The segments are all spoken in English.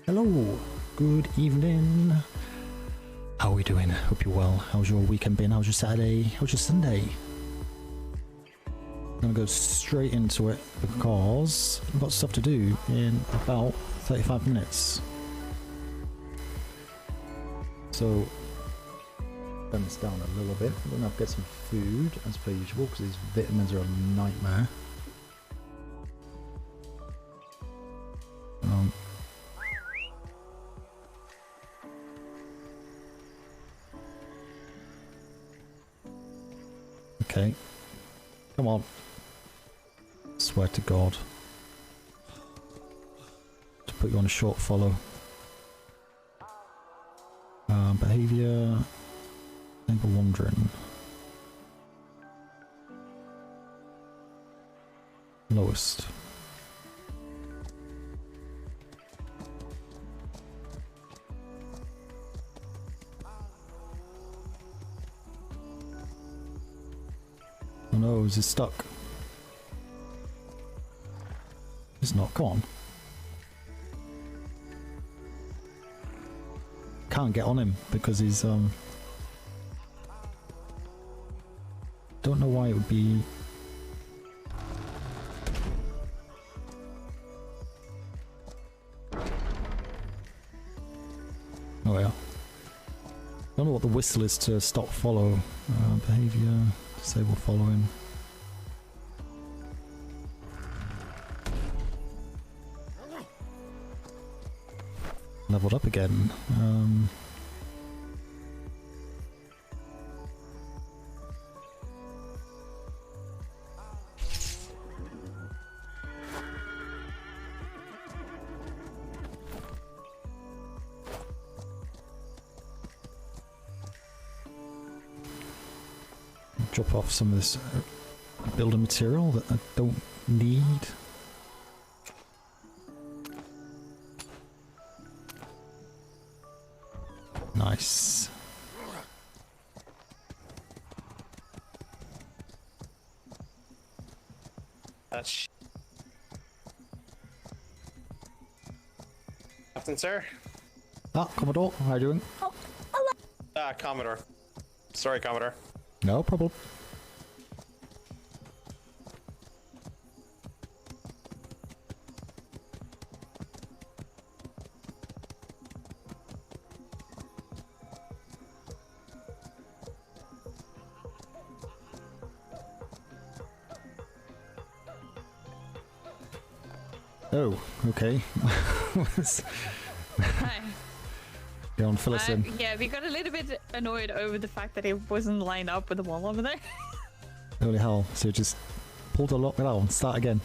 Hello, good evening. How are we doing? Hope you're well. How's your weekend been? How's your Saturday? How's your Sunday? I'm gonna go straight into it because I've got stuff to do in about 35 minutes. So, turn this down a little bit. I'm gonna get some food as per usual because these vitamins are a nightmare. Okay, come on. Swear to God. To put you on a short follow. Behavior. Neighbor wandering. Lowest. Oh no, is it stuck? It's not, come on. Can't get on him because he's don't know why it would be. Oh yeah. Don't know what the whistle is to stop follow. Behavior, disable following. Leveled up again. Drop off some of this building material that I don't need. Nice. Captain, sir. Ah, Commodore, how are you doing? Oh, hello. Commodore. Sorry, Commodore. No problem. Oh, okay. Hi. Go on, fill us in. Yeah, we got a little bit annoyed over the fact that it wasn't lined up with the wall over there. Holy hell, so just pull the lock out and start again.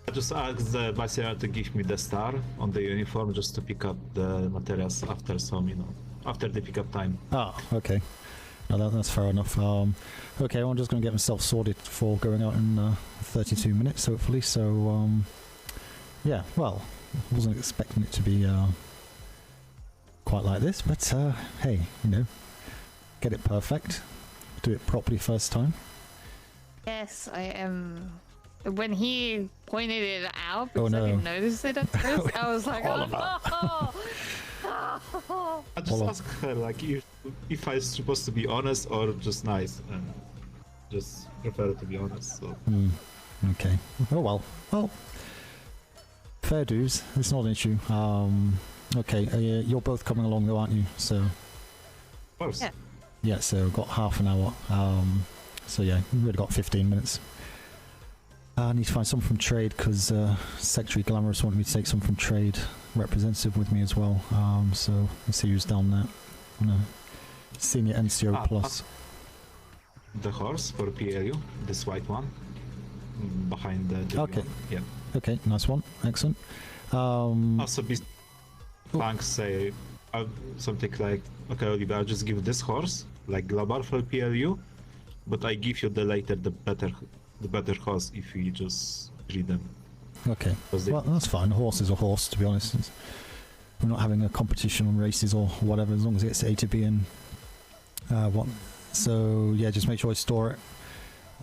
I just asked the viceroy to give me the star on the uniform just to pick up the materials after some, after the pickup time. Ah, okay. No, that's fair enough. Okay, I'm just going to get myself sorted for going out in 32 minutes, hopefully. So, yeah, well, I wasn't expecting it to be quite like this, but hey, get it perfect. Do it properly first time. Yes, I am. When he pointed it out, because no. I didn't notice it at first, I was like, oh. I just asked her, like, if I'm supposed to be honest or just nice, and just prefer to be honest, so... Okay. Oh well. Well, fair dues. It's not an issue. Okay, you're both coming along though, aren't you? So... Of course. Yeah. Yeah, so got half an hour. So yeah, we've really got 15 minutes. I need to find someone from trade because Secretary Glamorous wanted me to take someone from trade representative with me as well. So let's see who's down there. Senior NCO plus. The horse for P.L.U, this white one, behind the Okay. one. Yeah. Okay, nice one. Excellent. Also, Planks say something like, okay, Oliver, I'll just give this horse, like Glabar for P.L.U, but I give you the better horse if you just breed them. Okay. Well, that's fine. A horse is a horse, to be honest. we're not having a competition on races or whatever, as long as it gets A to B and what. So yeah, just make sure I store it,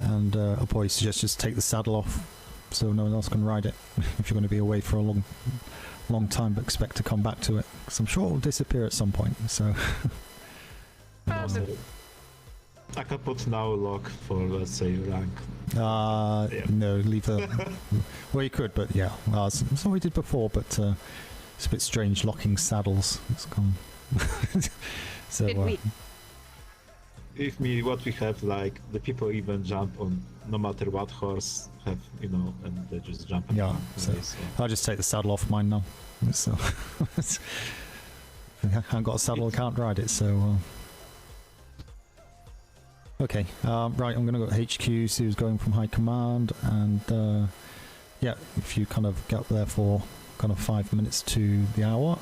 and I'll probably suggest just take the saddle off so no one else can ride it if you're going to be away for a long time, but expect to come back to it, because I'm sure it will disappear at some point. So I can put now lock for, let's say, rank. no, leave the well, you could, but yeah, it's what we did before, but it's a bit strange locking saddles. It's gone. So what we have, like, the people even jump on no matter what horse have, you know, and they just jump. Yeah, so I'll just take the saddle off mine now. So I haven't got a saddle, I can't ride it, so okay, right, I'm gonna go to HQ, see who's going from high command, and yeah, if you kind of get up there for kind of 5 minutes to the hour,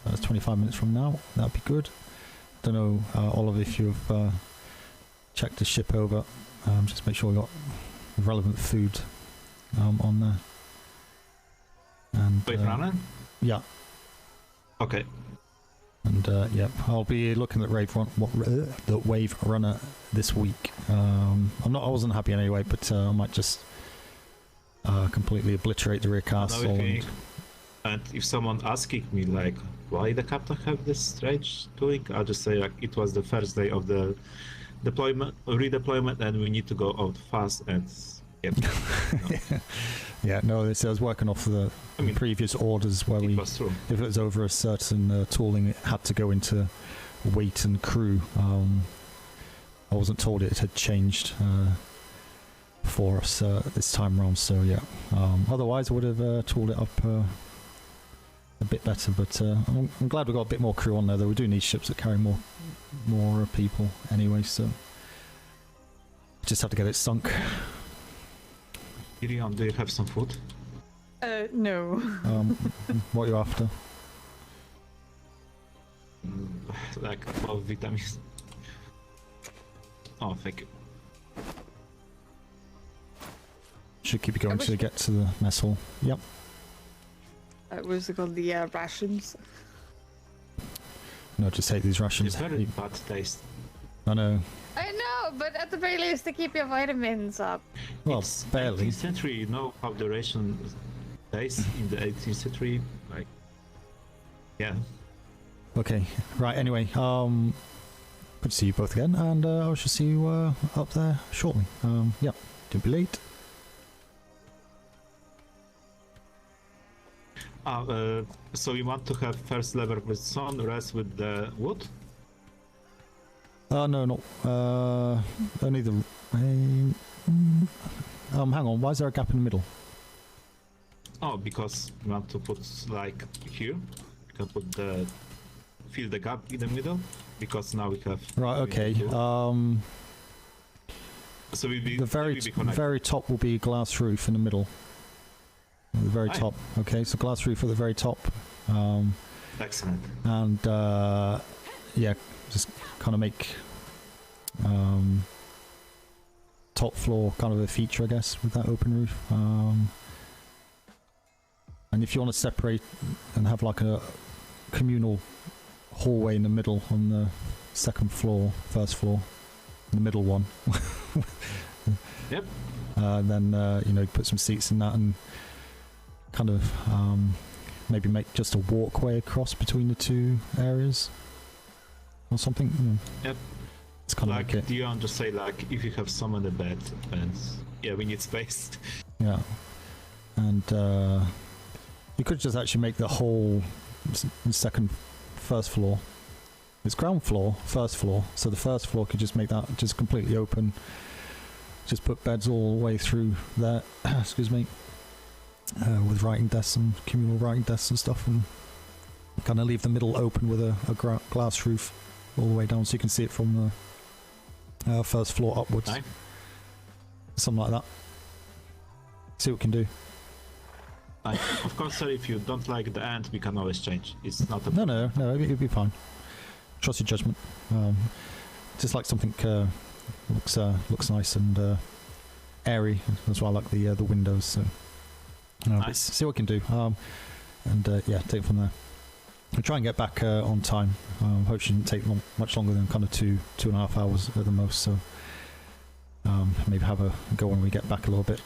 that's 25 minutes from now, that'd be good. Don't know, Oliver, if you've checked the ship over, just make sure we got relevant food on there. And wait, running? Yeah. Okay. And yeah, I'll be looking at the Wave Runner this week. I wasn't happy anyway, but I might just completely obliterate the rear castle. And if someone asking me like why the captain have this strange doing, I'll just say like it was the first day of the redeployment, and we need to go out fast. And yep. No. Yeah, no, I was working off the previous orders where if it was over a certain tooling, it had to go into weight and crew. I wasn't told it had changed for us this time around, so yeah. Otherwise, I would have tooled it up a bit better, but I'm glad we got a bit more crew on there, though. We do need ships that carry more people anyway, so just have to get it sunk. Irion, do you have some food? No. What are you after? Like all vitamins. Oh, thank you. Should keep you going till you get to the mess hall. Yep. What's it called? The rations? No, just take these rations. It's very bad taste. I know. I know, but at the very least to keep your vitamins up. Well, it's barely. 18th century, you know how the ration tastes in the 18th century? Like, yeah. Okay, right, anyway, good to see you both again, and I shall see you up there shortly. Yep, don't be late. So you want to have first level with sun, rest with the wood? No, not only the. Hang on. Why is there a gap in the middle? Oh, because you want to put like here. You can put fill the gap in the middle, because now we have. Right. Okay. So the very top will be glass roof in the middle. The very top. Okay, so glass roof at the very top. Excellent. And yeah, just kind of make top floor kind of a feature, I guess, with that open roof. And if you want to separate and have like a communal hallway in the middle on the second floor, first floor, the middle one. Yep. Then you know, put some seats in that and kind of maybe make just a walkway across between the two areas or something. Yep. It's kind like, of like it. Do you just say like if you have some on the bed and yeah, we need space. Yeah. And you could just actually make the whole first floor. It's ground floor, first floor. So the first floor could just make that just completely open. Just put beds all the way through there. Excuse me. With writing desks and communal writing desks and stuff, and kind of leave the middle open with a glass roof all the way down, so you can see it from the first floor upwards. Aye. Something like that. See what we can do. Aye. Of course, sir, if you don't like the end, we can always change. It's not a No, it'll be fine. Trust your judgment. Just like something looks nice and airy. That's why I like the windows. So. Nice. See what we can do, and yeah, take it from there. I'll try and get back on time. Hope it shouldn't take much longer than kind of 2.5 hours at the most. So maybe have a go when we get back a little bit.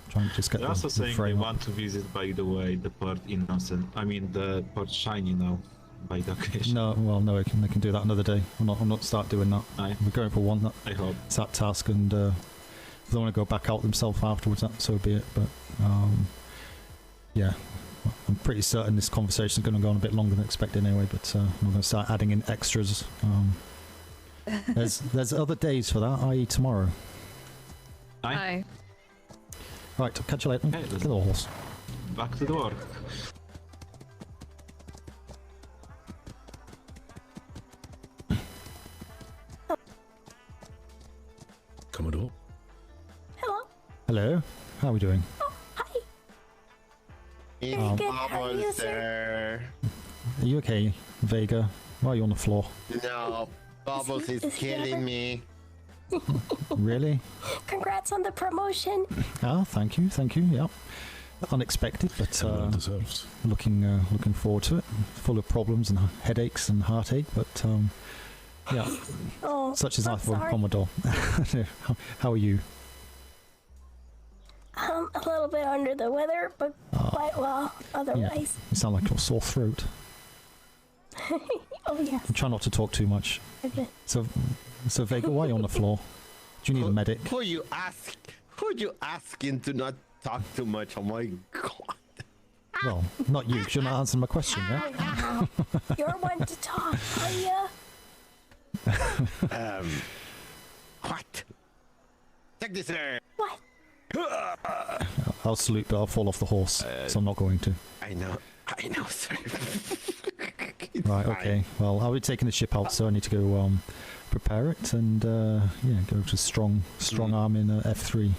Try and just get They're the also saying they frame up. want to visit, by the way, the Port Innocent. I mean, the Port Shiny now, by the occasion. No, well, no, they can do that another day. I'm not start doing that. Aye. We're going for one I hope. that's that task, and if they want to go back out themselves afterwards, that so be it. But yeah, I'm pretty certain this conversation is going to go on a bit longer than expected anyway. But I'm going to start adding in extras. There's other days for that, i.e. tomorrow. Aye. Hi. Right, I'll catch you later. Okay, Get let's- the horse. Back to the work. Commodore? Hello. Hello, how are we doing? Hi. It's Um, Good. How are you, Bubbles sir? there. Are you okay, Vega? Why are you on the floor? No, Bubbles is Is he killing ever- me. Really? Congrats on the promotion. Ah, thank you, yeah. Unexpected, but Well deserved. looking forward to it. Full of problems and headaches and heartache, but yeah, Oh, such is I'm life for a sorry. Commodore. How are you? I'm a little bit under the weather, but quite well otherwise. You sound like you're sore throat. Oh yes. Try not to talk too much. I've been- So Vega, why are you on the floor? Do you need a medic? Who you asking to not talk too much? Oh my god. Well, not you, 'cause you're not answering my question, yeah? Ow. You're one to talk, are ya? What? Check this there. What? I'll salute, but I'll fall off the horse, so I'm not going to. I know, sir. Right, okay. Well, I'll be taking the ship out, so I need to go prepare it and yeah, go to strong arm in F3.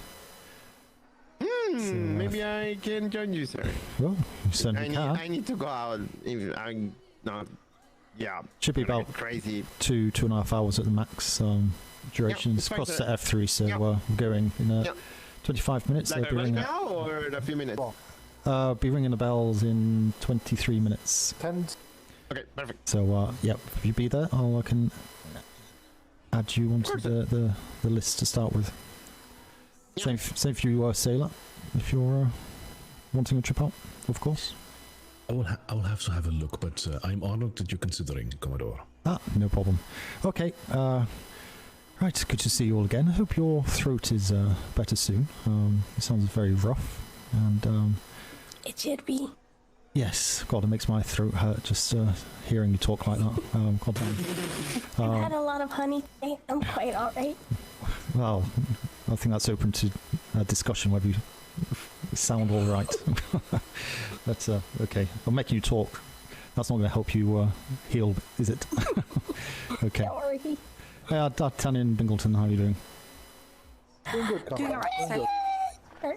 Maybe I can join you, sir. Well, you certainly can. I need to go out. If I'm not. Yeah. Should be gonna about get crazy. 2.5 hours at the max duration. Yeah, It's it's fine, crossed sir. to F3, so Yeah. we're going in Yeah. 25 minutes. Like They'll be right ringing, now or in a few minutes? be ringing the bells in 23 minutes. Okay, perfect. So, yep, if you be there, I can add you onto the list to start with. Yeah. Same for you, Sailor, if you're wanting a trip out, of course. I will have to have a look, but I'm honored that you're considering, Commodore. Ah, no problem. Okay, right, good to see you all again. I hope your throat is better soon. It sounds very rough, and It should be. yes, God, it makes my throat hurt just hearing you talk like that. God damn. I've had a lot of honey today. I'm quite alright. Well, I think that's open to discussion whether you sound all right. That's okay. I'm making you talk. That's not going to help you heal, is it? Okay. Don't worry. Hey, D'Artagnan Bingleton, how are you doing? Doing all right, sir.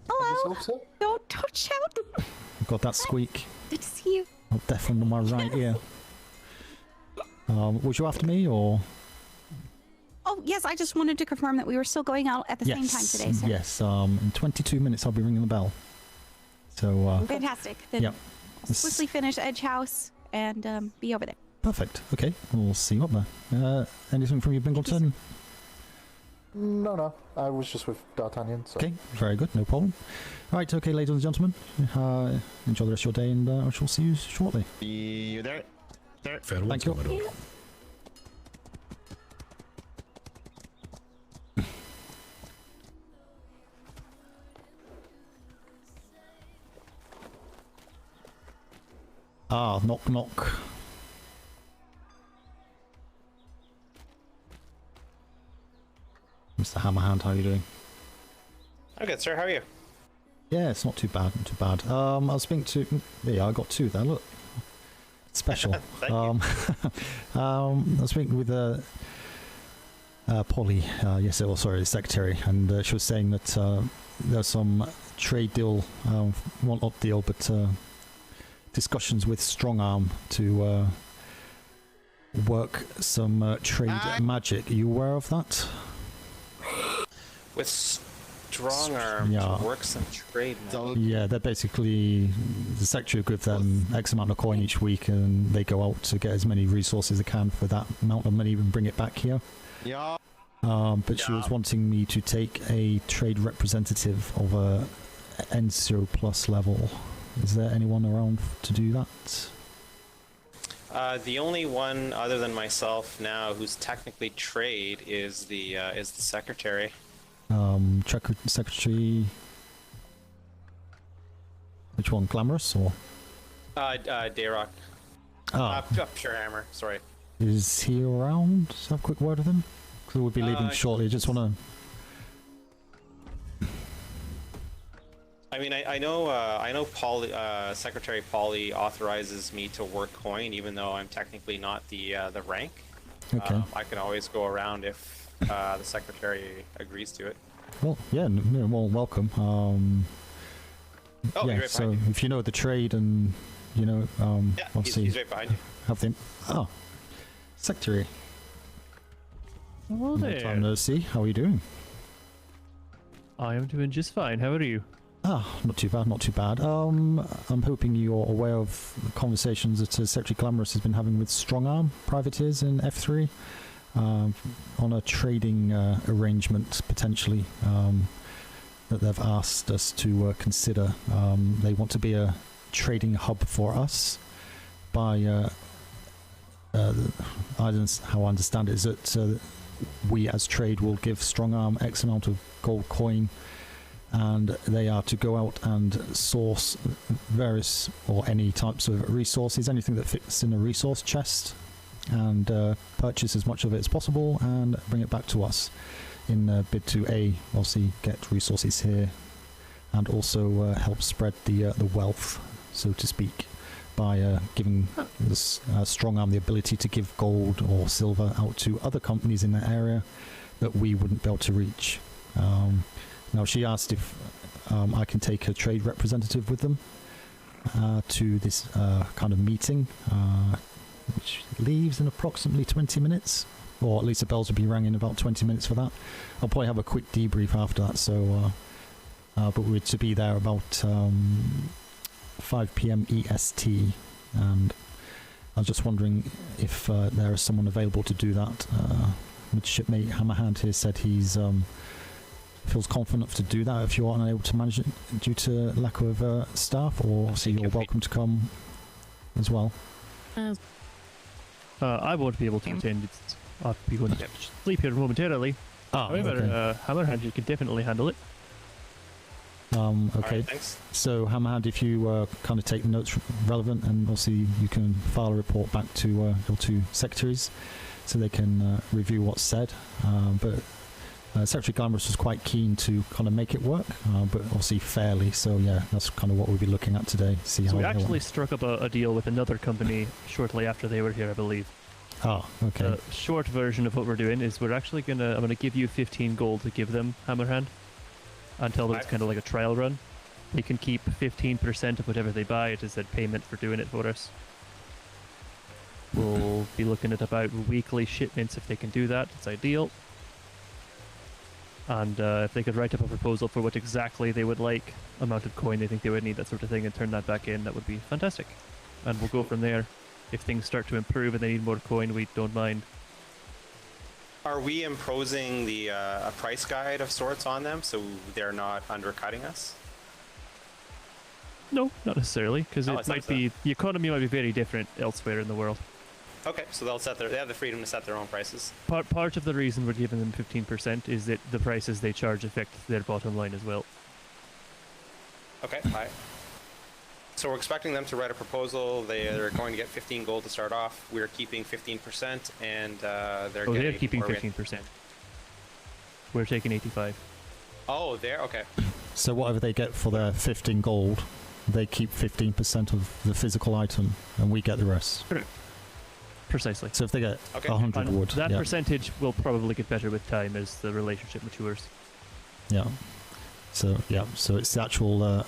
Hello. Don't shout. Got that squeak. Good to see you. Oh, deafened on my right ear. Was you after me, or? Oh, yes, I just wanted to confirm that we were still going out at the same time today, sir. Yes. In 22 minutes, I'll be ringing the bell. So, Fantastic. Then yep. I'll swiftly finish Edge House and be over there. Perfect. Okay, we'll see you up there. Anything from you, Bingleton? No, I was just with D'Artagnan. So. Okay, very good, no problem. Right, okay, ladies and gentlemen, enjoy the rest of your day, and I shall see you shortly. See you there. Sir. Farewell, Thank you. Commodore. Ah, knock knock. Mr. Hammerhand, how are you doing? I'm good, sir. How are you? Yeah, it's not too bad, not too bad. I was speaking to... Yeah, I got two there, look. Special. Thank you. I was speaking with Polly, the secretary, and she was saying that there's some trade deal, well, not deal, but discussions with Strong Arm to work some trade magic. Are you aware of that? With Strong arm Yeah. to work some trade. Now. Yeah, they're basically the secretary will give them X amount of coin each week, and they go out to get as many resources as they can for that amount of money and bring it back here. Yeah. But she was wanting me to take a trade representative of a N0 plus level. Is there anyone around to do that? The only one other than myself now who's technically trade is the secretary. Secretary. Which one? Glamorous or? Dayrock. Pure Hammer. Sorry. Is he around? Let's have a quick word with him. Because we'll be leaving shortly. I just want to. I mean, I know Secretary Polly authorizes me to work coin, even though I'm technically not the rank. Okay. I can always go around if the secretary agrees to it. Well, yeah, well, welcome. Oh, yeah, right so behind you. if you know the trade and, you know, Yeah, obviously he's right behind you. have them. Oh, secretary. Hello Long there. time no see. How are you doing? I am doing just fine. How are you? Not too bad, not too bad. I'm hoping you're aware of the conversations that Secretary Glamorous has been having with Strong Arm privateers in F3 on a trading arrangement, potentially, that they've asked us to consider. They want to be a trading hub for us by, how I understand it, is that we as trade will give Strong Arm X amount of gold coin, and they are to go out and source various or any types of resources, anything that fits in a resource chest, and purchase as much of it as possible and bring it back to us in a bid to obviously get resources here, and also help spread the wealth, so to speak, by giving this Strong Arm the ability to give gold or silver out to other companies in that area that we wouldn't be able to reach. Now, she asked if I can take a trade representative with them to this kind of meeting, which leaves in approximately 20 minutes, or at least the bells will be rang in about 20 minutes for that. I'll probably have a quick debrief after that, so but we're to be there about 5 p.m. EST, and I was just wondering if there is someone available to do that. Shipmate Hammerhand here said he's feels confident enough to do that if you're unable to manage it due to lack of staff, or so you're welcome to come as well. I won't be able to attend. I'll be going to sleep here momentarily. However, okay. Hammerhand, you can definitely handle it. Okay, Right, thanks. so Hammerhand, if you kind of take the notes relevant, and obviously you can file a report back to your two secretaries so they can review what's said, but Secretary Glamorous was quite keen to kind of make it work, but obviously fairly, so yeah, that's kind of what we'll be looking at today. See So how we they actually want. struck up a deal with another company shortly after they were here, I believe. Okay. The short version of what we're doing is we're actually I'm gonna give you 15 gold to give them, Hammerhand, and tell them it's kind of like a trial run. They can keep 15% of whatever they buy. It is a payment for doing it for us. We'll be looking at about weekly shipments if they can do that. It's ideal. And if they could write up a proposal for what exactly they would like, amount of coin they think they would need, that sort of thing, and turn that back in, that would be fantastic. And we'll go from there. If things start to improve and they need more coin, we don't mind. Are we imposing a price guide of sorts on them so they're not undercutting us? No, not necessarily, because Oh, it it's not might be the economy might be very different elsewhere in the world. Okay, so they have the freedom to set their own prices. Part of the reason we're giving them 15% is that the prices they charge affect their bottom line as well. Okay, bye. So we're expecting them to write a proposal. They're going to get 15 gold to start off. We're keeping 15%, and They're keeping 15%. We're taking 85. Oh, they're okay. So whatever they get for their 15 gold, they keep 15% of the physical item, and we get the rest. Correct. Precisely. So if they get Okay. 100 And wood, that yeah. percentage will probably get better with time as the relationship matures. Yeah. So it's the actual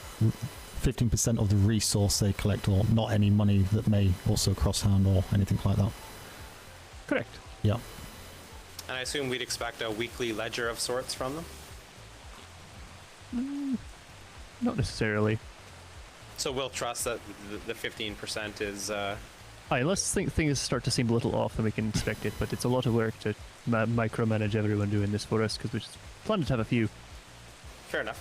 15% of the resource they collect, or not any money that may also cross hand or anything like that. Correct. Yeah. And I assume we'd expect a weekly ledger of sorts from them? Not necessarily. So we'll trust that the 15% is. Unless things start to seem a little off, then we can inspect it. But it's a lot of work to micromanage everyone doing this for us because we just planned to have a few. Fair enough.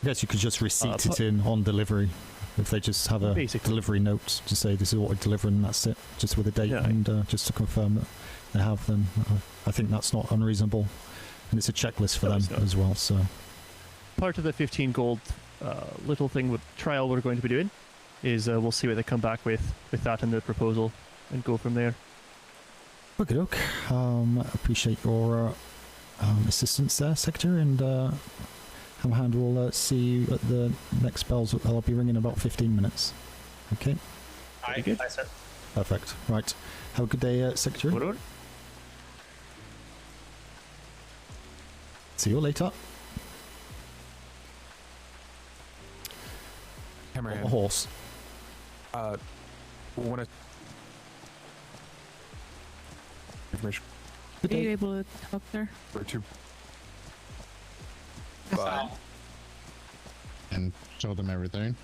I guess you could just receipt it in on delivery. If they just have a delivery note to say this is what we're delivering and that's it, just with a date and just to confirm that they have, then I think that's not unreasonable. And it's a checklist for them as well. So part of the 15 gold little thing with trial we're going to be doing is we'll see what they come back with that in the proposal and go from there. Okay, look. Appreciate your assistance there, Secretary, and Hammerhand will see you at the next bells. I'll be ringing in about 15 minutes. Okay. Aye, sir. Perfect. Right. Have a good day, Secretary. What on? See you later. Hammerhand. A horse. Want to information Are you able to talk there? or two? And show them everything.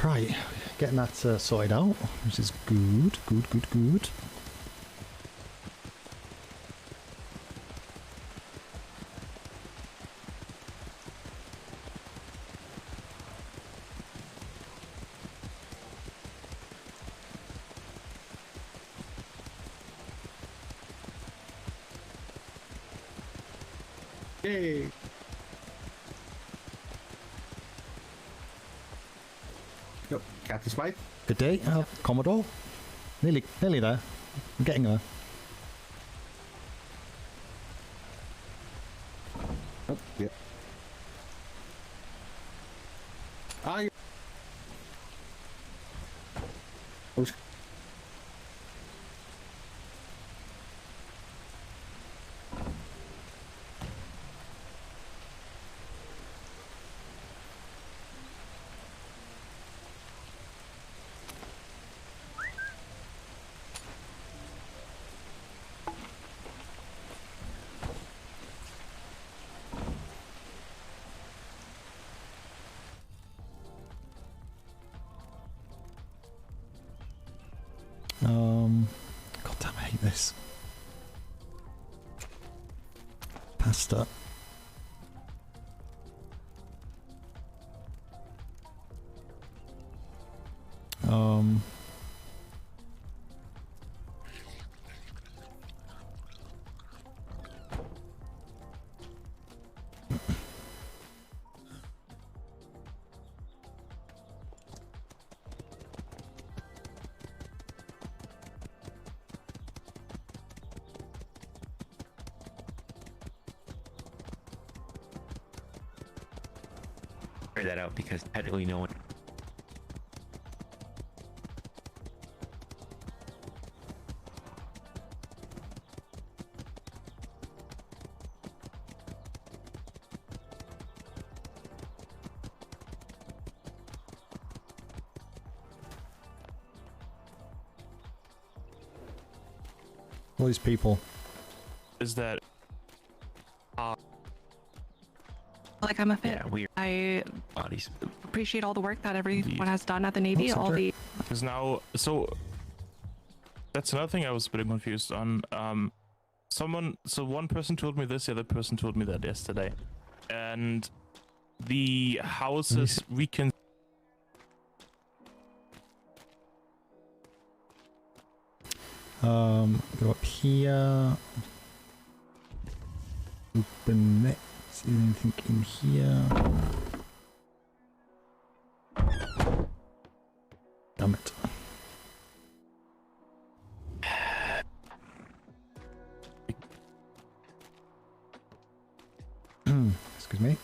Right, getting that sorted out, which is good. Yay! Yep, Captain Smythe. Good day, Commodore. Nearly there. I'm getting there. Oh, yeah. I. God damn, I hate this. Pasta. Figure that out because technically no one. All these people. Is that like I'm a fit. Yeah, weird I bodies. appreciate all the work that everyone has done at the Navy. All the because now that's another thing I was a bit confused on. One person told me this, the other person told me that yesterday, and the houses we can. Go up here. Open it. See anything in here? Damn it. Excuse me.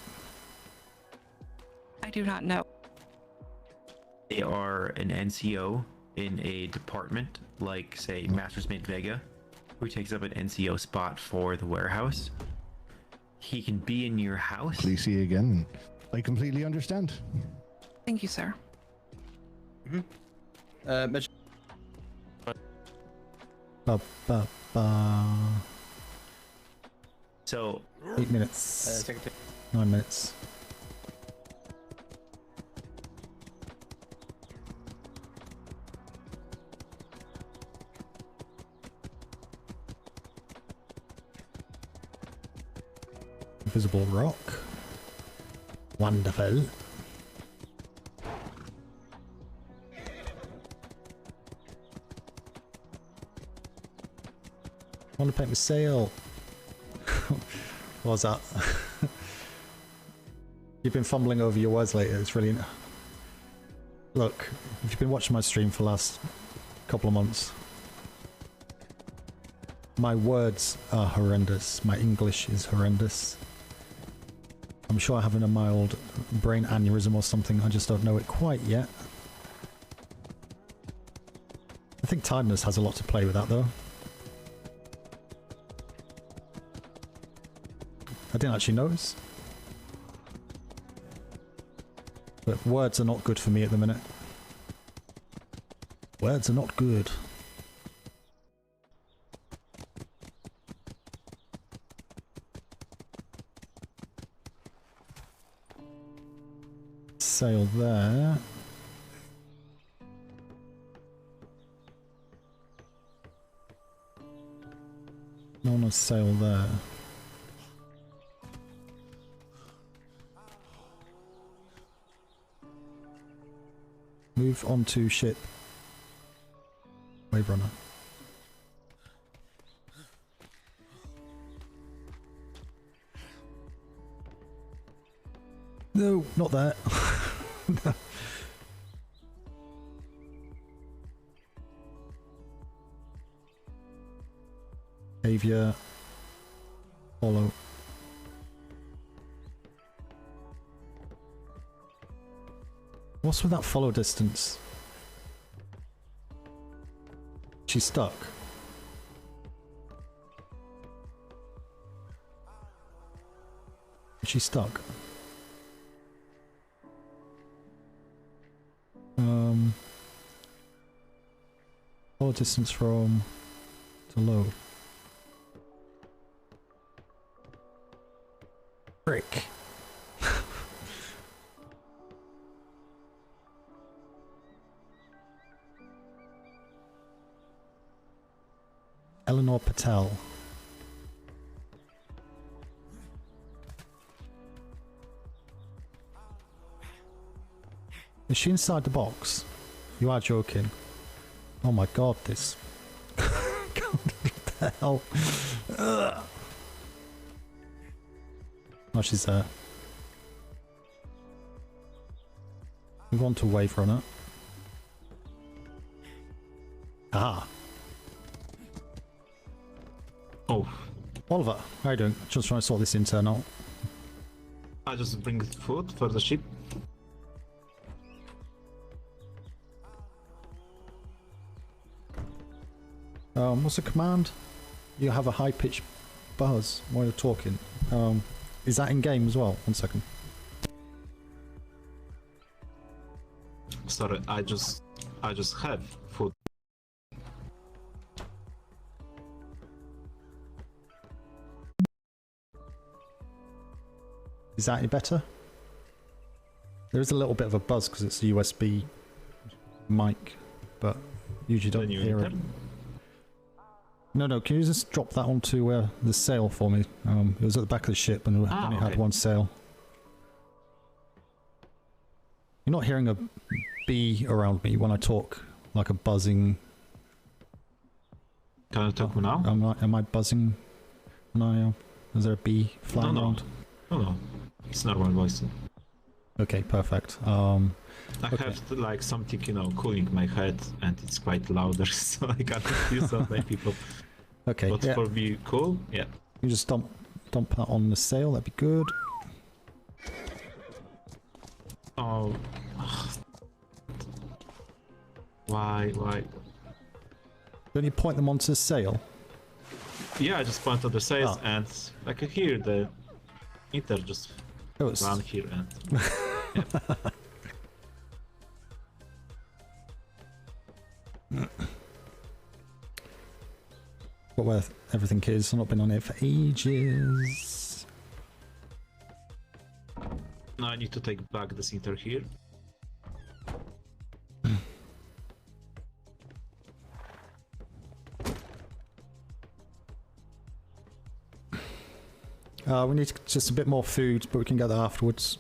I do not know. They are an NCO in a department, like say Master Smith Vega, who takes up an NCO spot for the warehouse. He can be in your house. Please see again. I completely understand. Thank you, sir. Mitch. Ba, ba, ba. So 8 minutes. 9 minutes. Invisible rock. Wonderful. I want to paint my sail. What was that? You've been fumbling over your words lately. It's really... Look, if you've been watching my stream for the last couple of months, my words are horrendous. My English is horrendous. I'm sure I'm having a mild brain aneurysm or something. I just don't know it quite yet. I think tiredness has a lot to play with that, though. I didn't actually notice. But words are not good for me at the minute. Words are not good. Sail there. No one has sail there. Move on to ship. Wave runner. No, not that. No. Behavior. Follow. What's with that follow distance? She's stuck. She's stuck. Follow distance from to low. Frick. Eleanor Patel. Is she inside the box? You are joking. Oh my god, this... God, what the hell? Ugh. Oh, she's there. Move on to Wave Runner. Ah. Oh. Oliver, how you doing? Just trying to sort this intern out. I just bring food for the ship. What's the command? You have a high-pitched buzz while you're talking. Is that in game as well? 1 second. Sorry, I just have food. Is that any better? There is a little bit of a buzz because it's a USB mic, but usually don't hear it. No, can you just drop that onto the sail for me? It was at the back of the ship and we only had one sail. You're not hearing a bee around me when I talk, like a buzzing... Can I talk now? Am I buzzing? No, is there a bee flying around? No, it's normal voice. Okay, perfect. I have to, like something, cooling my head, and it's quite louder, so I can't use that by people. Okay, but for me, cool, yeah. You just dump that on the sail. That'd be good. Oh, why? Don't you point them onto the sail? Yeah, I just point to the sails, and I can hear the meter just run here and. Yeah. But where everything is, I've not been on it for ages. Now I need to take back the center here. We need just a bit more food, but we can get that afterwards.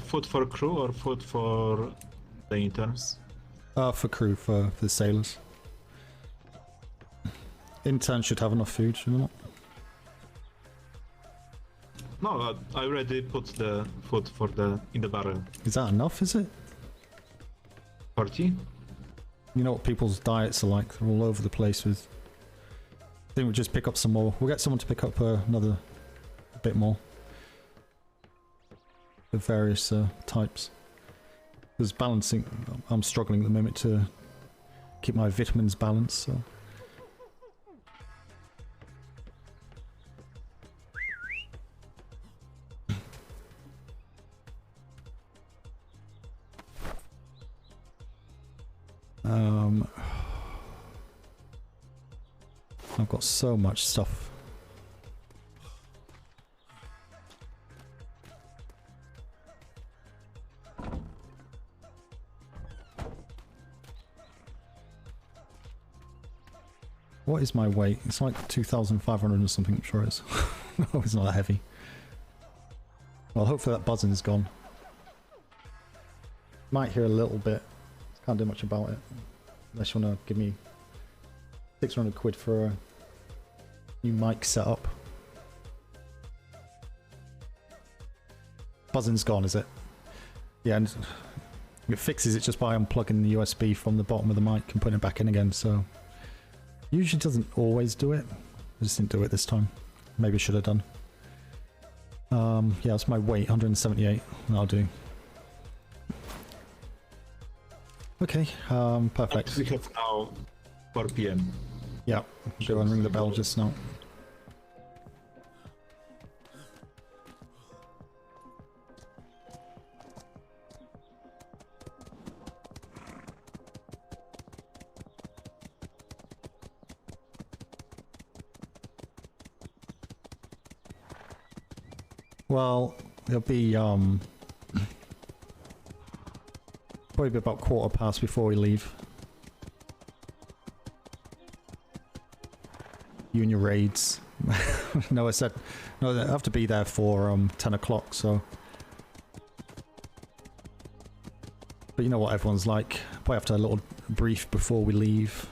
Food for crew or food for the interns? For crew, for the sailors. Interns should have enough food, should they not? No, I already put the food in the barrel. Is that enough, is it? 40? You know what people's diets are like, they're all over the place with... I think we'll just pick up some more. We'll get someone to pick up a bit more. Of various types. Because balancing, I'm struggling at the moment to keep my vitamins balanced, so... I've got so much stuff. What is my weight? It's like 2,500 or something, I'm sure it is. No, it's not that heavy. Well, hopefully that buzzing is gone. Might hear a little bit. Can't do much about it. Unless you want to give me 600 quid for a new mic setup. Buzzing's gone, is it? Yeah, and it fixes it just by unplugging the USB from the bottom of the mic and putting it back in again, so... Usually doesn't always do it. I just didn't do it this time. Maybe I should have done. Yeah, that's my weight, 178. That'll do. Okay, perfect. We have now 4 PM. Yeah, go and ring the bell just now. Well, it'll be probably be about 1:15 before we leave. You and your raids. No, I said no. They have to be there for 10 o'clock. So, but you know what everyone's like. Probably have to have a little brief before we leave.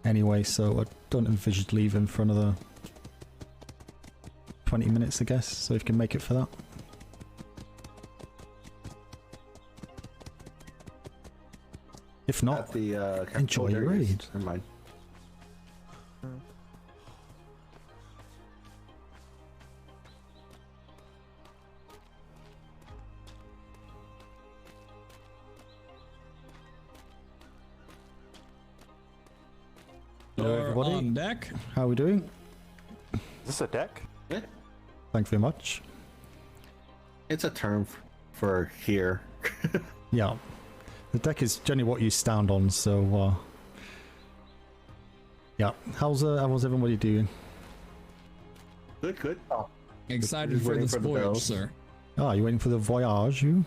Anyway, so I don't envision leaving for another 20 minutes, I guess. So if you can make it for that. If not, enjoy your raid. Never mind. Hello, everybody. On deck. How are we doing? Is this a deck? Yeah. Thank you very much. It's a term for here. Yeah. The deck is generally what you stand on, so yeah. How's everybody doing? Good, good. Oh. Excited for this voyage, sir. Ah, you waiting for the voyage, you?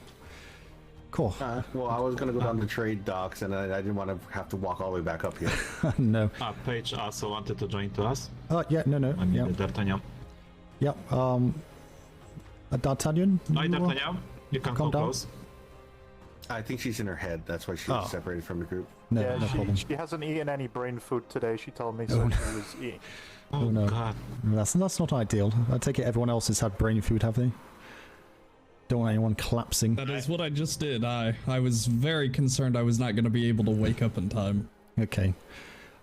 Cool. Well, I was gonna go down to trade docks, and I didn't want to have to walk all the way back up here. No. Paige also wanted to join to us. Yeah, no. I mean, Yeah. D'Artagnan. Yep. D'Artagnan. Hi, D'Artagnan. You can come down. close. I think she's in her head. That's why she's separated from the group. No, Yeah, no problem. she hasn't eaten any brain food today. She told me so. Oh, She was eating. Oh no. God. That's not ideal. I take it everyone else has had brain food, have they? Don't want anyone collapsing. That is what I just did. I was very concerned I was not going to be able to wake up in time. Okay.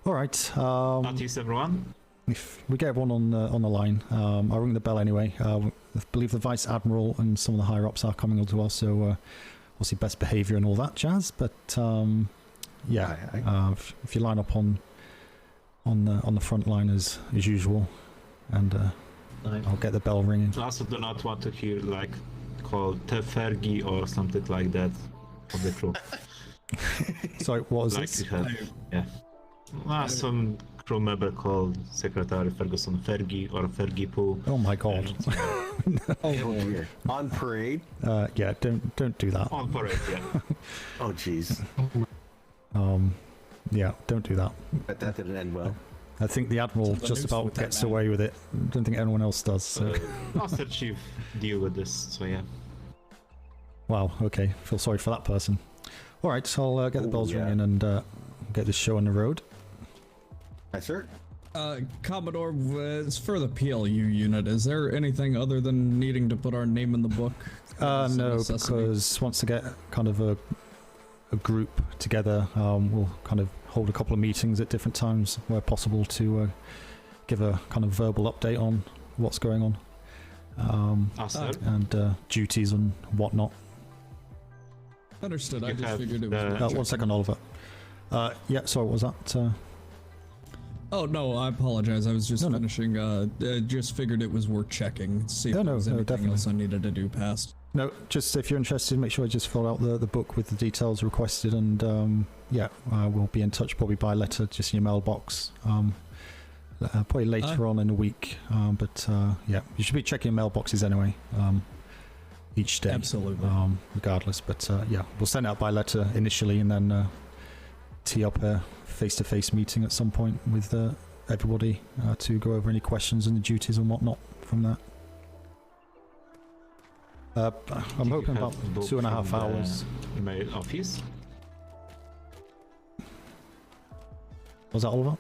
All right. Notice everyone. If we get everyone on the line, I'll ring the bell anyway. I believe the Vice Admiral and some of the higher ups are coming to us, so we'll see best behaviour and all that jazz. But yeah, if you line up on the front line as usual, and I'll get the bell ringing. I also do not want to hear like called Tefergi or something like that of the crew. Sorry, what was like this? Yeah. Some crew member called Secretary Ferguson Fergie or Fergie Poo. Oh my god. Oh, on parade? Yeah, don't do that. On parade, yeah. Oh jeez. Yeah, don't do that. But that didn't end well. I think the Admiral just about gets away with it. I don't think anyone else does. So. Master Chief deal with this, so yeah. Wow, okay. Feel sorry for that person. Alright, I'll get the bells ringing and get this show on the road. Yes, sir. Commodore, as for the P.L.U. unit, is there anything other than needing to put our name in the book? No, because once I get kind of a group together, we'll kind of hold a couple of meetings at different times where possible to give a kind of verbal update on what's going on. And duties and whatnot. Understood, I just figured it was... 1 second, Oliver. Yeah, sorry, what was that? Oh, no, I apologize. I was just finishing. Just figured it was worth checking. See if there was anything definitely. else I needed to do past. No, just if you're interested, make sure you just fill out the book with the details requested, and yeah, we'll be in touch probably by letter, just in your mailbox. Probably later on in the week, but yeah, you should be checking your mailboxes anyway, each day. Absolutely. Regardless, but yeah, we'll send out by letter initially, and then tee up a face-to-face meeting at some point with everybody to go over any questions and the duties and whatnot from that. I'm hoping about 2.5 hours. Mail office. Was that Oliver?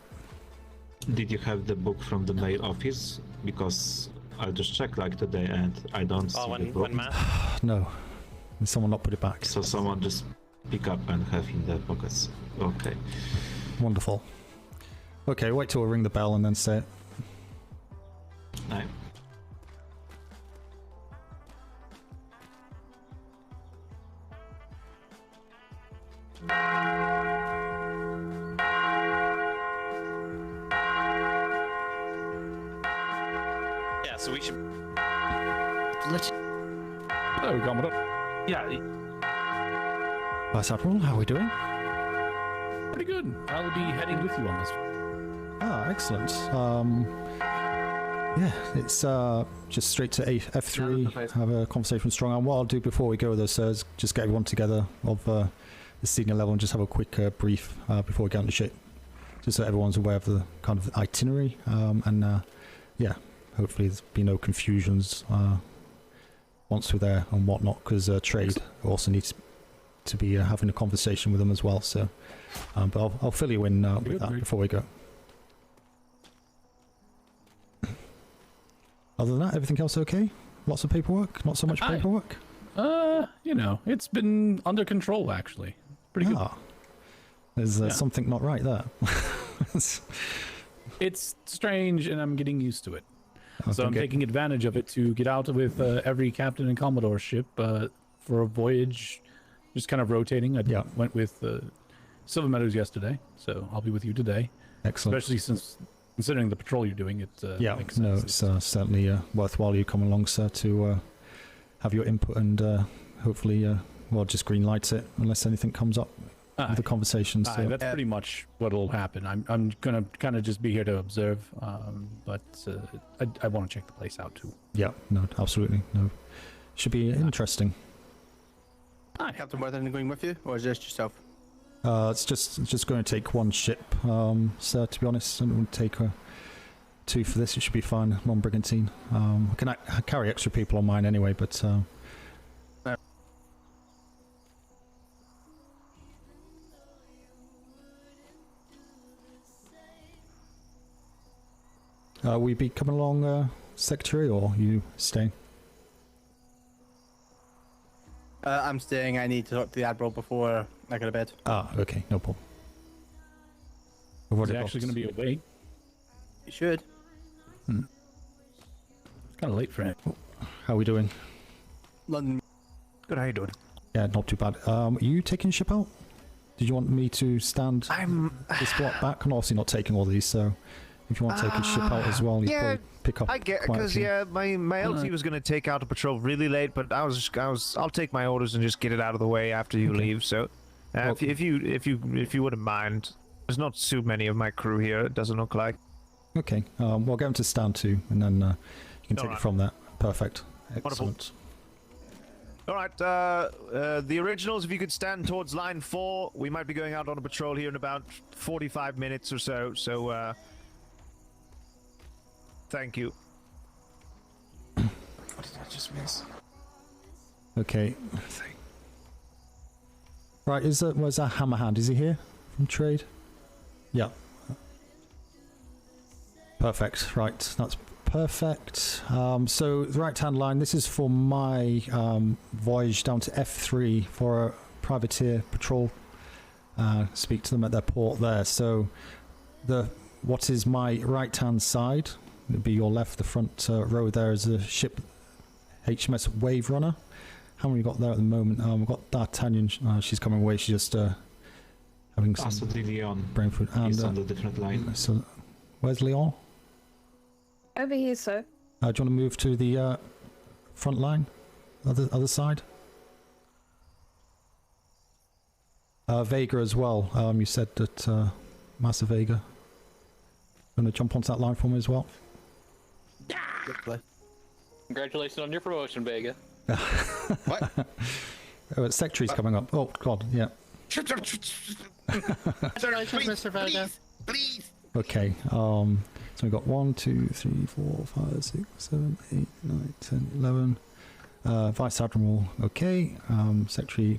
Did you have the book from the mail office? Because I just checked like today and I don't see the book. No. Did someone not put it back? So someone just pick up and have in their pockets. Okay. Wonderful. Okay, wait till we ring the bell and then say it. No. Yeah, so we should. Hello, Commodore. Yeah. Vice Admiral, how are we doing? Pretty good. I'll be heading with you on this. Ah, excellent. Yeah, it's just straight to F3, have a conversation with Strong. And what I'll do before we go, though, sir, is just get everyone together of the senior level and just have a quick brief before we get on the ship. Just so everyone's aware of the kind of itinerary. Yeah, hopefully there's be no confusions once we're there and whatnot, because Trade also needs to be having a conversation with them as well. So, but I'll fill you in with that before we go. Other than that, everything else okay? Lots of paperwork? Not so much paperwork? You know, it's been under control, actually. Pretty good. There's something not right there. It's strange, and I'm getting used to it. Oh, So I'm taking advantage of it to get out with every captain and Commodore ship for a voyage, just kind of rotating. I went with Silver Meadows yesterday, so I'll be with you today. Excellent. Especially since, considering the patrol you're doing, it makes sense. No, it's certainly worthwhile you come along, sir, to have your input and hopefully, well, just green lights it unless anything comes up with the conversation. So that's pretty much what'll happen. I'm gonna kind of just be here to observe, but I want to check the place out too. Yeah, no, absolutely, no. Should be interesting. Captain Worthington going with you, or is this yourself? It's just going to take one ship, sir, to be honest. And it would take two for this. It should be fine. One brigantine. I can carry extra people on mine anyway, but will you be coming along, Secretary, or you staying? I'm staying. I need to talk to the Admiral before I go to bed. Okay, no problem. Is he actually going to be awake? You should. It's kind of late for him. How are we doing? London. Good, how you doing? Yeah, not too bad. Are you taking ship out? Did you want me to stand this block back? I'm obviously not taking all these, so if you want to take a ship out as well, you probably pick up. I get quite a because few. my LT was going to take out a patrol really late, but I'll take my orders and just get it out of the way after you leave. So, if you wouldn't mind, there's not too many of my crew here. It doesn't look like. Okay, we'll get them to stand to, and then you can take it from there. Perfect. Excellent. All right, the originals, if you could stand towards line 4, we might be going out on a patrol here in about 45 minutes or so. So, thank you. What did I just miss? Okay. Right, where's that Hammerhand? Is he here from Trade? Yeah. Perfect. Right, that's perfect. So the right-hand line. This is for my voyage down to F3 for a privateer patrol. Speak to them at their port there. So what is my right-hand side? It'd be your left. The front row there is a ship, HMS Wave Runner. How many we got there at the moment? We've got D'Artagnan. She's coming away. She's just having some brain food. And He's on the different line. So, where's Leon? Over here, sir. Do you want to move to the front line? Other side? Vega as well. You said that Master Vega. Going to jump onto that line for me as well? Congratulations on your promotion, Vega. What? Oh, Secretary's coming up. Oh, God, yeah. Congratulations, Mr. Vega. Please. Okay, so we've got 1, 2, 3, 4, 5, 6, 7, 8, 9, 10, 11. Vice Admiral, okay. Secretary,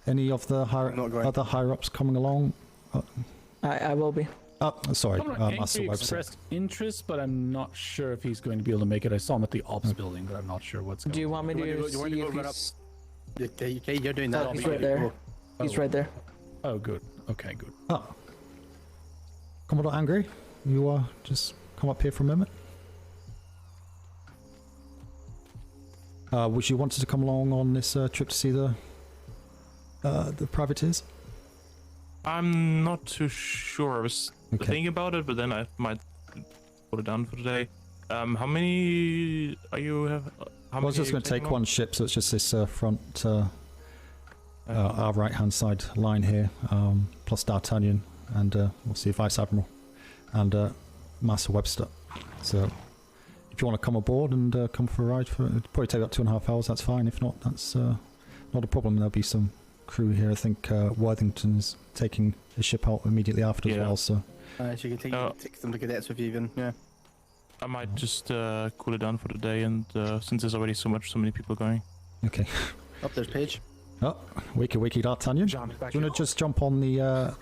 any of the other higher-ups coming along? I will be. Oh, sorry, Master Webster. expressed interest, but I'm not sure if he's going to be able to make it. I saw him at the ops building, but I'm not sure what's going on. Do you want me to You want to go run up? Okay, you're doing that. He's right there. He's right there. Oh, good. Okay, good. Oh. Commodore Angry, you just come up here for a moment. Would you wanted to come along on this trip to see the privateers? I'm not too sure. I was thinking about it, but then I might put it down for today. How many are you? I was just going to take one ship, so it's just this front, our right-hand side line here, plus D'Artagnan, and we'll see Vice Admiral and Master Webster. So if you want to come aboard and come for a ride, it'll probably take about 2.5 hours. That's fine. If not, that's not a problem. There'll be some crew here. I think Worthington's taking a ship out immediately after as well. So you can take some of the cadets with you even. Yeah. I might just cool it down for the day, and since there's already so many people going. Okay. Up there's Paige. Oh, wakey D'Artagnan. John, back do you want to just jump on the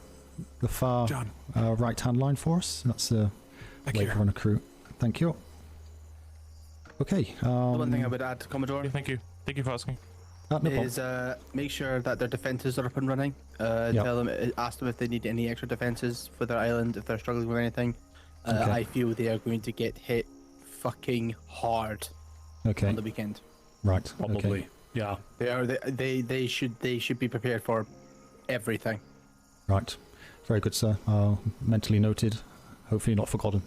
far right-hand line for us? That's the way for a crew. Thank you. Okay. The one thing I would add, Commodore. Yeah, thank you. Thank you for asking. No is make sure that their defenses are up and running. Tell them, ask them if they need any extra defenses for their island, if they're struggling with anything. I feel they are going to get hit fucking hard on the weekend. Right. Probably. Okay. Yeah. They should be prepared for everything. Right. Very good, sir. Mentally noted. Hopefully not forgotten.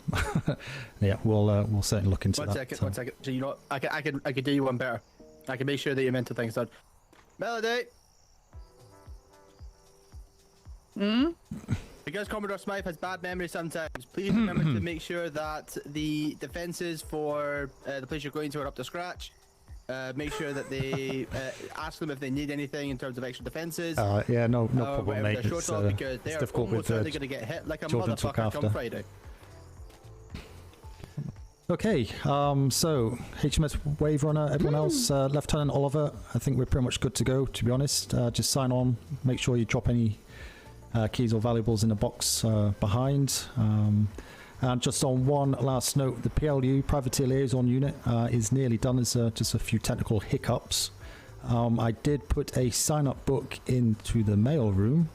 Yeah, we'll certainly look into that. One second. So you know, I could do you one better. I can make sure that your mental thing's done. Melody. Because Commodore Smythe has bad memory sometimes, please remember to make sure that the defenses for the place you're going to are up to scratch. Make sure that they ask them if they need anything in terms of extra defenses. Yeah, no problem, mate. Because they are almost certainly going to get hit like a motherfucker come Friday. Okay, so HMS Wave Runner, everyone else, Lieutenant Oliver, I think we're pretty much good to go, to be honest. Just sign on, make sure you drop any keys or valuables in the box behind. And just on one last note, the P.L.U. Privateer Liaison Unit is nearly done. There's just a few technical hiccups. I did put a sign-up book into the mail room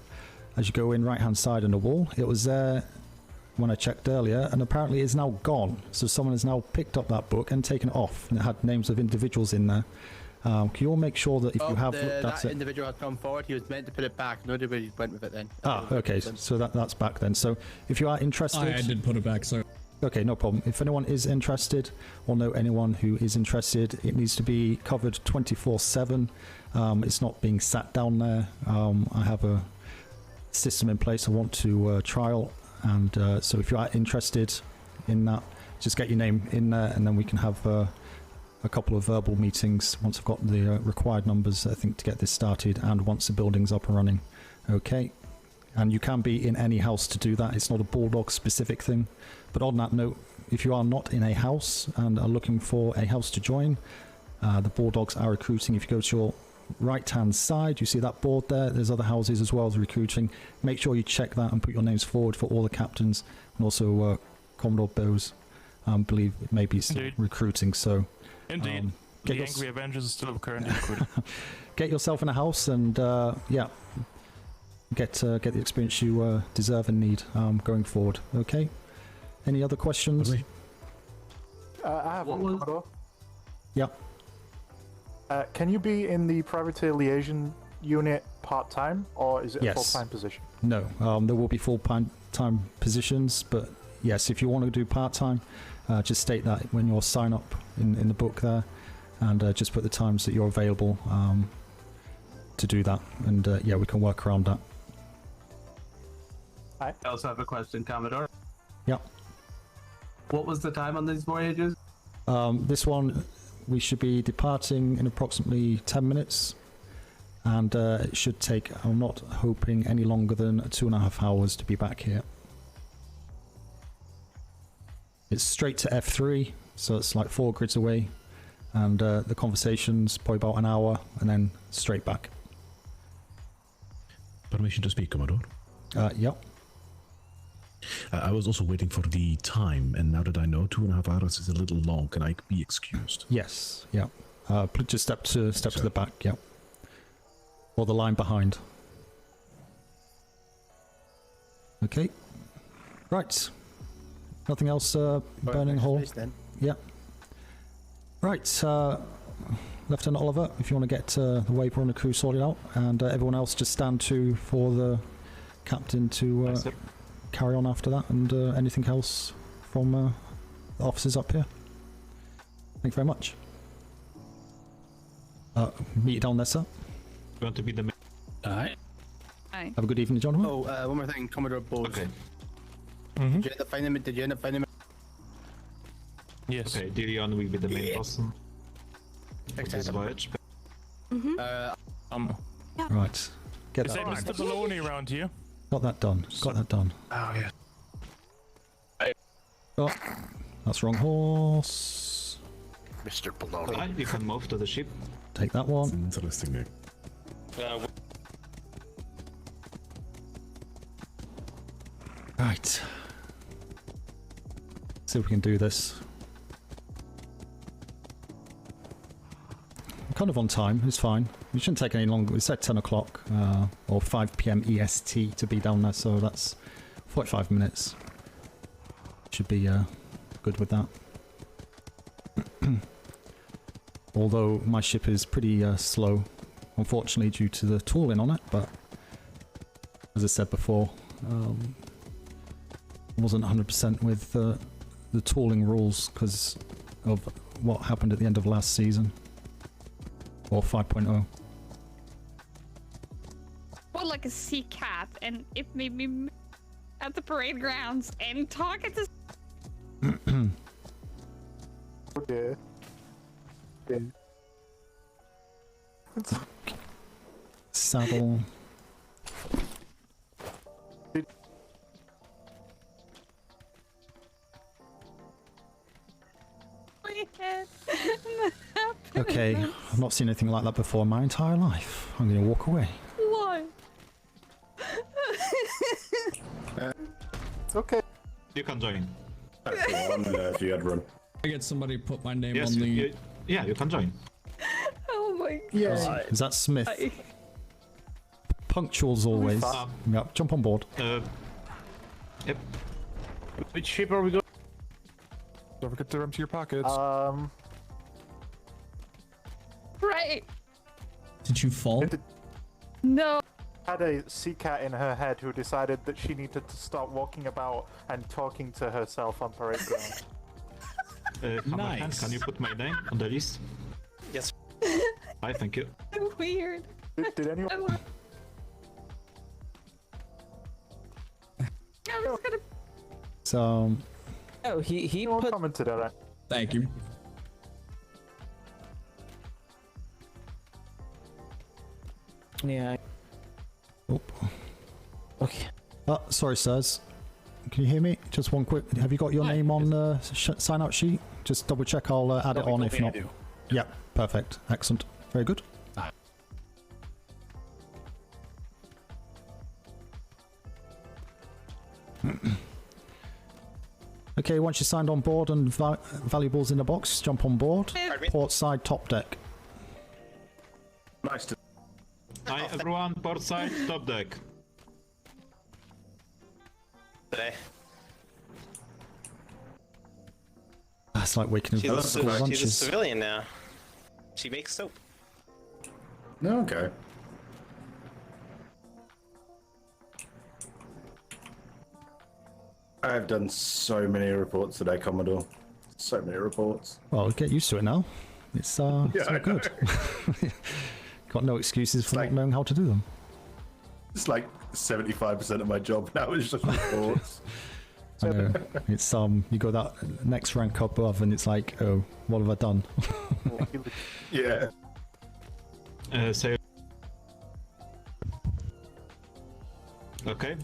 as you go in right-hand side on the wall. It was there when I checked earlier, and apparently it's now gone. So someone has now picked up that book and taken it off, and it had names of individuals in there. Can you all make sure that if you have looked at it... That individual has come forward. He was meant to put it back. Nobody went with it then. Okay. So that's back then. So if you are interested... I did put it back, so... Okay, no problem. If anyone is interested, or know anyone who is interested, it needs to be covered 24/7. It's not being sat down there. I have a system in place I want to trial, and so if you are interested in that, just get your name in there, and then we can have a couple of verbal meetings once I've got the required numbers, I think, to get this started, and once the building's up and running. Okay, and you can be in any house to do that. It's not a Bulldog specific thing. But on that note, if you are not in a house and are looking for a house to join, the Bulldogs are recruiting. If you go to your right-hand side, you see that board there. There's other houses as well as recruiting. Make sure you check that and put your names forward for all the captains, and also Commodore Bose. I believe it may be still recruiting. So indeed, the Angry Avengers is still currently recruiting. Get yourself in a house and yeah, get the experience you deserve and need going forward. Okay. Any other questions? I have one. Yeah. Can you be in the Privateer Liaison Unit part-time, or is it a full-time position? No, there will be full-time positions, but yes, if you want to do part-time, just state that when you sign up in the book there, and just put the times that you're available to do that, and yeah, we can work around that. I also have a question, Commodore. Yeah. What was the time on these voyages? This one, we should be departing in approximately 10 minutes, and it should take, I'm not hoping, any longer than 2.5 hours to be back here. It's straight to F3, so it's like 4 grids away, and the conversation's probably about an hour, and then straight back. Permission to speak, Commodore? Yep. I was also waiting for the time, and now that I know 2.5 hours is a little long, can I be excused? Yes, yeah. Just step to the back, yeah. Or the line behind. Okay. Right. Nothing else burning hole? Yeah. Right. Lieutenant Oliver, if you want to get the Wave Runner crew sorted out, and everyone else just stand to for the captain to carry on after that, and anything else from the officers up here. Thank you very much. Meet you down there, sir. You want to be the... Alright. Have a good evening, gentlemen. Oh, one more thing, Commodore Bose. Okay. Did you end up finding him? Yes. Okay, Dirion will be the main person of this voyage. Right. Get Is that. that Mr. Baloney around here? Got that done. Got that done. Oh, yeah. Oh, that's wrong horse. Mr. Baloney. You can move to the ship. Take that one. Interesting name. Right. See if we can do this. I'm kind of on time. It's fine. It shouldn't take any longer. We said 10 o'clock or 5 p.m. EST to be down there, so that's 45 minutes. Should be good with that. Although my ship is pretty slow, unfortunately, due to the tooling on it, but as I said before, I wasn't 100% with the tooling rules because of what happened at the end of last season, or 5.0. Well, like a sea cat, and it made me at the parade grounds and talking to. Okay. Okay. Saddle. Okay, I've not seen anything like that before in my entire life. I'm gonna walk away. Why? It's okay. You can join. If you had run. I get somebody to put my name Yes, on the. yeah, you can join. Oh my Yeah. Is that Smith? Punctual as always. Yep, jump on board. Yep. Which ship are we going? Don't forget to empty your pockets. Right. Did you fall? No. Had a sea cat in her head who decided that she needed to start walking about and talking to herself on parade ground. Nice. Can you put my name on the list? Yes. Hi, thank you. Weird. Did anyone? I was gonna. So. Oh, he commented on it. Thank you. Yeah. Oh. Okay. Sorry, sirs. Can you hear me? Just one quick. Have you got your name on the sign-out sheet? Just double check. I'll add it on if not. Yep. Perfect. Excellent. Very good. Okay, once you're signed on board and valuables in the box, jump on board. Port side, top deck. Nice to. Hi everyone, port side, top deck. Today. It's like waking up at school lunches. She's a civilian now. She makes soap. Okay. I've done so many reports today, Commodore. So many reports. Well, get used to it now. It's all good. Got no excuses for not knowing how to do them. It's like 75% of my job now is just reports. I know. It's you go that next rank up above and it's like, oh, what have I done? Yeah. Say. Okay.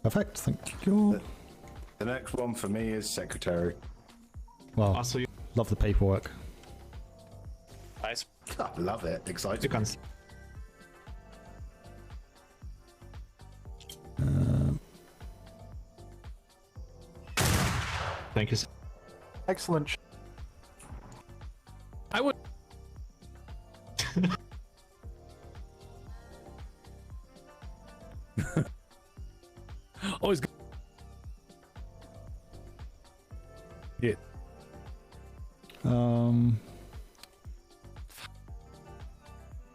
Perfect, thank you. The next one for me is secretary. Well, love the paperwork. Nice. I love it. Exciting. You can. Thank you. Excellent. I would. Always good. Yeah.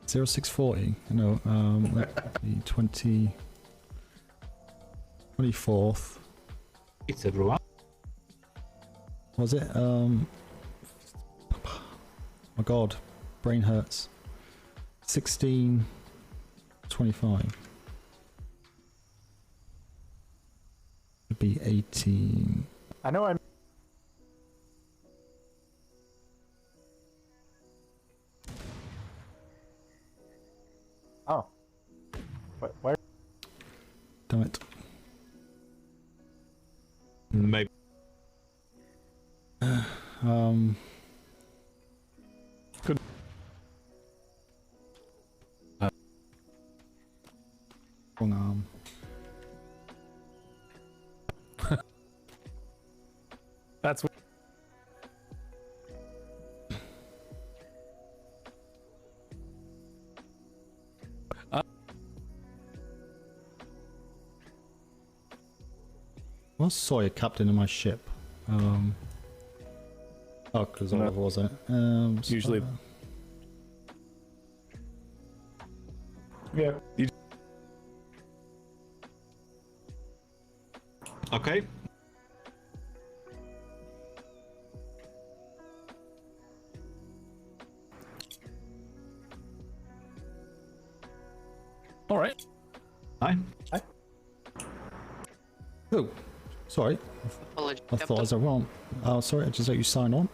0640. No. The 24th. It's everyone. Was it? My God, brain hurts. 1625. S5.5-Ep9. I know I'm. Oh. What? Where? Damn it. Maybe. Good. Wrong arm. That's. Was Sawyer captain of my ship? Oh, because Oliver wasn't. Usually. Yeah. Okay. All right. Hi. Oh, sorry. I thought I was wrong. Oh, sorry. I just let you sign on.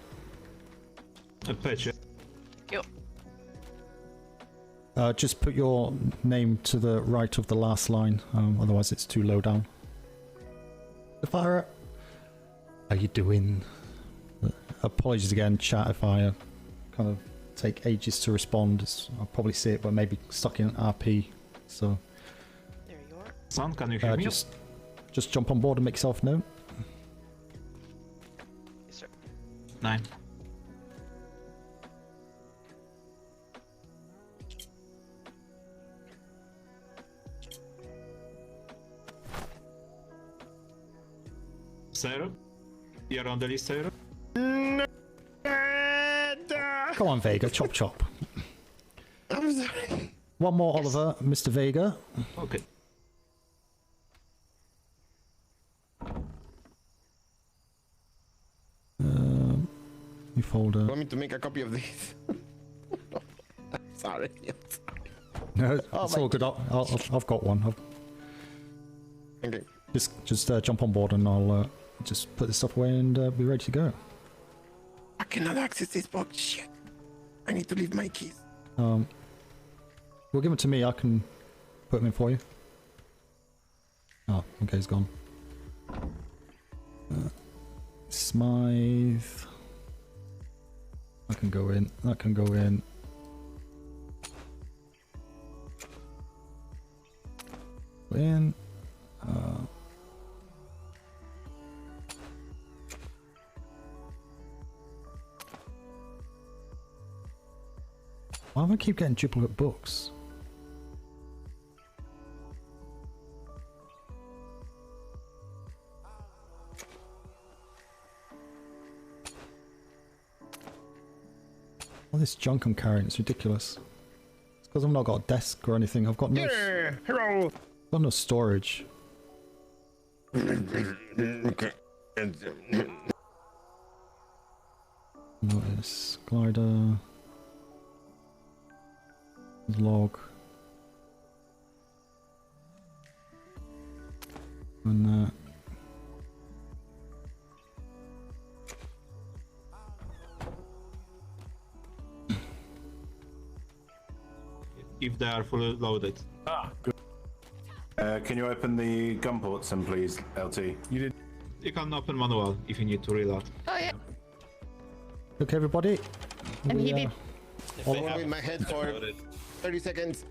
A picture. Yep. Just put your name to the right of the last line. Otherwise, it's too low down. The fire. How you doing? Apologies again, chat, if I kind of take ages to respond. I'll probably see it, but maybe stuck in RP. So. There you are. Son, can you hear me? Just jump on board and make yourself known. Yes, sir. 9. Sarah? You're on the list, Sarah? Come on, Vega, chop chop. I'm sorry. One more, Oliver, Mr. Vega. Okay. You folder. Want me to make a copy of this? Sorry. No, it's all good. I've got one. Okay. Just jump on board and I'll just put this stuff away and be ready to go. I cannot access this box. Shit. I need to leave my keys. Well, give it to me. I can put them in for you. Oh, okay, he's gone. Smythe. That can go in. That can go in. In. Why do I keep getting duplicate books? All this junk I'm carrying, it's ridiculous. It's because I've not got a desk or anything. I've got no. Yeah, hello. Got no storage. Okay. Notice glider. Log. And that. If they are fully loaded. Ah, good. Can you open the gun ports then, please, LT? You did. You can open manual if you need to reload. Oh yeah. Okay, everybody. And he did. Hold in my head for 30 seconds.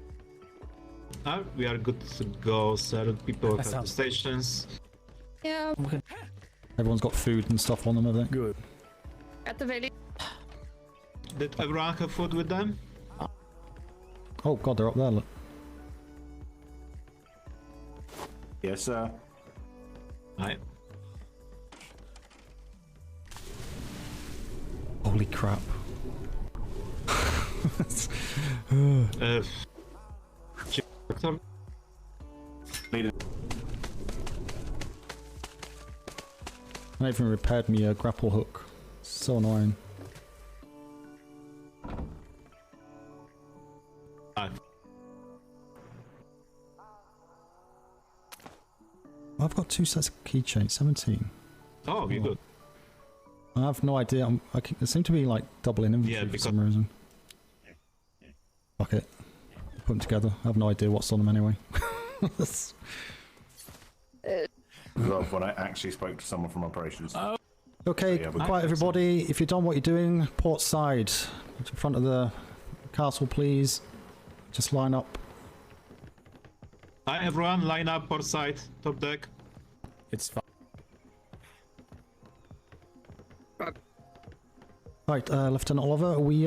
We are good to go, sir. People at the sounds- stations. Yeah. Everyone's got food and stuff on them, have they? Good. At the very. Did everyone have food with them? Oh god, they're up there, look. Yes, sir. Right. Holy crap. I even repaired me a grapple hook. So annoying. I've got 2 sets of keychains. 17. Oh, you good. I have no idea. They seem to be like doubling inventory for some reason. Fuck it. Put them together. I have no idea what's on them anyway. Love when I actually spoke to someone from operations. Okay, quiet everybody. If you're done what you're doing, port side. To the front of the castle, please. Just line up. Hi everyone, line up port side, top deck. It's fine. Right, Lieutenant Oliver, are we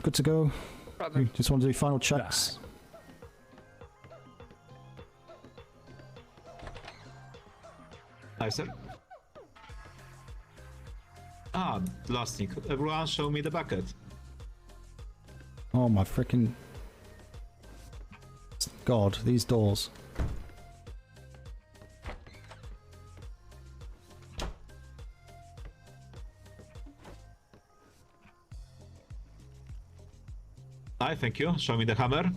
good to go? Brother. You just want to do final checks? Hi, sir. Ah, last thing. Everyone show me the bucket. Oh my freaking God, these doors. Hi, thank you. Show me the hammer.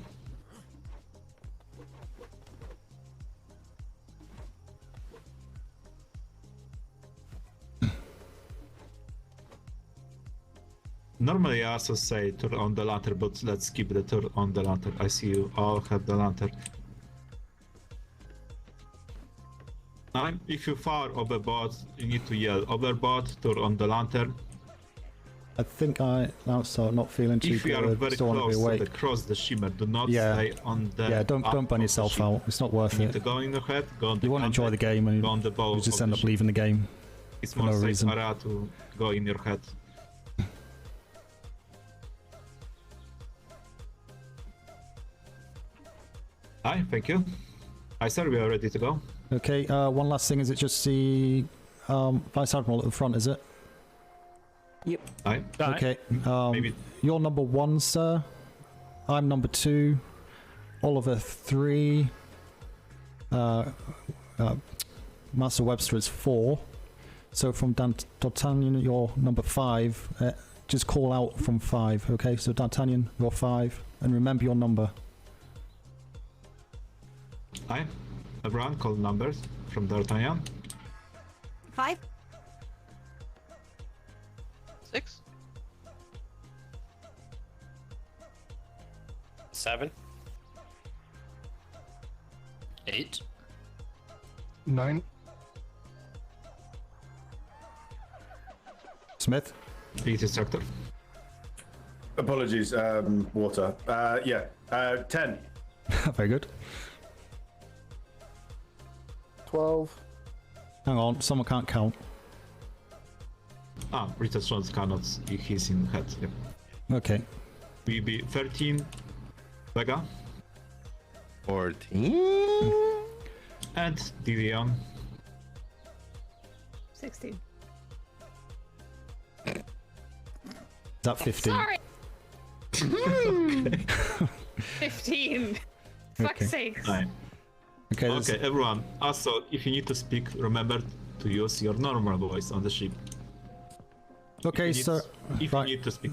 Normally I also say turn on the lantern, but let's keep the turn on the lantern. I see you all have the lantern. If you far overboard, you need to yell overboard, turn on the lantern. I think I now start not feeling too If you are good. very Still want to close be to awake. the cross the shimmer, do not Yeah. stay on the Yeah, don't burn yourself out. It's not worth You need it. to go in the head, go on the You won't enjoy the contact, game and go on the bow you just of end the up leaving the game. It's for more no safe reason. area to go in your head. Hi, thank you. Hi sir, we are ready to go. Okay, one last thing, is it just the Vice Admiral at the front, is it? Yep. Hi. Okay, you're number 1, sir. I'm number 2. Oliver 3. Master Webster is 4. So from D'Artagnan, you're number 5. Just call out from 5, okay? So D'Artagnan, you're 5. And remember your number. Hi. Everyone, call numbers from D'Artagnan. 5. 6. 7. 8. 9. Smith? Lead instructor. Apologies, water. 10. Very good. 12. Hang on, someone can't count. Ah, Richard Jones cannot, he's in head. Yep. Okay. BB 13. Vega. 14. And Didion. 16. Is that 15? Sorry. 15. Fuck's sake. Nine. Okay, okay, everyone. Also, if you need to speak, remember to use your normal voice on the ship. Okay, so if you need to speak,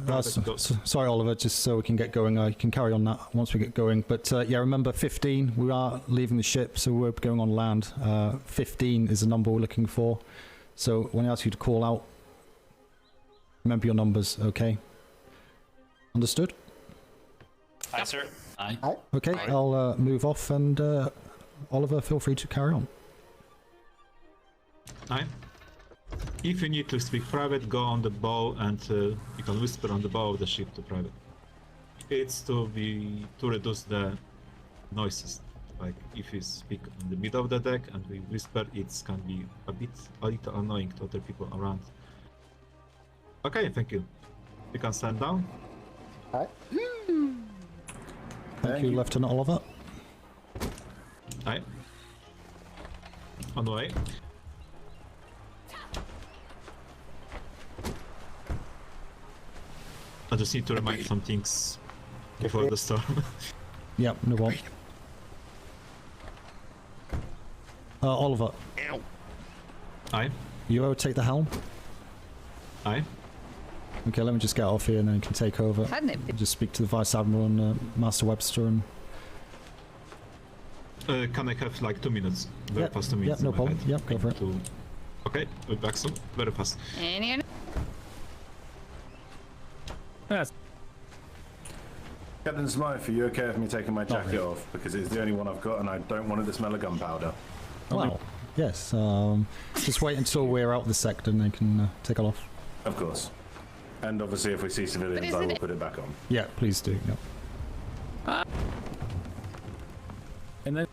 sorry, Oliver. Just so we can get going, I can carry on that once we get going. But yeah, remember 15. We are leaving the ship, so we're going on land. 15 is the number we're looking for. So when I ask you to call out, remember your numbers. Okay. Understood? Hi, sir. Aye. Okay, I'll move off, and Oliver, feel free to carry on. Aye. If you need to speak private, go on the bow, and you can whisper on the bow of the ship to private. It's to reduce the noises. Like if you speak in the middle of the deck and we whisper, it can be a little annoying to other people around. Okay, thank you. You can stand down. Hi. Thank you, Lieutenant Oliver. Aye. On the way. I just need to remind some things before the storm. Yep, no problem. Oliver. Ow. Aye. You rotate the helm? Aye. Okay, let me just get off here and then you can take over. Hadn't it been- Just speak to the Vice Admiral and Master Webster and... Can I have like 2 minutes? Very fast 2 minutes. Yeah, no in my problem. head. Yep, go for it. Okay, we're back soon. Very fast. Any? Yes. Captain Smythe, are you okay with me taking my jacket off? Because it's the only one I've got and I don't want it to smell of gunpowder. Well, yes. Just wait until we're out of the sector and they can take it off. Of course. And obviously if we see civilians, I will put it back on. Yeah, please do. Yep. And then...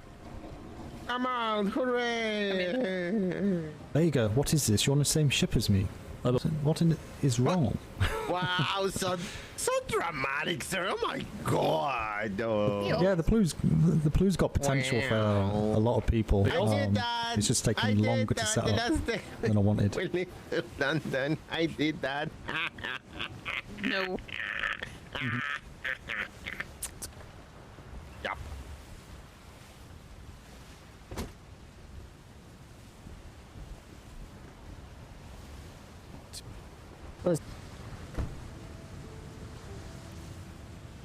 Come on, hooray! There you go. What is this? You're on the same ship as me. What is wrong? Wow, so dramatic, sir. Oh my god. Yeah, the P.L.U's got potential for a lot of people. I did that. It's just taking longer to set up than I wanted. We live in London. I did that. No. Yep.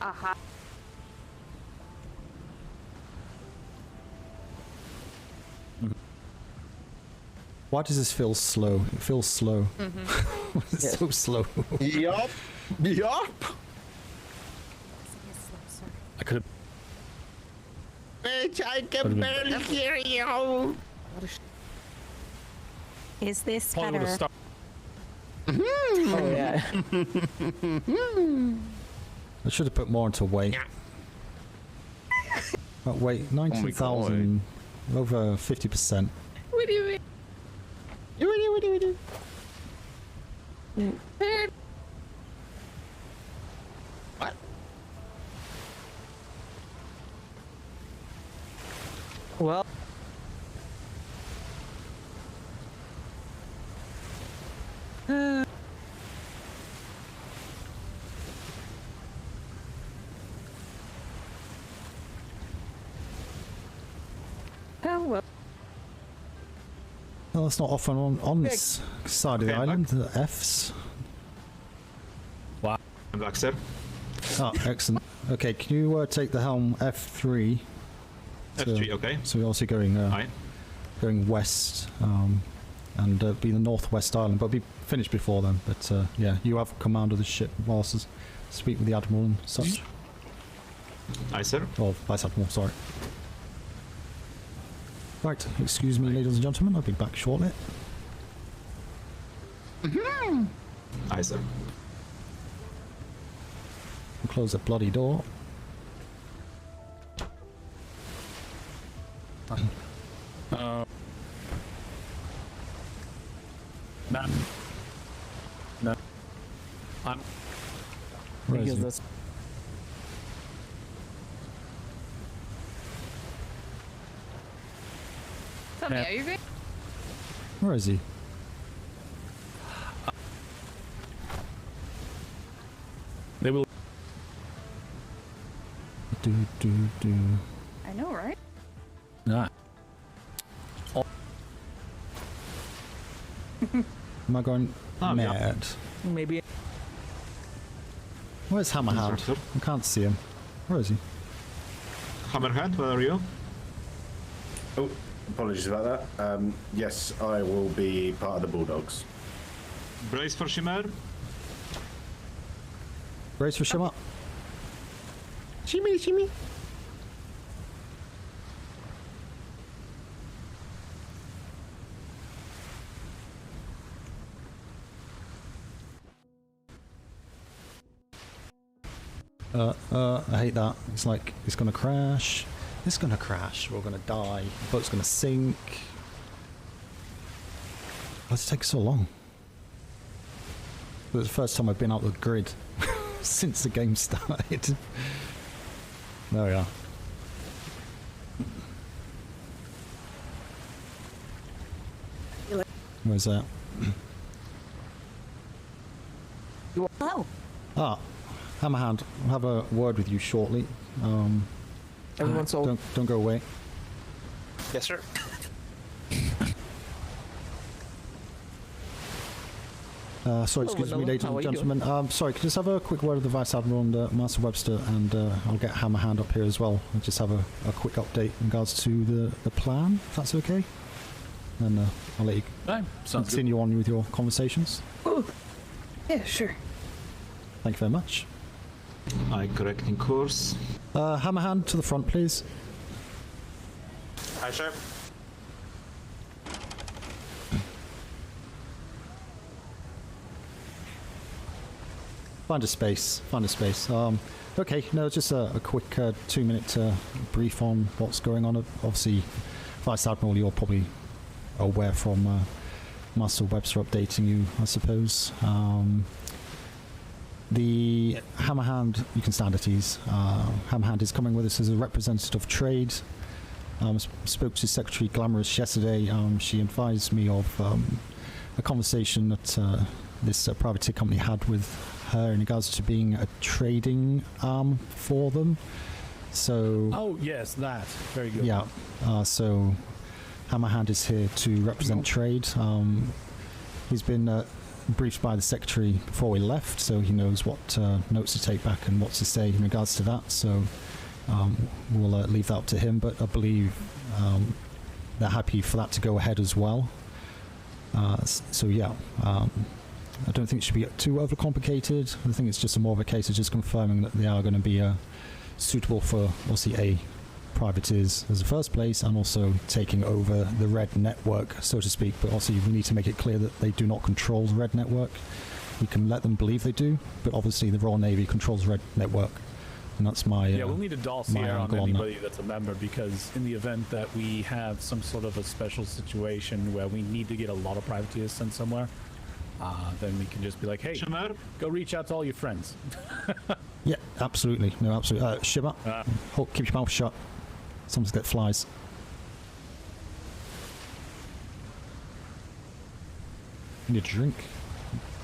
Aha. Why does this feel slow? It feels slow. It's so slow. Yup. Yup. I could have... Bitch, I can barely hear you. Is this Probably would have better? stopped. Oh yeah. I should have put more into weight. But weight, 19,000, over 50%. What do you mean? What do you What? Well. Oh well. Well, that's not often on this side of the island. The Fs. Wow. I'm back, sir. Oh, excellent. Okay, can you take the helm F3? F3, okay. So we're also going going west, and be the northwest island, but be finished before then. But yeah, you have command of the ship whilst I speak with the admiral and such. Aye, sir. Oh, vice admiral, sorry. Right, excuse me, ladies and gentlemen. I'll be back shortly. Aye, sir. We'll close that bloody door. No. I'm... Where is he? Tell me, are you good? Where is he? They will... Do. I know, right? Nah. Am I going mad? Maybe. Where's Hammerhand? I can't see him. Where is he? Hammerhand, where are you? Oh, apologies about that. Yes, I will be part of the Bulldogs. Brace for Shimmer. Brace for Shimmer. Shimmy, shimmy. I hate that. It's like, it's gonna crash. It's gonna crash. We're gonna die. The boat's gonna sink. Why does it take so long? It was the first time I've been out of the grid since the game started. There we are. Where's that? Hello. Ah, Hammerhand, I'll have a word with you shortly. Everyone's all... Don't go away. Yes, sir. Sorry, excuse me, Vanilla. ladies How and are you gentlemen. Sorry, could I just have a quick word with the Vice Admiral and Master Webster, and I'll get Hammerhand up here as well, and just have a quick update in regards to the plan, if that's okay. And I'll let you continue on with your conversations. Oh, yeah, sure. Thank you very much. Correcting course. Hammerhand to the front, please. Hi, sir. Find a space. Okay, no, just a quick 2-minute brief on what's going on. Obviously, Vice Admiral, you're probably aware from Master Webster updating you, I suppose. The Hammerhand, you can stand at ease. Hammerhand is coming with us as a representative of trade. Spoke to Secretary Glamorous yesterday. She advised me of a conversation that this privateer company had with her in regards to being a trading arm for them. So. Oh yes, that very good. Yeah. So Hammerhand is here to represent trade. He's been briefed by the secretary before we left, so he knows what notes to take back and what to say in regards to that. So we'll leave that up to him. But I believe they're happy for that to go ahead as well. So yeah. I don't think it should be too overcomplicated. I think it's just more of a case of just confirming that they are going to be suitable for, obviously, A, privateers as the first place, and also taking over the Red Network, so to speak. But also, we need to make it clear that they do not control the Red Network. We can let them believe they do, but obviously the Royal Navy controls the Red Network. And that's my yeah, we'll need a dossier on angle anybody that's a member, because in the event that we have some sort of a special situation where we need to get a lot of privateers sent somewhere, then we can just be like, hey, go reach out to all your friends. Yeah, absolutely. No, absolutely. Shiva, keep your mouth shut. Someone's got flies. I need a drink.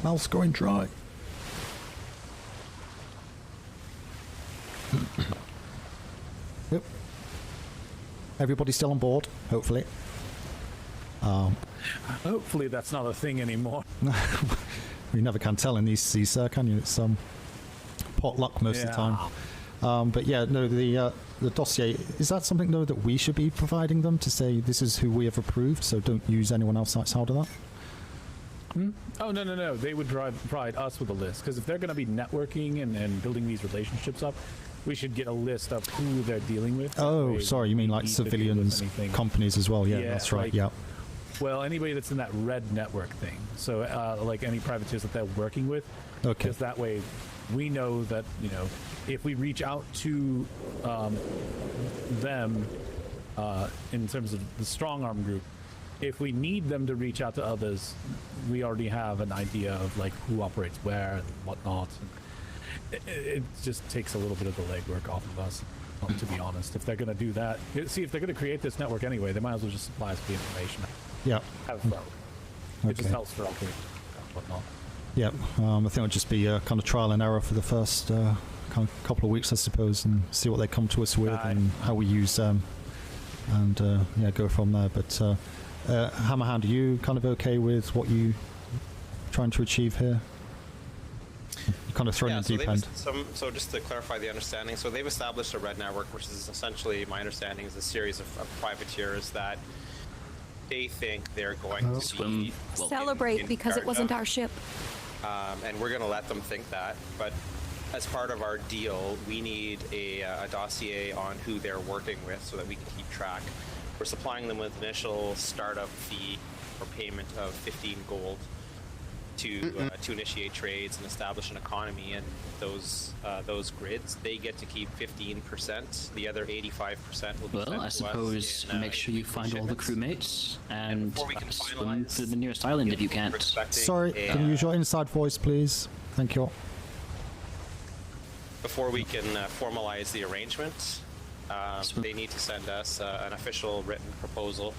Mouth's going dry. Yep. Everybody's still on board, hopefully. Hopefully that's not a thing anymore. You never can tell in these seas, can you? It's potluck most of the time. But yeah, no, the dossier, is that something though that we should be providing them to say this is who we have approved, so don't use anyone else outside of that? Oh, no. They would provide us with a list, because if they're going to be networking and building these relationships up, we should get a list of who they're dealing with. Oh, sorry, you mean like civilians, companies as well? Yeah, that's right, yeah. Well, anybody that's in that Red Network thing. So, like any privateers that they're working with. Okay. Because that way, we know that, if we reach out to them in terms of the strong arm group, if we need them to reach out to others, we already have an idea of like who operates where and whatnot. And it just takes a little bit of the legwork off of us, to be honest. If they're going to do that, see, if they're going to create this network anyway, they might as well just supply us with the information. Yeah. Have fun. It just helps for operating and whatnot. Yeah, I think it'll just be a kind of trial and error for the first kind of couple of weeks, I suppose, and see what they come to us with and how we use them, and yeah, go from there. But Hammerhand, are you kind of okay with what you trying to achieve here? You're kind of thrown in the deep end. So just to clarify the understanding, so they've established a Red Network, which is essentially, my understanding, is a series of privateers that they think they're going to be Celebrate because it wasn't our ship. And we're going to let them think that. But as part of our deal, we need a dossier on who they're working with so that we can keep track. We're supplying them with initial startup fee or payment of 15 gold to initiate trades and establish an economy. And those grids, they get to keep 15%. The other 85% will be Well, I suppose make sure you find all the crewmates and swim to the nearest island if you can't. Sorry, can you use your inside voice, please? Thank you. Before we can formalize the arrangement, they need to send us an official written proposal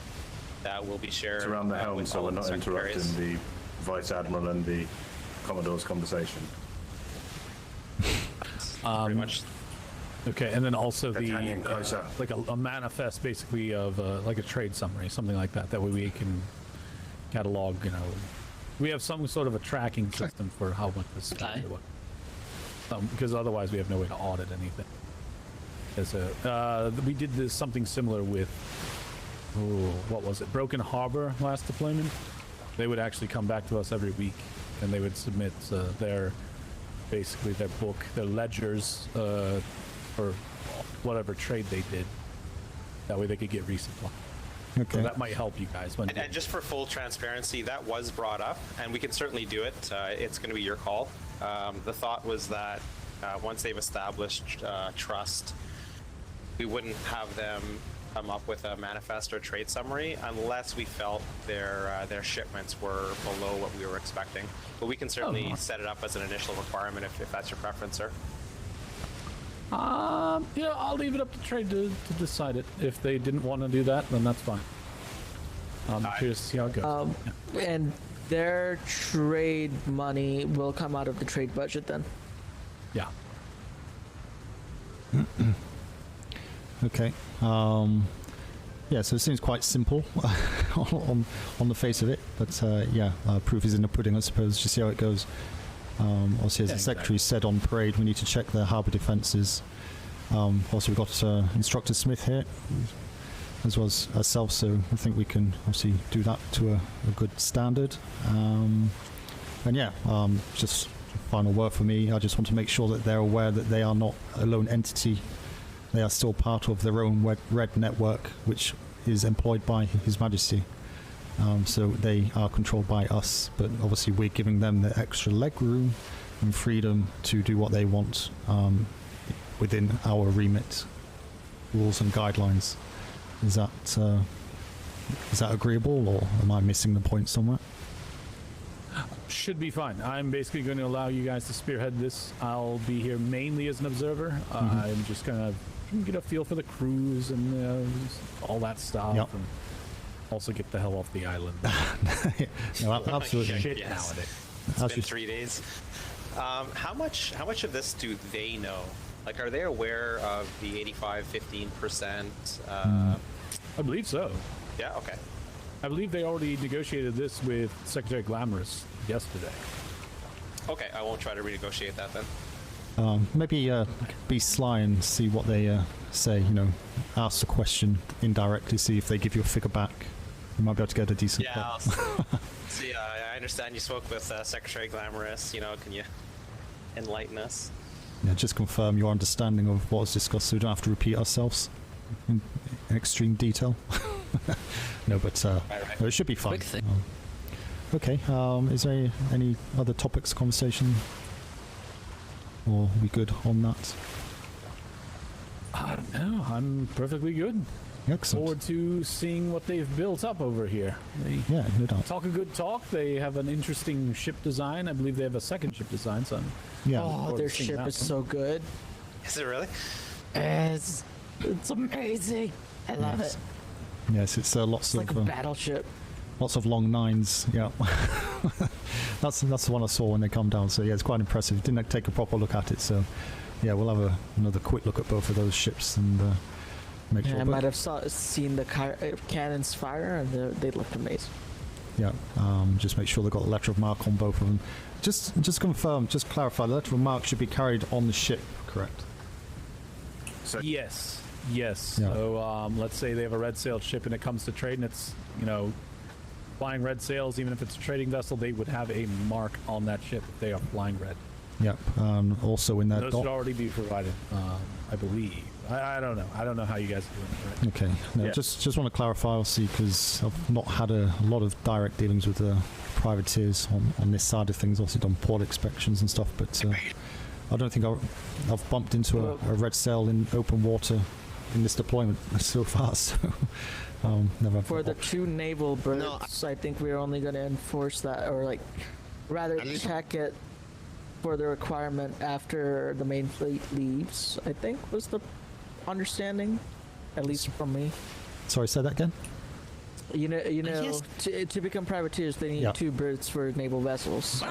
that will be shared. It's around the helm, with so all we're the not secretaries. interrupting the Vice Admiral and the Commodore's conversation. Pretty much. Okay, and then also like a manifest, basically, of like a trade summary, something like that. That way we can catalog, We have some sort of a tracking system for how much this is. Because otherwise we have no way to audit anything. We did something similar with, what was it? Broken Harbor last deployment. They would actually come back to us every week, and they would submit their book, their ledgers for whatever trade they did. That way they could get resupply. Okay. So that might help you guys. And just for full transparency, that was brought up, and we can certainly do it. It's going to be your call. The thought was that once they've established trust, we wouldn't have them come up with a manifest or trade summary unless we felt their shipments were below what we were expecting. But we can certainly set it up as an initial requirement if that's your preference, sir. Yeah, I'll leave it up to trade to decide it. If they didn't want to do that, then that's fine. Curious to see how it goes. And their trade money will come out of the trade budget then? Yeah. Okay. Yeah, so it seems quite simple on the face of it, but proof is in the pudding, I suppose. Just see how it goes. Obviously, as the secretary said on parade, we need to check the harbour defences. Also, we've got Instructor Smythe here, as well as ourselves, so I think we can obviously do that to a good standard. Just final word for me, I just want to make sure that they're aware that they are not a lone entity. They are still part of their own red network, which is employed by His Majesty. So they are controlled by us, but obviously we're giving them the extra leg room and freedom to do what they want within our remit, rules and guidelines. Is that agreeable, or am I missing the point somewhere? Should be fine. I'm basically going to allow you guys to spearhead this. I'll be here mainly as an observer. I'm just going to get a feel for the crews and all that stuff. Yep. And also get the hell off the island. No, absolutely. Shit Yes. nowadays. It's been 3 days. How much of this do they know? Like, are they aware of the 85-15%? I believe so. Yeah. Okay. I believe they already negotiated this with Secretary Glamorous yesterday. Okay, I won't try to renegotiate that then. Maybe be sly and see what they say. You know, ask the question indirectly, see if they give you a figure back. You might be able to get a decent. Yeah. See, I understand you spoke with Secretary Glamorous. You know, can you enlighten us? Yeah, just confirm your understanding of what was discussed, so we don't have to repeat ourselves in extreme detail. No, but right. No, it should be fun. Quick thing. Okay. Is there any other topics of conversation? Or are we good on that? No, I'm perfectly good. Excellent. Forward to seeing what they've built up over here. Yeah, no doubt. Talk a good talk. They have an interesting ship design. I believe they have a second ship design, so Oh, their ship is so good. Is it really? It's amazing. I love it. Yes, it's lots It's like of a battleship. lots of long nines. Yeah, that's the one I saw when they come down. So yeah, it's quite impressive. Didn't take a proper look at it. So yeah, we'll have another quick look at both of those ships and make sure. I might have seen the cannons fire, and they looked amazing. Yeah, just make sure they've got the letter of marque on both of them. Just confirm, just clarify. The letter of marque should be carried on the ship, correct? So yes. Yeah. So let's say they have a red sailed ship and it comes to trade and it's, flying red sails, even if it's a trading vessel, they would have a mark on that ship if they are flying red. Yep. Also in that those should already be provided, I believe. I don't know. I don't know how you guys are doing it. Okay. No, Yeah. just want to clarify, obviously, because I've not had a lot of direct dealings with the privateers on this side of things. Obviously done port inspections and stuff, but I don't think I've bumped into a red sail in open water in this deployment so far. So never. For the two naval berths, I think we're only going to enforce that, or rather check it for the requirement after the main fleet leaves, I think was the understanding, at least from me. Sorry, say that again. To become privateers, they need two berths for naval vessels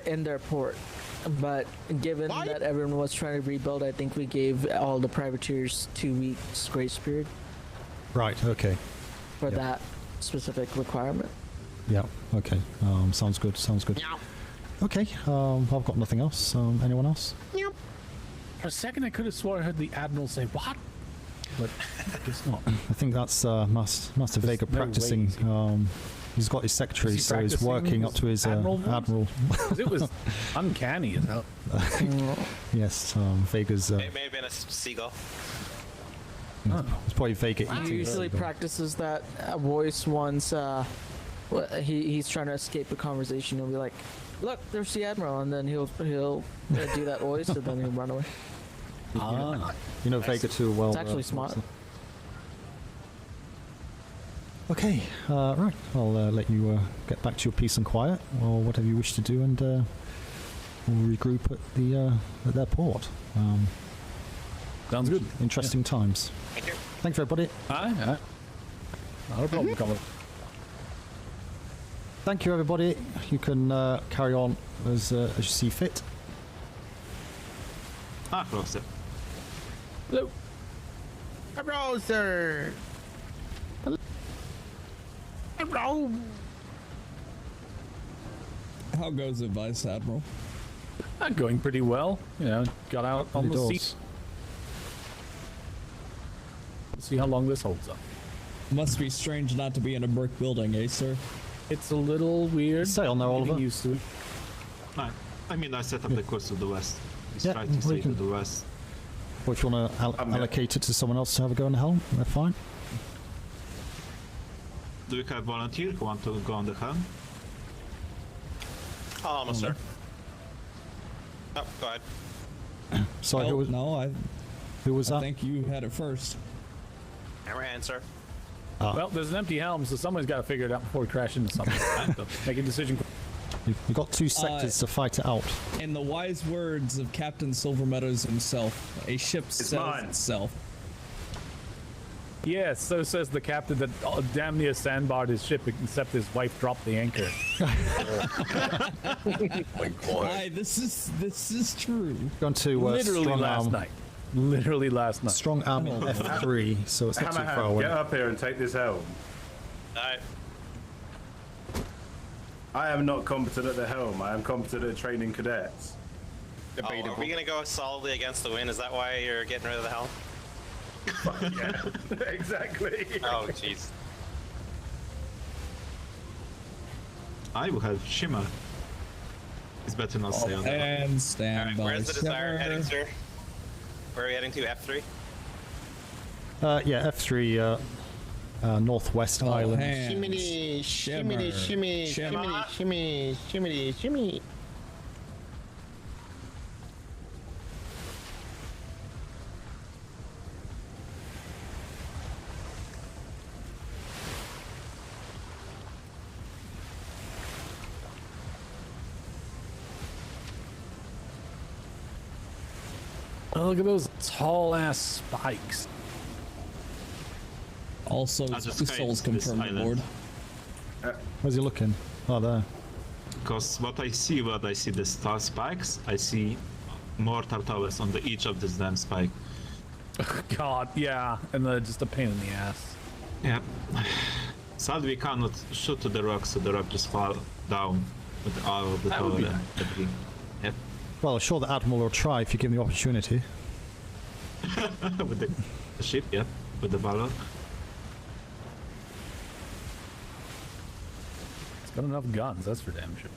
in their port. But given that everyone was trying to rebuild, I think we gave all the privateers 2 weeks grace period. Right. Okay. For that specific requirement. Yeah. Okay. Sounds good. Sounds good. Okay. I've got nothing else. Anyone else? For a second, I could have swore I heard the Admiral say, "What?" But I guess not. I think that's Master Vega practicing. He's got his secretary, so he's working up to his admiral. It was uncanny as hell. Yes, Vega's. It may have been a seagull. It's probably Vega eating. He usually practices that voice once he's trying to escape a conversation. He'll be like, "Look, there's the admiral," and then he'll do that voice, and then he'll run away. You know Vega too well. It's actually smart. Okay, right. I'll let you get back to your peace and quiet, or whatever you wish to do, and we'll regroup at their port. Sounds good. Interesting times. Thank you. Thanks, everybody. Aye. Not a problem, Commodore. Thank you, everybody. You can carry on as you see fit. Closer. Hello. Hello, sir. Hello. How goes it, Vice Admiral? Going pretty well. You know, got out on the seat. Let's see how long this holds up. Must be strange not to be in a brick building, eh, sir? It's a little weird. Stay on there, Oliver. Used to it. I mean, I set up the course to the west. He's trying to stay to the west. Or if you want to allocate it to someone else to have a go on the helm, they're fine. Do we have volunteer who want to go on the helm? Almost, sir. Oh, go ahead. Sorry, who was? No, Who was that? I think you had it first. Hammer hand, sir. Well, there's an empty helm, so someone's got to figure it out before we crash into something. So make a decision. You've got 2 sectors to fight it out. In the wise words of Captain Silvermeadows himself, a ship sells itself. Yes, so says the captain that damn near sandbarred his ship, except his wife dropped the anchor. Aye, this is true. Gone to Literally last night. Literally last night. Strong arm on F3, so it's not too far away. Get up here and take this helm. Alright. I am not competent at the helm. I am competent at training cadets. Oh, are we gonna go solidly against the wind? Is that why you're getting rid of the helm? Yeah, exactly. Oh, jeez. I will have Shimmer. It's better not stay on that. And stand by. Where's the desired heading, sir? Where are we heading to? F3? Yeah, F3, Northwest Island. Shimmy, shimmy, shimmy, shimmy, shimmy, shimmy, shimmy. Oh, look at those tall ass spikes. Also, souls confirmed aboard. Where's he looking? Oh, there. Because what I see the star spikes, I see more turtles on the each of this damn spike. God, yeah, and just a pain in the ass. Yeah. Sadly, we cannot shoot to the rock, so the rock just fall down with all of the tower and debris. Yep. Well, sure, the Admiral will try if you give him the opportunity. With the ship, yeah, with the Valor. It's got enough guns, that's for damn sure.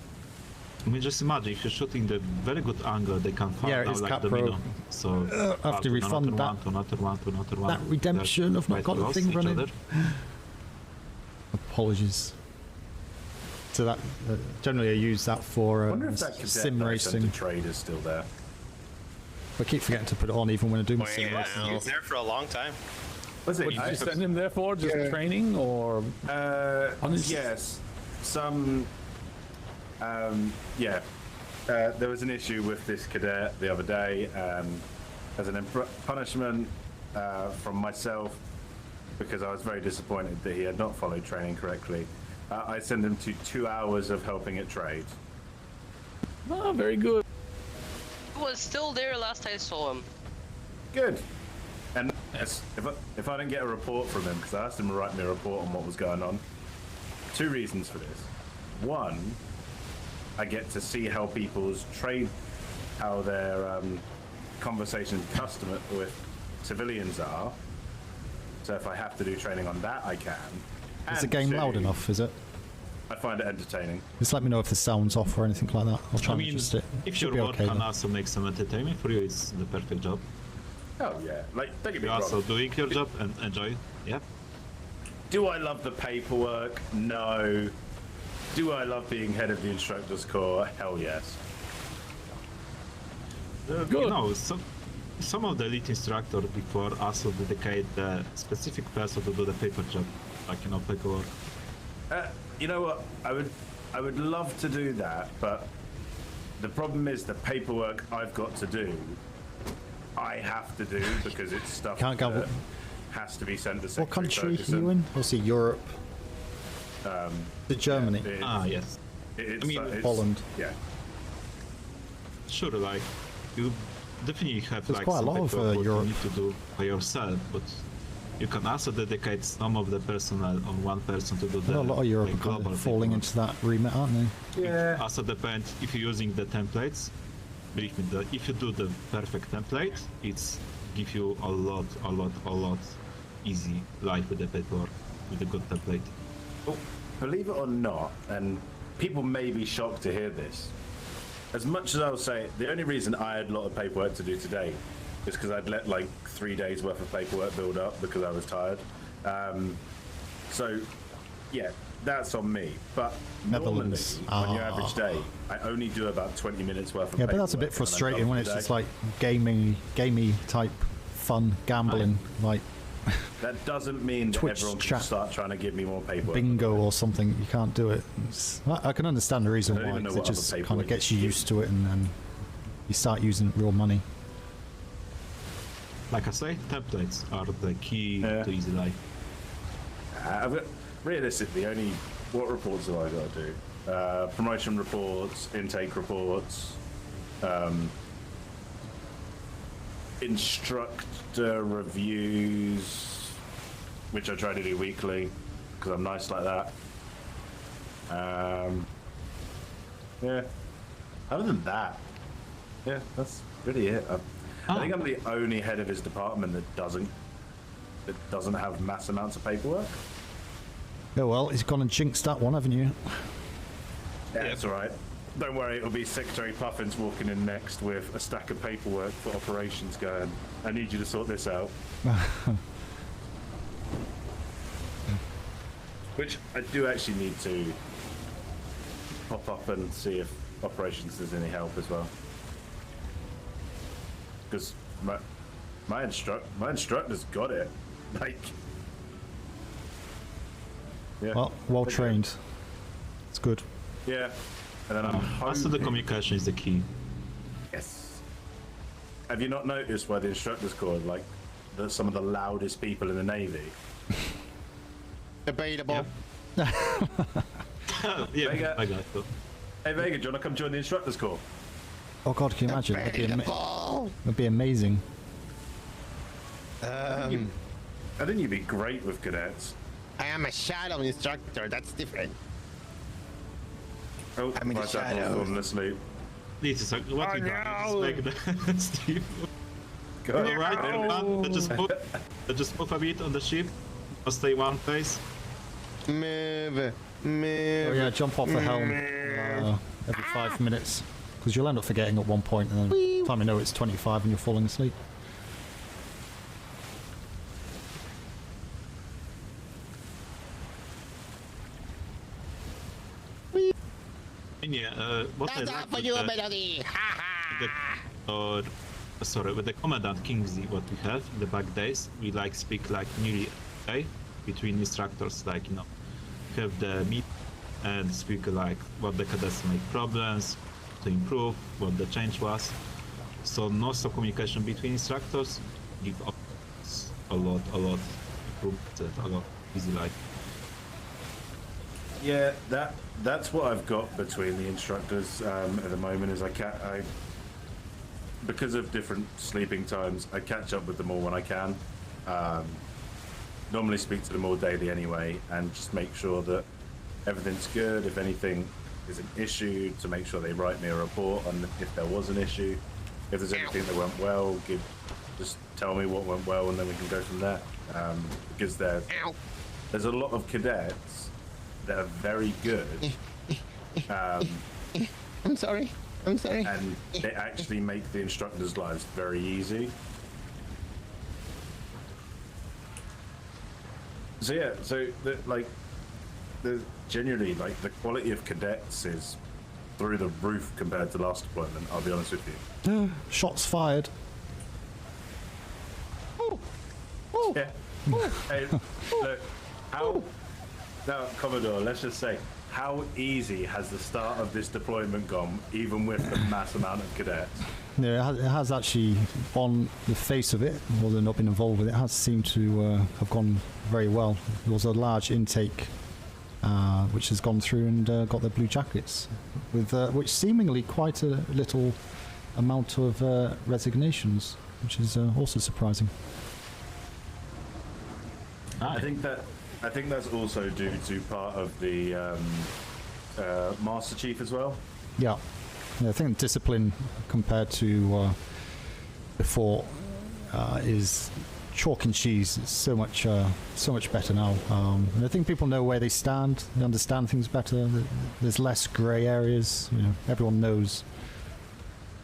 I mean, just imagine if you're shooting the very good angle, they can fall down like domino. So I have to refund that. Another one. That redemption of not got the thing running. Apologies. So that generally I use that for I wonder if that sim racing. Trade is still there. I keep forgetting to put it on even when I do my sim racing. He was there for a long time. Was it? What did you send him there for? Just training or? Yes. Some. Yeah. There was an issue with this cadet the other day. As an punishment from myself, because I was very disappointed that he had not followed training correctly. I sent him to 2 hours of helping at trade. Oh, very good. He was still there last I saw him. Good. And if I didn't get a report from him, because I asked him to write me a report on what was going on, 2 reasons for this. One, I get to see how people's trade, how their conversations with civilians are. So if I have to do training on that, I can. Is the game loud enough, is it? I find it entertaining. Just let me know if the sound's off or anything like that. I'll try and adjust it. If Should your be work okay can then. also make some entertainment for you, it's the perfect job. Oh yeah, like don't get me You're wrong. also doing your job and enjoy. Yeah. Do I love the paperwork? No. Do I love being head of the instructors corps? Hell yes. You know, some of the elite instructors before also dedicate the specific person to do the paper job, like paperwork. You know what? I would love to do that, but the problem is the paperwork I've got to do, I have to do because it's stuff Can't go. that has to be sent to What Secretary country are Ferguson. you in? Obviously Europe. Germany. Yes. It's, I mean, it's, Holland. Yeah. Sure, like you definitely have There's like quite a some lot of, paperwork Europe. you need to do by yourself, but you can also dedicate some of the personnel on one person to do the Well, a lot of Europe like, are kind global of falling paperwork. into that remit, aren't they? Yeah. It also depends if you're using the templates. Believe me, if you do the perfect template, it's give you a lot easy life with the paperwork with a good template. Oh, believe it or not, and people may be shocked to hear this, as much as I'll say, the only reason I had a lot of paperwork to do today is because I'd let like 3 days worth of paperwork build up because I was tired. So, yeah, that's on me. But Netherlands. normally, on your average day, I only do about 20 minutes worth of Yeah, paperwork. but that's a bit and I'm frustrating done when for it's the just day. like gamey type fun gambling, like That doesn't mean that Twitch everyone can chat. start trying to give me more paperwork. bingo or something. You can't do it. I can understand the reason I don't why. even know 'Cause it what other just kind paperwork of gets you you give. used to it, and then you start using real money. Like I say, templates are the key to easy life. I've got, realistically, only what reports have I got to do? Promotion reports, intake reports, instructor reviews, which I try to do weekly because I'm nice like that. Yeah. Other than that, yeah, that's really it. I think I'm the only head of his department that doesn't have mass amounts of paperwork. Oh well, he's gone and jinxed that one, haven't you? Yeah, that's all right. Don't worry, it'll be Secretary Puffins walking in next with a stack of paperwork for operations going, I need you to sort this out. Which I do actually need to pop up and see if operations is any help as well. Because my instructor's got it. Like, yeah. Well trained. It's good. Yeah. And then I'm Also, the communication is the key. Yes. Have you not noticed why the instructors corps are like some of the loudest people in the Navy? Debatable. Yeah, Vega. I got it. Hey Vega, do you want to come join the instructors corps? Oh god, can you imagine? That'd be amazing. I think you'd be great with cadets. I am a shadow instructor. That's different. Oh, I'm in the my dad shadows. fallen asleep. This is what we done. Just Steve. Go. Alright, everyone, just move a bit on the ship. Or stay one place. Move. Oh yeah, jump off the helm every 5 minutes, because you'll end up forgetting at one point, and then by the time you know it's 25 and you're falling asleep. And yeah, what I like with Melody. with the Commandant Kingsley, what we have in the back days, we like speak like nearly day between instructors, like have the meet and speak like what the cadets make problems to improve, what the change was. So also communication between instructors give us a lot improvement, a lot easy life. Yeah, that's what I've got between the instructors at the moment. Is I because of different sleeping times, I catch up with them all when I can. Normally speak to them all daily anyway, and just make sure that everything's good. If anything is an issue, to make sure they write me a report on if there was an issue. If there's anything that went well, just tell me what went well, and then we can go from there. Because there's a lot of cadets that are very good. I'm sorry. And they actually make the instructors' lives very easy. So yeah, genuinely, like, the quality of cadets is through the roof compared to last deployment. I'll be honest with you. Shots fired. Yeah. Hey, look, now, Commodore, let's just say, how easy has the start of this deployment gone, even with the mass amount of cadets? Yeah, it has actually, on the face of it, although not been involved with it, has seemed to have gone very well. There was a large intake which has gone through and got their blue jackets, with which seemingly quite a little amount of resignations, which is also surprising. I think that's also due to part of the Master Chief as well. Yeah, I think discipline compared to before is chalk and cheese. It's so much better now. And I think people know where they stand. They understand things better. There's less grey areas. Everyone knows.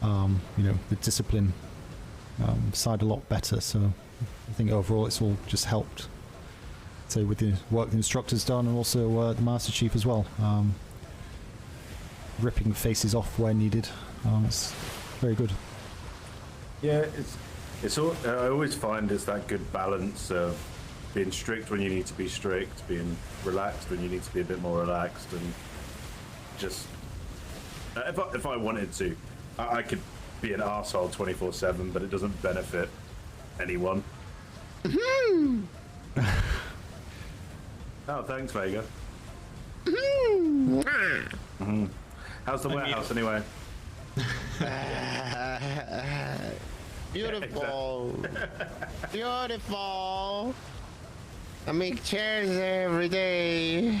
The discipline side a lot better. So I think overall it's all just helped. So with the work the instructor's done, and also the Master Chief as well, ripping faces off where needed. It's very good. Yeah, it's all. I always find it's that good balance of being strict when you need to be strict, being relaxed when you need to be a bit more relaxed, and just if I wanted to, I could be an arsehole 24/7, but it doesn't benefit anyone. Oh, thanks, Vega. How's the warehouse anyway? Beautiful. Beautiful. I make chairs every day.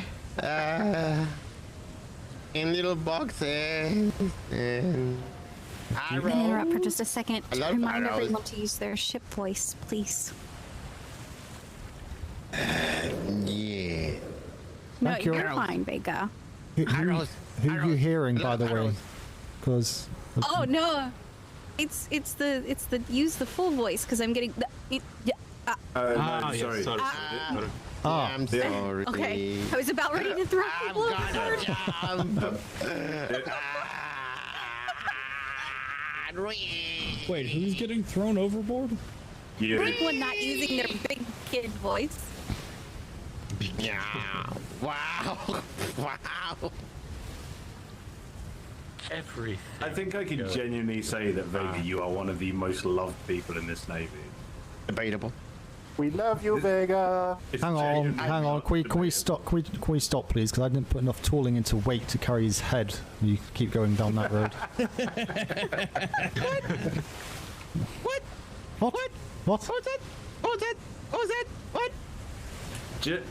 In little boxes. And I'm going to interrupt for just a second to love remind arrows. everyone to use their ship voice, please. Yeah. No, Thank you. you're fine, Vega. Who are you hearing, by the way? Because Oh no, it's the use the full voice because I'm getting the. No, sorry. Sorry. I'm sorry. Okay, I was about ready to throw people overboard. Wait, who's getting thrown overboard? Anyone not using their big kid voice. Yeah. Wow. Wow. Everything. I think I can genuinely say that, Vega, you are one of the most loved people in this Navy. Debatable. We love you, Vega. hang on. Can we stop? Can we stop, please? Because I didn't put enough tooling into weight to carry his head. You keep going down that road. What? What? What? What's that? What's that? What's that? What? Do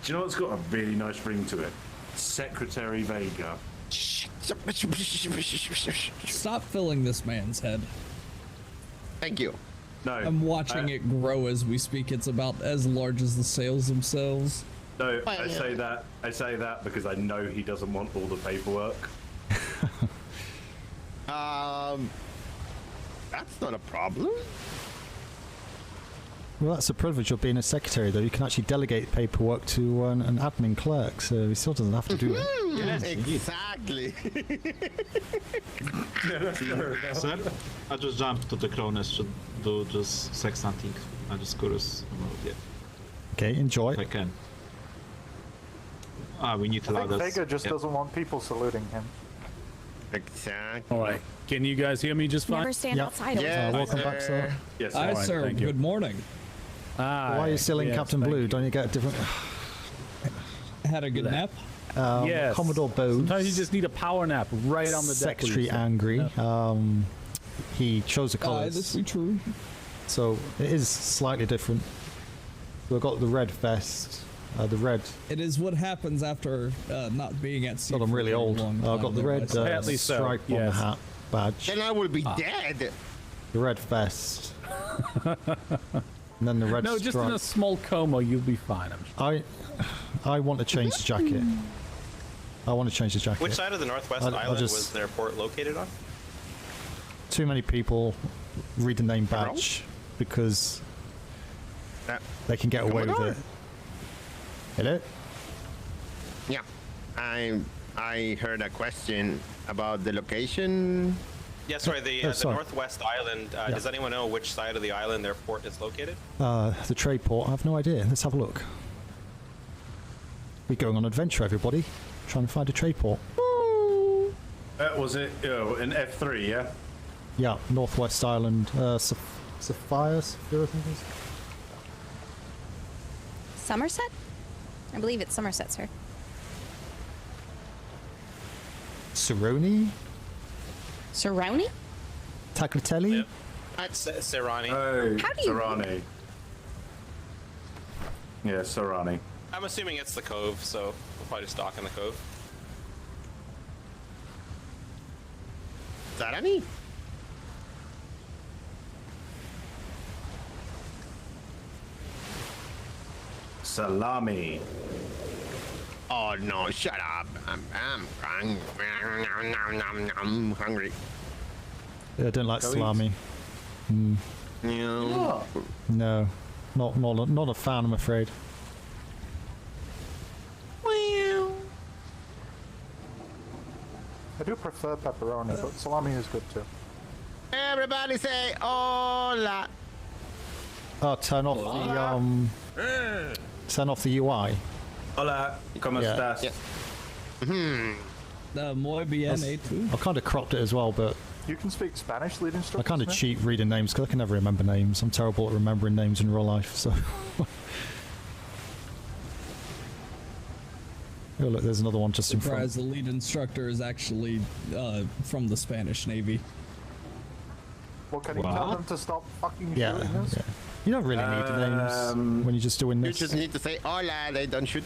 you know what's got a really nice ring to it? Secretary Vega. Stop filling this man's head. Thank you. No. I'm watching it grow as we speak. It's about as large as the sails themselves. No, I say that because I know he doesn't want all the paperwork. That's not a problem. Well, that's the privilege of being a secretary, though. You can actually delegate paperwork to an admin clerk, so he still doesn't have to do it. Yes, exactly. Sir, I just jumped to the Cronus to do just sex hunting. I'm just curious about it. Okay, enjoy. If I can. We need to I allow think that. Vega just doesn't want people saluting him. Exactly. All right. Can you guys hear me just fine? Never stand outside. Yes, welcome back, sir. Yes, Hi, fine, sir. thank you. Good morning. Why are you still in Captain Blue? Don't you get a different... Had a good nap? Yes. Commodore Bose. Sometimes you just need a power nap right on the deck. Secretary angry. He chose a colour. This be true. So it is slightly different. We've got the red vest, The red. It is what happens after not being at sea. God, I'm really for a old. long I've got time, the red otherwise. stripe on the hat badge. Then I will be dead. The red vest. And then the red No, stripe. just in a small coma, you'll be fine. I'm sure. I want to change the jacket. I want to change the jacket. Which side of the Northwest I'll Island just- was their port located on? Too many people read the name badge because they can get away with Commodore? it. Hello? Yeah, I heard a question about the location. Yeah, sorry, the sorry. Northwest Island. Does anyone know which side of the island their port is located? The trade port. I have no idea. Let's have a look. We're going on adventure, everybody. Trying to find a trade port. Was it in F3? Yeah. Yeah, Northwest Island. Sapphire, I think it is. Somerset? I believe it's Somerset, sir. Cerrone? Cerrone? Tagliatelle? Serrani. Oh, How do you- Serrani. Yeah, Serrani. I'm assuming it's the Cove, so we'll probably just dock in the Cove. Sarani? Salami. Oh no! Shut up! I'm hungry. I don't like Go eat. salami. Mm, Yeah. no, not a fan, I'm afraid. I do prefer pepperoni, but salami is good too. Everybody say hola. Oh, turn off the UI. Hola, ¿cómo Yeah. estás? Muy bien, too. I kind of cropped it as well, but You can speak Spanish, lead I instructor. kind of cheat reading names because I can never remember names. I'm terrible at remembering names in real life, so. Oh look, there's another one just in front. Surprise, the lead instructor is actually from the Spanish Navy. Well, can you tell them to stop fucking Yeah, shooting us? yeah. You don't really need the names when you're just doing You this. just need to say hola. They don't shoot.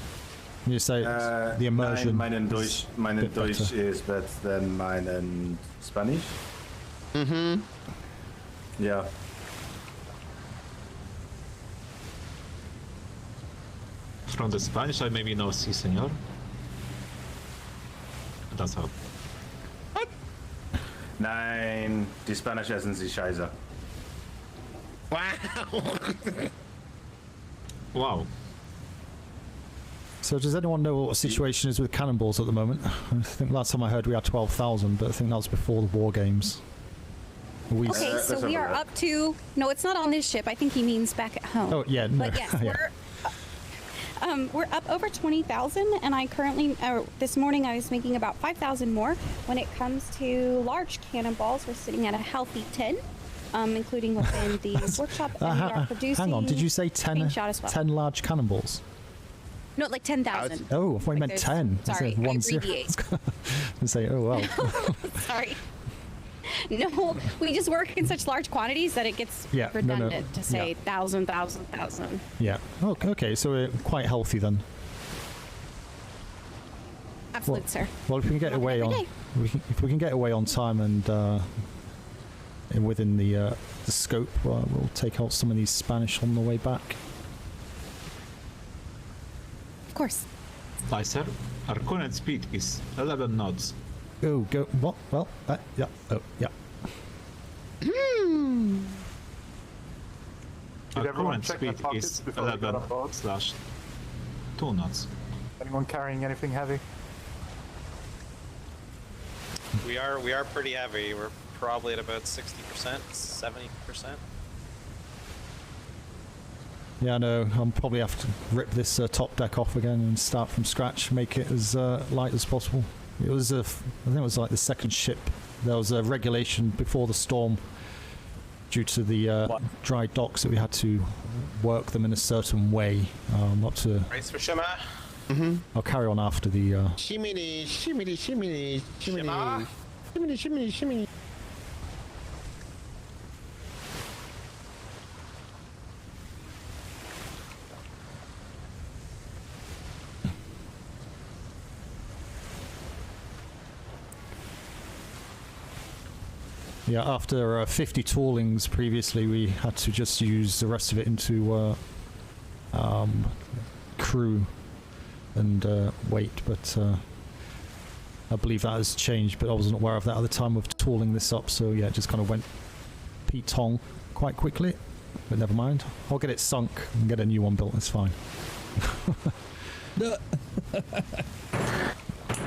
You say the immersion. Mine in Deutsch, mine in bit better. Deutsch is better than mine in Spanish. Mm-hmm. Yeah. From the Spanish, I maybe know si, senor. That's how. Nein, die Spanish essen sie scheiße. Wow. So does anyone know what the situation is with cannonballs at the moment? I think last time I heard we had 12,000, but I think that was before the war games. Okay, so we are up to. No, it's not on this ship. I think he means back at home. Oh yeah, no. But yes, yeah. we're up over 20,000, and I currently this morning I was making about 5,000 more. When it comes to large cannonballs, we're sitting at a healthy 10, including within the workshop. And we are producing. Hang on, did you say 10, shot as well. 10 large cannonballs? No, like 10,000. Oh, I thought you meant 10. Sorry, I said I 1 0. abbreviate. And say, oh well. Sorry. No, we just work in such large quantities that it gets Yeah, no, no, redundant to say yeah. 1,000, 1,000, 1,000. Yeah. Okay, so we're quite healthy then. Absolute, sir. Well, if we can get away every on, day. if we can get away on time and within the scope, we'll take out some of these Spanish on the way back. Of course. Hi, sir. Our current speed is 11 knots. Oh, go what? Well, yeah. Oh, yeah. Our Did everyone current check their speed pockets is before they got on board? 11/2 knots. Anyone carrying anything heavy? We are pretty heavy. We're probably at about 60%, 70%. Yeah, I know. I'll probably have to rip this top deck off again and start from scratch, make it as light as possible. It was I think it was like the second ship. There was a regulation before the storm due to the dry docks that we had to work them in a certain way. Not to. Race for Shima. I'll carry on after the. Shimmy, shimmy, shimmy, shimmy, shimmy, shimmy, shimmy. Yeah, after 50 toolings previously, we had to just use the rest of it into crew and weight, but I believe that has changed, but I wasn't aware of that at the time of tooling this up, so yeah, it just kind of went Pete Tong quite quickly, but never mind. I'll get it sunk and get a new one built, it's fine.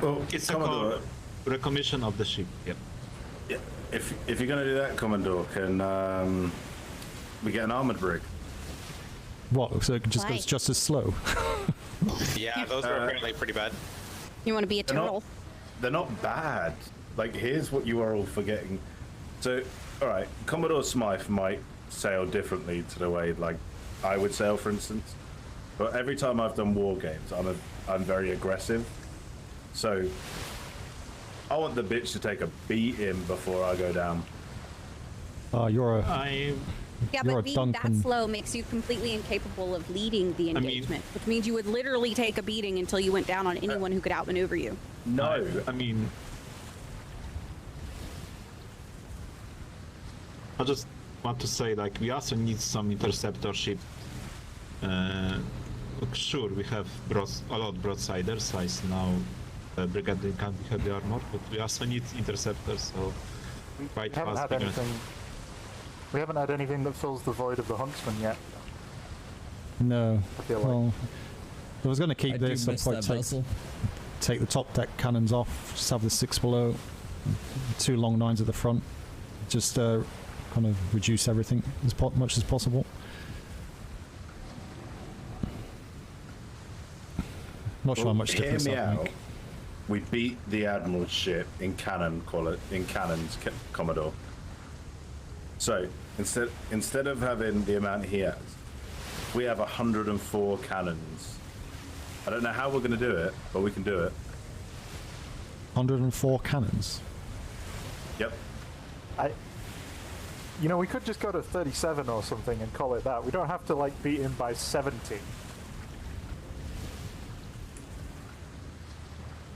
Well, it's Commodore, a recommission of the ship. Yep. Yeah. If you're going to do that, Commodore, can we get an armored brig? What? So it just goes just as slow? Yeah, those are apparently pretty bad. You want to be a turtle? They're not bad. Like, here's what you are all forgetting. So, all right, Commodore Smythe might sail differently to the way, like, I would sail, for instance. But every time I've done war games, I'm very aggressive. So, I want the bitch to take a beating before I go down. You're a... Yeah, You're but a being that Duncan. slow makes you completely incapable of leading the engagement, which means you would literally take a beating until you went down on anyone who could outmaneuver you. No, I mean, I just want to say, like, we also need some interceptor ship. Sure, we have a lot of broadsiders, size now. Brigadier can't be heavy armor, but we also need interceptors, so quite We haven't fast. had anything. We haven't had anything that fills the void of the Huntsman yet. No. I feel Well, I was going to keep I do this. I'd miss probably that vessel. take the top deck cannons off, just have the 6 below, 2 long 9s at the front, just kind of reduce everything as much as possible. Not sure how much difference Hear me that would out. make. We beat the Admiral's ship in cannons, Commodore. So instead of having the amount he has, we have 104 cannons. I don't know how we're going to do it, but we can do it. 104 cannons. Yep. You know, we could just go to 37 or something and call it that. We don't have to, like, beat him by 70.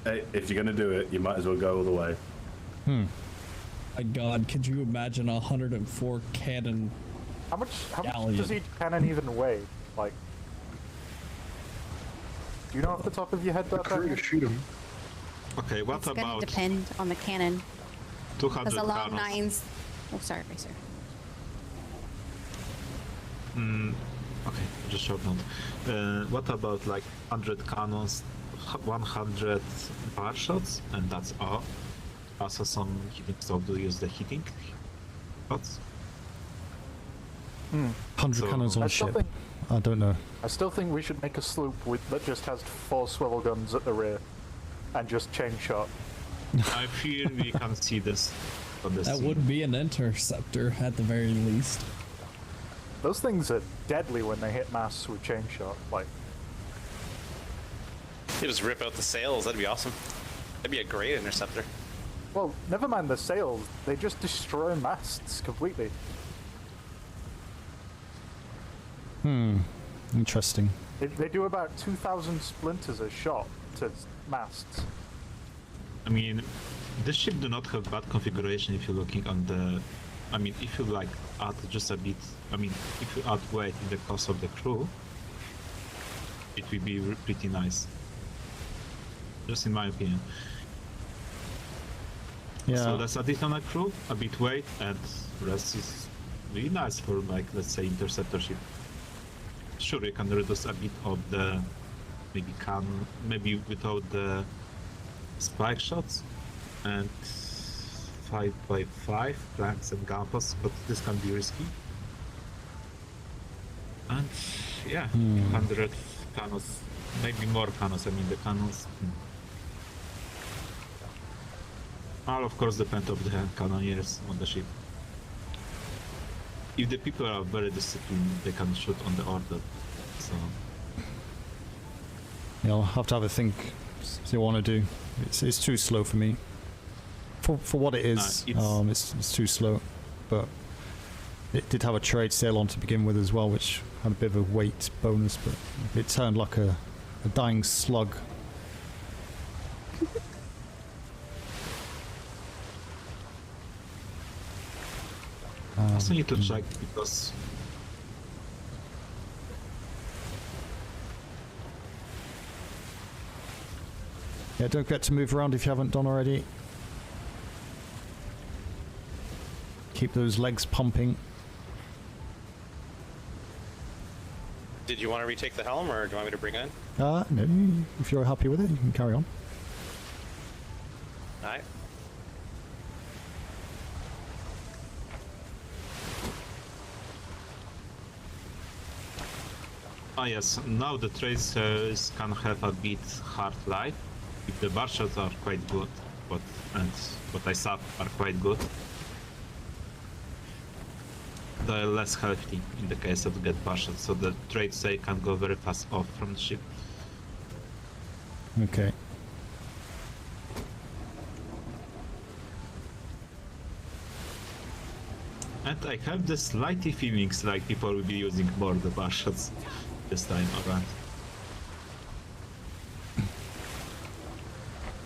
Hey, if you're going to do it, you might as well go all the way. My God, could you imagine 104 cannon? How much galleon? does each cannon even weigh? Like, do you know off the top of your head that? To shoot him. Okay, what It's going about to depend on the cannon. 200 Because the long cannons? nines. Oh, sorry, sir. Okay, just short note. What about like 100 cannons, 100 bar shots, and that's all? Also some heating, so do use the heating shots? 100 cannons on I a still ship. think- I don't know. I still think we should make a sloop that just has 4 swivel guns at the rear, and just chain shot. I fear we can see this on the That scene. would be an interceptor at the very least. Those things are deadly when they hit masts with chain shot. Like, You just rip out the sails. That'd be awesome. That'd be a great interceptor. well, never mind the sails. They just destroy masts completely. Interesting. They do about 2,000 splinters a shot to masts. I mean, this ship do not have bad configuration if you're looking on the... I mean, if you like add just a bit... I mean, if you add weight in the cost of the crew, it will be pretty nice. Just in my opinion. Yeah. So let's add it on a crew, a bit weight, and rest is really nice for, like, let's say, interceptor ship. Sure, you can reduce a bit of the maybe without the spike shots and 5x5 planks and gampos, but this can be risky. And yeah, 100 cannons, maybe more cannons. I mean, the cannons. All of course depend on the cannoneers on the ship. If the people are very disciplined, they can shoot on the order. So Yeah, I'll have to have a think. See what I want to do. It's too slow for me. For what it is, it's too slow. But it did have a trade sail on to begin with as well, which had a bit of a weight bonus, but it turned like a dying slug. I also need to check because yeah, don't forget to move around if you haven't done already. Keep those legs pumping. Did you want to retake the helm, or do you want me to bring in? No, if you're happy with it, you can carry on. All right. ah yes, now the tracers can have a bit hard life. If the bar shots are quite good, and what I saw are quite good. They're less healthy in the case of get bar shots, so the tracer can go very fast off from the ship. Okay. And I have the slightly feelings like people will be using more the bar shots this time around.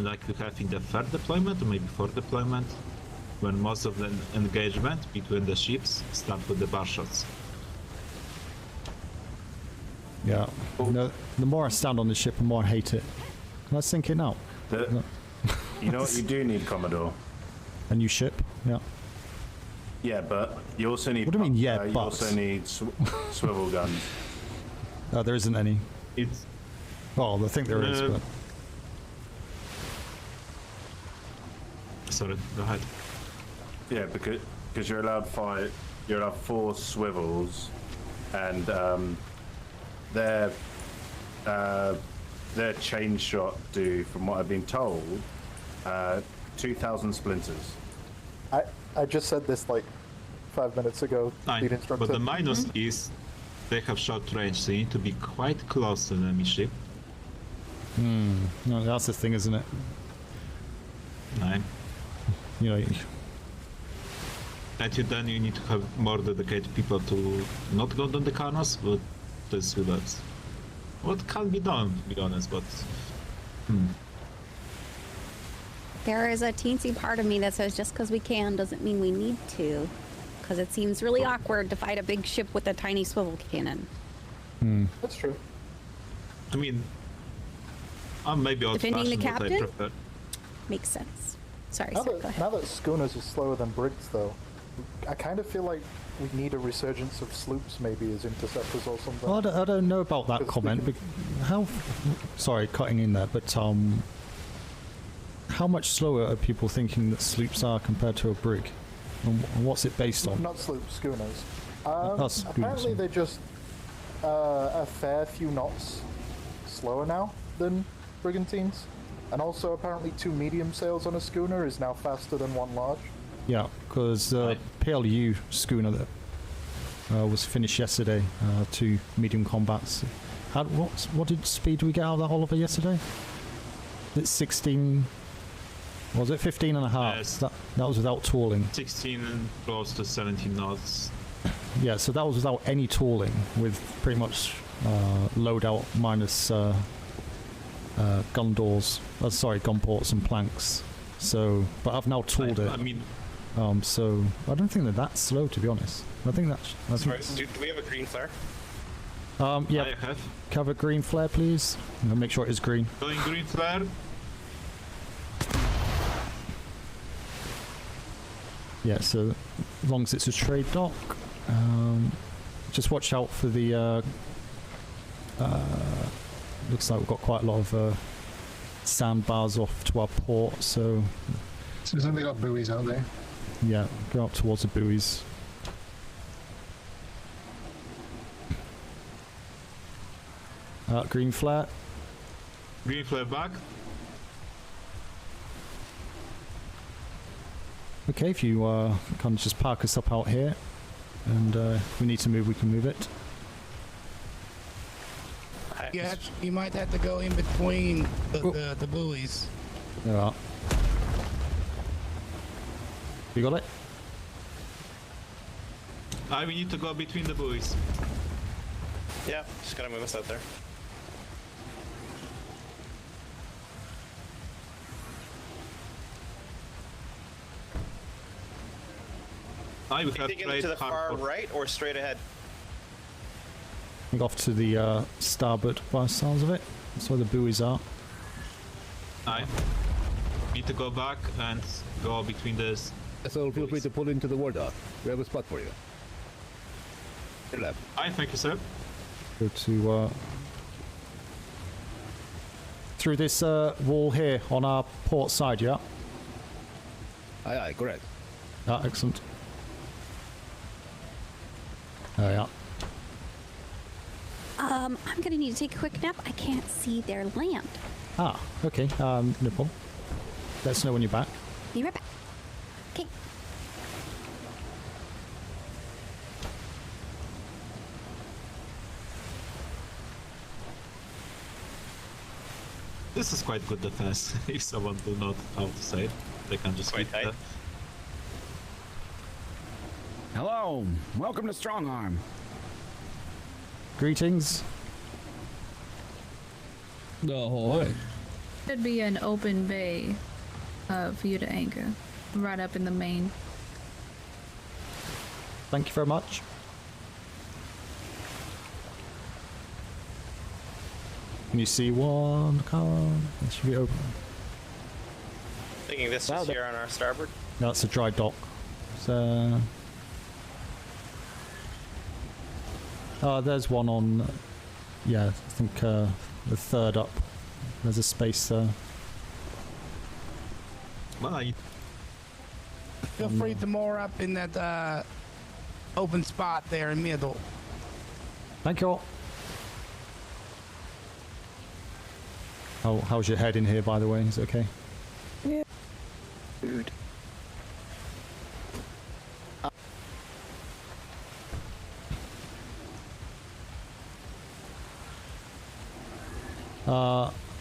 Like we have in the third deployment, or maybe fourth deployment, when most of the engagement between the ships start with the bar shots. Yeah. No, the more I stand on the ship, the more I hate it. Can I sink it out? You know what you do need, Commodore? A new ship? Yeah. Yeah, but you also need. What do you mean, yeah, you but? also need swivel guns. Oh, there isn't any. It's. Oh, I think there is, but. Sorry, go ahead. Yeah, because you're allowed 5. You're allowed 4 swivels, and their chain shot do, from what I've been told, 2,000 splinters. I just said this like 5 minutes ago. Lead instructor. But the minus is they have short range, so you need to be quite close to the enemy ship. No, that's the thing, isn't it? 9. You know. And then you need to have more dedicated people to not go down the corners, but this that's what can be done, to be honest, but There is a teensy part of me that says just because we can doesn't mean we need to. Because it seems really awkward to fight a big ship with a tiny swivel cannon. That's true. I mean, I'm maybe Defending the old-fashioned, but I captain? prefer. Makes sense. Sorry, Now sir, that, go ahead. now that schooners are slower than brigs, though, I kind of feel like we need a resurgence of sloops, maybe as interceptors or something. Well, I don't know about that comment. How? Sorry, cutting in there, but how much slower are people thinking that sloops are compared to a brig? And what's it based on? Not sloops, schooners. Schooners, Apparently, yeah. they're just a fair few knots slower now than brigantines. And also, apparently, 2 medium sails on a schooner is now faster than 1 large. Yeah, because P.L.U. schooner that was finished yesterday, 2 medium combats. What did speed we get out of that, Oliver, yesterday? It's 16. Was it 15 and a half? Yes. That was without tooling. 16 and close to 17 knots. Yeah, so that was without any tooling, with pretty much loadout minus gun doors. Gun ports and planks. So, but I've now tooled it. I mean, so I don't think they're that slow, to be honest. I think that's. Sorry, do we have a green flare? Yeah. I have. Cover green flare, please. And make sure it is green. Going green flare. Yeah, so as long as it's a trade dock, just watch out for the. Looks like we've got quite a lot of sandbars off to our port, so. So there's only got buoys out there. Yeah, go up towards the buoys. Green flare. Green flare back. Okay, if you kind of just park us up out here, and if we need to move, we can move it. You might have to go in between the buoys. There we are. You got it? We need to go between the buoys. Yeah, just gotta move us out there. I would have Taking it to the far right or straight ahead? I think off to the starboard by the sounds of it. That's where the buoys are. I need to go back and go between this. So feel free to pull into the war dock. We have a spot for you. Your left. Aye, thank you, sir. Go to through this wall here on our port side, yeah? Aye, correct. Ah, excellent. Oh, yeah. I'm gonna need to take a quick nap. I can't see their land. Ah, okay. No problem. Let us know when you're back. Be right back. Okay. This is quite good defense. If someone do not how to say it, they can just Quite tight. Hello, welcome to Strongarm. Greetings. Ahoy. Should be an open bay for you to anchor, right up in the main. Thank you very much. Can you see one car? It should be open. Thinking this is here on our starboard. No, it's a dry dock. So, there's one on. Yeah, I think the third up. There's a space there. Feel free to moor up in that open spot there in middle. Thank you all. How's your head in here, by the way? Is it okay? Yeah. Good.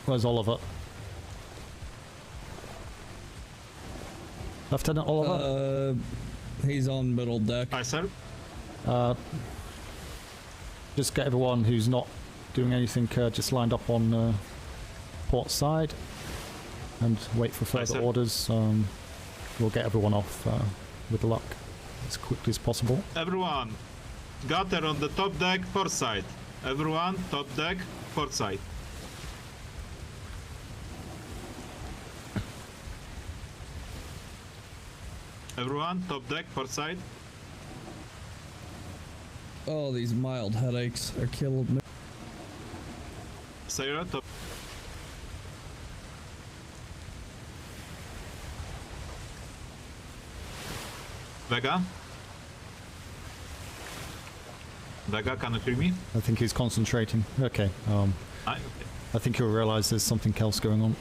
Where's Oliver? Lieutenant Oliver? He's on middle deck. Hi, sir. Just get everyone who's not doing anything just lined up on port side and wait for further orders. We'll get everyone off with luck as quickly as possible. Everyone, gather on the top deck, port side. Everyone, top deck, port side. Everyone, top deck, port side. Oh, these mild headaches are killing me. Sarah, top. Vega? Vega, can you hear me? I think he's concentrating. Okay. Okay. I think he'll realise there's something else going on.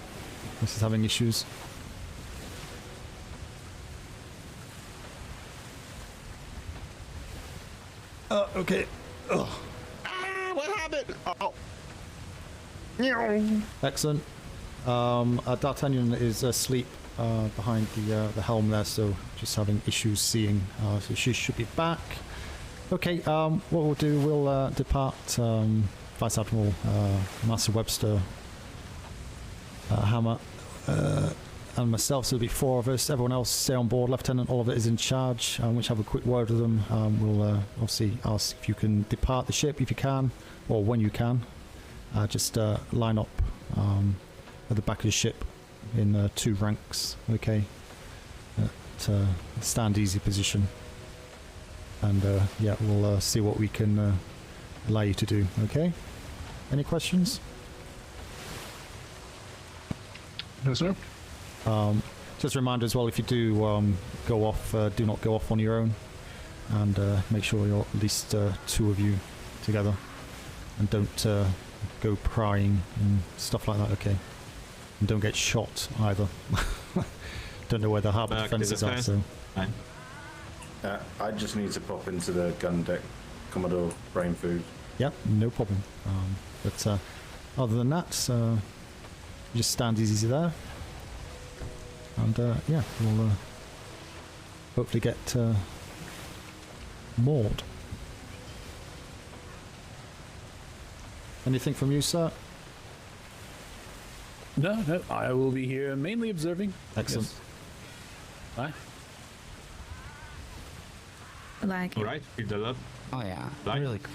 This is having issues. Okay. Ugh. What happened? Oh. Excellent. D'Artagnan is asleep behind the helm there, so just having issues seeing. So she should be back. Okay. What we'll do, we'll depart. Vice Admiral Master Webster, Hammer, and myself. So there'll be 4 of us. Everyone else stay on board. Lieutenant Oliver is in charge. We'll have a quick word with them. We'll obviously ask if you can depart the ship if you can, or when you can. Just line up at the back of the ship in 2 ranks. Okay. At stand easy position. And yeah, we'll see what we can allow you to do. Okay. Any questions? No, sir. Just a reminder as well, if you do go off, do not go off on your own, and make sure you're at least 2 of you together, and don't go prying and stuff like that. Okay, and don't get shot either. Don't know where the harbour defences are. So. I just need to pop into the gun deck, Commodore brain food. Yeah, no problem. But other than that, just stand easy there. And yeah, we'll hopefully get moored. Anything from you, sir? No, I will be here mainly observing. Excellent. Yes. Bye. like it. Alright, fill that up. Oh yeah, Like. really cool.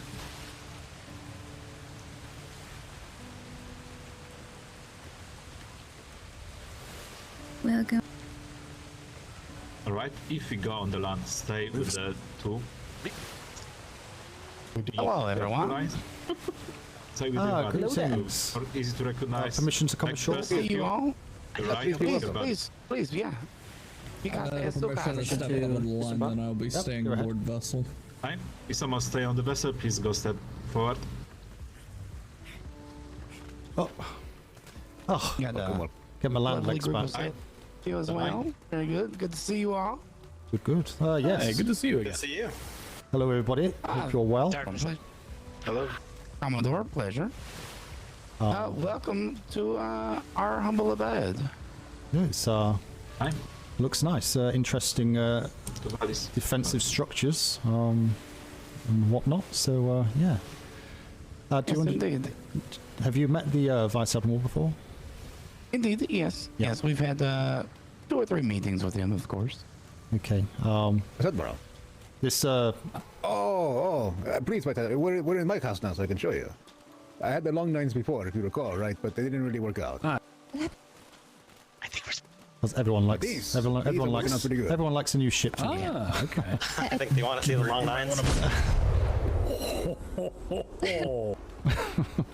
Welcome. Alright, if we go on the land, stay with the two. Hello, everyone. Recognize? Stay with Ah, the good body. things. Or easy to recognize. Permission to come Like ashore? best See view, you all. the right, Please, the back. please, yeah. You got this. Permission to step out of the line, then I'll be staying go ahead. aboard vessel. Fine. If someone stay on the vessel, please go step forward. Oh, Got a get my land lovely legs group back. of sailors. You as well. Very good. Good to see you all. Good. Yes. Hey, good to see you again. Good to see you. Hello, everybody. Hope you're well. Hello. Commodore, pleasure. Welcome to our humble abode. Yes. Looks nice. Interesting defensive structures and whatnot. So yeah. Yes, indeed. Have you met the Vice Admiral before? Indeed, yes. Yeah. Yes, we've had 2 or 3 meetings with him, of course. Okay. What's that, bro? This please, we're in my house now, so I can show you. I had the long nines before, if you recall, right? But they didn't really work out. everyone likes These everyone are working likes out pretty good. everyone likes a new ship to me. Okay. I think they want to see the long nines.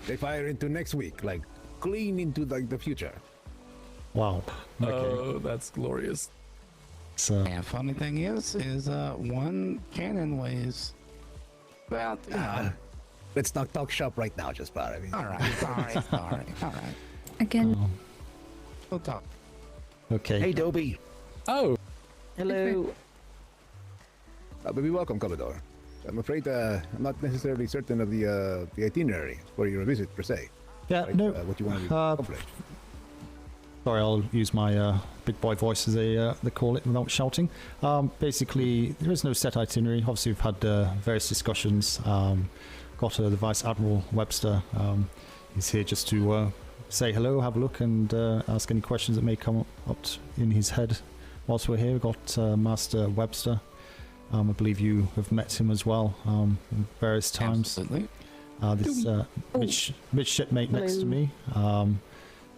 They fire into next week, like clean into like the future. Wow. Okay. Oh, that's glorious. So And funny thing is one cannon weighs about. Let's not talk shop right now, just about. I mean, All right. Again. We'll talk. Okay. Hey, Dobie. Oh. Hello. But be welcome, Commodore. I'm afraid I'm not necessarily certain of the itinerary for your visit per se. Yeah. Right? No. What you want to accomplish. Sorry, I'll use my big boy voice as they call it without shouting. Basically, there is no set itinerary. Obviously, we've had various discussions. Got the Vice Admiral Webster. He's here just to say hello, have a look, and ask any questions that may come up in his head whilst we're here. We've got Master Webster. I believe you have met him as well various times. Absolutely. This midshipmate next to me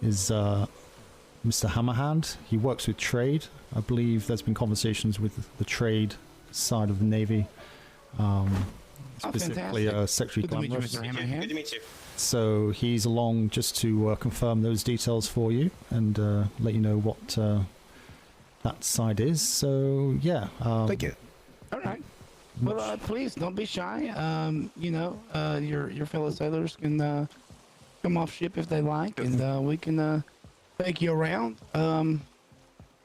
is Mr. Hammerhand. He works with trade. I believe there's been conversations with the trade side of the Navy, specifically Secretary Glamorous. Good to meet you. So he's along just to confirm those details for you and let you know what that side is. So yeah. Thank you. All right. Well, please don't be shy. Your fellow sailors can come off ship if they like, and we can take you around.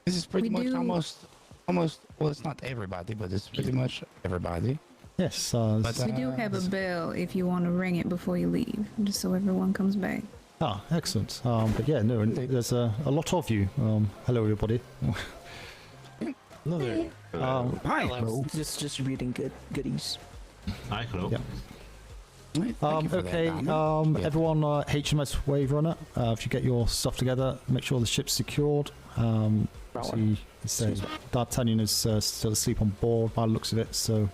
This is pretty much almost. Well, it's not everybody, but it's pretty much everybody. Yes. We do have a bell if you want to ring it before you leave, just so everyone comes back. Ah, excellent. But yeah, no, and there's a lot of you. Hello, everybody. Hello there. Hi. Just distributing goodies. Hi, hello. Yeah. Thank you for Okay, that, Donna. everyone, HMS Wave Runner, if you get your stuff together, make sure the ship's secured. D'Artagnan is still asleep on board by the looks of it, so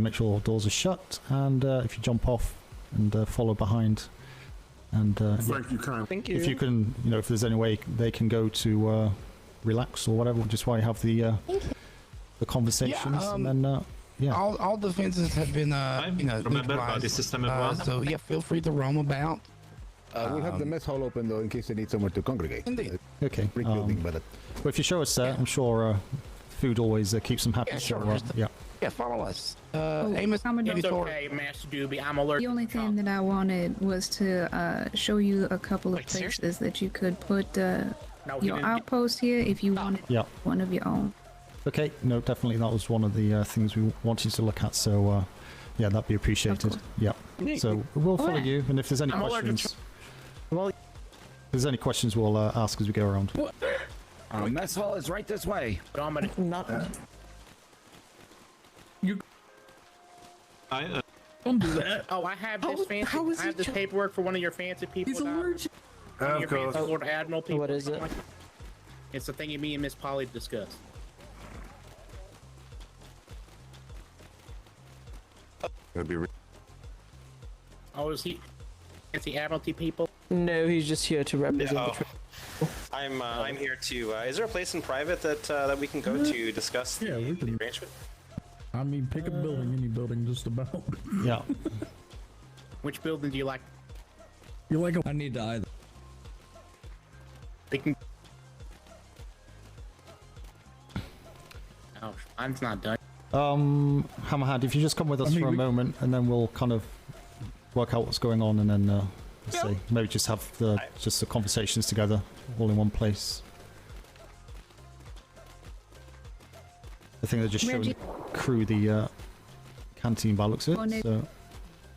make sure all doors are shut, and if you jump off and follow behind, and Thank you, Kyle. Thank you. if you can, if there's any way they can go to relax or whatever, just while you have the conversations, and then yeah. All defenses have been remember about the system as well. so yeah, feel free to roam about. We'll have the mess hall open though, in case they need somewhere to congregate. Indeed. Okay. Brick building, but Well, if you show us there, I'm sure food always keeps them happy. Yeah, so, sure. yeah. Yeah, follow us. Amos, Commodore. It's okay, Master Doobie. I'm alert. The only thing that I wanted was to show you a couple of places that you could put your outpost here if you wanted one of your own. Okay, no, definitely that was one of the things we wanted to look at, so yeah, that'd be appreciated. Yeah. So we'll follow you, and if there's any questions, we'll ask as we go around. Mess hall is right this way. Don't do that. Oh, I have this fancy. I have this paperwork for one of your fancy people. He's allergic. One of Of your course. fancy Lord Admiral people. What is it? It's the thing me and Miss Polly discussed. That'd be. Oh, is he the Admiralty people? No, he's just here to represent Yeah, the trade. I'm here to. Is there a place in private that we can go to discuss the arrangement? I mean, pick a building, any building, just about. Yeah. Which building do you like? You like I need to either. They can. Oh, mine's not done. Hammerhand, if you just come with us for a moment, and then we'll kind of work out what's going on, and then let's see, maybe just have the conversations together, all in one place. I think they're just showing crew the canteen by the looks of it. So.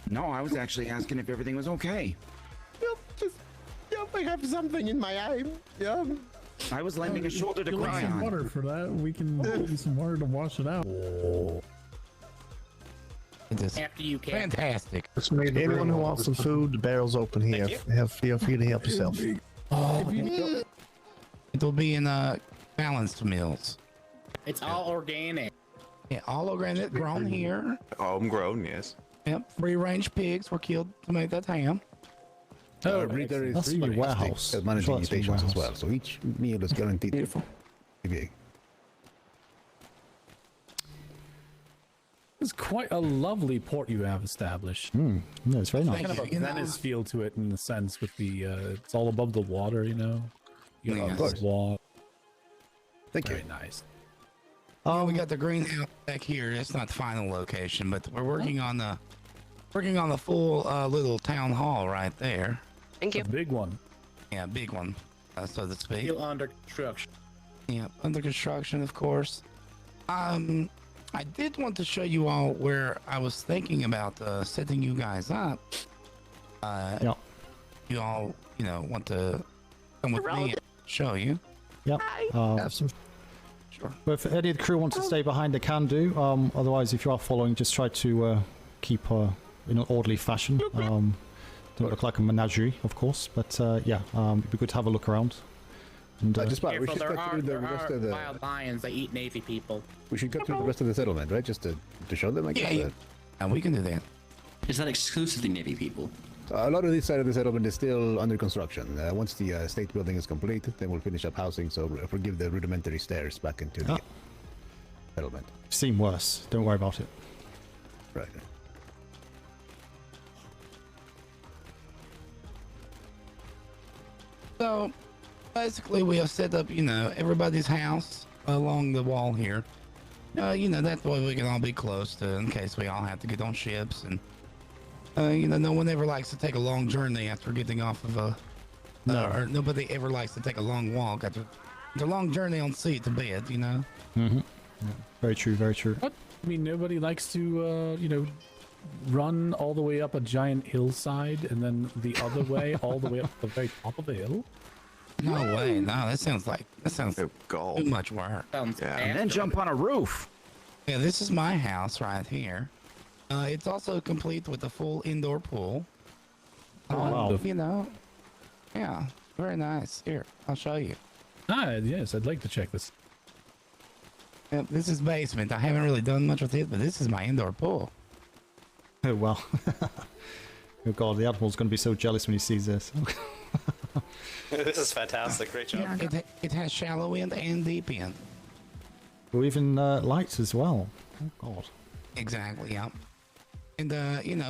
No, I was actually asking if everything was okay. I have something in my eye. Yeah. I was lending a shoulder to cry some on. water for that. We can give you some water to wash it out. After you can. Fantastic. Anyone who wants some food, the barrel's open here. Feel free to help yourself. It'll be in balanced meals. It's all organic. Yeah, all organic, grown here. Homegrown, yes. Yep, free-range pigs were killed to make that ham. Reader is That's your warehouse. managing stations as well, so each meal is guaranteed. Beautiful. It's quite a lovely port you have established. No, it's very nice. Kind of a Venice feel to it in the sense with the it's all above the water, you know. You Yeah, got of this course. wall. Thank you. Very nice. We got the greenhouse back here. It's not the final location, but we're working on the full little town hall right there. Thank you. A big one. Yeah, big one, so to speak. Still under construction. Yeah, under construction, of course. I did want to show you all where I was thinking about setting you guys up. Yeah. You all, want to come with me and show you. Yep. Have some. Sure. But if any of the crew want to stay behind, they can do. Otherwise, if you are following, just try to keep in an orderly fashion. Don't look like a menagerie, of course, but yeah, it'd be good to have a look around. And, just about, we Careful, should there cut are, through the there rest are of the. wild lions that eat Navy people. We should cut through the rest of the settlement, right? Just to show them, I guess. And we can do that. Is that exclusively Navy people? A lot of this side of the settlement is still under construction. Once the state building is complete, then we'll finish up housing. So forgive the rudimentary stairs back into the settlement. Seem worse. Don't worry about it. Right. So, basically, we have set up, everybody's house along the wall here. That way we can all be close to, in case we all have to get on ships. And, no one ever likes to take a long journey after getting off of a... or nobody ever likes to take a long walk after a long journey on sea to bed, Mm-hmm. Yeah. Very true, very true. What? I mean, nobody likes to, run all the way up a giant hillside and then the other way all the way up to the very top of the hill? No way, no, that sounds too much work. And then jump on a roof. Yeah, this is my house right here. It's also complete with a full indoor pool. Wow. Yeah, very nice. Here, I'll show you. Yes, I'd like to check this. Yep, this is basement. I haven't really done much with it, but this is my indoor pool. Oh, well. Oh, God, the Admiral's going to be so jealous when he sees this. This is fantastic. Great job. It has shallow end and deep end. Well, even lights as well. Oh, God. Exactly, yeah. And,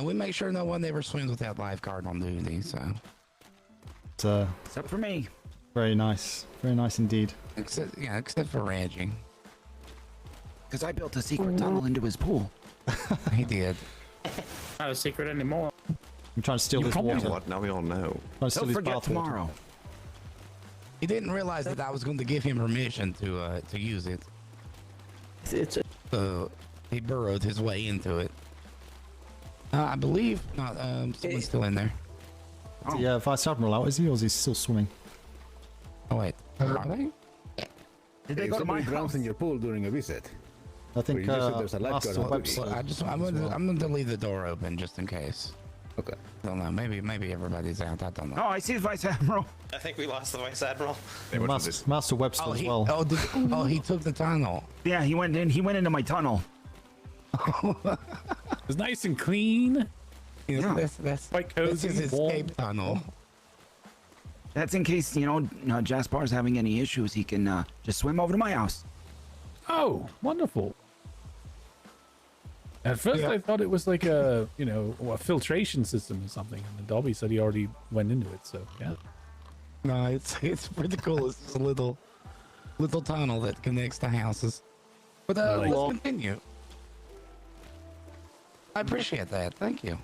we make sure no one ever swims without lifeguard on duty, so. Except for me. Very nice. Very nice indeed. Except for Reggie. Because I built a secret tunnel into his pool. He did. Not a secret anymore. I'm trying to steal this water. What? Now we all know. Don't forget tomorrow. He didn't realize that I was going to give him permission to use it. So he burrowed his way into it. I believe not. Someone's still in there. Yeah, Vice Admiral out, is he, or is he still swimming? Oh wait, are they? Did they go to my house in your pool during a visit? I think there's a lifeguard on duty. I'm going to leave the door open just in case. Okay. I don't know. Maybe everybody's out. I don't know. Oh, I see the Vice Admiral. I think we lost the Vice Admiral. Master Webster as well. He took the tunnel. Yeah, he went into my tunnel. was nice and clean. Yeah, that's quite cozy. This is his escape tunnel. That's in case, Jaspar's having any issues, he can just swim over to my house. Oh, wonderful. At first I thought it was like a filtration system or something, and then Dobby said he already went into it, so yeah. No, it's pretty cool. It's just a little tunnel that connects the houses. But let's continue. I appreciate that. Thank you.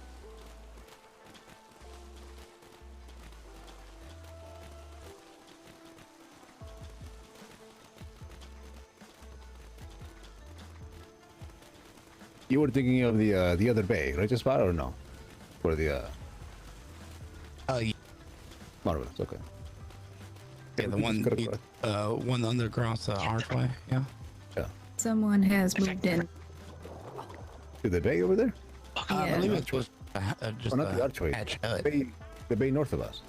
You were thinking of the other bay, right, Jaspar, or no? For the yeah. Marvelous. Okay. Yeah, the one under across the archway. Yeah. Yeah. Someone has moved in. To the bay over there? I believe it was just not the archway. The bay north of us.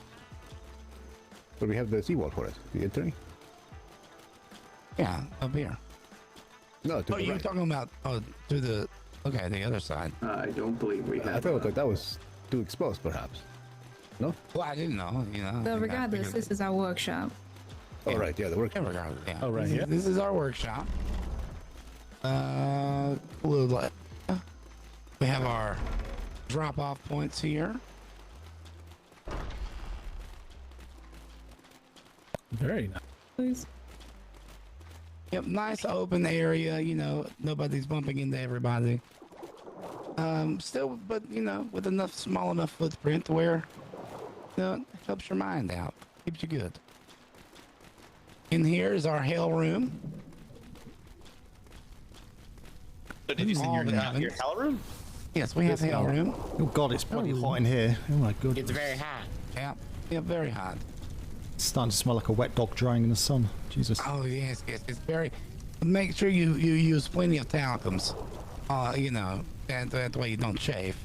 Where we have the seawall for it. The entry. Yeah, up here. No, to the you're right. talking about to the the other side. I don't believe we have. I thought that was too exposed, perhaps. No. Well, I didn't know. So regardless, this is our workshop. Oh right, yeah, the workshop. Yeah, regardless, yeah. Oh right, this yeah. This is our workshop. We have our drop-off points here. Very nice. Please. Yep, nice open area. Nobody's bumping into everybody. Still, but with small enough footprint where, it helps your mind out, keeps you good. In here is our hell room. So did you say your hell room? Yes, we have hell room. Oh god, it's bloody hot in here. Oh my god. It's very hot. Yeah, very hot. It's starting to smell like a wet dog drying in the sun. Jesus. Oh yes, it's very. Make sure you use plenty of talcums. That way you don't chafe.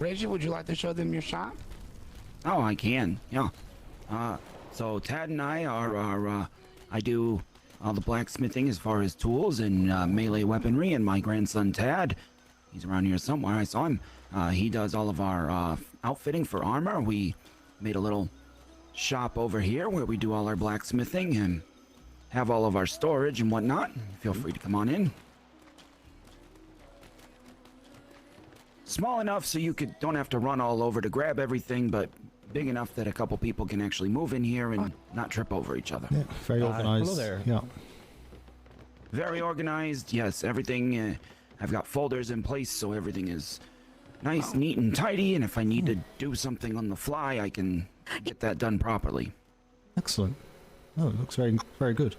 Reggie, would you like to show them your shop? Oh, I can. Yeah. So Tad and I are I do all the blacksmithing as far as tools and melee weaponry, and my grandson Tad, he's around here somewhere. I saw him. He does all of our outfitting for armor. We made a little shop over here where we do all our blacksmithing and have all of our storage and whatnot. Feel free to come on in. Small enough so you don't have to run all over to grab everything, but big enough that a couple people can actually move in here and not trip over each other. Yeah, very organized. Hello there. Yeah. Very organized. Yes, everything. I've got folders in place so everything is nice, neat, and tidy. And if I need to do something on the fly, I can get that done properly. Excellent. Oh, it looks very, very good.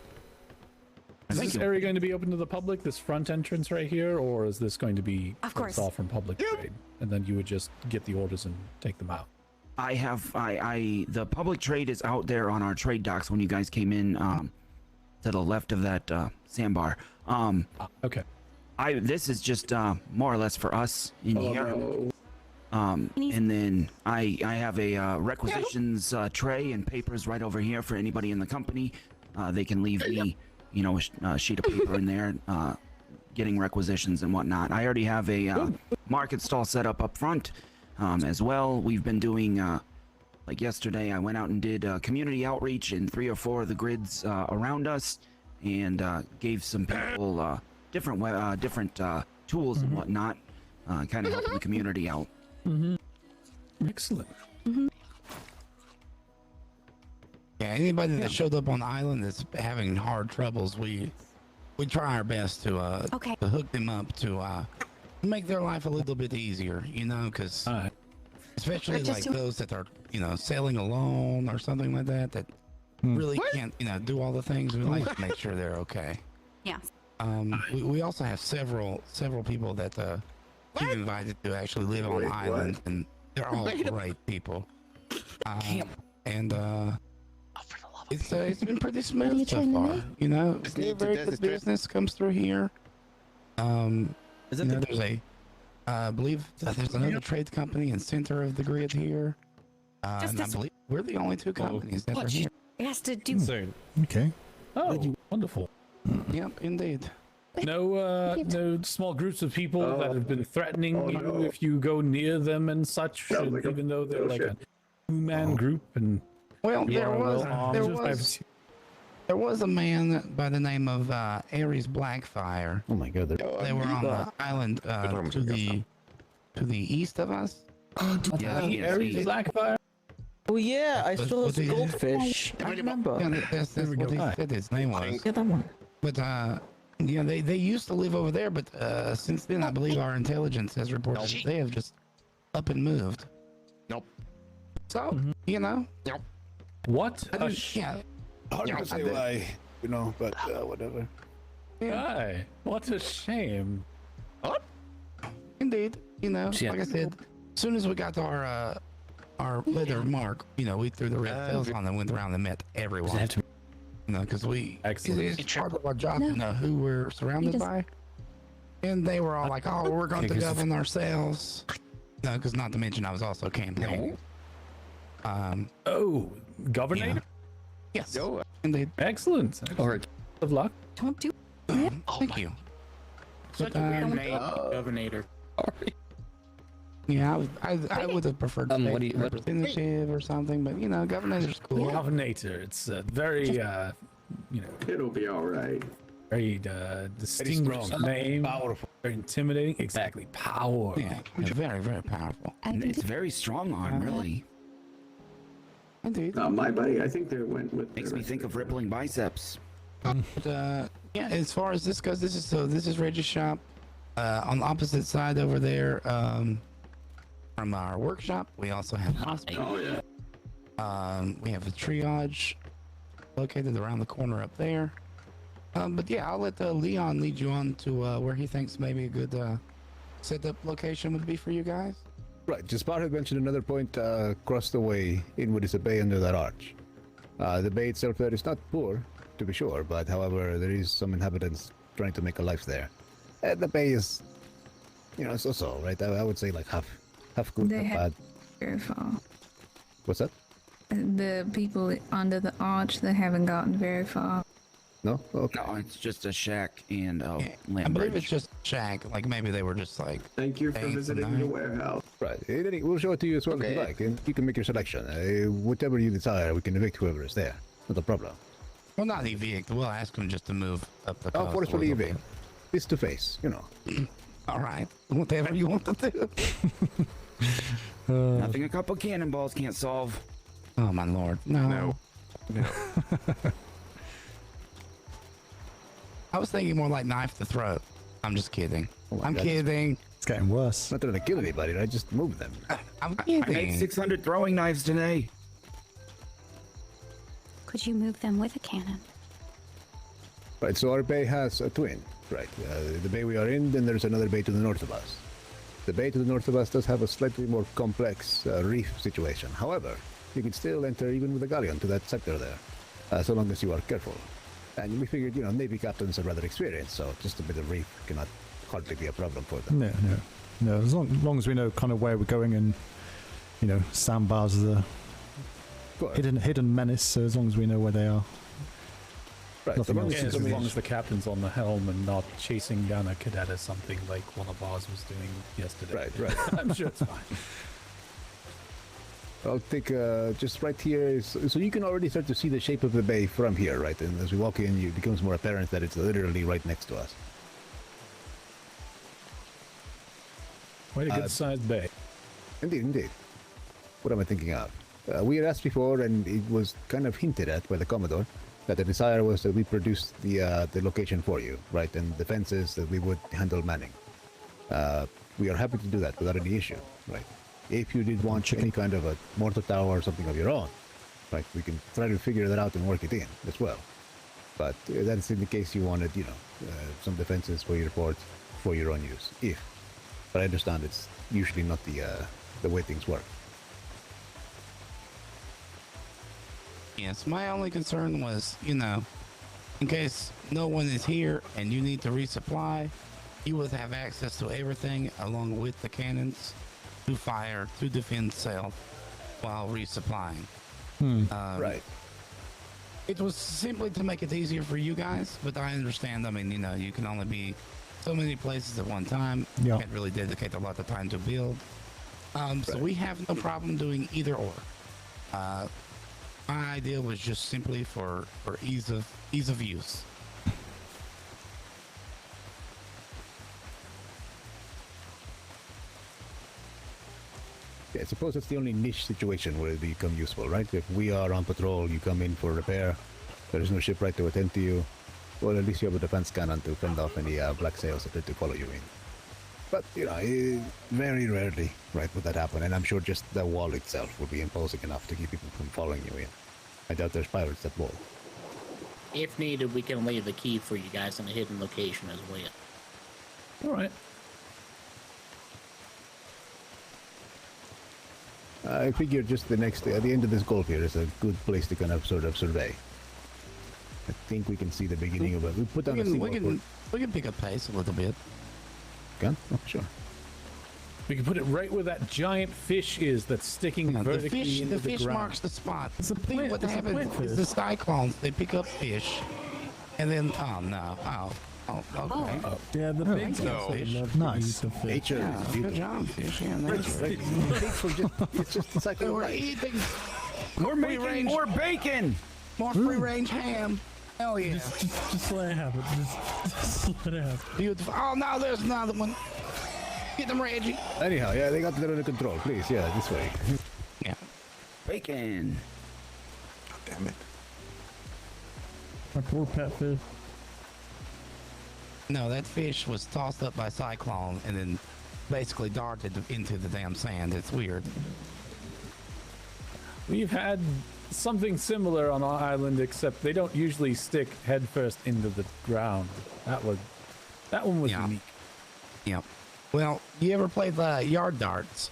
Is this area going to be open to the public, this front entrance right here, or is this going to be closed off from public trade? And then you would just get the orders and take them out? The public trade is out there on our trade docks when you guys came in to the left of that sandbar. Okay. This is just more or less for us in here. And then I have a requisitions tray and papers right over here for anybody in the company. They can leave me, a sheet of paper in there, getting requisitions and whatnot. I already have a market stall set up front as well. We've been doing, like yesterday, I went out and did community outreach in 3 or 4 of the grids around us, and gave some people different tools and whatnot, kind of helping the community out. Excellent. Yeah, anybody that showed up on the island that's having hard troubles, we try our best to hook them up to make their life a little bit easier, because especially like those that are sailing alone or something like that really can't do all the things. We like to make sure they're okay. Yeah. We also have several people that we've invited to actually live on the island, and they're all great people. It's been pretty smooth so far. Very good business comes through here. There's I believe there's another trade company in center of the grid here. And I believe we're the only 2 companies that are here. It has to do. Okay. Oh, wonderful. Yep, indeed. No small groups of people that have been threatening you if you go near them and such, and even though they're like a two-man group. And well, you are well-armed. There was a man by the name of Ares Blackfire. Oh my God! They were on the island to the east of us. Ares Blackfire. Oh yeah, I saw those goldfish. I remember. Yeah, that's what he said his name was. Yeah, that one. But yeah, they used to live over there, but since then I believe our intelligence has reported that they have just up and moved. Nope. So you know. Nope. What? Yeah. Hard to say why, you know, but whatever. Aye, what a shame. What? Indeed, you know, like I said, as soon as we got to our leather mark, you know, we threw the red tails on and went around and met everyone. You know, because it's part of our job to know who we're surrounded by. And they were all like, "Oh, we're going to govern ourselves." No, because not to mention I was also campaigning. Governor? Yeah. Yes. Indeed. Excellent. All right. Good luck. Thank you. Such a weird name, Governor. Yeah, I would have preferred to say what representative or something, but you know, governor's cool. Governor. It's a very, you know. It'll be all right. Very distinguished name. Powerful. Very intimidating. Exactly. Power. Yeah, it's very, very powerful. And it's very strong arm, really. Indeed. My buddy, I think they went with. Makes me think of rippling biceps. But, yeah, as far as this goes, this is Reggie's shop. On the opposite side over there, from our workshop, we also have hospital. Oh yeah. We have a triage located around the corner up there. But yeah, I'll let Leon lead you on to where he thinks maybe a good setup location would be for you guys. Right, Jaspar had mentioned another point across the way in what is a bay under that arch. The bay itself there is not poor, to be sure, but however, there is some inhabitants trying to make a life there. The bay is, you know, so-so, right? I would say like half good, half bad. Very far. What's that? The people under the arch, they haven't gotten very far. No? Okay. No, it's just a shack and a I believe it's just a shack. Like maybe they were just like. Thank you for visiting the warehouse. Right. We'll show it to you as well if you like, and you can make your selection. Whatever you desire, we can evict whoever is there. Not a problem. Well, not evict. We'll ask them just to move up the coast. Forcefully evict. Face to face, you know. All right. Whatever you want to do. Nothing a couple cannonballs can't solve. Oh my lord. No. I was thinking more like knife to throat. I'm just kidding. I'm kidding. It's getting worse. Not trying to kill anybody, I just move them. I'm kidding. I made 600 throwing knives today. Could you move them with a cannon? Right, so our bay has a twin. Right, the bay we are in, then there's another bay to the north of us. The bay to the north of us does have a slightly more complex reef situation. However, you can still enter even with a galleon to that sector there, so long as you are careful. And we figured, you know, Navy captains are rather experienced, so just a bit of reef cannot hardly be a problem for them. No. As long as we know kind of where we're going, and you know, sandbars are the hidden menace. So as long as we know where they are. Right. As long as the captain's on the helm and not chasing down a cadet or something like one of ours was doing yesterday. Right. I'm sure it's fine. I'll take just right here, so you can already start to see the shape of the bay from here, right? And as we walk in, it becomes more apparent that it's literally right next to us. Quite a good-sized bay. Indeed. What am I thinking of? We had asked before, and it was kind of hinted at by the Commodore, that the desire was that we produce the location for you, right? And the fences that we would handle manning. We are happy to do that without any issue, right? If you did want any kind of a mortar tower or something of your own, right, we can try to figure that out and work it in as well. But that's in the case you wanted, you know, some defenses for your fort for your own use. But I understand it's usually not the way things work. Yes, my only concern was, you know, in case no one is here and you need to resupply, you would have access to everything along with the cannons to fire to defend self while resupplying. Right. It was simply to make it easier for you guys, but I understand. I mean, you know, you can only be so many places at one time. You can't really dedicate a lot of time to build. So we have no problem doing either or. My idea was just simply for ease of use. Yeah, I suppose it's the only niche situation where it become useful, right? If we are on patrol, you come in for repair, there is no shipwright to attend to you, well, at least you have a defense cannon to fend off any black sails that try to follow you in. But, you know, very rarely, right, would that happen, and I'm sure just the wall itself would be imposing enough to keep people from following you in. I doubt there's pirates at wall. If needed, we can leave the key for you guys in a hidden location as well. All right. I figure just at the end of this gulf here is a good place to kind of sort of survey. I think we can see the beginning of it. We put down we can pick up pace a little bit. Can? Oh, sure. We can put it right where that giant fish is that's sticking vertically into the fish ground. marks the spot. It's a plant. What happens is the cyclones, they pick up fish, and then, okay. Yeah, the big fish. Nice. Nature. Yeah, good job, fish. Yeah, nature. It's just like we're eating. We're making more bacon. More free-range ham. Hell yeah. Just let it happen. Just let it happen. Beautiful. Oh, no, there's another one. Get them, Reggie. Anyhow, yeah, they got it under control. Please, yeah, this way. Yeah. Bacon. Oh, damn it. My poor pet fish. No, that fish was tossed up by Cyclone and then basically darted into the damn sand. It's weird. We've had something similar on our island, except they don't usually stick headfirst into the ground. That one was unique. Yeah. Well, you ever played the yard darts?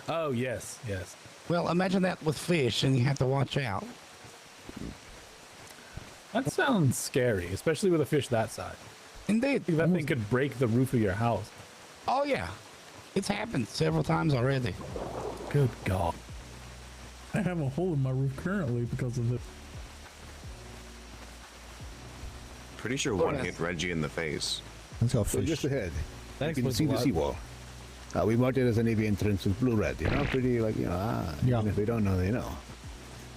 Oh, yes, yes. Well, imagine that with fish, and you have to watch out. That sounds scary, especially with a fish that size. Indeed. That thing could break the roof of your house. Oh, yeah. It's happened several times already. Good God. I have a hole in my roof currently because of it. Pretty sure one hit Reggie in the face. Let's go So fish. just ahead, Thanks you can for see the the seawall. We marked it as a Navy entrance with blue-red, you know, pretty like, you know, even if they don't know, they know.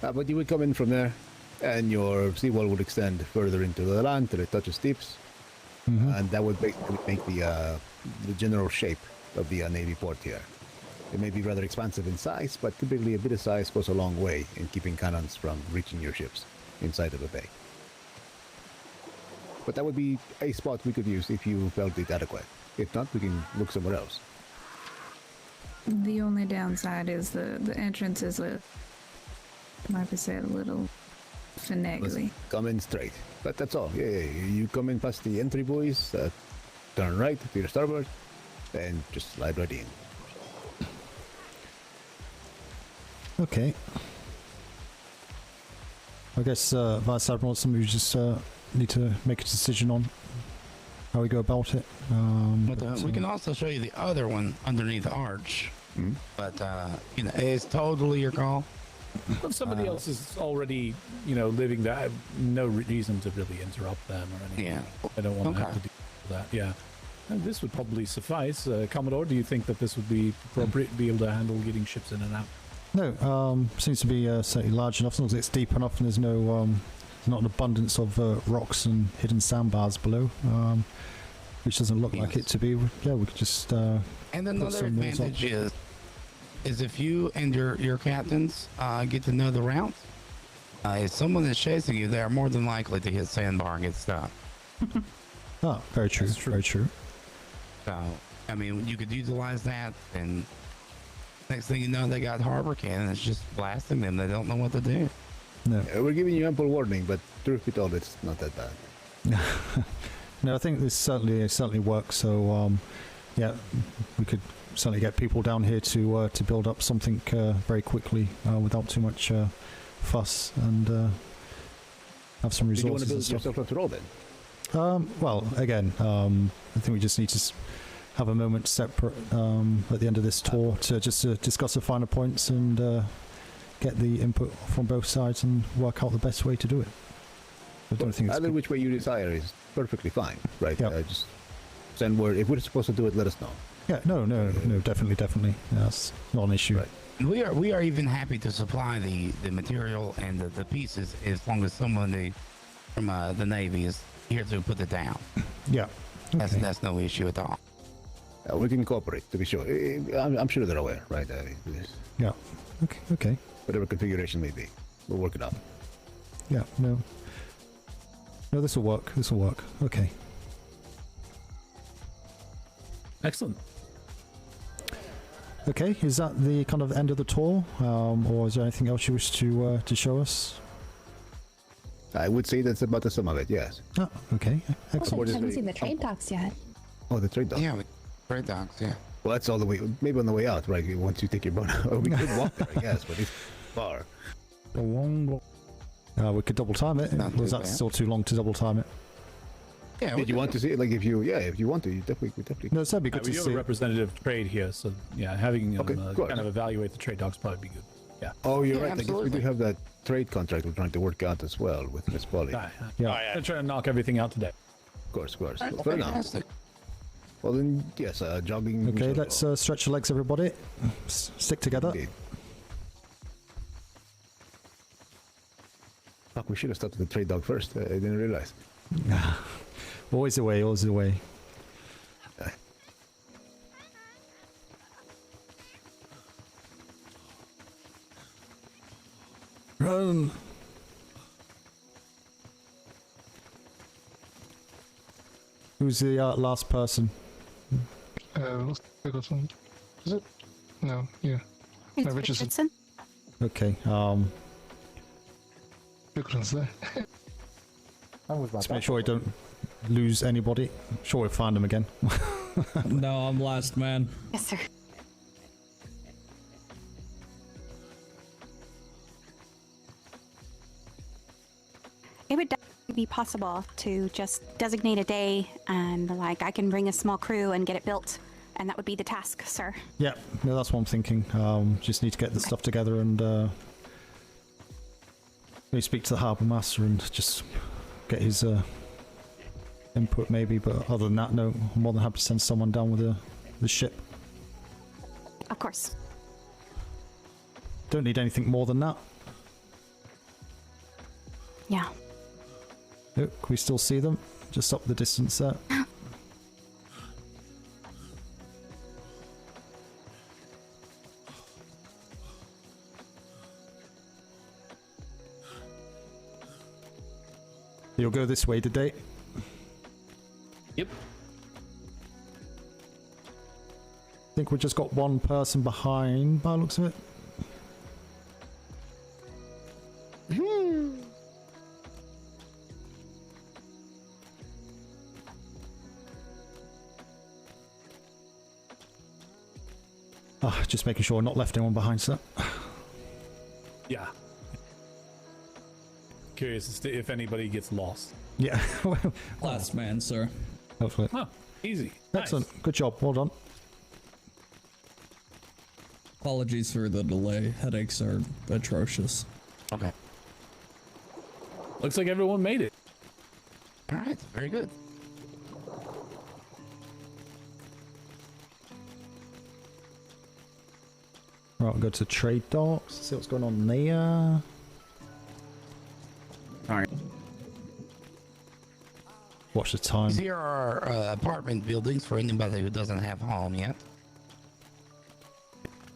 But you would come in from there, and your seawall would extend further into the land till it touches steeps, and that would basically make the general shape of the Navy port here. It may be rather expansive in size, but typically a bit of size goes a long way in keeping cannons from reaching your ships inside of a bay. But that would be a spot we could use if you felt it adequate. If not, we can look somewhere else. The only downside is the entrance is like I said, a little finagly. Come in straight. But that's all. Yeah, you come in past the entry buoys, turn right to your starboard, and just slide right in. Okay. I guess Vice Admiral, some of you just need to make a decision on how we go about it. We can also show you the other one underneath the arch. But, you know, it's totally your call. If somebody else is already, you know, living there, I have no reason to really interrupt them or anything. Yeah. I don't want to have to deal with that. Yeah. And this would probably suffice. Commodore, do you think that this would be appropriate to be able to handle getting ships in and out? No, seems to be certainly large enough, as long as it's deep enough and there's no not an abundance of rocks and hidden sandbars below, which doesn't look like it to be. Yeah, we could just and another advantage is if you and your captains get to know the route, if someone is chasing you, they are more than likely to hit sandbar and get stuck. Oh, very true. Very true. So, I mean, you could utilize that, and next thing you know, they got harbor cannons just blasting them. They don't know what to do. No, we're giving you ample warning, but truth be told, it's not that bad. No, I think this certainly works. So, yeah, we could certainly get people down here to build up something very quickly without too much fuss and have some resources. Do you want to build and stuff. yourself after all, then? Well, again, I think we just need to have a moment separate at the end of this tour to discuss the finer points and get the input from both sides and work out the best way to do it. I don't think it's either which way you desire is perfectly fine, right? Just send word. If we're supposed to do it, let us know. Yeah, no, definitely. That's not an issue. Right. We are even happy to supply the material and the pieces as long as someone from the Navy is here to put it down. Yeah. Okay. That's no issue at all. We can cooperate, to be sure. I'm sure they're aware, right? Yeah. Okay. Whatever configuration may be, we'll work it out. Yeah. No, this will work. Okay. Excellent. Okay, is that the kind of end of the tour, or is there anything else you wish to show us? I would say that's about the sum of it. Yes. Oh, okay. Excellent. I haven't seen the trade docks yet. Oh, the trade docks. Yeah, trade docks. Yeah. Well, that's all the way. Maybe on the way out, right? Once you take your boat out, we could walk there, I guess, but it's far. We could double time it. Was that still too long to double time it? Yeah. Did you want to see it? Like, if you want to, you definitely. No, that'd be good to We have see. a representative trade here, so yeah, having Okay, kind of evaluate the trade docs probably be good. Yeah. Oh, you're Yeah, right. I guess we do have that trade contract we're trying to work out as well with Miss Polly. Yeah. I'm trying to knock everything out today. Of course. Right, Fair enough. fantastic. Well then, yes, jogging. Okay, let's stretch your legs, everybody. Stick together. Indeed. Fuck, we should have stopped at the trade dog first. I didn't realize. Always the way. Run. Who's the last person? Pickleton. Is it? No, yeah. It's No, Richardson. Okay. Pickleton's there. Let's make sure we don't lose anybody. Sure, we'll find them again. No, I'm last man. Yes, sir. It would definitely be possible to just designate a day and, like, I can bring a small crew and get it built, and that would be the task, sir. Yeah, no, that's what I'm thinking. Just need to get the stuff together and maybe speak to the harbour master and just get his input, maybe. But other than that, no, I'm more than happy to send someone down with the ship. Of course. Don't need anything more than that. Yeah. Oh, can we still see them? Just up the distance there. You'll go this way today. Yep. I think we just got one person behind by the looks of it. Just making sure we're not left anyone behind, sir. Yeah. Curious as to if anybody gets lost. Yeah. Last man, sir. Hopefully. Oh, easy. Excellent. Nice. Good job. Well done. Apologies for the delay. Headaches are atrocious. Okay. Looks like everyone made it. All right. Very good. Right, we'll go to trade docks. See what's going on there. Alright. Watch the time. These here are apartment buildings for anybody who doesn't have a home yet.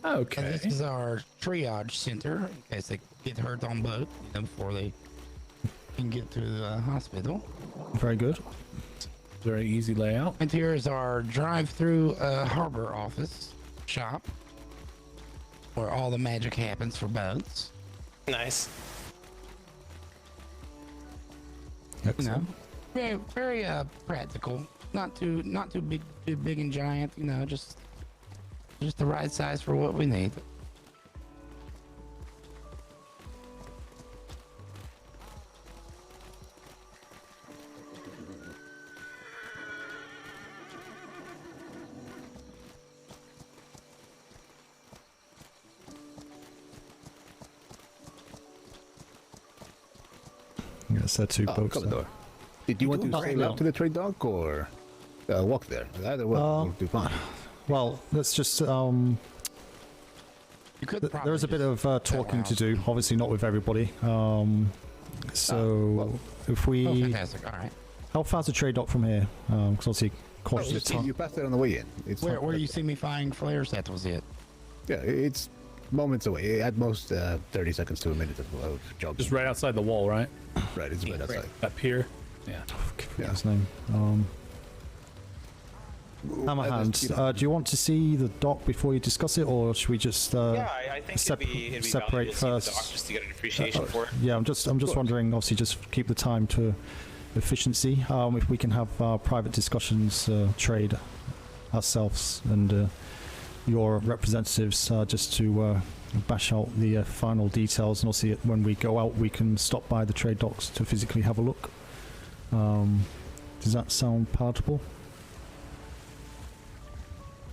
Okay. And this is our triage center in case they get hurt on boat, before they can get to the hospital. Very good. Very easy layout. And here is our drive-through harbor office shop, where all the magic happens for boats. Nice. Excellent. Very, very practical. Not too big and giant. Just the right size for what we need. It's two boats. Commodore. Did you want to sail out to the trade dock or walk there? Either way, will do fine. Well, let's just. There's a bit of talking to do. Obviously, not with everybody. If we. Oh, fantastic! All right. How far's the trade dock from here? Because obviously, cautious time. You passed it on the way in. Where do you see me firing flares? That was it. Yeah, it's moments away. At most 30 seconds to a minute of jogging. Just right outside the wall, right? Right, it's right outside. That pier. Yeah. Forget his name. Hammerhand, do you want to see the dock before you discuss it, or should we just I think it'd be separate first? The dock just to get an appreciation for it. Yeah, I'm just wondering. Obviously, just keep the time to efficiency. If we can have private discussions, trade ourselves and your representatives, just to bash out the final details, and also when we go out, we can stop by the trade docks to physically have a look. Does that sound palatable?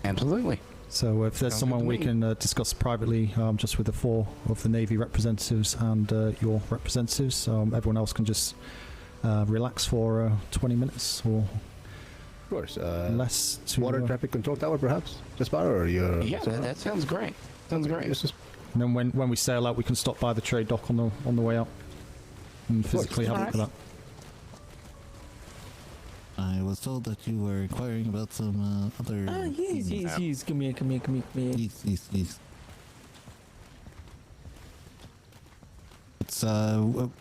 Absolutely. So if there's someone we can discuss privately, just with the 4 of the Navy representatives and your representatives, everyone else can just relax for 20 minutes or course. Less to water traffic control tower, perhaps, Jaspar, or your. Yeah, that sounds great. Sounds great. And then when we sail out, we can stop by the trade dock on the way out and physically have a look at that. I was told that you were inquiring about some other. Yes. Come here. Yes. It's done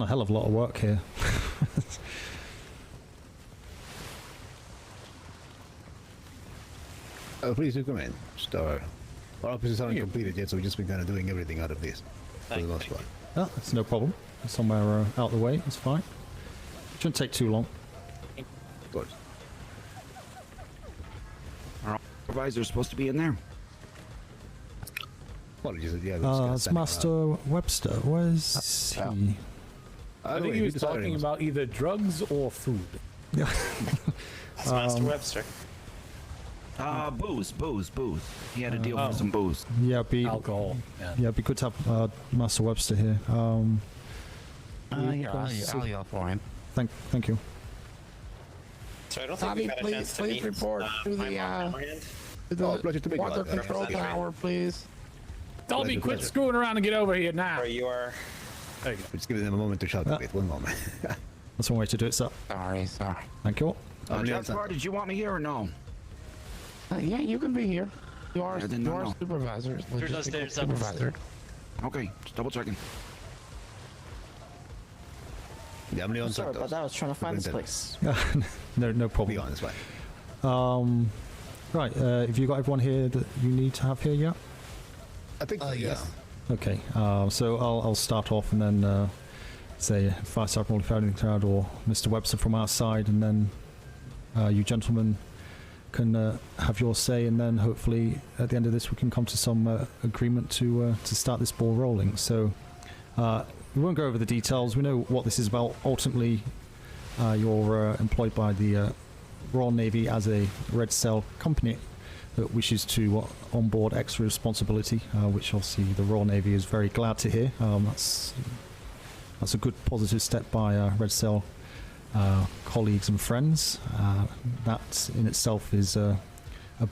a hell of a lot of work here. Please do come in. Our offices aren't completed yet, so we've just been kind of doing everything out of this for the most part. Oh, that's no problem. Somewhere out the way, it's fine. Shouldn't take too long. Good. Our supervisor's supposed to be in there. Apologies, it's Master Webster. Where's he? I think he was talking about either drugs or food. Yeah. It's Master Webster. Booze. He had a deal for some booze. Yeah, alcohol. Yeah, it'd be good to have Master Webster here. I'll yell for him. Thank you. So I don't think we've had a chance to meet. Report to the water control tower, please. Dolby, quit screwing around and get over here now. Where you are. There you go. Just giving them a moment to shout a bit. One moment. That's one way to do it, sir. Sorry. Thank you. Jaspar, did you want me here or no? Yeah, you can be here. You are supervisor. Supervisor. Okay, just double checking. Sorry about that. I was trying to find this place. No problem. Be on this way. Right. Have you got everyone here that you need to have here yet? I think so, yes. Okay. So I'll start off and then say Vice Admiral Farrington or Mr. Webster from our side, and then you gentlemen can have your say, and then hopefully at the end of this we can come to some agreement to start this ball rolling. So we won't go over the details. We know what this is about. Ultimately, you're employed by the Royal Navy as a Red Cell company that wishes to onboard extra responsibility, which obviously the Royal Navy is very glad to hear. That's a good positive step by Red Cell colleagues and friends. That in itself is a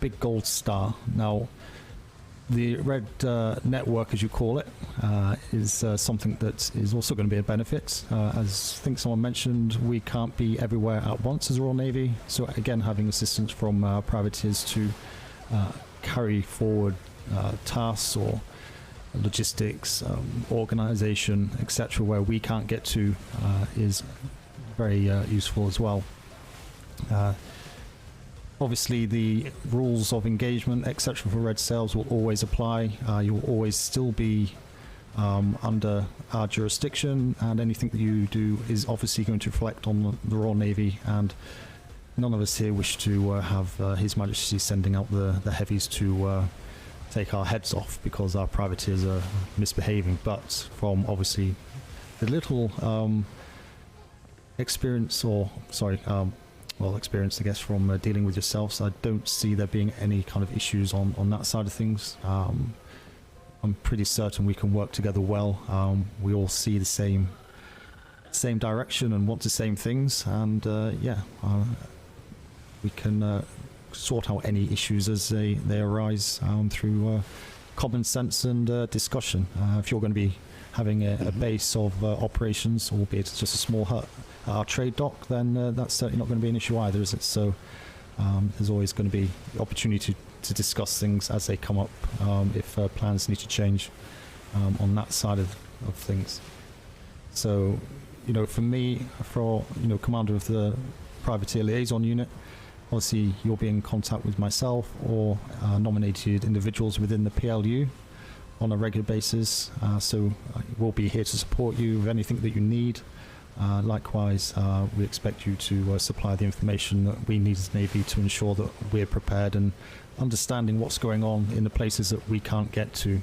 big gold star. Now, the Red Network, as you call it, is something that is also going to be a benefit. As I think someone mentioned, we can't be everywhere at once as a Royal Navy, so again, having assistance from privateers to carry forward tasks or logistics, organization, etc., where we can't get to is very useful as well. Obviously, the rules of engagement, etc., for Red Sails will always apply. You will always still be under our jurisdiction, and anything that you do is obviously going to reflect on the Royal Navy, and none of us here wish to have His Majesty sending out the heavies to take our heads off because our privateers are misbehaving. But from obviously the little experience, or well experienced, I guess, from dealing with yourselves. I don't see there being any kind of issues on that side of things. I'm pretty certain we can work together well. We all see the same direction and want the same things, and we can sort out any issues as they arise through common sense and discussion. If you're going to be having a base of operations, albeit it's just a small hut at our trade dock, then that's certainly not going to be an issue either, is it? So there's always going to be the opportunity to discuss things as they come up, if plans need to change on that side of things. So, you know, for me, commander of the privateer liaison unit, obviously you'll be in contact with myself or nominated individuals within the P.L.U. on a regular basis, so we'll be here to support you with anything that you need. Likewise, we expect you to supply the information that we need as Navy to ensure that we're prepared and understanding what's going on in the places that we can't get to,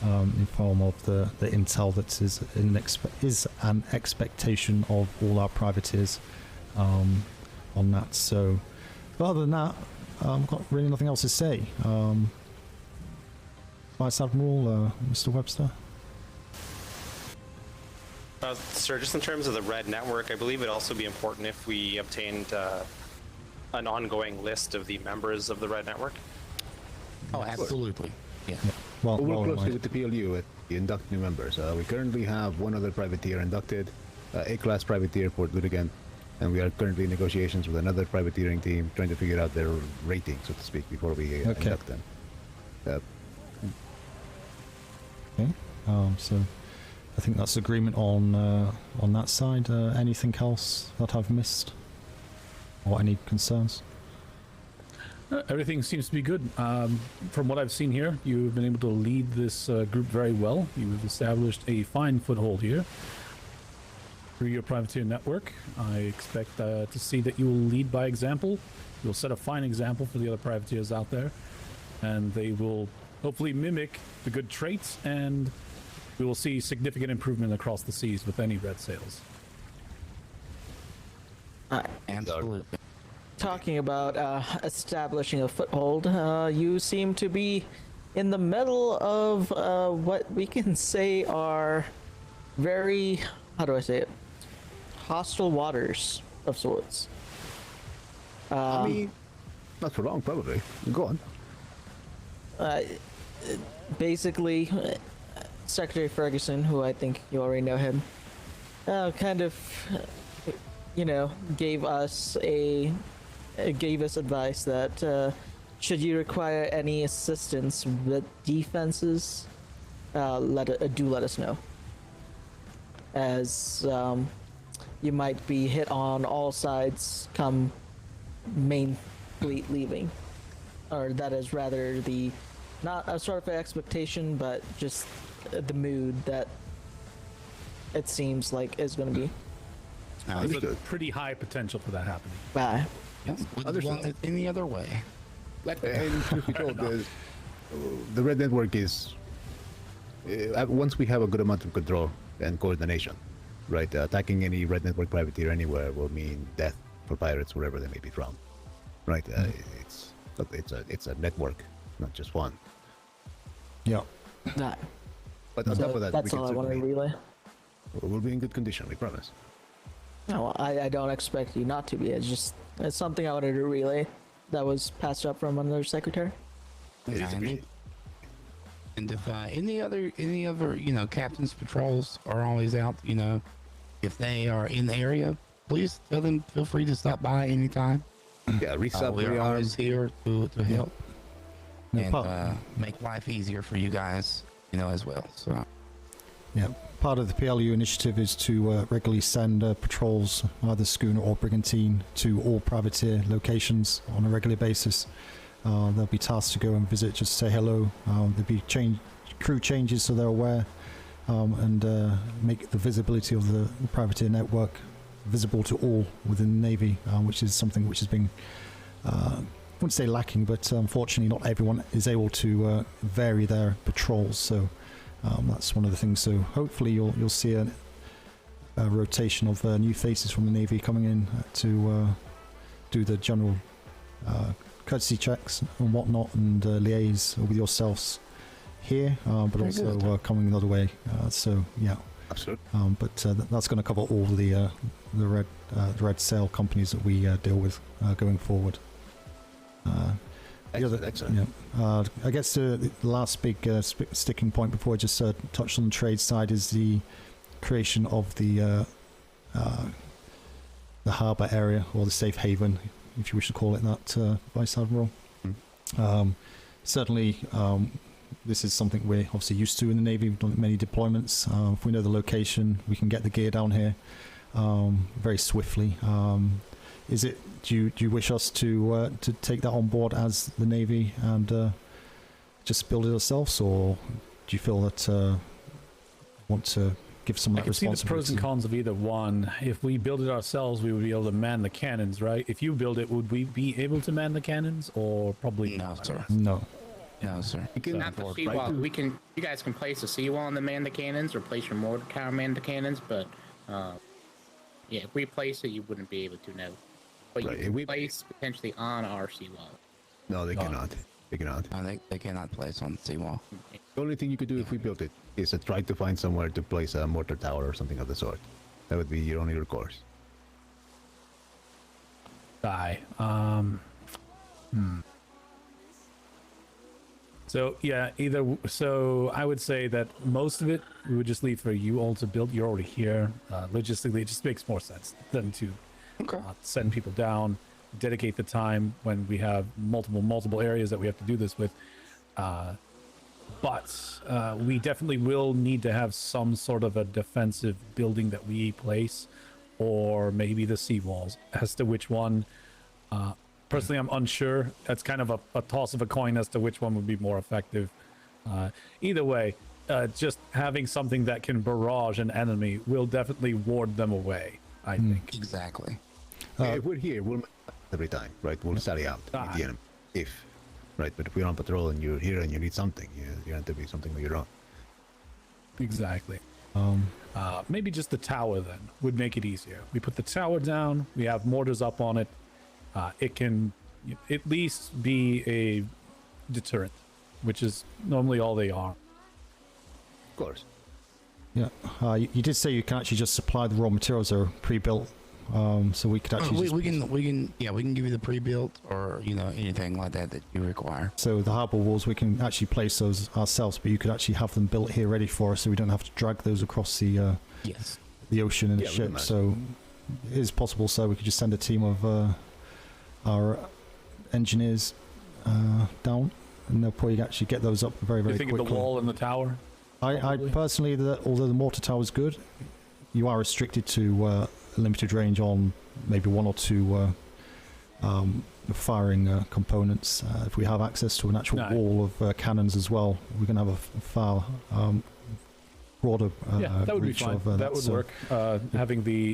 in form of the intel that is an expectation of all our privateers on that. So, but other than that, I've got really nothing else to say. Vice Admiral, Mr. Webster? Sir, just in terms of the Red Network, I believe it'd also be important if we obtained an ongoing list of the members of the Red Network. Oh, absolutely. Yeah. Well, we work closely with the P.L.U. at the induct new members. We currently have one other privateer inducted, A-class privateer Port Ludigan, and we are currently in negotiations with another privateering team, trying to figure out their rating, so to speak, before we induct them. Okay. So I think that's agreement on that side. Anything else that I've missed, or any concerns? Everything seems to be good. From what I've seen here, you've been able to lead this group very well. You've established a fine foothold here through your privateer network. I expect to see that you will lead by example. You'll set a fine example for the other privateers out there, and they will hopefully mimic the good traits, and we will see significant improvement across the seas with any red sails. Absolutely. Talking about establishing a foothold, you seem to be in the middle of what we can say are very, how do I say it, hostile waters of sorts. I mean, not for long, probably. Go on. Basically, Secretary Ferguson, who I think you already know him, kind of, gave us advice that should you require any assistance with defenses, let us know, as you might be hit on all sides come main fleet leaving, or that is rather the not a sort of expectation, but just the mood that it seems like is going to be. There's a pretty high potential for that happening. Bye. Yes, would you want it any other way? And truth be told, the Red Network is, once we have a good amount of control and coordination, right, attacking any Red Network privateer anywhere will mean death for pirates wherever they may be from, right? It's a network, not just one. Yeah. But on top of that, that's all I want to relay. We'll be in good condition, we promise. No, I don't expect you not to be. It's something I wanted to relay that was passed up from another secretary. Yeah, and if any other captains patrols are always out, if they are in the area, please tell them feel free to stop by anytime. Yeah, resub. We're always here to help and No make life easier for you guys, as well. So. Yeah, part of the P.L.U. initiative is to regularly send patrols, either schooner or brigantine, to all privateer locations on a regular basis. They'll be tasked to go and visit, just say hello. There'll be crew changes so they're aware, and make the visibility of the privateer network visible to all within the Navy, which is something which has been, I wouldn't say lacking, but unfortunately not everyone is able to vary their patrols. So that's one of the things. So hopefully you'll see a rotation of new faces from the Navy coming in to do the general courtesy checks and whatnot, and liaise with yourselves here, but Very also coming another way. So yeah, absolutely. But that's going to cover all the red sail companies that we deal with going forward. Excellent. Yeah. I guess the last big sticking point before I just touched on the trade side is the creation of the harbour area, or the safe haven, if you wish to call it that, Vice Admiral. Certainly, this is something we're obviously used to in the Navy. We've done many deployments. If we know the location, we can get the gear down here very swiftly. Do you wish us to take that on board as the Navy and just build it ourselves, or do you feel that want to give some of that responsibility? I can see the pros and cons of either one. If we build it ourselves, we would be able to man the cannons, right? If you build it, would we be able to man the cannons, or probably no, sir? No. No, sir. Not the seawall. You guys can place a seawall and then man the cannons, or place your mortar tower man the cannons. But yeah, if we place it, you wouldn't be able to. No, but you can place potentially on our seawall. No, they cannot. They cannot. No, they cannot place on the seawall. The only thing you could do if we built it is to try to find somewhere to place a mortar tower or something of the sort. That would be your only recourse. So yeah, so I would say that most of it we would just leave for you all to build. You're already here. Logistically, it just makes more sense than to send people down, dedicate the time when we have multiple areas that we have to do this with. But we definitely will need to have some sort of a defensive building that we place, or maybe the seawalls. As to which one, personally, I'm unsure. That's kind of a toss of a coin as to which one would be more effective. Either way, just having something that can barrage an enemy will definitely ward them away, I think. Exactly. If we're here, we'll every time, right? We'll sally out with the enemy, right? But if we're on patrol and you're here and you need something, you have to be something on your own. Exactly. Maybe just the tower then would make it easier. We put the tower down, we have mortars up on it. It can at least be a deterrent, which is normally all they are. Of course. Yeah. You did say you can actually just supply the raw materials that are pre-built, so we could actually we can give you the pre-built, or anything like that you require. So the harbour walls, we can actually place those ourselves, but you could actually have them built here ready for us, so we don't have to drag those across the the ocean in a ship. So it is possible. So we could just send a team of our engineers down, and they'll probably actually get those up very quickly. You think of the wall and the tower? I personally, although the mortar tower is good, you are restricted to limited range on maybe one or two firing components. If we have access to an actual wall of cannons as well, we can have a far broader that would be reach fine. of that would work.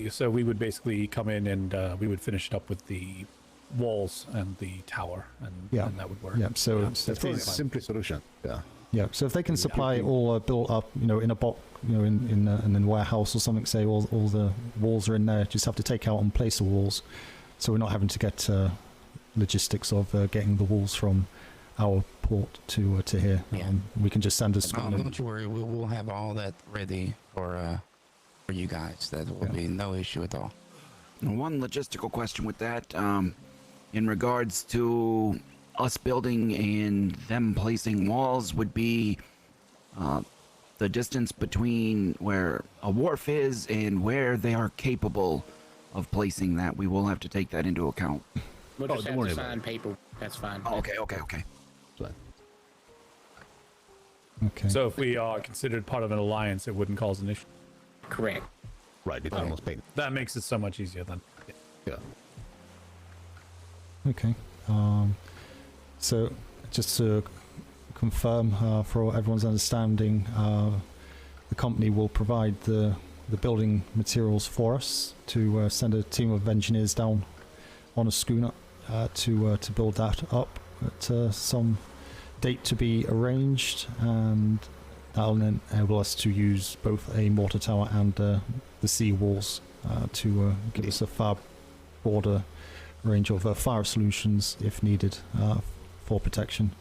So we would basically come in and we would finish it up with the walls and the tower, and that would work. Yeah, so that's a simple solution. Yeah, so if they can supply all built up, in a box, in a warehouse or something, say all the walls are in there, just have to take out and place the walls, so we're not having to get logistics of getting the walls from our port to here. We can just send us. Don't you worry, we'll have all that ready for you guys. That will be no issue at all. One logistical question with that, in regards to us building and them placing walls, would be the distance between where a wharf is and where they are capable of placing that. We will have to take that into account. We'll just have to sign paper. That's fine. Okay. Okay. So if we are considered part of an alliance, it wouldn't cause an issue. Correct. Right. It's almost paid. That makes it so much easier then. Yeah. Okay. So just to confirm, for everyone's understanding, the company will provide the building materials for us to send a team of engineers down on a schooner to build that up at some date to be arranged, and that'll then enable us to use both a mortar tower and the sea walls to give us a far broader range of fire solutions if needed for protection.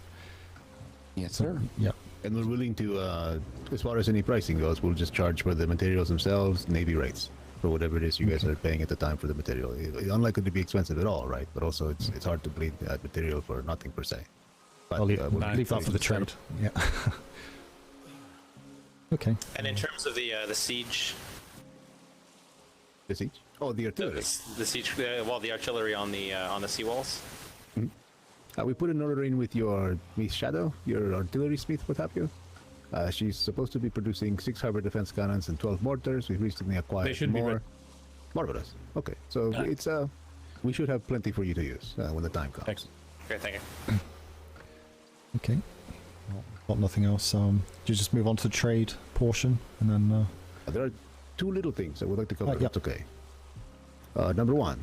Yes, sir. Yeah. And we're willing to, as far as any pricing goes, we'll just charge for the materials themselves, Navy rates, for whatever it is you guys are paying at the time for the material. It's unlikely to be expensive at all, right? But also it's hard to bleed material for nothing per se. But, I'll leave that for the trade. Yeah. Okay. And in terms of the siege. The siege? Oh, the artillery. The siege. Well, the artillery on the seawalls. We put an order in with your Miss Shadow, your artillery smith, what have you. She's supposed to be producing 6 harbor defense cannons and 12 mortars. We've recently acquired They should more. be ready. Marvelous. Okay, so it's we should have plenty for you to use when the time comes. Thanks. Okay, thank you. Okay. Got nothing else. Do you just move on to the trade portion and then? There are 2 little things I would like to cover. Yeah. That's okay. Number 1,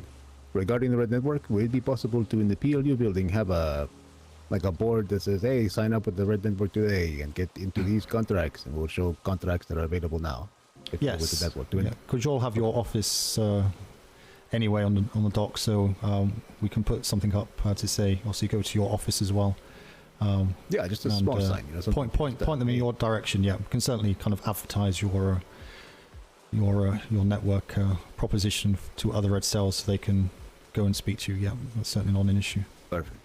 regarding the Red Network, will it be possible to in the P.L.U. building have a board that says, "Hey, sign up with the Red Network today and get into these contracts," and we'll show contracts that are available now. Yes. With the network. Could you all have your office anyway on the dock, so we can put something up to say, also you go to your office as well. Yeah, just a small sign. Point them in your direction. Yeah, we can certainly kind of advertise your network proposition to other red cells so they can go and speak to you. Yeah, that's certainly not an issue. Perfect.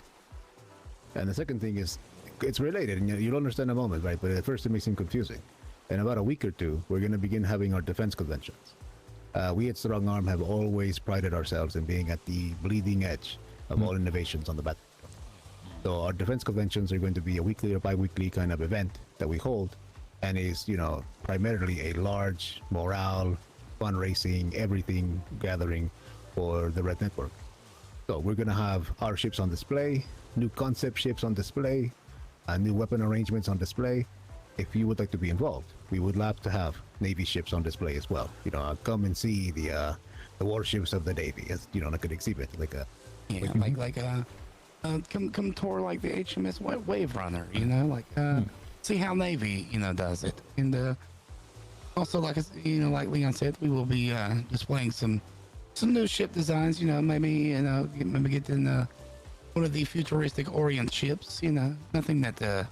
And the second thing is, it's related, and you'll understand in a moment, right? But at first it may seem confusing. In about a week or 2, we're going to begin having our defense conventions. We at Strong Arm have always prided ourselves in being at the bleeding edge of all innovations on the battlefield. So our defense conventions are going to be a weekly or bi-weekly kind of event that we hold, and is, primarily a large morale, fundraising, everything gathering for the Red Network. So we're going to have our ships on display, new concept ships on display, new weapon arrangements on display. If you would like to be involved, we would love to have Navy ships on display as well. Come and see the warships of the Navy as like an exhibit, come tour like the HMS Wave Runner, see how Navy does it, and also like Leon said, we will be displaying some new ship designs. Maybe get in one of the futuristic Orient ships. Nothing that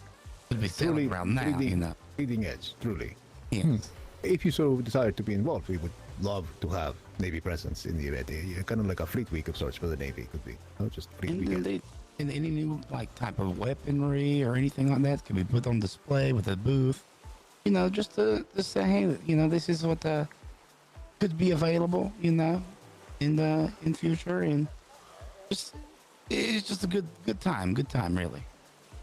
would be sailing around now. Leading edge, truly. Yes. If you so desire to be involved, we would love to have Navy presence in the event. Kind of like a fleet week of sorts for the Navy could be. Just fleet weekend. And any new type of weaponry or anything like that can be put on display with a booth. Just to say, hey, this is what could be available. In future, and it's just a good time really.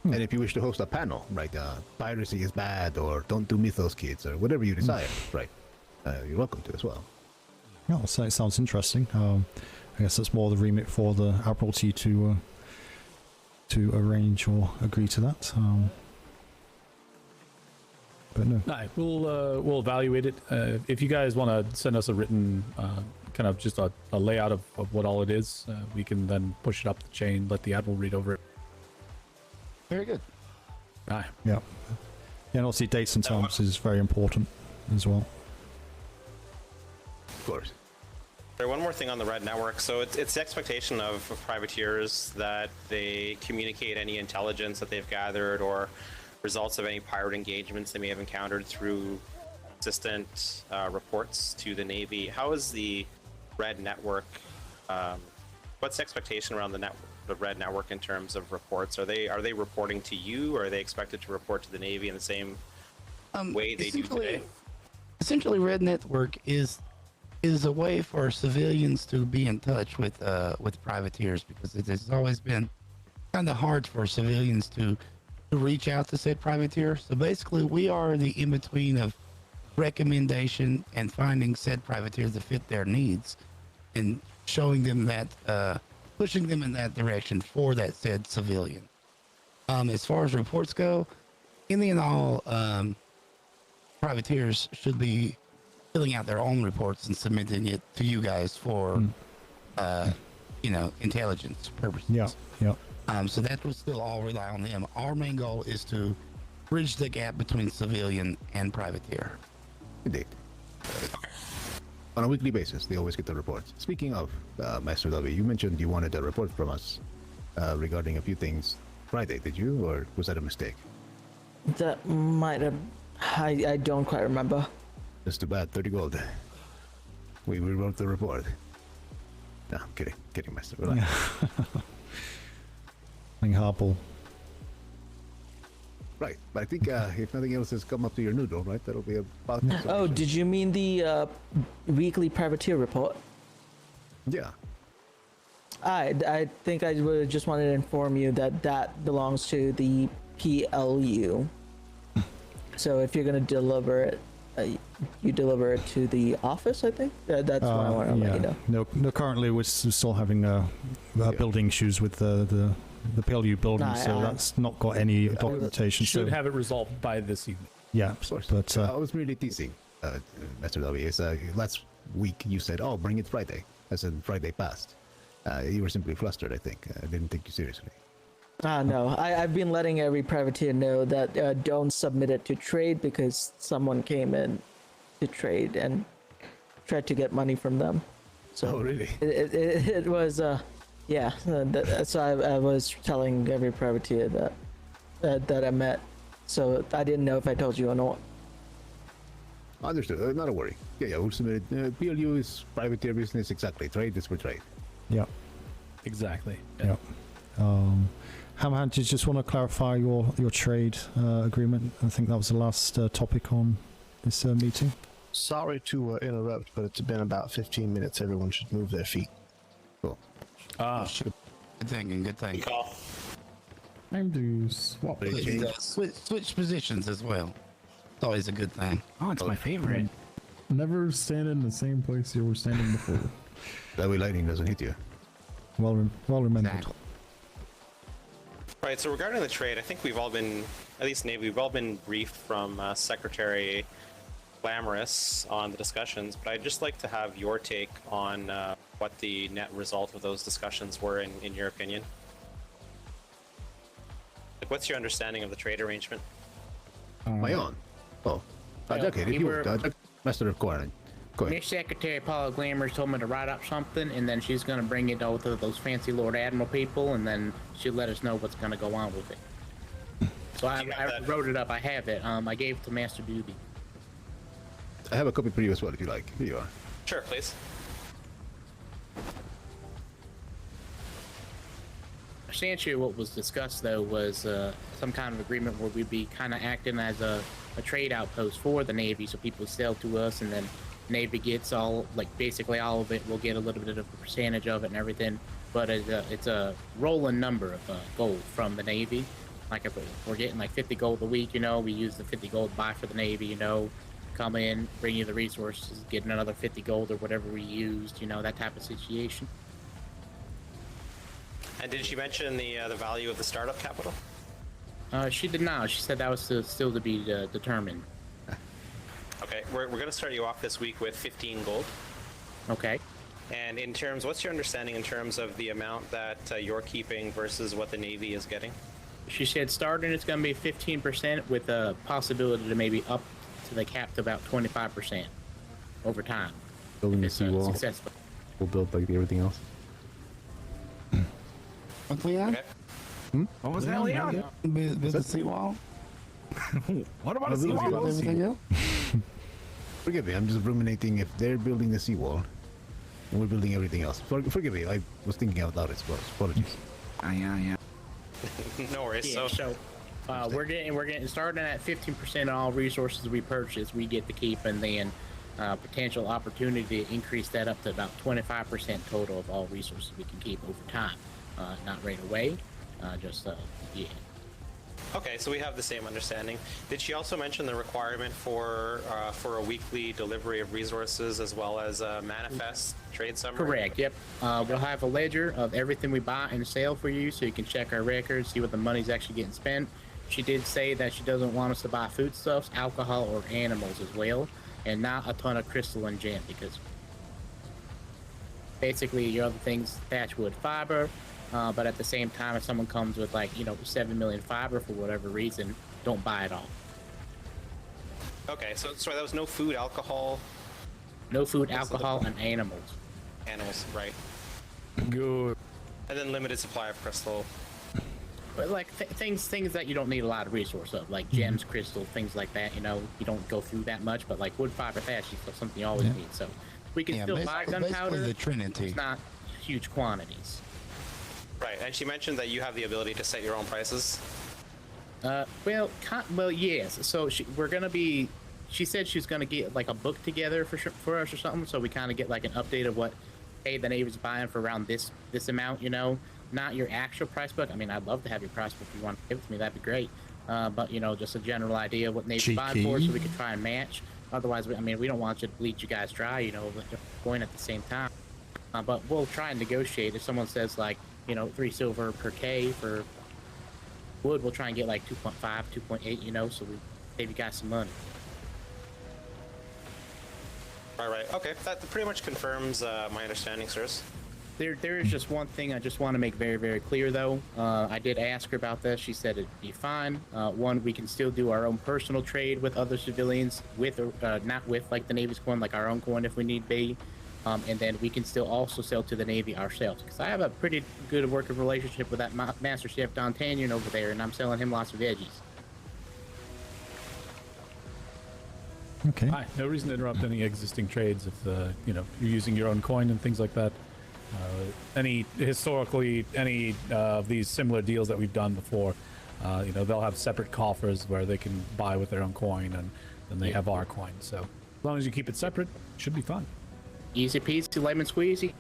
And if you wish to host a panel, right, piracy is bad, or don't do mythos, kids, or whatever you desire, right, you're welcome to as well. No, so it sounds interesting. I guess that's more the remit for the Admiralty to arrange or agree to that. But no. We'll evaluate it. If you guys want to send us a written kind of just a layout of what all it is, we can then push it up the chain, let the Admiral read over it. Very good. Yeah. And obviously dates and times is very important as well. Of course. One more thing on the Red Network. So it's the expectation of privateers that they communicate any intelligence that they've gathered or results of any pirate engagements they may have encountered through consistent reports to the Navy. How is the Red Network? What's the expectation around the Red Network in terms of reports? Are they reporting to you, or are they expected to report to the Navy in the same way they do today? Essentially, Red Network is a way for civilians to be in touch with privateers, because it has always been kind of hard for civilians to reach out to said privateer. So basically, we are the in-between of recommendation and finding said privateers that fit their needs, and showing them that, pushing them in that direction for that said civilian. As far as reports go, in the end all, privateers should be filling out their own reports and submitting it to you guys for, intelligence purposes. Yeah. So that will still all rely on them. Our main goal is to bridge the gap between civilian and privateer. Indeed. On a weekly basis, they always get the reports. Speaking of, Master W, you mentioned you wanted a report from us regarding a few things Friday, did you? Or was that a mistake? That might have... I don't quite remember. That's too bad. 30 gold. We rewrote the report. No, I'm kidding. Kidding, Master. Relax. Playing hardball. Right, but I think if nothing else has come up to your noodle, right? That'll be about... Oh, did you mean the weekly privateer report? Yeah. I think I would just wanted to inform you that that belongs to the P.L.U. So if you're going to deliver it, you deliver it to the office, I think? That's what I want to let you know. No, currently we're still having building issues with the P.L.U. building, so that's not got any documentation. Should have it resolved by this evening. Yeah, but I was really teasing, Mr. W. Is last week you said, "Oh, bring it Friday," as in Friday passed. You were simply flustered, I think. I didn't take you seriously. No, I've been letting every privateer know that don't submit it to trade because someone came in to trade and tried to get money from them. So really? It was yeah. So I was telling every privateer that I met. So I didn't know if I told you or not. Understood. Not a worry. Yeah, we'll submit it. P.L.U. is privateer business, exactly. Trade is for trade. Yeah. Exactly. Yeah. Hamhan, did you just want to clarify your trade agreement? I think that was the last topic on this meeting. Sorry to interrupt, but it's been about 15 minutes. Everyone should move their feet. Cool. Good thinking, good thinking. Time to swap Switch positions as well. It's always a good thing. Oh, it's my favorite. Never stand in the same place you were standing before. That way lightning doesn't hit you. Well remembered. Exactly. Right, so regarding the trade, I think we've all been, at least Navy, we've all been briefed from Secretary Glamorous on the discussions, but I'd just like to have your take on what the net result of those discussions were in your opinion. Like, what's your understanding of the trade arrangement? My own. Oh, okay. If you were Master of Quarantine. Go ahead. Miss Secretary Paula Glamour told me to write up something, and then she's going to bring it over to those fancy Lord Admiral people, and then she'll let us know what's going to go on with it. So I wrote it up. I have it. I gave it to Master Doobie. I have a copy for you as well, if you like. Here you are. Sure, please. Essentially, what was discussed, though, was some kind of agreement where we'd be kind of acting as a trade outpost for the Navy, so people sell to us, and then Navy gets all, like, basically all of it. We'll get a little bit of a percentage of it and everything, but it's a rolling number of gold from the Navy. Like, if we're getting like 50 gold a week, we use the 50 gold to buy for the Navy, come in, bring you the resources, get another 50 gold or whatever we used, that type of situation. And did she mention the value of the startup capital? She did not. She said that was still to be determined. Okay, we're going to start you off this week with 15 gold. Okay. And in terms, what's your understanding in terms of the amount that you're keeping versus what the Navy is getting? She said starting it's going to be 15% with a possibility to maybe up to the cap to about 25% over time. Building the seawall. Successful. We'll build like everything else. What's Leon? Okay. What was that, Leon? Build the seawall? What about a seawall? Everything else? Forgive me, I'm just ruminating. If they're building the seawall, and we're building everything else. Forgive me, I was thinking out loud, I suppose. Apologies. Yeah. No worries. Yeah, so we're getting starting at 15% of all resources we purchase, we get to keep, and then potential opportunity to increase that up to about 25% total of all resources we can keep over time. Not right away, yeah. Okay, so we have the same understanding. Did she also mention the requirement for a weekly delivery of resources as well as a manifest trade summary? Correct, yep. We'll have a ledger of everything we buy and sell for you so you can check our records, see what the money's actually getting spent. She did say that she doesn't want us to buy foodstuffs, alcohol, or animals as well, and not a ton of crystal and gem, because basically your other things, thatch wood, fiber, but at the same time, if someone comes with 7 million fiber for whatever reason, don't buy it all. Okay, so sorry, that was no food, alcohol. No food, alcohol, and animals. Animals, right? Good. And then limited supply of crystal. But like things that you don't need a lot of resource of, like gems, crystal, things like that. You know, you don't go through that much. But like wood, fiber, thatch, is something you always need. So we can still buy gunpowder. The Trinity. It's not huge quantities. Right, and she mentioned that you have the ability to set your own prices. Well, yes. So we're gonna be. She said she's gonna get like a book together for us or something, so we kind of get like an update of what, hey, the Navy's buying for around this amount. You know, not your actual price book. I mean, I'd love to have your price book if you want to give it to me. That'd be great. But you know, just a general idea of what Navy's buying for, so we can try and match. Otherwise, I mean, we don't want you to bleed you guys dry. You know, going at the same time. But we'll try and negotiate. If someone says like, you know, 3 silver per K for wood, we'll try and get like 2.5, 2.8, you know, so we save you guys some money. Right. Okay, that pretty much confirms my understanding, sirs. There is just one thing I just want to make very, very clear, though. I did ask her about this. She said it'd be fine. One, we can still do our own personal trade with other civilians, with or not with like the Navy's coin, like our own coin if we need be. And then we can still also sell to the Navy ourselves. Because I have a pretty good working relationship with that Master Chef D'Artagnan over there, and I'm selling him lots of veggies. Okay. Hi. No reason to interrupt any existing trades if you know, you're using your own coin and things like that. Any of these similar deals that we've done before, you know, they'll have separate coffers where they can buy with their own coin, and then they have our coin. So as long as you keep it separate, it should be fun. Easy peasy, lemon squeezy.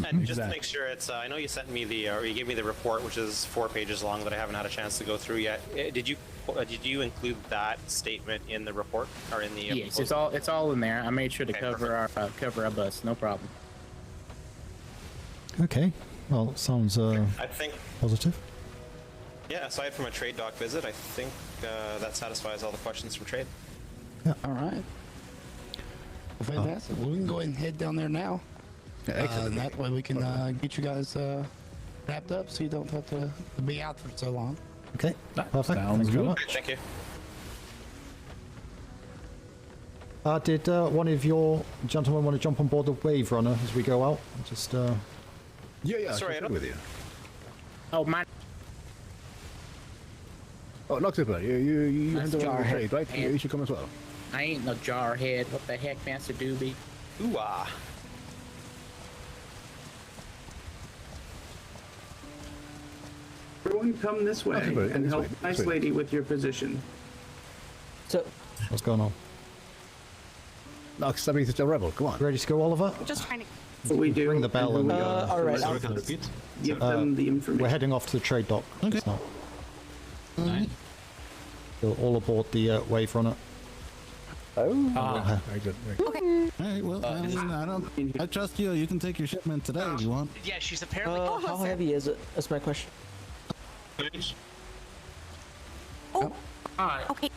And just to make sure, I know you sent me or you gave me the report, which is 4 pages long that I haven't had a chance to go through yet. Did you include that statement in the report or in the? Yes, it's all in there. I made sure to cover our bus. No problem. Okay. Well, sounds I think positive. Yeah. Aside from a trade dock visit, I think that satisfies all the questions from trade. Yeah. All right. Well, fantastic. Well, we can go ahead and head down there now. And that way we can get you guys wrapped up, so you don't have to be out for so long. Okay. Perfect. Sounds good. Thank you. Did one of your gentlemen want to jump on board the Wave Runner as we go out? Just Yeah. Sorry, I don't with you. Oh, my. Oh, Noxipper, you have the trade, right? You should come as well. I ain't no jarhead. What the heck, Master Doobie? Ooh-ah. Everyone come this way and help the nice lady with your position. So, what's going on? Nox, somebody's just a rebel. Come on. Ready to go, Oliver? We're just trying to. What we do. Ring the bell and all right. Give them the information. We're heading off to the trade dock. Okay. So all aboard the Wave Runner. Ah, very good. Okay. All right. Well, I trust you. You can take your shipment today if you want. Yeah, she's apparently. How heavy is it? That's my question. Oh. Okay.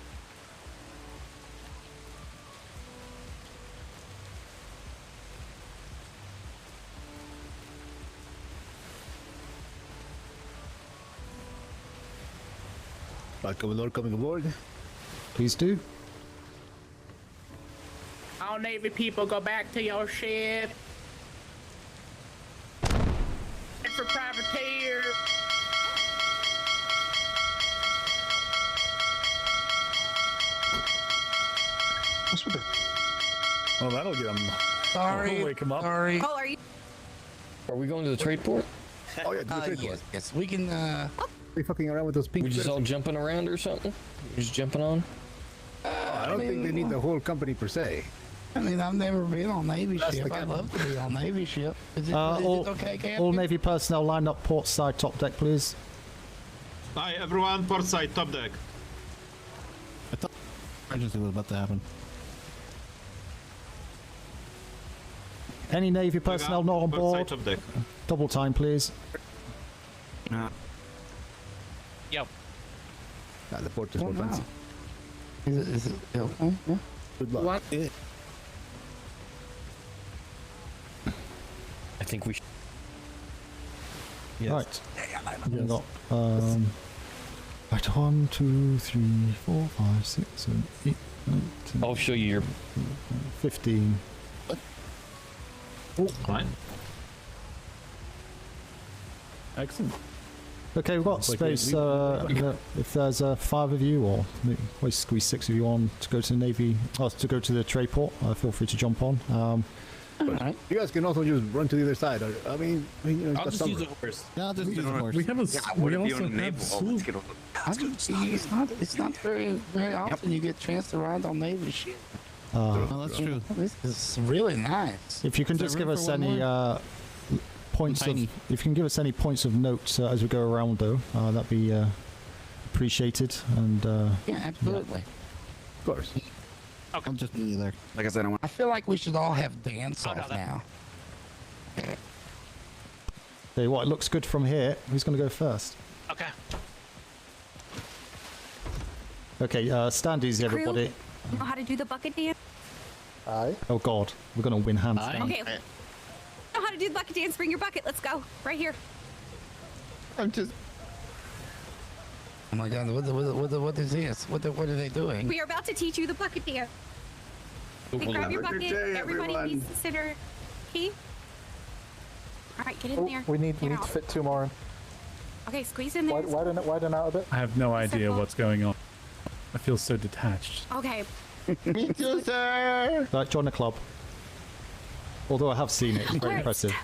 Commodore coming aboard. Please do. All Navy people, go back to your ship. And for privateer. What's with it? Oh, that'll get him. Sorry. Wake him up. Sorry. Oh, are you? Are we going to the trade port? Oh yeah, to the trade port. Yes, we can. Are you fucking around with those pink? We just all jumping around or something? We're just jumping on? I don't think they need the whole company per se. I mean, I've never been on Navy That's ship. the I'd love to be on Navy ship. Is it okay, Captain? All Navy personnel line up port side top deck, please. Hi, everyone, port side top deck. I thought emergency was about to happen. Any Navy personnel not on board? Top deck. Double time, please. Yep. The port is more fancy. Is it okay? Yeah. Good luck. What? I think we should. Yes. Right. We've got right, 1, 2, 3, 4, 5, 6, 7, 8, 9, 10. I'll show you your 15. Fine. Excellent. Okay, we've got Looks like space. If there's 5 of you, or maybe we squeeze 6 of you on to go to the Navy, or to go to the trade port, feel free to jump on. Right. You guys can also just run to the other side. I mean, you know, I'll just use the horse. Yeah, I'll just use the horse. We have a. We also have swoop. It's not very often you get a chance to ride on Navy ship. Oh, that's true. This is really nice. If you can just give us any points of, if you can give us any points of note as we go around, though, that'd be appreciated. And yeah, absolutely. Of course. Okay. I'm just me there. Like I said, I feel like we should all have dance off now. Hey, what? It looks good from here. Who's going to go first? Okay. Okay, stand easy, everybody. You know how to do the bucket dance? Aye. Oh God, we're going to win hands down. Okay. You know how to do the bucket dance? Bring your bucket. Let's go. Right here. I'm just. Oh my God! What is this? What are they doing? We are about to teach you the bucket dance. Okay, grab your bucket. Everybody needs to center key. All right, get in there. We need to fit 2 more in. Okay, squeeze in there. Widen out a bit. I have no idea what's going on. I feel so detached. Okay. Me too, sir. Right, join the club. Although I have seen it, it's very impressive.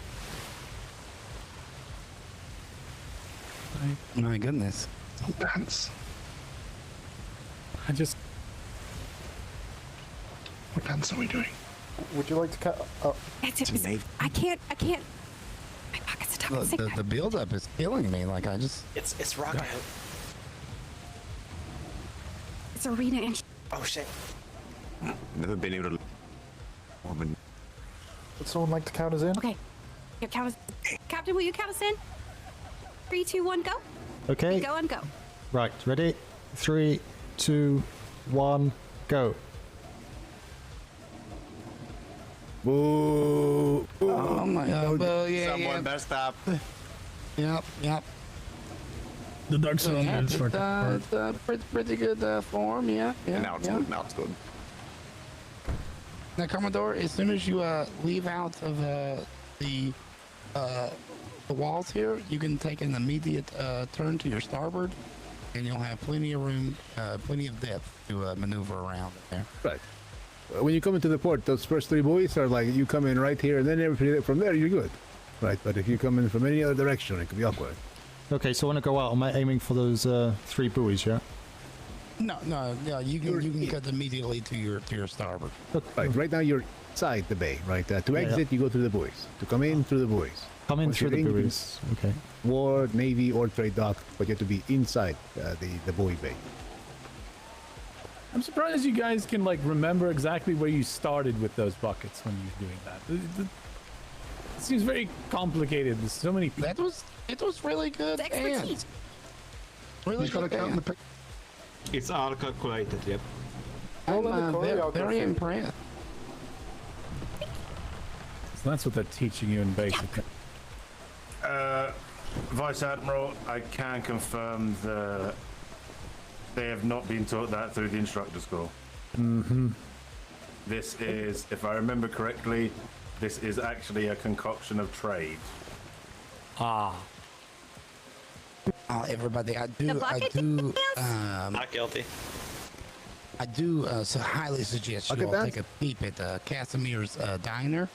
My goodness. Dance. I just. What dance are we doing? Would you like to cut? Oh. I can't. My pocket's a toxic. The build-up is killing me. Like I just. It's rock out. It's arena and. Oh shit. Never been able to. Would someone like to count us in? Okay. Yeah, count us. Captain, will you count us in? 3, 2, 1, go. Okay. Go and go. Right, ready? 3, 2, 1, go. Boo! Oh my God! Someone better stop. Yep. The dark side is pretty good form. Yeah. Now it's good. Now it's good. Now, Commodore, as soon as you leave out of the walls here, you can take an immediate turn to your starboard, and you'll have plenty of room, plenty of depth to maneuver around there. Right. When you come into the port, those first 3 buoys are like you come in right here, and then everything from there you're good. Right, but if you come in from any other direction, it could be awkward. Okay, so when I go out, am I aiming for those 3 buoys, yeah? No, you can cut immediately to your starboard. Right, right now you're inside the bay, right? To exit, you go through the buoys. To come in, through the buoys. Come in Once through you're the buoys, okay. War, Navy, or trade dock, but you have to be inside the buoy bay. I'm surprised you guys can like remember exactly where you started with those buckets when you're doing that. It seems very complicated. There's so many people. It was really good. Expertise. Really good. It's all calculated, yep. I'm very impressed. So that's what they're teaching you in basic. Vice Admiral, I can confirm that they have not been taught that through the instructor school. Mm-hmm. This is, if I remember correctly, this is actually a concoction of trade. Ah. Everybody, I do. Not guilty. I do highly suggest you all take a peep at Casimir's diner.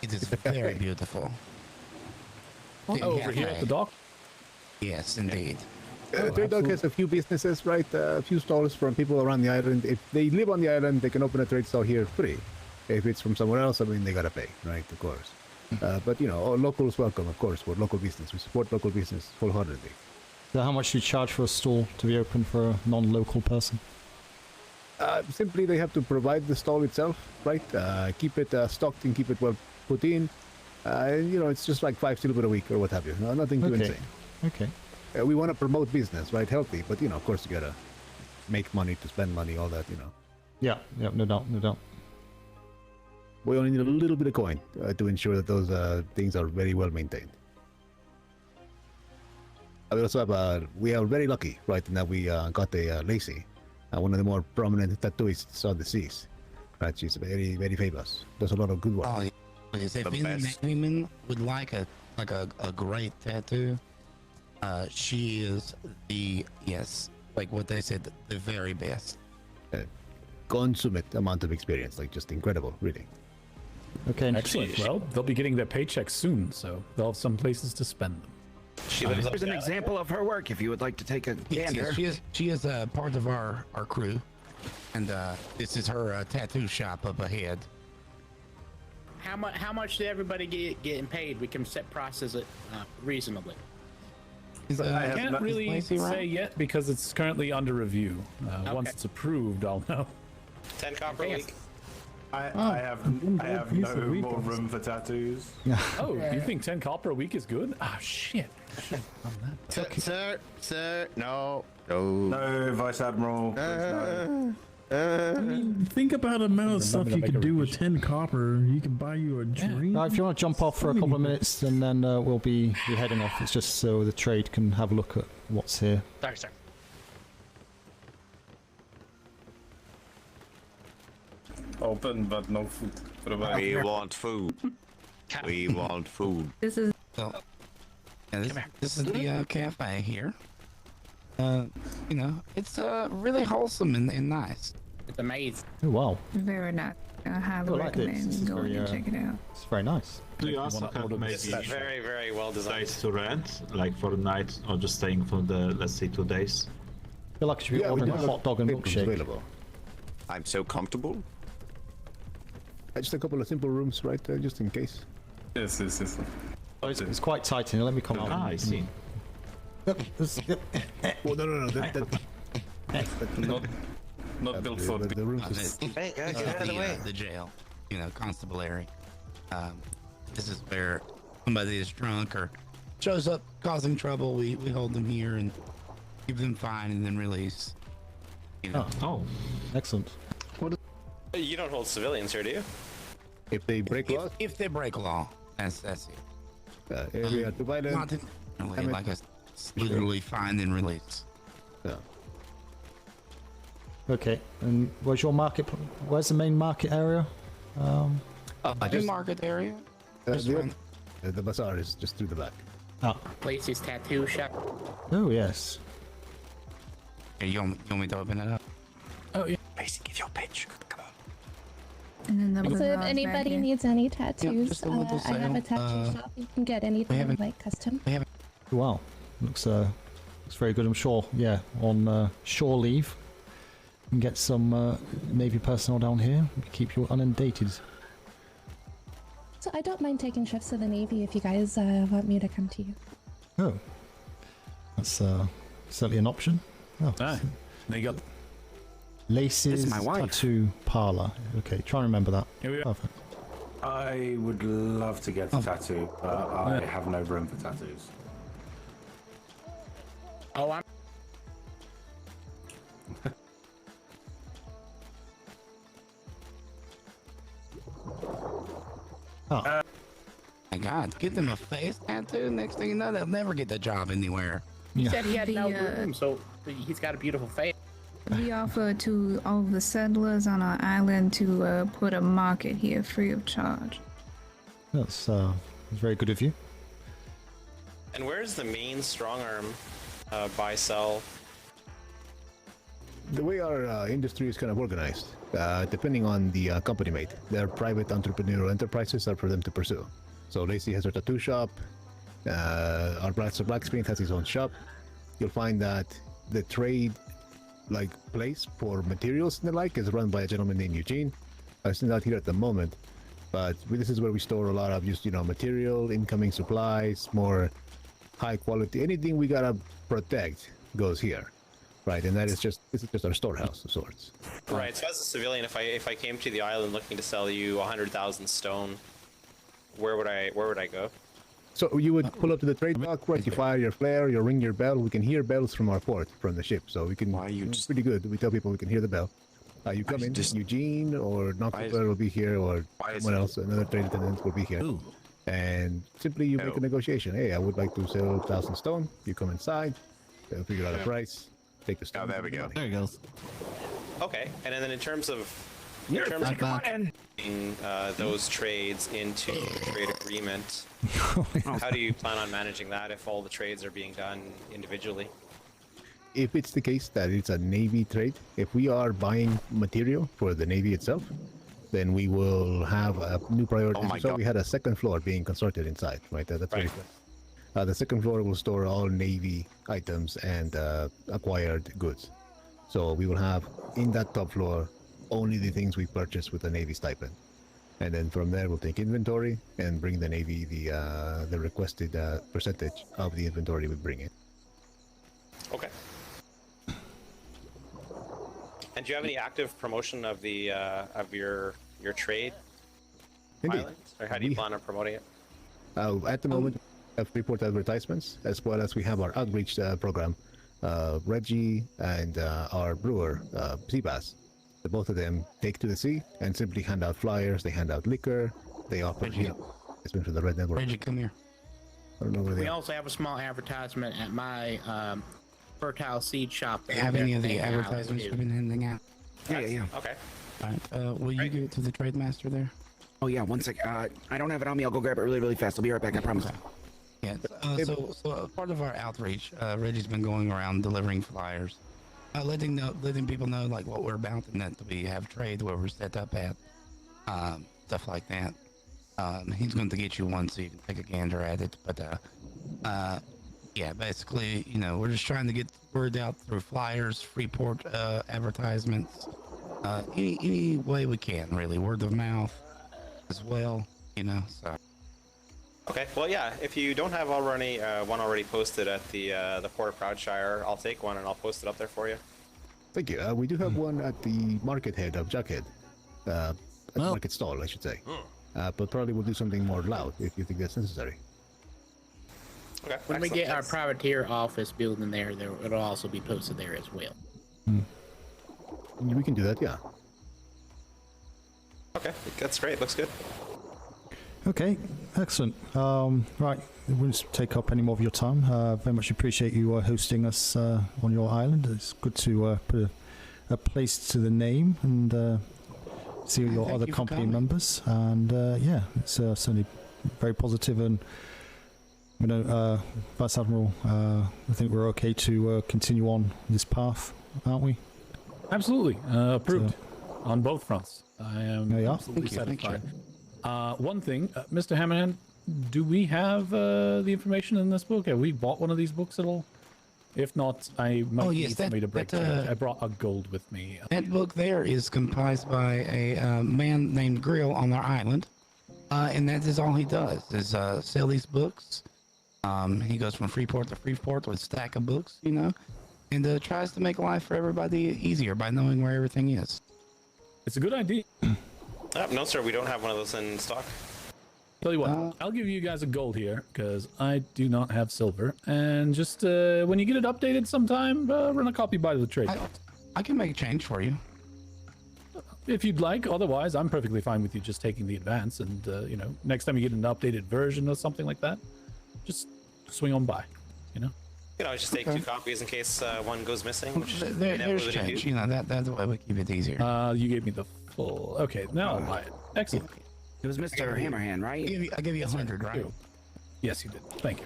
It is very beautiful. Over here at the dock? Yes, indeed. Trade dock has a few businesses, right? A few stalls from people around the island. If they live on the island, they can open a trade stall here free. If it's from somewhere else, I mean, they gotta pay, right? Of course. But you know, all locals welcome, of course. We're local business. We support local business wholeheartedly. So how much do you charge for a stall to be open for a non-local person? Simply, they have to provide the stall itself, right? Keep it stocked and keep it well put in. You know, it's just like 5 silver a week or what have you. No, nothing too insane. Okay. We want to promote business, right? Healthy, but you know, of course, you gotta make money to spend money, all that, you know. Yeah, no doubt. We only need a little bit of coin to ensure that those things are very well maintained. We also have we are very lucky, right, in that we got a Lacey, one of the more prominent tattooists on the seas. Right, she's very, very famous. Does a lot of good work. Oh, Please, if The any best. Navyman would like a great tattoo, she is the like what they said, the very best. Consummate amount of experience, like just incredible, really. Okay. Excellent. Well, they'll be getting their paychecks soon, so they'll have some places to spend them. She lives Here's an example of her work if you would like to take a gander. She is part of our crew, and this is her tattoo shop up ahead. How much did everybody getting paid? We can process it reasonably. I can't really say yet because it's currently under review. Once it's approved, I'll know. 10 copper a week. I have no more room for tattoos. Oh, you think 10 copper a week is good? Ah, shit. Sir, no. No, Vice Admiral. Please, no. I mean, think about the amount of stuff you can do with 10 copper. You can buy you a drink. If you want to jump off for a couple of minutes, and then we'll be heading off. It's just so the trade can have a look at what's here. Sorry, sir. Open, but no food. We want food. We want food. This is. This is the cafe here. You know, it's really wholesome and nice. It's amazing. Oh wow. Very nice. I highly recommend going and check it out. It's very nice. Do you also have maybe This is very, very well designed. sites to rent, like for the night, or just staying for the, let's say, 2 days? I feel like you should be ordering a hot dog and milkshake. Available. I'm so comfortable. Just a couple of simple rooms, right? Just in case. Yes. Oh, it's quite tight in here. Let me come out. Ah, I see. Well, no. Not built for the rooms. The jail, you know, constabulary. This is where somebody is drunk or shows up causing trouble. We hold them here and keep them fine and then release. You know. Oh, excellent. You don't hold civilians here, do you? If they break law, if they break law, that's it. area to violence. Not intentionally, like I literally find and release. Yeah. Okay. And where's your market? Where's the main market area? The market area. The bazaar is just through the back. Place's tattoo shop. Oh yes. Hey, you want me to open it up? Oh yeah. Basic, give your pitch. Come on. And then the So if anybody needs any tattoos, just a little I have a sale. tattoo shop. You can get anything like custom. Wow. Looks very good. I'm sure. Yeah. On shore leave, you can get some Navy personnel down here. Keep you inundated. So I don't mind taking shifts to the Navy if you guys want me to come to you. Oh. That's certainly an option. Oh. There you go. Laces my wife. Tattoo Parlor. Okay, try and remember that. Here we are. Perfect. I would love to get a tattoo, but I have no room for tattoos. Oh, I'm. My God, get them a face tattoo. Next thing you know, they'll never get the job anywhere. He said he had no room, so he's got a beautiful face. We offer to all of the settlers on our island to put a market here free of charge. That's very good of you. And where's the main strong arm buy-sell? The way our industry is kind of organized, depending on the company mate, their private entrepreneurial enterprises are for them to pursue. So Lacey has her tattoo shop. Our blacksmith has his own shop. You'll find that the trade place for materials and the like is run by a gentleman named Eugene. He's not here at the moment, but this is where we store a lot of just material, incoming supplies, more high quality. Anything we gotta protect goes here, right? And this is just our storehouse of sorts. Right. So as a civilian, if I came to the island looking to sell you 100,000 stone, where would I go? So you would pull up to the trade dock, right? You fire your flare, you ring your bell. We can hear bells from our port, from the ship, so we can. It's pretty good. We tell people we can hear the bell. You come in, Eugene or Knockler will be here, or someone else, another trade attendant will be here. And simply you make a negotiation. Hey, I would like to sell 1,000 stone. You come inside, figure out a price, take the stone. Oh, there we go. There he goes. Okay. And then in terms of in terms of putting those trades into a trade agreement, how do you plan on managing that if all the trades are being done individually? If it's the case that it's a Navy trade, if we are buying material for the Navy itself, then we will have a new priority. So we had a second floor being constructed inside, right? That's right. The second floor will store all Navy items and acquired goods. So we will have in that top floor only the things we purchase with the Navy stipend. And then from there we'll take inventory and bring the Navy the requested percentage of the inventory we bring in. Okay. And do you have any active promotion of the of your trade islands, or how do you plan on promoting it? At the moment, we have report advertisements, as well as we have our outreach program. Reggie and our brewer, Seabass, both of them take to the sea and simply hand out flyers. They hand out liquor. They offer it's been for the Red Network. Reggie, come here. I don't know where they We are. also have a small advertisement at my fertile seed shop. Do you have any of the advertisements you've been handing out? Yeah. Okay. All right. Will you give it to the trade master there? Oh yeah, one sec. I don't have it on me. I'll go grab it really fast. I'll be right back. I promise. Yeah. So part of our outreach, Reggie's been going around delivering flyers, letting people know like what we're about and that we have trade where we're set up at, stuff like that. He's going to get you one so you can take a gander at it. But yeah, basically, we're just trying to get the word out through flyers, Freeport advertisements, any way we can, really, word of mouth as well, so. Okay. Well, yeah. If you don't have already one already posted at the Port of Proudshire, I'll take one and I'll post it up there for you. Thank you. We do have one at the market head of Jackhead, at the market stall, I should say. But probably we'll do something more loud if you think that's necessary. Okay. When we get our privateer office building there, it'll also be posted there as well. We can do that, yeah. Okay, that's great. Looks good. Okay, excellent. Right, we won't take up any more of your time. Very much appreciate you hosting us on your island. It's good to put a place to the name and see your other company members. And yeah, it's certainly very positive. And Vice Admiral, I think we're okay to continue on this path, aren't we? Absolutely, approved on both fronts. I am absolutely satisfied. One thing, Mr. Hammerhand, do we have the information in this book? Have we bought one of these books at all? If not, I might need somebody to break change. I brought a gold with me. That book there is comprised by a man named Grill on our island, and that is all he does, is sell these books. He goes from Freeport to Freeport with a stack of books, and tries to make life for everybody easier by knowing where everything is. It's a good idea. No, sir, we don't have one of those in stock. Tell you what, I'll give you guys a gold here because I do not have silver. And just when you get it updated sometime, run a copy by the trade. I can make a change for you. If you'd like. Otherwise, I'm perfectly fine with you just taking the advance. And, next time you get an updated version or something like that, just swing on by, Just take 2 copies in case one goes missing. Which there's change, that's the way we keep it easier. You gave me the full. Okay, now I'll buy it. Excellent. It was Mr. Hammerhand, right? I give you 100, right? Yes, you did. Thank you.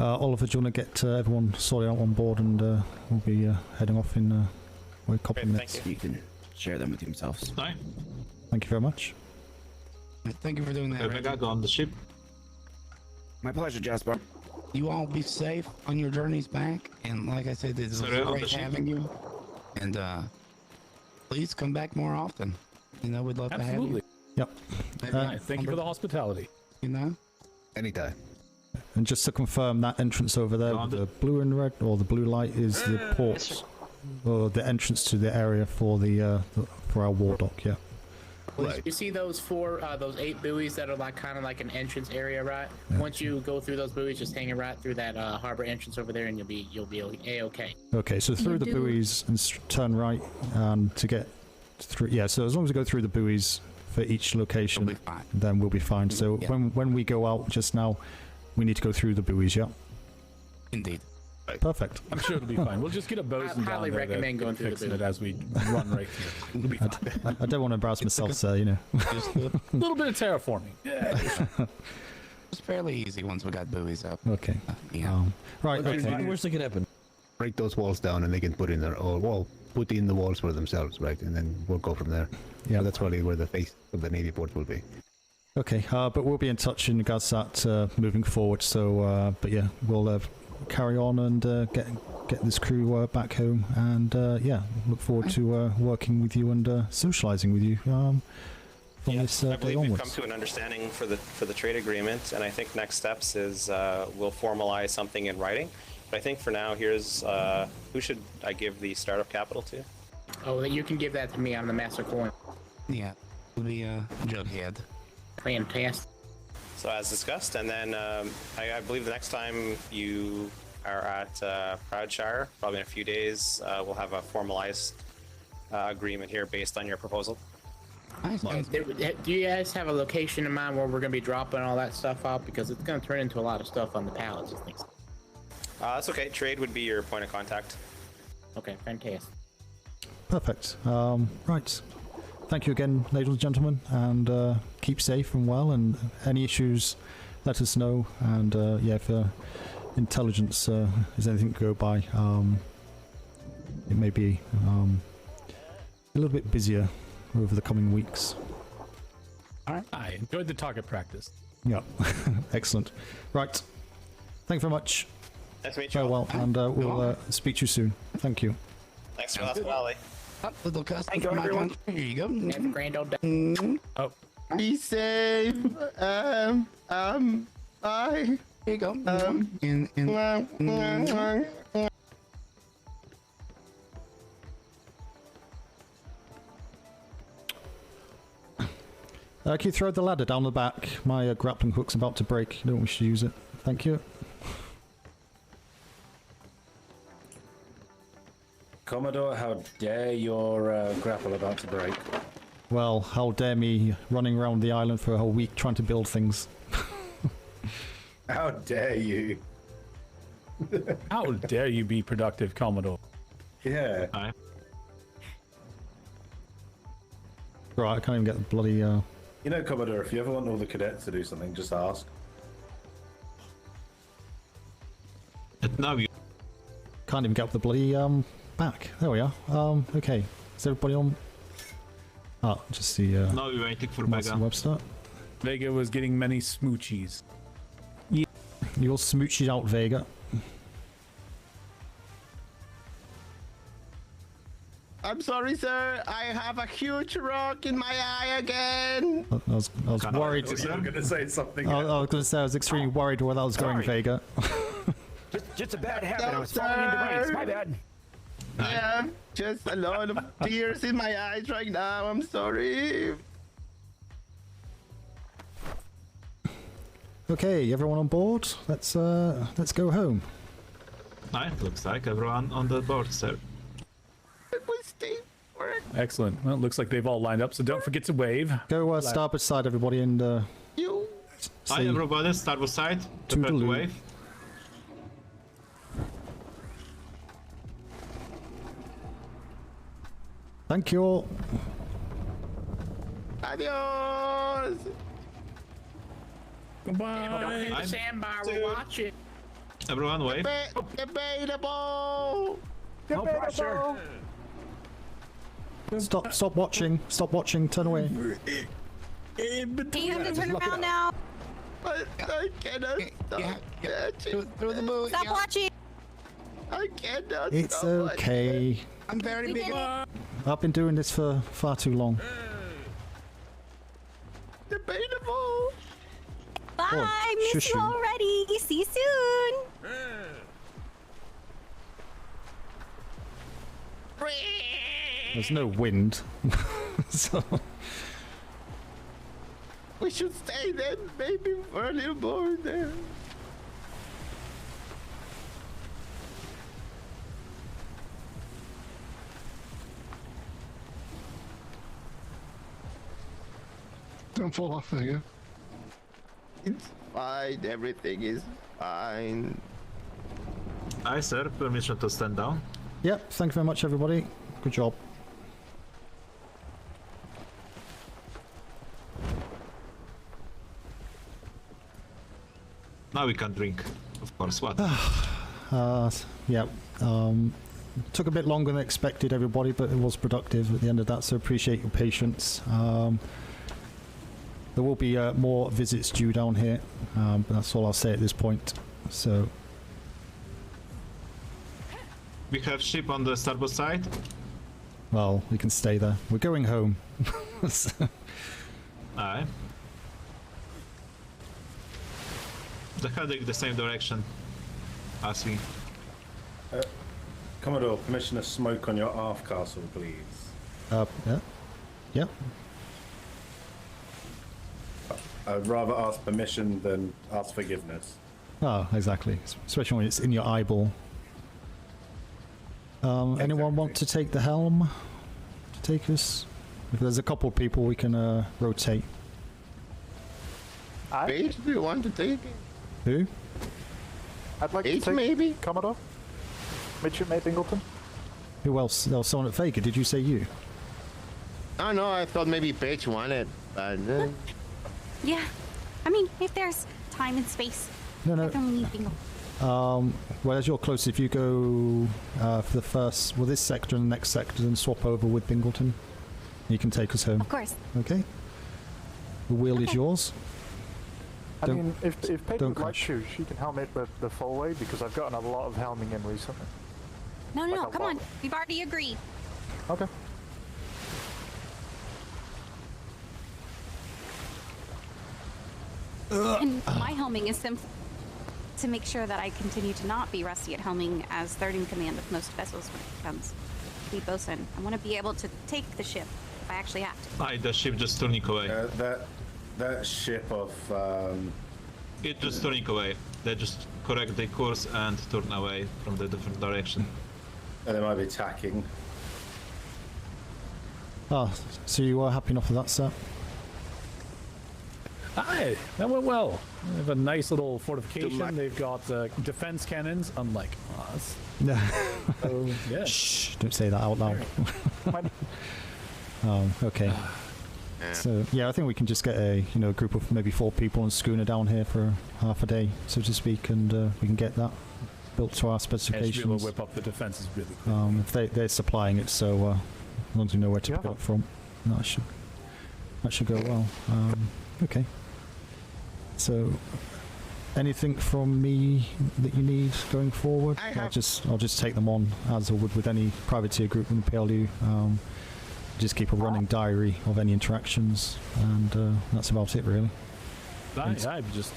Oliver, do you want to get everyone sorted out on board, and we'll be heading off in a couple of minutes. You can share them with yourselves. Thank you very much. Thank you for doing that. I got on the ship. My pleasure, Jasper. You all be safe on your journeys back, and like I said, it was great having you. And please come back more often. We'd love to have you. Yep. Thank you for the hospitality. Anytime. And just to confirm, that entrance over there with the blue and red, or the blue light, is the port, or the entrance to the area for for our war dock. Yeah. Right. You see those those 8 buoys that are kind of like an entrance area, right? Yeah. Once you go through those buoys, just hang it right through that harbor entrance over there, and you'll be a-okay. Okay, so through the buoys and turn right, and to get through. Yeah, so as long as we go through the buoys for each location, then we'll be fine. So when we go out just now, we need to go through the buoys. Yeah. Indeed. Perfect. I'm sure it'll be fine. We'll just get a bosun down highly there recommend going through the fixing booth. it as we run right through. It'll be fine. I don't want to embarrass myself, sir. You know. Just a little bit of terraforming. Yeah. It's fairly easy once we got buoys up. Okay. Yeah. Right. Okay. Worst that could happen. Break those walls down, and they can put in their put in the walls for themselves, right? And then we'll go from there. Yeah. So that's probably where the face of the Navy port will be. Okay. But we'll be in touch in regards to that moving forward. So, but yeah, we'll carry on and get this crew back home, and yeah, look forward to working with you and socializing with you. From this I day believe we've onwards. come to an understanding for the trade agreement, and I think next steps is we'll formalize something in writing. But I think for now, here's who should I give the startup capital to? Oh, you can give that to me. I'm the master coin. Yeah, it'll be Jughead. Fantastic. So as discussed, and then I believe the next time you are at Proudshire, probably in a few days, we'll have a formalized agreement here based on your proposal. Do you guys have a location in mind where we're going to be dropping all that stuff out? Because it's going to turn into a lot of stuff on the pallets and things. That's okay. Trade would be your point of contact. Okay, fantastic. Perfect. Right. Thank you again, ladies and gentlemen, and keep safe and well. And any issues, let us know. And yeah, if intelligence is anything to go by, it may be a little bit busier over the coming weeks. All right. I enjoyed the target practice. Yeah. Excellent. Right. Thank you very much. Nice to meet you. Farewell, and we'll speak to you soon. Thank you. Thanks for hospitality. Little custom. Thank you, everyone. Here you go. Have a grand old day. Oh. Be safe. Bye. Here you go. Can you throw the ladder down the back? My grappling hook's about to break. I don't wish to use it. Thank you. Commodore, how dare your grapple about to break? Well, how dare me running around the island for a whole week trying to build things. How dare you? How dare you be productive, Commodore? Yeah. Right, I can't even get the bloody... You know, Commodore, if you ever want all the cadets to do something, just ask. No, you Can't even get up the bloody back. There we are. Okay. Is everybody on? Ah, just the no, we're waiting for Vega. Vega. Webster. Vega was getting many smoochies. Yeah. You'll smooch it out, Vega. I'm sorry, sir. I have a huge rock in my eye again. I was worried. I'm going to say something. I was going to say I was extremely worried where that was going, Vega. Just a bad habit. I was falling into race. My bad. Yeah, just a lot of tears in my eyes right now. I'm sorry. Okay, everyone on board. Let's go home. Right, looks like everyone on the board, sir. Excellent. Well, it looks like they've all lined up, so don't forget to wave. Go starboard side, everybody, and Hi, everybody. Starboard side. Prepare to wave. Thank you all. Adios. Goodbye. Don't hit the sandbar. We're watching. Everyone wave. Debatable. Debatable. Stop watching. Stop watching. Turn away. You have to turn around now. I cannot stop. Through the boot. Stop watching. I cannot It's stop okay. watching. I'm very big. I've been doing this for far too long. Debatable. Bye. Miss shush you you. already. See you soon. There's no wind. So We should stay then, maybe for a little more there. Don't fall off there, yeah? It's fine, everything is fine. Aye, sir. Permission to stand down. Yep, thank you very much, everybody. Good job. Now we can drink, of course. What? Yeah. Took a bit longer than expected, everybody, but it was productive at the end of that, so appreciate your patience. There will be more visits due down here, but that's all I'll say at this point. So, We have ship on the starboard side. well, we can stay there. We're going home. Aye. They're heading the same direction as we. Commodore, permission to smoke on your aft castle, please. Yeah. Yeah. I'd rather ask permission than ask forgiveness. Oh, exactly. Especially when it's in your eyeball. Anyone want to take the helm? To take us? If there's a couple of people, we can rotate. Page, do you want to take it? Who? I'd like to take maybe? Commodore? Midshipmate Ingleton? Who else? There was someone at Vega. Did you say you? Oh no, I thought maybe Paige wanted, but... Yeah. I mean, if there's time and space. No. I don't need bingo. Well, as you're close, if you go for the first, well, this sector and the next sector, and swap over with Bingleton, you can take us home. Of course. Okay. The wheel is yours. I mean, if Paige don't would like crash. to, she can helm it the full way, because I've gotten a lot of helming in recently. No, Like no, a come lot. on. We've already agreed. Okay. And my helming is simply to make sure that I continue to not be rusty at helming as third in command of most vessels when it becomes lead bosun. I want to be able to take the ship if I actually have to. Aye, the ship just turning away. That ship of... It just turning away. They just correct the course and turn away from the different direction. And they might be tacking. Ah, so you are happy enough with that, sir? Aye, that went well. They have a nice little fortification. They've got defense cannons, unlike us. So, yeah. Shh, don't say that out loud. Okay. So yeah, I think we can just get a group of maybe 4 people on schooner down here for half a day, so to speak, and we can get that built to our Yeah, should be able specifications. to whip up the defenses really quick. If they're supplying it, so as long as we know where to pick it up from, that should go well. Okay. So, anything from me that you need going forward? I'll just take them on as I would with any privateer group in the P.L.U. Just keep a running diary of any interactions, and that's about it, really. Aye, just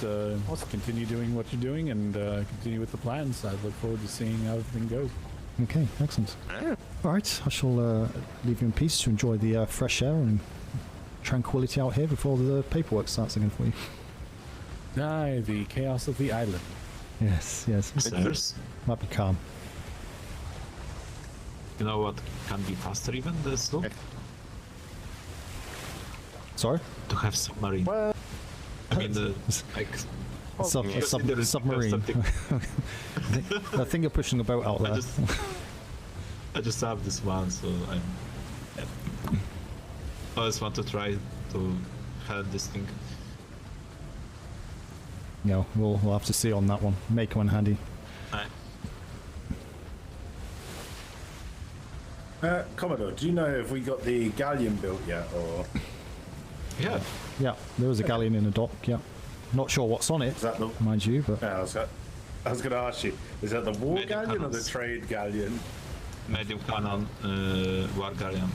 continue doing what you're doing and continue with the plans. I look forward to seeing how everything goes. Okay, excellent. All right, I shall leave you in peace to enjoy the fresh air and tranquility out here before the paperwork starts again for you. Aye, the chaos of the island. Yes. Might be calm. You know what can be faster even this though? Sorry? To have submarine. I mean like submarine. I think you're pushing a boat out there. I just have this one, so I always want to try to have this thing. Yeah, we'll have to see on that one. Make one handy. Commodore, do you know if we got the galleon built yet, or...? Yeah, there was a galleon in the dock, yeah. Not sure what's on it, mind you, but... Yeah, I was going to ask you, is that the war galleon or the trade galleon? Medium cannon, war galleon.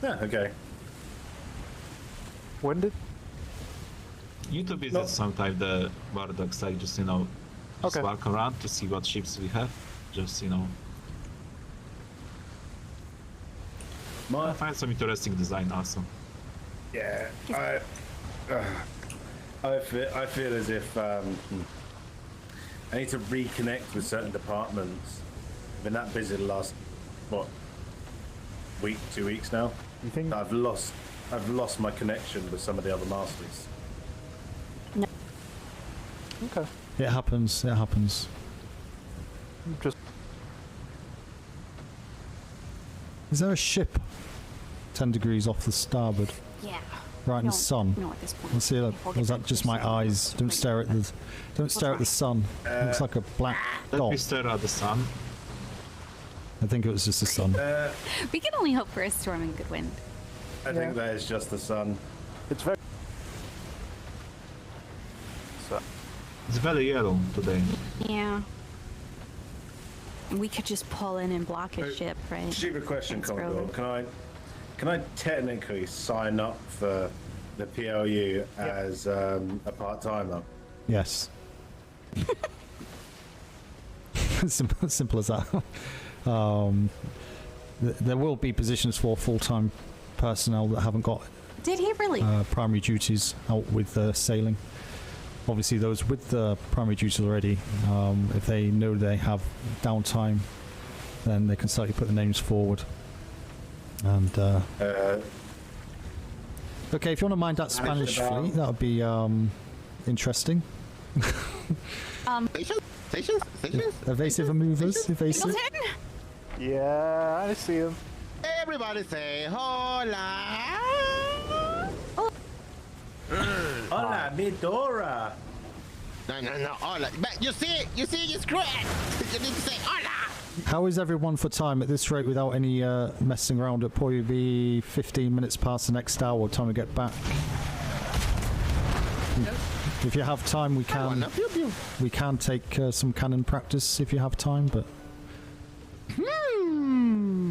Yeah, okay. When did? You need to visit sometime the Bulldogs site, just just walk around to see what ships we have. Just I find some interesting design also. Yeah, I feel as if I need to reconnect with certain departments. I've been that busy the last week, 2 weeks now. You think I've lost my connection with some of the other masters. Okay. It happens. It happens. Just. Is there a ship 10 degrees off the starboard? Yeah. Right in the sun. No, at this point. Let's see. Or is that just my eyes? Don't stare at the. Don't stare at the sun. It looks like a black Let me dot. stare at the sun. I think it was just the sun. We can only hope for a storm and good wind. I think that is just the sun. It's very. It's very yellow today. Yeah. We could just pull in and block his ship, right? Stupid question, Thanks, Commodore. Rowan. Can I technically sign up for the P.L.U. as a part-timer? Yes. simple as that. There will be positions for full-time personnel that haven't got Did he really? primary duties out with sailing. Obviously, those with the primary duties already, if they know they have downtime, then they can certainly put the names forward. And okay, if you want to mind that Spanish fleet, that would be interesting. Stations? Evasive movers, evasive. Yeah, I see him. Everybody say hola. Hola, Midora. No, hola. But you see, it's great. You need to say hola. How is everyone for time at this rate without any messing around? It'll probably be 15 minutes past the next hour time to get back. If you have time, we can take some cannon practice if you have time. But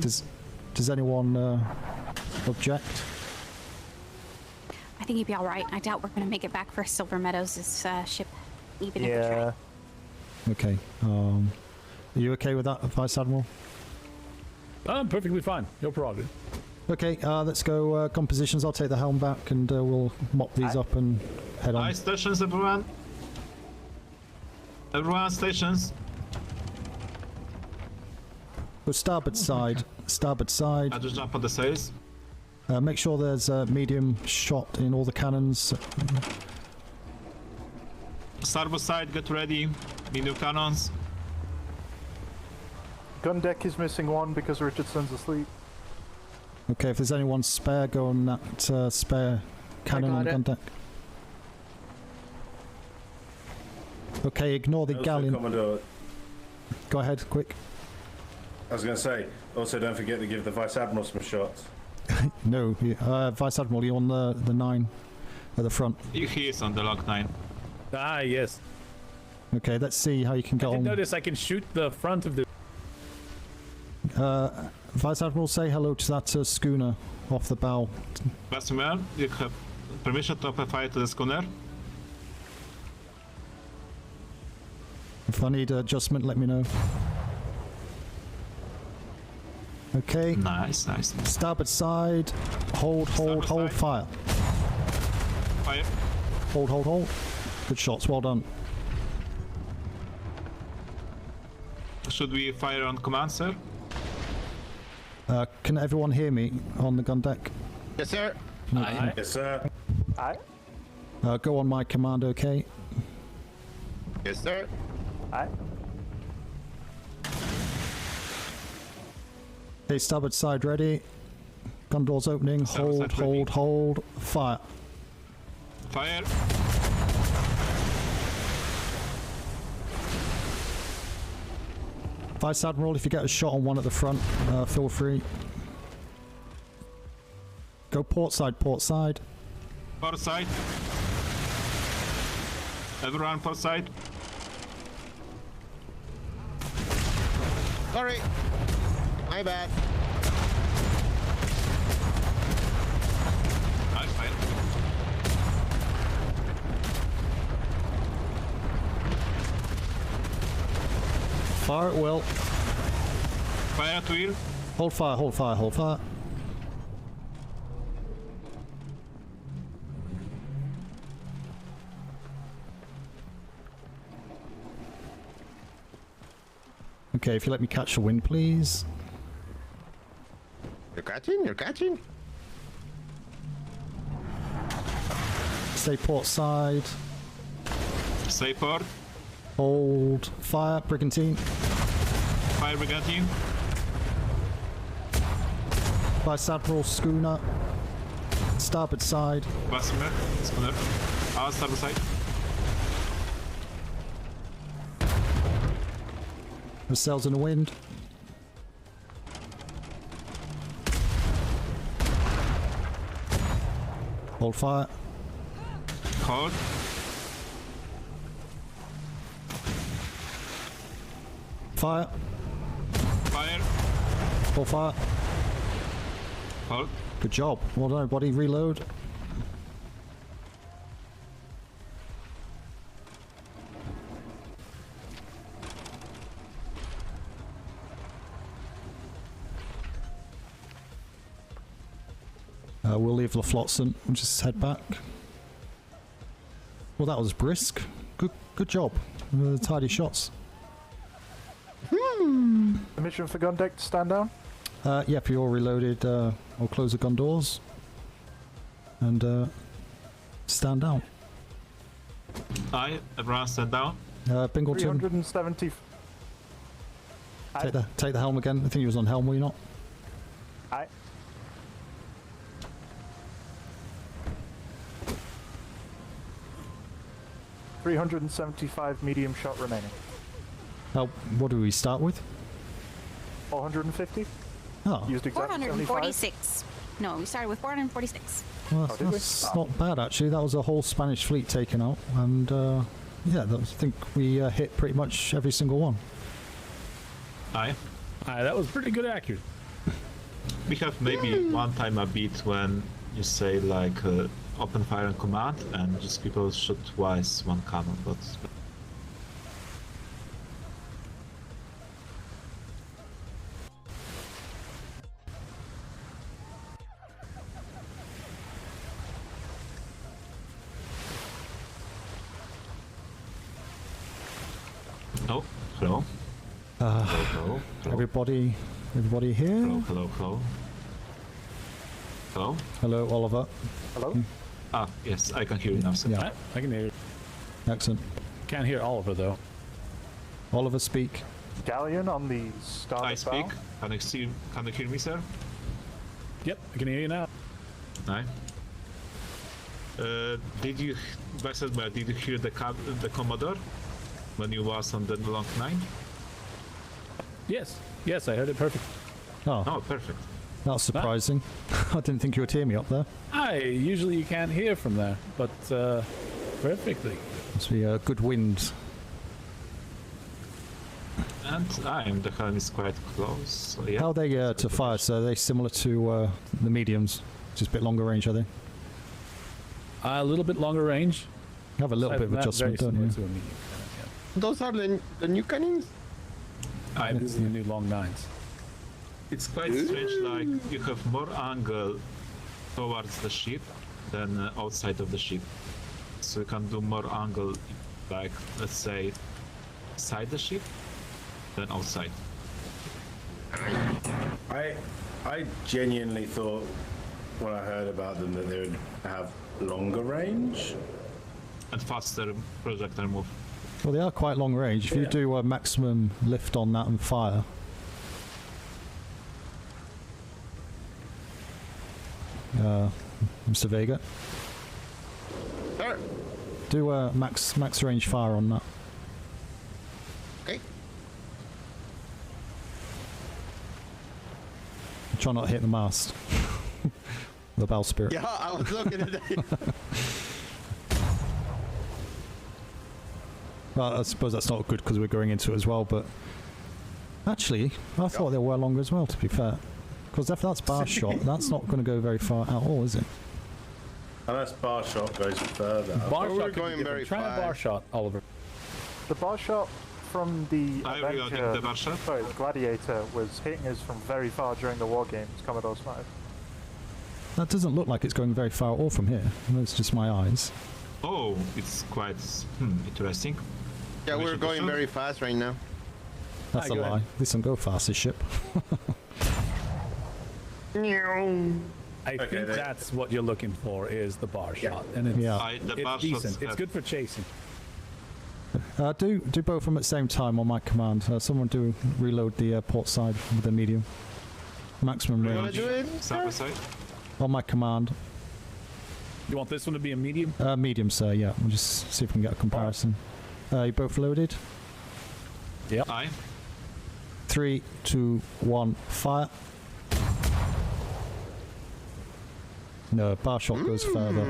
does anyone object? I think he'd be all right. I doubt we're going to make it back for Silver Meadows' ship, even if we try. Okay. Are you okay with that, Vice Admiral? I'm perfectly fine. No problem. Okay, let's go compositions. I'll take the helm back and we'll mop these up and head on. Aye, stations, everyone. Everyone, stations. Go starboard side. Starboard side. I just jump on the sails. Make sure there's a medium shot in all the cannons. Starboard side, get ready. Medium cannons. Gun deck is missing one because Richardson's asleep. Okay, if there's anyone spare, go on that spare cannon on gun deck. Okay, ignore the galleon. Commodore. Go ahead, quick. I was going to say, also don't forget to give the Vice Admiral some shots. No, Vice Admiral, you're on the 9 at the front. He is on the log 9. Ah, yes. Okay, let's see how you can get I on. notice I can shoot the front of the... Vice Admiral, say hello to that schooner off the bow. Bessemer, you have permission to open fire to the schooner. If I need adjustment, let me know. Okay. Nice. Starboard side. Hold, side. fire. Fire. Hold. Good shots, well done. Should we fire on command, sir? Can everyone hear me on the gun deck? Yes, sir. Aye. Yes, sir. Aye. Go on my command, okay? Yes, sir. Aye. Okay, starboard side ready. Gun doors opening. Hold. Fire. Fire. Vice Admiral, if you get a shot on one at the front, feel free. Go port side. Port side. Everyone port side. Sorry. My bad. Nice fire. Fire at will. Fire at will. Hold fire. Okay, if you let me catch the wind, please. You're catching. Stay port side. Stay port. Hold fire, brigantine. Fire brigantine. Vice Admiral schooner. Starboard side. Wasserman, schooner. Starboard side. The sails in the wind. Hold fire. Hold. Fire. Fire. Hold fire. Hold. Good job. Well done, everybody. Reload. We'll leave the flotsam and just head back. Well, that was brisk. Good job. Tidy shots. Permission for gun deck to stand down? Yep, you're all reloaded. I'll close the gun doors. And stand down. Aye, everyone stand down. Bingleton. 370. Take the helm again. I think you was on helm, were you not? Aye. $375 medium shot remaining. What do we start with? 450. Oh. Used exactly 446. No, we started with 446. Well, that's not bad actually. That was a whole Spanish fleet taken out, and yeah, I think we hit pretty much every single one. Aye. Aye, that was pretty good accurate. We have maybe one time a beat when you say like open fire and command, and just people shoot twice one cannon, but. Oh, hello. Hello. Everybody here? Hello. Hello, Oliver. Hello? Ah, yes, I can hear you now. Sir. Yeah. I can hear you. Excellent. Can't hear Oliver though. Oliver, speak. Galleon on the starboard I speak. bow. Can you hear me, sir? Yep, I can hear you now. Aye. Did you hear the Commodore when you was on the long 9? Yes, I heard it perfect. Oh, perfect. That's surprising. I didn't think you would hear me up there. Usually you can't hear from there, but perfectly. Must be a good wind. And the helm is quite close. So yeah. How are they to fire? So are they similar to the mediums? Just a bit longer range, are they? A little bit longer range. You have a little bit of adjustment, don't you? Those are the new cannons? This is the new long 9s. It's quite strange, like you have more angle towards the ship than outside of the ship. So you can do more angle, like let's say, inside the ship than outside. I genuinely thought when I heard about them that they would have longer range and faster projectile move. Well, they are quite long range. If you do a maximum lift on that and fire. Mr. Vega. Sir. Do a max range fire on that. Okay. Try not to hit the mast. The bowsprit. Yeah, I was looking at it. Well, I suppose that's not good because we're going into it as well, but actually, I thought they were longer as well, to be fair. Because if that's bar shot, that's not going to go very far at all, is it? Unless bar shot goes further. Bar we're shot going very Try a bar shot, Oliver. The bar shot from the Avenger, the bar shot? Sorry, the Gladiator was hitting us from very far during the war games, Commodore Smythe. That doesn't look like it's going very far at all from here. It's just my eyes. Oh, it's quite interesting. Yeah, we're going very fast right now. That's a lie. This will go fast, this ship. I think that's what you're looking for, is the bar shot. And it's, yeah. it's decent. It's good for chasing. Do both of them at the same time on my command. Someone do reload the port side with a medium. Maximum range. Side by side. On my command. You want this one to be a medium? Medium, sir, yeah. We'll just see if we can get a comparison. You both loaded? Yep. Aye. 3, 2, 1, fire. No, bar shot goes further.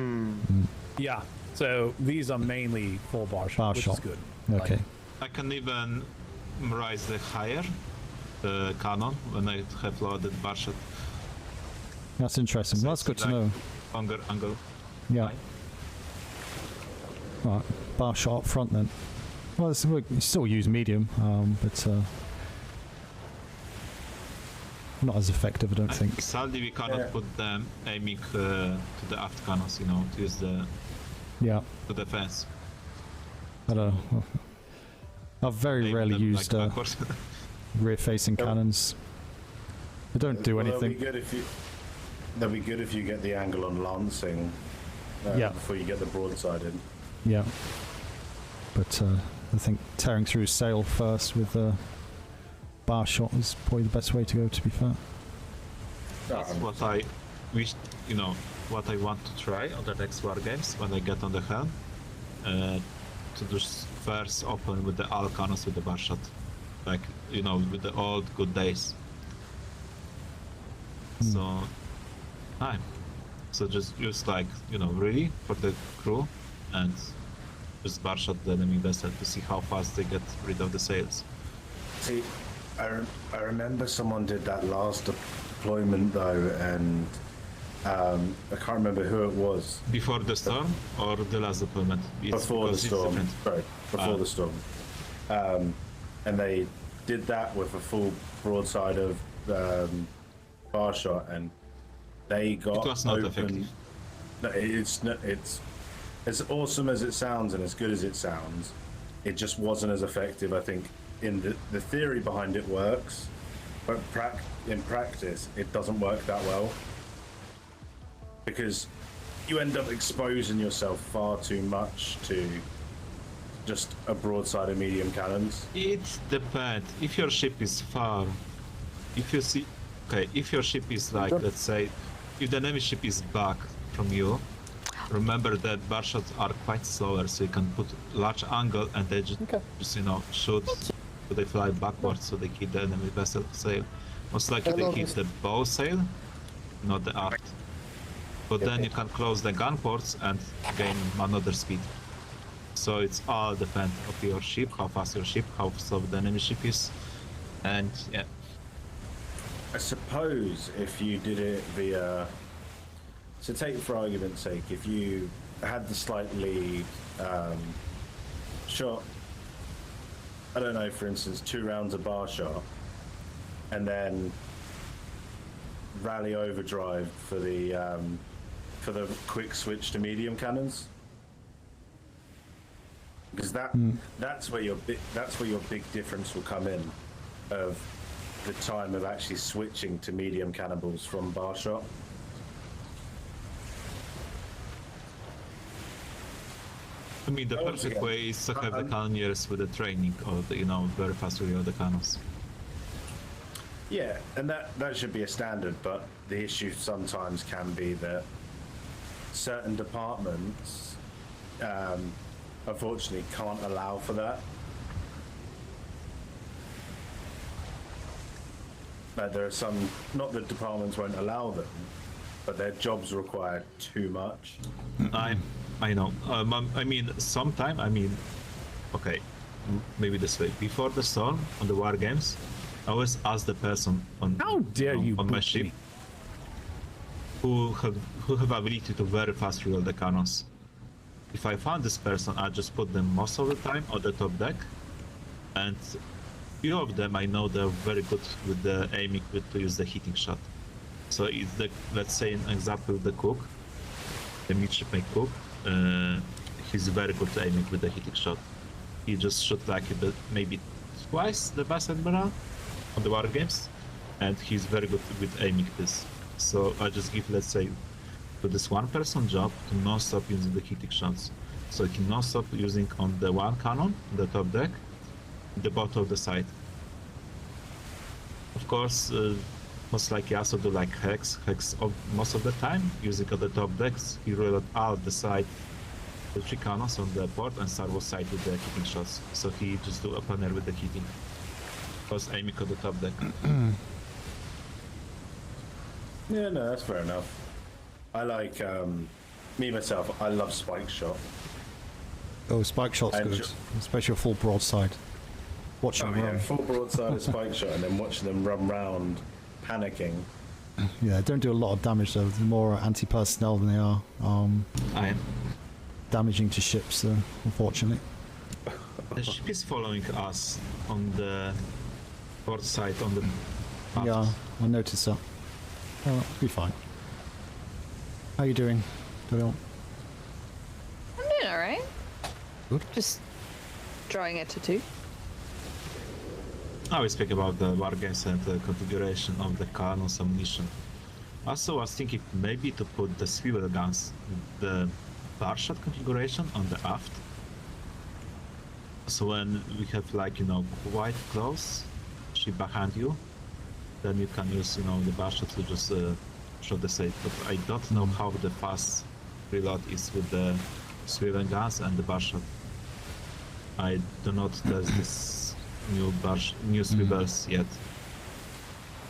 Yeah. So these are mainly full bar shot, which is good. Okay. I can even raise the higher cannon when I have loaded bar shot. That's interesting. Well, that's good to know. Longer angle. Yeah. Right, bar shot up front then. Well, we still use medium, but not as effective, I don't think. Sadly, we cannot put them aiming to the aft cannons, you know, to use the to the fence. I don't know. I've very rarely used rear-facing cannons. They don't do anything. That'd be good if you get the angle on lancing before you get the broadside in. Yeah. But I think tearing through sail first with a bar shot is probably the best way to go, to be fair. That's what I wish, you know, what I want to try on the next war games when I get on the helm. To just first open with the all cannons with the bar shot. Like, you know, with the old good days. So, just use, like, you know, really for the crew and just bar shot the enemy vessel to see how fast they get rid of the sails. See, I remember someone did that last deployment though, and I can't remember who it was. Before the storm or the last deployment? Before the storm. Sorry, before the storm. And they did that with a full broadside of bar shot, and they got it was not open. effective. No, it's as awesome as it sounds and as good as it sounds. It just wasn't as effective. I think in the theory behind it works, but in practice it doesn't work that well, because you end up exposing yourself far too much to just a broadside of medium cannons. It depends. If your ship is far, if you see, if your ship is like, let's say, if the enemy ship is back from you, remember that bar shots are quite slower, so you can put large angle and they just you know, shoot, so they fly backwards, so they hit the enemy vessel sail. Most likely they hit the bow sail, not the aft. But then you can close the gun ports and gain another speed. So it's all depend of your ship, how fast your ship, how slow the enemy ship is, and yeah. I suppose if you did it via, so take for argument's sake, if you had the slight lead, shot, I don't know, for instance, 2 rounds of bar shot, and then rally overdrive for the quick switch to medium cannons, because that's where your big difference will come in, of the time of actually switching to medium cannonballs from bar shot. I mean, the perfect way is to have the cannoneers with the training of the, you know, very fast reload the cannons. Yeah, and that should be a standard, but the issue sometimes can be that certain departments unfortunately can't allow for that. There are some, not that departments won't allow them, but their jobs require too much. I know. I mean, sometime, I mean, okay, maybe this way. Before the storm on the war games, I always ask the person on on my ship who have ability to very fast reload the cannons. If I found this person, I just put them most of the time on the top deck, and few of them I know they're very good with the aiming to use the hitting shot. So it's the, let's say an example, the cook, the midshipmate cook, he's very good at aiming with the hitting shot. He just shot like maybe twice the Vice Admiral on the war games, and he's very good with aiming this. So I just give, let's say, to this one person job to non-stop using the hitting shots. so he can non-stop using on the one cannon, the top deck, the bottom of the side. Of course, most likely also do like hex most of the time, using on the top decks. He reload out the side, the 3 cannons on the port, and start with side with the hitting shots. So he just do open air with the hitting. Was aiming on the top deck. Yeah, no, that's fair enough. I like, me myself, I love spike shot. Oh, spike shot's good, especially a full broadside. Watch them run. Full broadside of spike shot, and then watch them run round, panicking. Yeah, don't do a lot of damage though. They're more anti-personnel than they are damaging to ships, unfortunately. The ship is following us on the port side, on the path. Yeah, I noticed that. Oh, it'll be fine. How you doing, Dorian? I'm doing alright. Good. Just drawing a tattoo. Now we speak about the war games and the configuration of the cannons, ammunition. Also, I was thinking maybe to put the swivel guns, the bar shot configuration on the aft. So when we have like, you know, quite close ship behind you, then you can use, you know, the bar shot to just shot the side. But I don't know how the fast reload is with the swivel guns and the bar shot. I do not test this new swivels yet.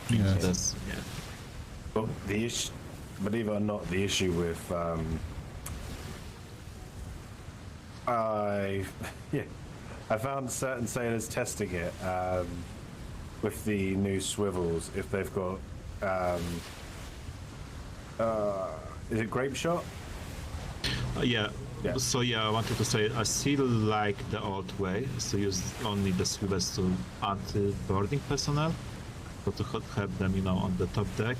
Yeah. But the issue, believe it or not, the issue with I found certain sailors testing it with the new swivels. If they've got is it grape shot? Yeah. So yeah, I wanted to say I still like the old way. So use only the swivels to anti-boarding personnel, so to have them, you know, on the top deck,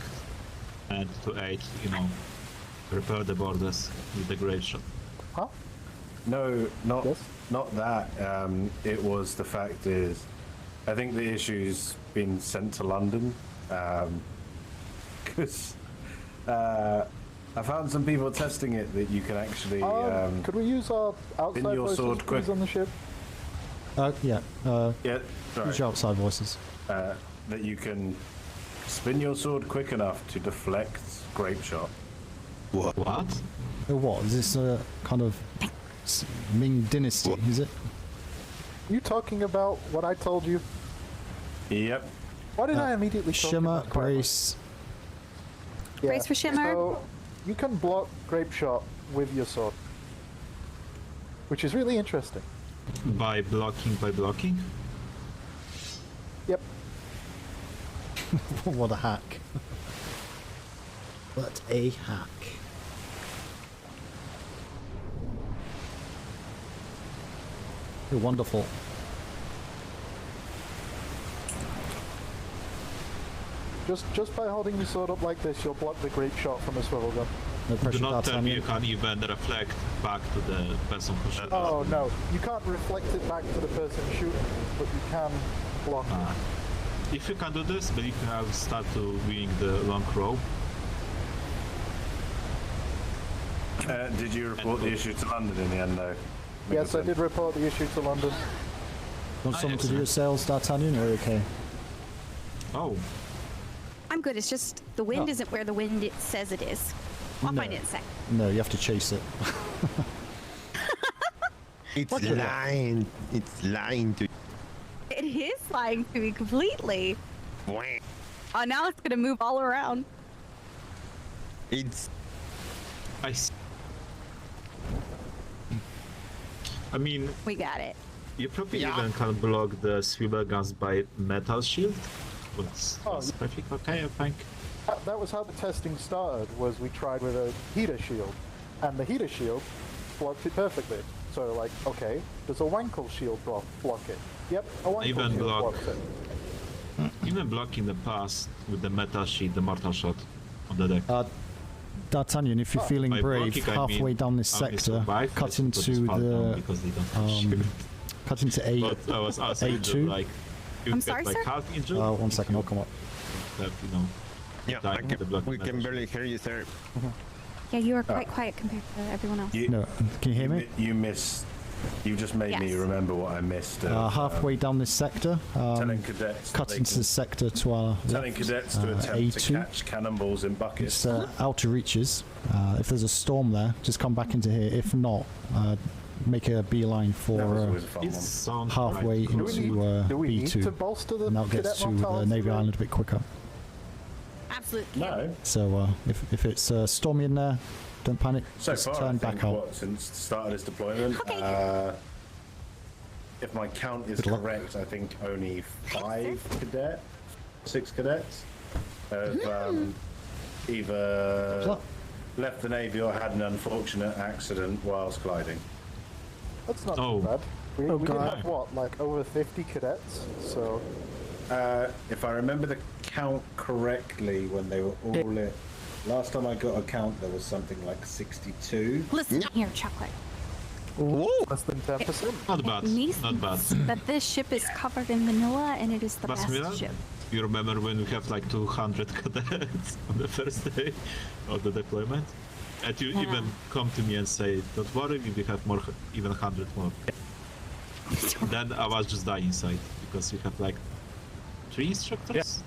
and to aid, you know, repair the borders with the grape shot. Huh? No, not that. It was the fact is, I think the issue's been sent to London, because I found some people testing it that you can actually. Could we use our outside spin your voices sword quick on the ship? Yeah. Yeah. Use your outside voices. That you can spin your sword quick enough to deflect grape shot. What? What? Is this a kind of Ming Dynasty? Is it? You talking about what I told you? Yep. Why did I immediately talk Shimmer, about Quagmire? Grace. Yeah. Brace for Shimmer. So you can block grape shot with your sword, which is really interesting. By blocking? Yep. What a hack. What a hack. You're wonderful. Just by holding your sword up like this, you'll block the grape shot from a swivel gun. No pressure. Do not tell me you can even reflect back to the person who shot. Oh no, you can't reflect it back to the person shooting, but you can block it. If you can do this, but you can have start to wing the long rope. Did you report the issue to London in the end, though? Yes, I did report the issue to London. Want someone to do your sales, D'Artagnan, or okay? Oh. I'm good. It's just the wind isn't where the wind it says it is. I'll find it in a sec. No, you have to chase it. It's lying. It's lying to. It is lying to me completely. Oh, now it's gonna move all around. It's. I mean, we got it. You probably even can block the swivel guns by metal shield. That's perfect. Okay, I think. That was how the testing started. Was we tried with a heater shield, and the heater shield blocked it perfectly. So like, okay, does a Wankel shield block it? Yep, a Wankel Even shield block. blocks it. Even blocking the pass with the metal sheet, the mortal shot on the deck. D'Artagnan, if you're feeling By brave, blocking, I halfway mean, down this obviously sector, survive, cut let's put into this part down the because they don't have shield. cut into But I was asking A2. like, you I'm get sorry, like sir? half injured. 1 second, I'll come up. That, you know, Yeah, we can barely hear you, sir. Yeah, you are quite quiet compared to everyone else. No, can you hear me? You just made me Yes. remember what I missed. Halfway down this sector, telling cadets cut into the sector to our telling left, cadets to attempt to A2. catch cannonballs in buckets. It's outer reaches. If there's a storm there, just come back into here. If not, make a beeline for halfway Do we need B2, to bolster the and that gets cadet to mortals Navy today? Island a bit quicker. Absolutely. No. So if it's stormy in there, don't panic. So just far, turn I back think, out. since the start of this deployment, if my count is Good luck. correct, I think only 6 cadets have either left the Navy or had an unfortunate accident whilst gliding. That's not too bad. We did have, what, like over 50 cadets? So... if I remember the count correctly, when they were all in, last time I got a count, there was something like 62. Listen here, Chocolate. Less than 10%. Not bad. Not bad. That this ship is covered in vanilla and it is the Masmina, best ship. you remember when we have like 200 cadets on the first day of the deployment? And you even come to me and say, don't worry, we have more, even 100 more. Then I was just dying inside because you have like 3 instructors?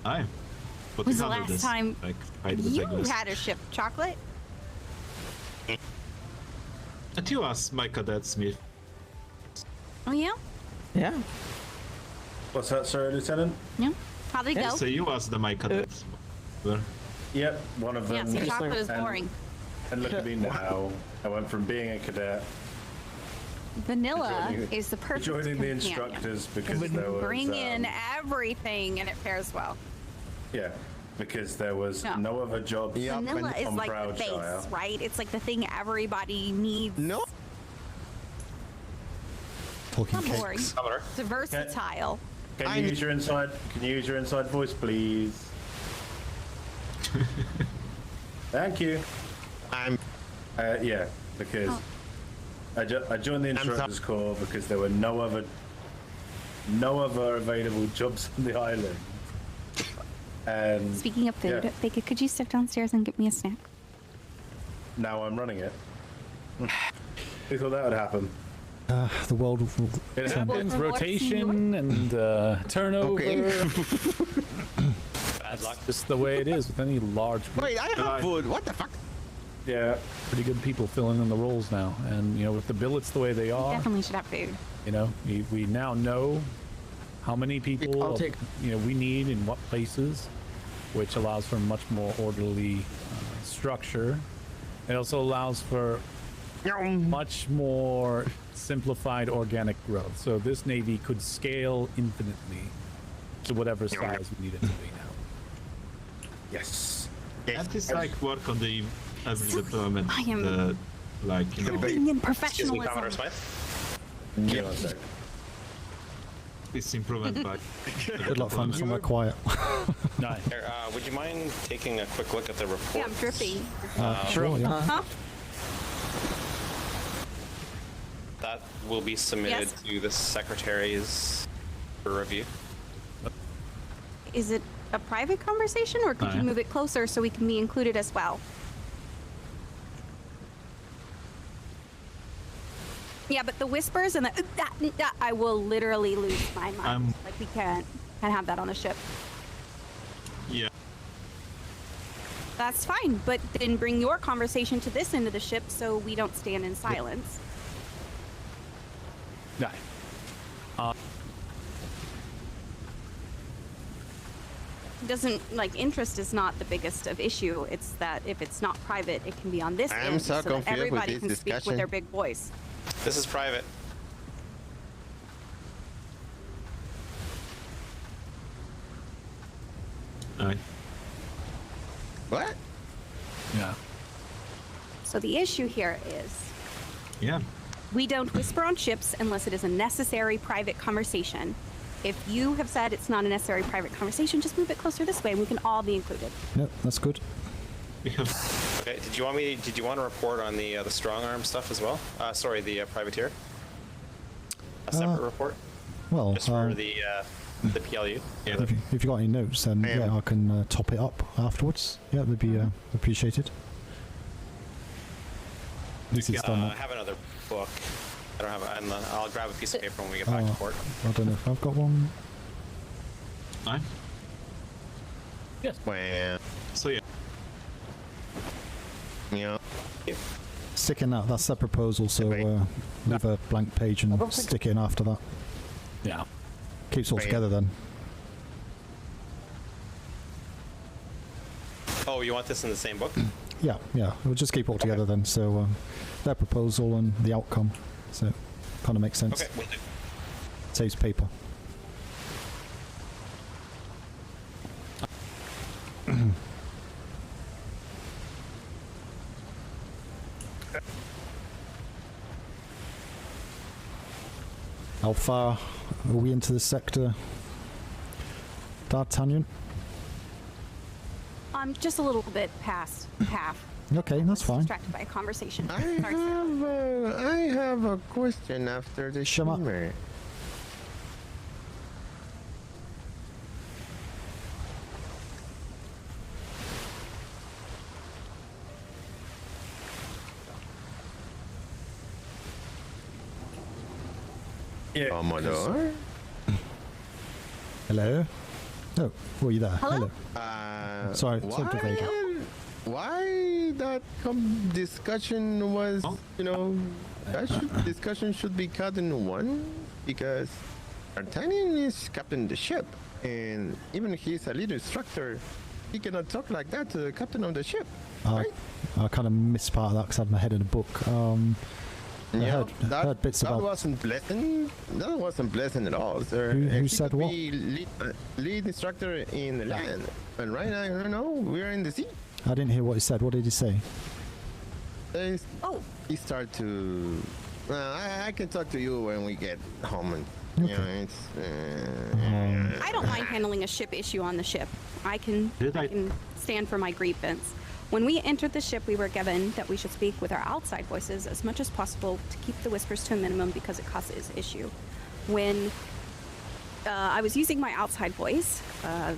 Aye. But When's the 100 last is, time like, hide with you regulars. had a ship, Chocolate? And you asked my cadet Smith. Oh, yeah? Yeah. What's that, sir, Lieutenant? Yeah. How'd it go? So you asked the my cadet. Yep, one of them. Yeah, so Chocolate is boring. And look at me now. I went from being a cadet Vanilla Joining- is the perfect joining the companion. instructors because there was Bring in everything and it fares well. yeah, because there was No. no other jobs. Vanilla is on like the Proudshire. base, right? It's like the thing everybody needs. No. Talking Not boring. cakes. It's versatile. Can you use your inside? Can you use your inside voice, please? Thank you. Yeah, because I joined the instructors corps because there were no other available jobs on the island. And Speaking of food, yeah, Baker, could you step downstairs and get me a snack? now I'm running it. Who thought that would happen? The world will It happens. Rotation and turnover. Bad luck. Just the way it is with any large group. Wait, I have food. What the fuck? Yeah. Pretty good people filling in the roles now. And, you know, with the billets the way they are, Definitely should have food. you know, we now know how many people, you know, we need in what places, which allows for much more orderly structure. It also allows for much more simplified organic growth. So this Navy could scale infinitely to whatever size we need it to be now. Yes. And it's like work on the every deployment. I am Like, you know. bringing in Excuse me, professionalism. Commodore Smythe. Yeah. One sec. It's improvement back. Good luck finding somewhere quiet. Nice. Here, would you mind taking a quick look at the report? Yeah, I'm drippy. Sure, yeah. Huh? That will be submitted Yes. to the secretaries for review. Is it a private conversation, or could you move it closer so we can be included as well? Yeah, but the whispers and the I will literally lose my mind. Like we can't have that on a ship. Yeah. That's fine, but then bring your conversation to this end of the ship so we don't stand in silence. No. Doesn't like interest is not the biggest of issue. It's that if it's not private, it can be on this I'm end so that confused with everybody this can speak with discussion. their big voice. This is private. Aye. What? Yeah. So the issue here is Yeah. we don't whisper on ships unless it is a necessary private conversation. If you have said it's not a necessary private conversation, just move it closer this way and we can all be included. Yep, that's good. Okay. Did you want to report on the strong arm stuff as well? Sorry, the privateer. A separate report. Well, Just for the The PLU. Yeah. If you got any notes, then yeah, I can top it up afterwards. Yeah, that'd be appreciated. At least it's done. I have another book. I don't have. I'll grab a piece of paper when we get back to port. I don't know if I've got one. Fine. Yes. Well. So yeah. Yeah. Stick in that. That's the proposal. So leave a blank page and stick it in after that. Yeah. Keeps all together then. Oh, you want this in the same book? Yeah. We'll just keep it all together then. So their proposal and the outcome. So kind of makes sense. Okay, will do. Saves paper. How far are we into the sector, D'Artagnan? I'm just a little bit past half. Okay, that's fine. Distracted by a conversation. I have a question after the shimmer. Yeah. Commodore? Hello? Oh, were you there? Hello? Sorry, something vague. Why that discussion was, discussion should be cut in one, because D'Artagnan is captain of the ship, and even if he's a lead instructor, he cannot talk like that to the captain of the ship, right? I kind of missed part of that because I had my head in a book. I heard bits that about... wasn't pleasant. That wasn't pleasant at all, sir. Who said could what? Be lead instructor in the land, but right now, I don't know, we're in the sea. I didn't hear what he said. What did he say? He started to... I can talk to you when we get home, and it's... I don't mind handling a ship issue on the ship. I can stand for my grievance. When we entered the ship, we were given that we should speak with our outside voices as much as possible to keep the whispers to a minimum because it causes issue. When I was using my outside voice,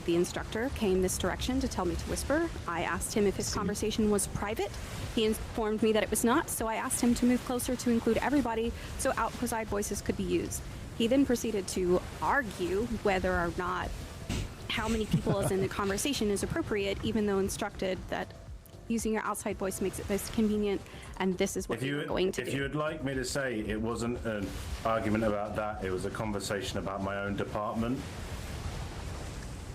the instructor came this direction to tell me to whisper. I asked him if his conversation was private. He informed me that it was not, so I asked him to move closer to include everybody so outside voices could be used. He then proceeded to argue whether or not how many people is in the conversation is appropriate, even though instructed that using your outside voice makes it this convenient, and this is what you're going to do. If you would like me to say it wasn't an argument about that, it was a conversation about my own department.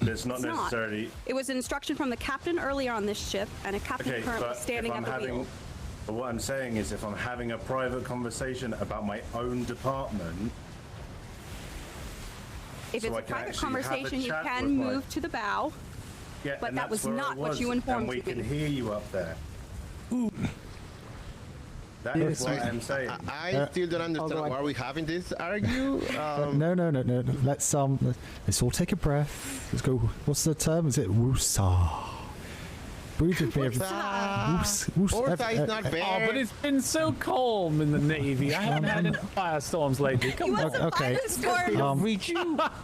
It's not necessarily... It was an instruction from the captain earlier on this ship, and a captain currently standing at the wheel. But what I'm saying is if I'm having a private conversation about my own department... If it's a private conversation, you can move to the bow. Yeah, but that was not what you informed me. And we can hear you up there. That is what I'm saying. I still don't understand why we're having this argue. No. Let's all take a breath. Let's go. What's the term? Is it woosah? Breathe with me. Woosah is not bad. Oh, but it's been so calm in the Navy. I haven't had any firestorms lately. Come on. Okay.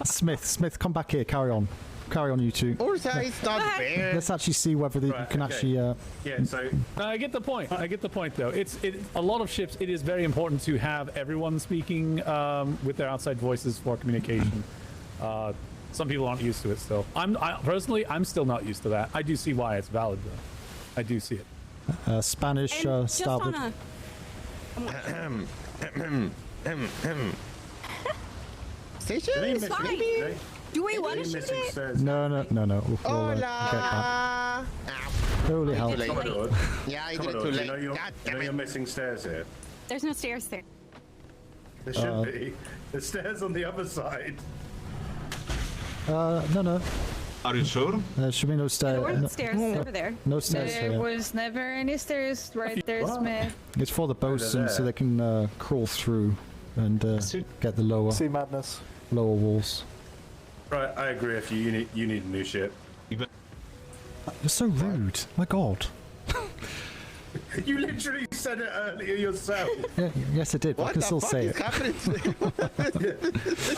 Smith, come back here. Carry on, you two. Woosah is not bad. Let's actually see whether you can actually. Yeah. So I get the point. Though. It's a lot of ships. It is very important to have everyone speaking with their outside voices for communication. Some people aren't used to it still. Personally, I'm still not used to that. I do see why it's valid though. I do see it. Spanish starboard. Station? Do we want to shoot it? No. We'll get back. Holy hell. Yeah, I did it too late. You know you're missing stairs here. There's no stairs there. There should be. The stairs on the other side. No. Are you sure? There should be no stairs. There weren't stairs over there. No stairs There here. was never any stairs right there, Smith. It's for the bosun so they can crawl through and get the lower. Sea madness. Lower walls. Right, I agree with you. You need a new ship. You're so rude. My God. You literally said it earlier yourself. Yeah, yes, I did. But I can still say it.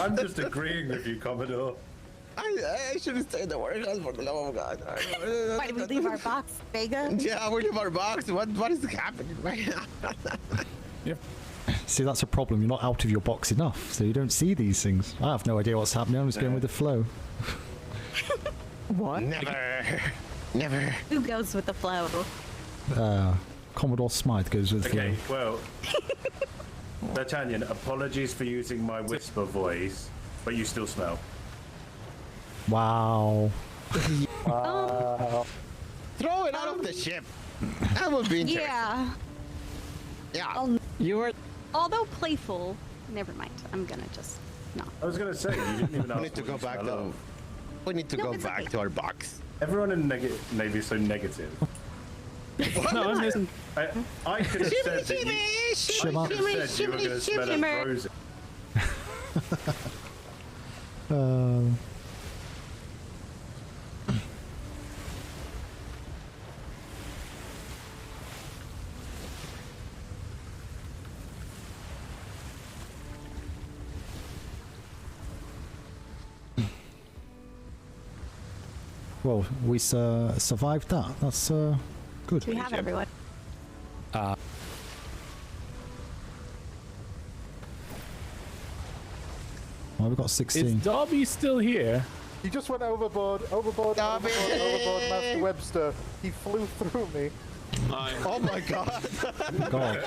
I'm just agreeing with you, Commodore. I should have stayed in the warehouse for the love of God. Why did we leave our box, Vega? Yeah, we leave our box. What is happening right now? Yep. See, that's a problem. You're not out of your box enough, so you don't see these things. I have no idea what's happening. I'm just going with the flow. What? Never. Who goes with the flow? Commodore Smythe goes with the flow. Okay, well, D'Artagnan, apologies for using my whisper voice, but you still smell. Wow. Throw it out of the ship. That would be interesting. Yeah. Yeah. You were. Although playful, never mind. I'm gonna just no. I was gonna say you didn't even ask. We need to go back to. We need to go back to our box. Everyone in Navy is so negative. No, I'm listening. I could have said that you, I could have said you were going to smell a frozen. Well, we survived that. That's good. We have everyone. Well, we've got 16. Is Darby still here? He just went overboard, overboard, Master Webster. He flew through me. Oh my God. God.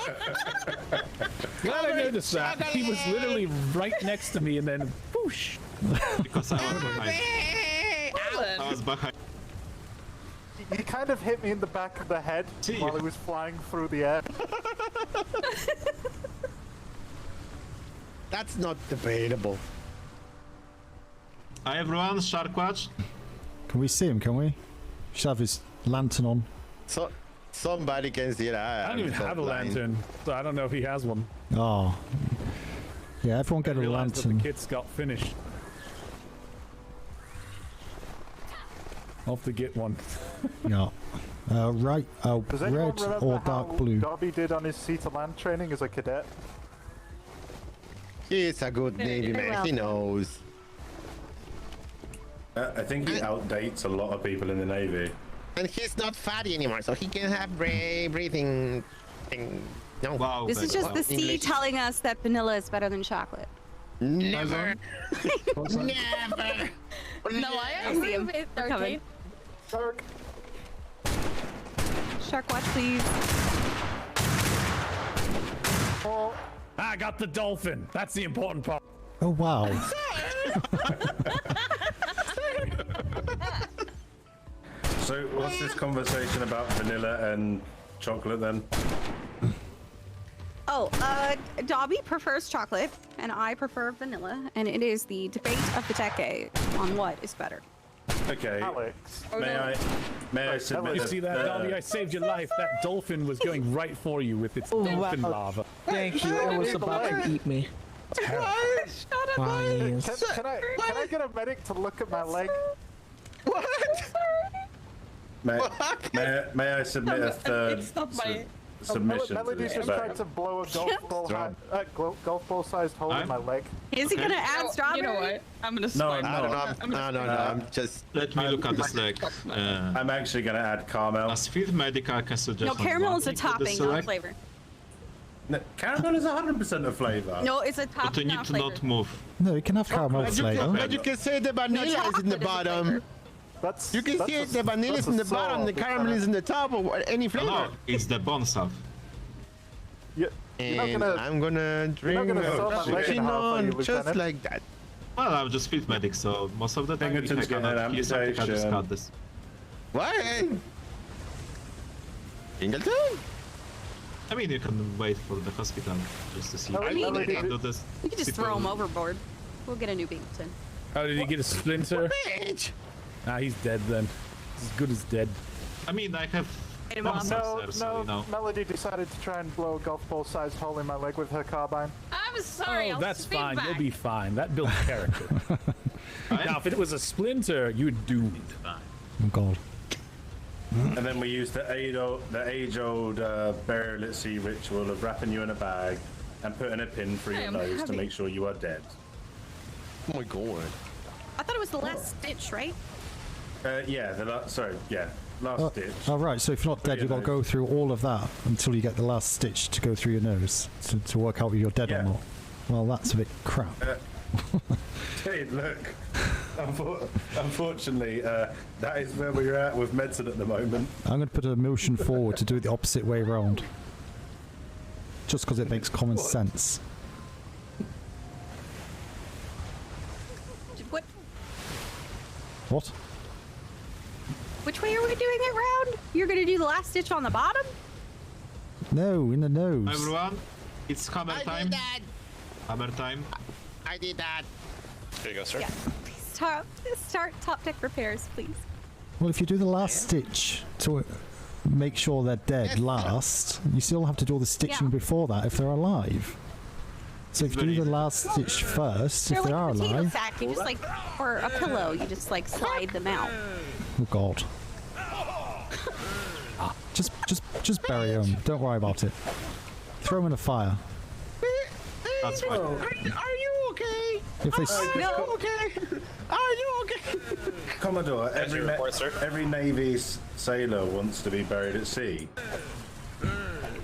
Glad I noticed that. He was literally right next to me and then whoosh. Because I was behind. I was behind. He kind of hit me in the back of the head while he was flying through the air. That's not debatable. Hi everyone, Shark Watch. Can we see him, can we? Should have his lantern on. So, somebody can see that. I don't even have a lantern, so I don't know if he has one. Oh. Yeah, everyone get a lantern. The kits got finished. I'll have to get one. Yeah. Right, Does anyone red remember or how dark blue? Darby did on his sea to land training as a cadet? He's a good Navy man. He knows. I think he outdates a lot of people in the Navy. And he's not fatty anymore, so he can have breathing thing. No. Wow. This is just the sea telling us that vanilla is better than chocolate. Never. Never. No, I agree with Arcade. Shark. Shark watch, please. Oh. I got the dolphin. That's the important part. Oh, wow. So, what's this conversation about vanilla and chocolate then? Oh, Dobby prefers chocolate, and I prefer vanilla, and it is the debate of the decade on what is better. Okay. Alex. May I submit? You see that, Dobby? I saved your life. That dolphin was going right for you with its dolphin lava. Thank you. It was about to eat me. Can I get a medic to look at my leg? What? May I submit a third submission? Melody's just trying to blow a golf ball sized hole in my leg. Is he gonna add strawberry? You know what? I'm gonna No, swipe. no, I'm just. Let me look at this leg. I'm actually gonna add caramel. As field medic, I can suggest. No, caramel is a topping, not a flavor. No, caramel is 100% a flavor. No, it's a But topping, you need not to flavor. not move. No, you can have caramel flavor. But you can say the vanilla is in the bottom. You can see the vanilla is in the bottom, the caramel is in the top, or any flavor. No, it's the bone stuff. And I'm gonna drink just like that. Well, I'm just field medic, so most of the time if I cannot use something, I just cut this. What? Ingleton? I mean, you can wait for the hospital just to see. I mean, I can do this. You can just throw him overboard. We'll get a new Binghamton. Oh, did he get a splinter? Nah, he's dead then. He's as good as dead. I mean, I have. No, Melody decided to try and blow a golf ball sized hole in my leg with her carbine. I'm sorry. Oh, I'll that's speak fine. back. You'll be fine. That builds character. Now, if it was a splinter, you're doomed. Oh, God. And then we use the age-old burial at sea ritual of wrapping you in a bag and putting a pin through your nose to make sure you are dead. Oh my God. I thought it was the last stitch, right? Yeah, last stitch. Oh, right, so if you're not dead, you've got to go through all of that until you get the last stitch to go through your nose to work out if you're dead or not. Well, that's a bit crap. Hey, look. Unfortunately, that is where we're at with medicine at the moment. I'm going to put a motion forward to do it the opposite way around. Just because it makes common sense. What? What? Which way are we doing it round? You're gonna do the last stitch on the bottom? No, in the nose. Everyone, it's hammer time. Hammer time. I did that. There you go, sir. Yeah. Start top deck repairs, please. Well, if you do the last stitch to make sure they're dead last, you still have to do all the stitching before that if they're alive. So if you do the last stitch first, They're if they like are a potato alive... sack. You just like, or a pillow. You just like slide them out. Oh God. Just bury them. Don't worry about it. Throw them in a fire. That's fine. Are you okay? If they okay? Are you okay? Commodore, every Navy sailor wants to be buried at sea.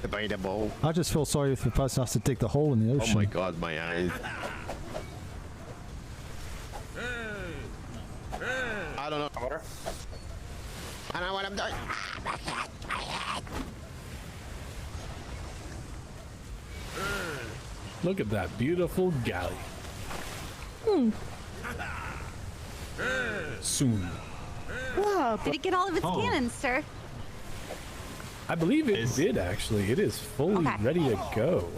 Debatable. I just feel sorry if the person has to dig the hole in the ocean. Oh my God, my eyes. I don't know. Commodore? I don't know what I'm doing. Look at that beautiful galley. Soon. Whoa, did it get all of its cannons, sir? I believe it did actually. It is fully ready to go.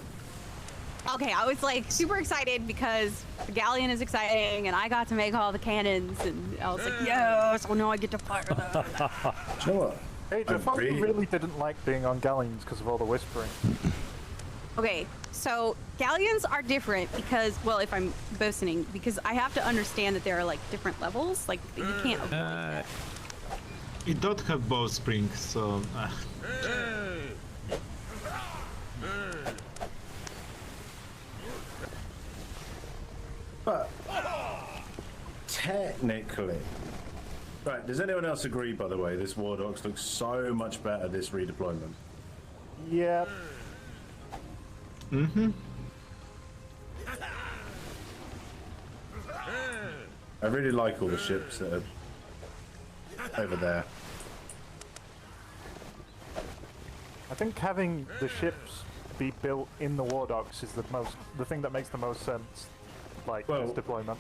Okay, I was like super excited because the galleon is exciting and I got to make all the cannons and I was like, yes, well now I get to fire them. You know what? Hey, I really didn't like being on galleons because of all the whispering. Okay, so galleons are different because, well, if I'm boasting, because I have to understand that there are like different levels, like you can't avoid that. It don't have bowstring, so... But technically, right? Does anyone else agree? By the way, this War Dogs looks so much better this redeployment. Yeah. Mm-hmm. I really like all the ships that are over there. I think having the ships be built in the War Dogs is the thing that makes the most sense, like this deployment.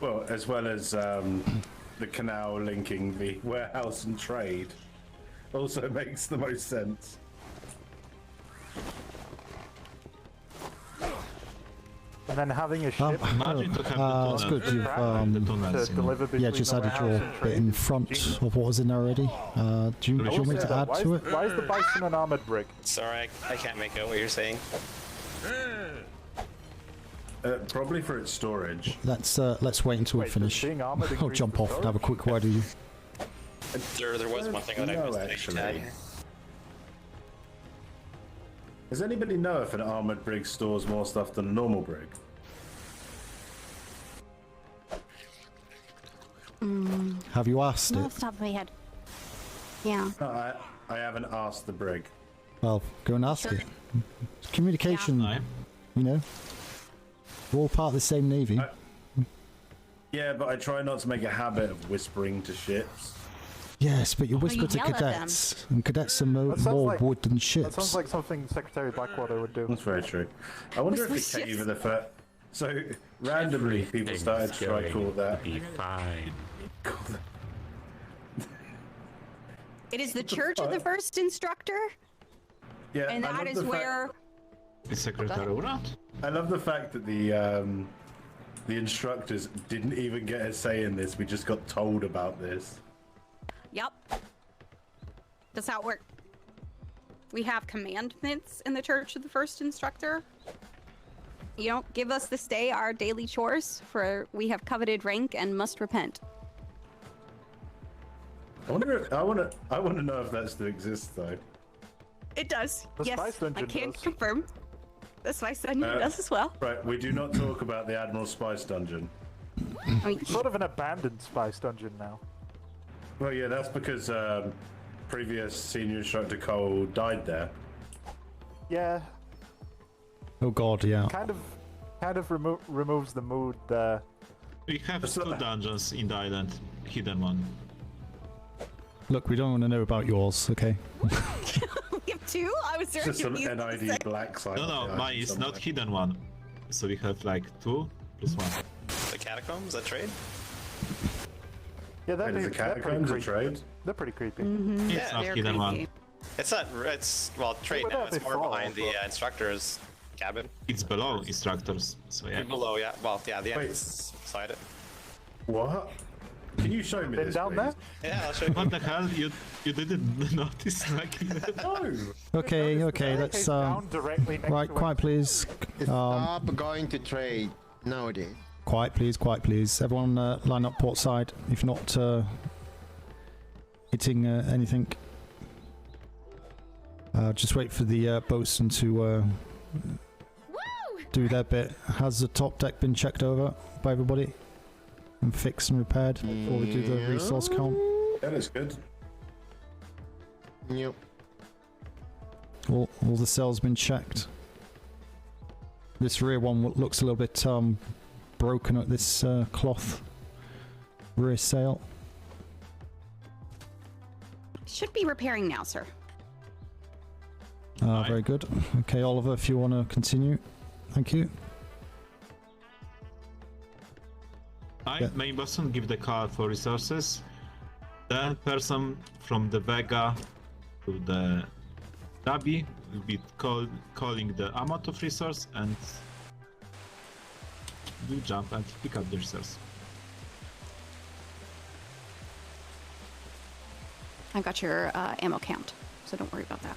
Well, as well as the canal linking the warehouse and trade, also makes the most sense. And then having a ship. That's good. You've yeah, just added your bit in front of what was in there already. Do you want me to add to it? Why is the Bison an armored brig? Sorry, I can't make out what you're saying. Probably for its storage. Let's wait until we finish. I'll jump off and have a quick word with you. There was one thing that I missed actually. Does anybody know if an armored brig stores more stuff than a normal brig? Have you asked Off it? the top of my head. Yeah. No, I haven't asked the brig. Well, go and ask it. Communication, you know. We're all part of the same navy. Yeah, but I try not to make a habit of whispering to ships. Yes, but you whisper to yell at them. cadets, and cadets are more like- wood than That ships. sounds like something Secretary Blackwater would do. That's very true. I wonder if it came with the first. So randomly, people started to try to call that. Be fine. It is the Church of the First Instructor, Yeah, and I that love is the fact- where. Is Secretary around? I love the fact that the instructors didn't even get a say in this. We just got told about this. Yep. That's how it works. We have commandments in the Church of the First Instructor. You don't give us this day our daily chores, for we have coveted rank and must repent. I want to know if that still exists though. It does. The yes, Spice Dungeon I can does. confirm. The Spice Dungeon does as well. Right, we do not talk about the Admiral Spice Dungeon. Sort of an abandoned spice dungeon now. Well, yeah, that's because previous senior instructor Cole died there. Yeah, Oh God, yeah. kind of removes the mood there. We have two dungeons in the island, hidden one. Look, we don't want to know about yours, okay? We have two? I was very Just some confused. NID black side. No, mine is not hidden one. So we have like 2 plus 1. The catacombs, that trade? Yeah, that Is the catacombs a trade? They're pretty creepy. Yeah, It's not they're hidden one. It's not. It's well, trade were now. there It's more before, behind the instructor's cabin. It's below instructors, so yeah. Below, yeah. Well, yeah, the entrance beside it. What? Can you show me this, down please? Yeah, I'll show you. What the hell? You didn't notice like No. Okay, let's Down directly next right, to quiet please. Stop going to trade nowadays. Quiet please. Everyone line up port side if you're not hitting anything. Just wait for the boatswain to do their bit. Has the top deck been checked over by everybody and fixed and repaired before we do the resource count? That is good. Yep. All the sails been checked. This rear one looks a little bit broken at this cloth rear sail. Should be repairing now, sir. Very good. Okay, Oliver, if you want to continue. Thank you. Main bosun give the call for resources. The person from the Vega to the Dabi will be calling the amount of resource and do jump and pick up the resource. I got your ammo count, so don't worry about that.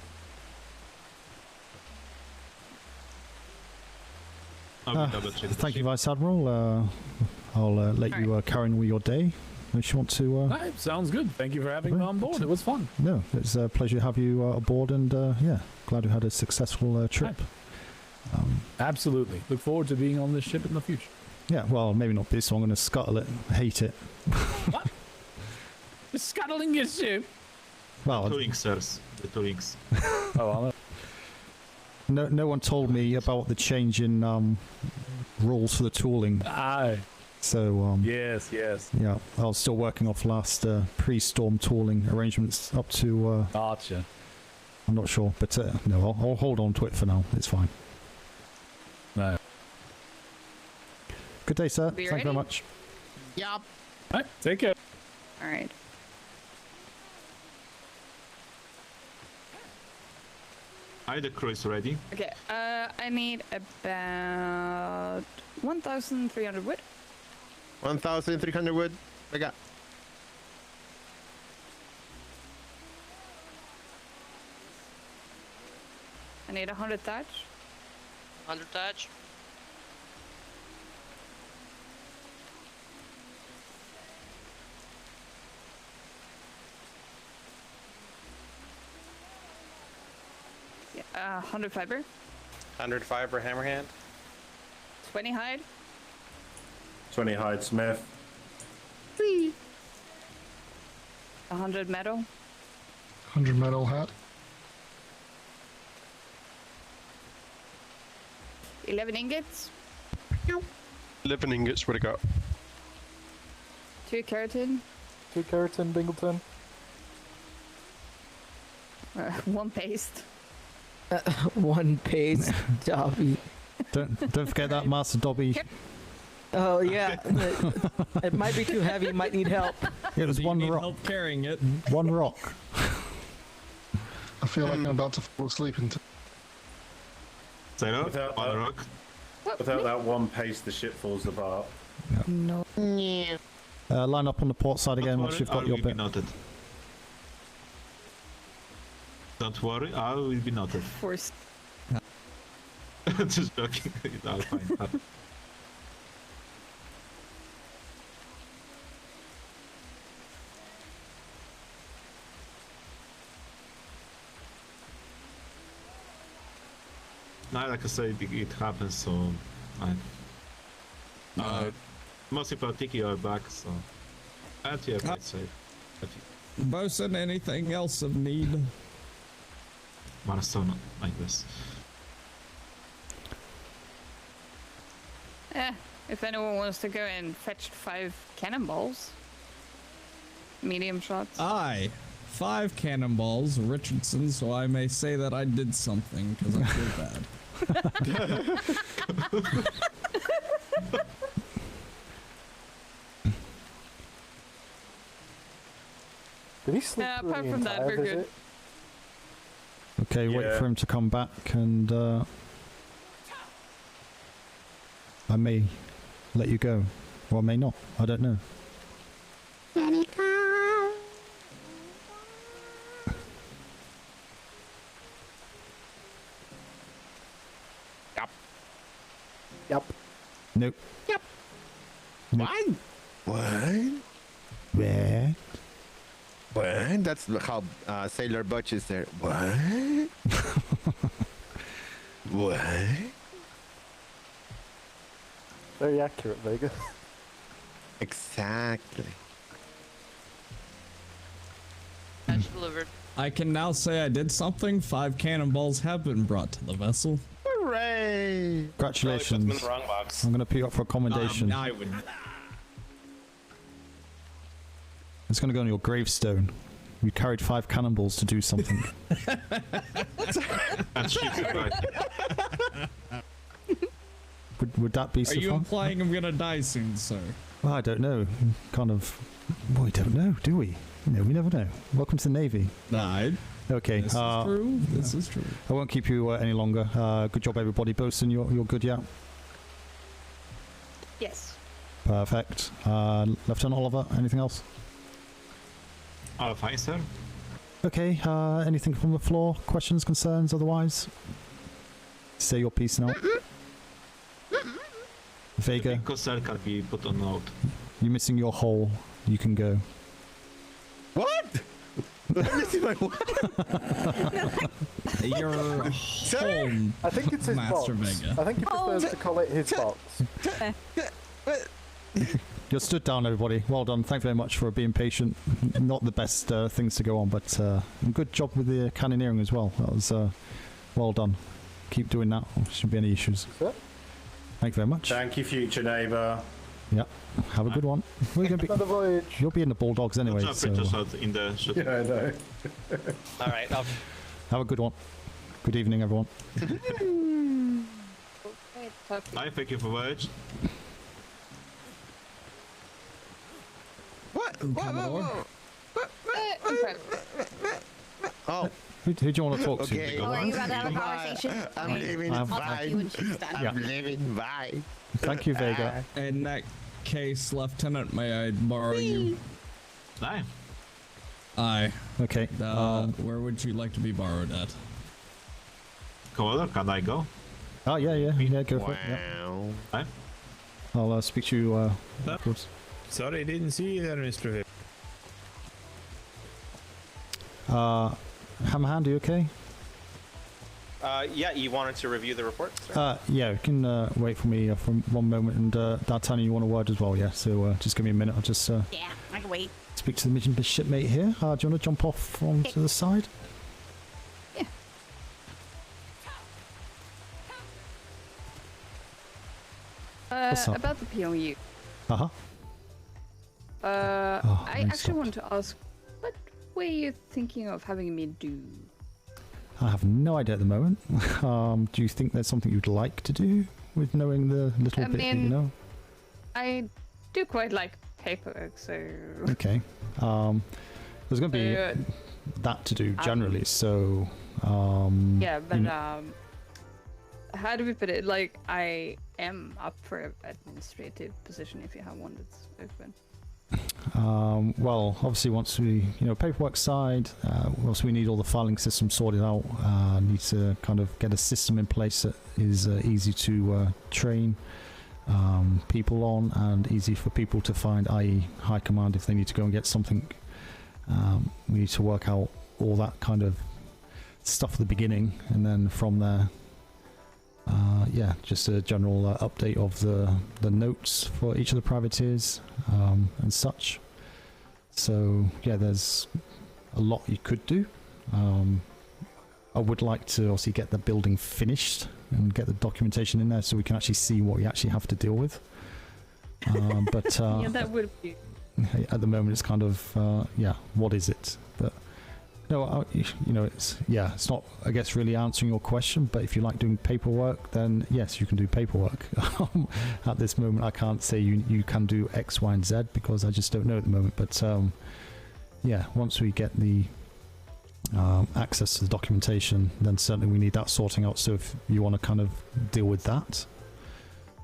Thank you, Vice Admiral. I'll let you carry on with your day. If you want to. Right, sounds good. Thank you for having me on board. It was fun. No, it's a pleasure to have you aboard, and yeah, glad you had a successful trip. Absolutely. Look forward to being on this ship in the future. Yeah, well, maybe not this one. I'm going to scuttle it. Hate it. What? You're scuttling your ship? Well, the toolings, sirs. The toolings. Oh, no one told me about the change in rules for the tooling. Aye. So yes. Yeah, I was still working off last pre-storm tooling arrangements up to. Gotcha. I'm not sure, but no, I'll hold on to it for now. It's fine. No. Good day, sir. Be Thank you very ready? much. Yep. All right, take care. All right. Are the crew is ready? Okay. I need about 1,300 wood. 1,300 wood. I got. I need 100 thatch. 100 thatch. Yeah, 100 fiber. 100 fiber hammerhand. 20 hide. 20 hide Smith. 100 metal. 100 metal hat. 11 ingots. 11 ingots, what I got? 2 keratin. 2 keratin, Bingleton. 1 paste. 1 paste, Dobby. Don't forget that, Master Dobby. Oh yeah, it might be too heavy. Might need help. It was one rock. Help carrying it. One rock. I feel like I'm about to fall asleep into. Without one rock. Without that one pace, the ship falls apart. No. Yeah. Line up on the port side again once you've got your bit. Noted. Don't worry, I will be noted. Force. Just joking. I'll find out. No, like I said, it happens, so Most people Tiki are back, so yeah, quite safe. Bosun, anything else of need? Milestone like this. If anyone wants to go and fetch 5 cannonballs, medium shots. Aye. 5 cannonballs, Richardson, so I may say that I did something because I feel bad. Did he sleep through apart the from that, entire we're good. visit? Okay, wait for him to come back, and I may let you go, or I may not. I don't know. Yep. Nope. Yep. Nope. What? Where? What? That's how Sailor Butch is there. What? What? Very accurate, Vega. Exactly. Patch delivered. I can now say I did something. 5 cannonballs have been brought to the vessel. Hooray! Congratulations. Probably put them in the wrong box. I'm going to put you up for a commendation. I would. It's going to go on your gravestone. You carried 5 cannonballs to do something. That's stupid, right? Would that be Are so you fun? implying I'm gonna die soon, sir? Well, I don't know. Kind of. Well, we don't know, do we? No, we never know. Welcome to the Navy. Nah. Okay. This is true. This is true. I won't keep you any longer. Good job, everybody. Bosun, you're good, yeah? Yes. Perfect. Lieutenant Oliver, anything else? Fine, sir. Okay. Anything from the floor? Questions, concerns, otherwise? Say your piece now. Vega, Coastal can be put on note. you're missing your hole. You can go. What? I'm missing my Your home, I think it's his Master box. Vega. I think he prefers to call it his box. You're stood down, everybody. Well done. Thank you very much for being patient. Not the best things to go on, but good job with the cannoneering as well. That was well done. Keep doing that. Shouldn't be any issues. Sure. Thank you very much. Thank you, future neighbour. Yeah. Have a good one. We're gonna be. Another voyage. You'll be in the Bulldogs anyway. Not So, just out in the ship. Yeah, I know. All right. have a good one. Good evening, everyone. I thank you for voyage. What? Commodore? Oh. Who do you want to talk Okay. to? Oh, are you about to have a conversation? I'm Okay. leaving I'll talk to you when fine. she's done. I'm leaving bye. Thank you, Vega. In that case, Lieutenant, may I borrow you? Aye. Aye. Okay. Where would you like to be borrowed at? Commodore, can I go? Oh yeah, go for it. Yeah. Wow. Aye. I'll speak to you afterwards. Sorry, I didn't see you there, Mr. Hip. Hammerhand, are you okay? Yeah, you wanted to review the report, sir? Yeah, you can wait for me for one moment, and D'Artagnan, you want a word as well, yeah? So just give me a minute, I'll just Yeah, I can wait. speak to the mission shipmate here. Do you want to jump off onto the side? What's up? About the P.L.U. Uh-huh. I no, actually want to ask, what were you thinking of having me do? I have no idea at the moment. Do you think there's something you'd like to do with knowing the little I bit that you mean- know? I do quite like paperwork, so... Okay. There's going to be So, that to do generally, so... yeah, but you know- how do we put it? Like, I am up for an administrative position if you have one that's open. Well, obviously, once we, paperwork side, once we need all the filing system sorted out, need to kind of get a system in place that is easy to train people on and easy for people to find, i.e. high command if they need to go and get something. We need to work out all that kind of stuff at the beginning, and then from there, yeah, just a general update of the notes for each of the privateers and such. So yeah, there's a lot you could do. I would like to obviously get the building finished and get the documentation in there so we can actually see what we actually have to deal with. But yeah, that would be. At the moment, it's kind of yeah, what is it? But no, you know, it's not, I guess, really answering your question. But if you like doing paperwork, then yes, you can do paperwork. At this moment, I can't say you can do X, Y, and Z because I just don't know at the moment. But yeah, once we get the access to the documentation, then certainly we need that sorting out. So if you want to kind of deal with that,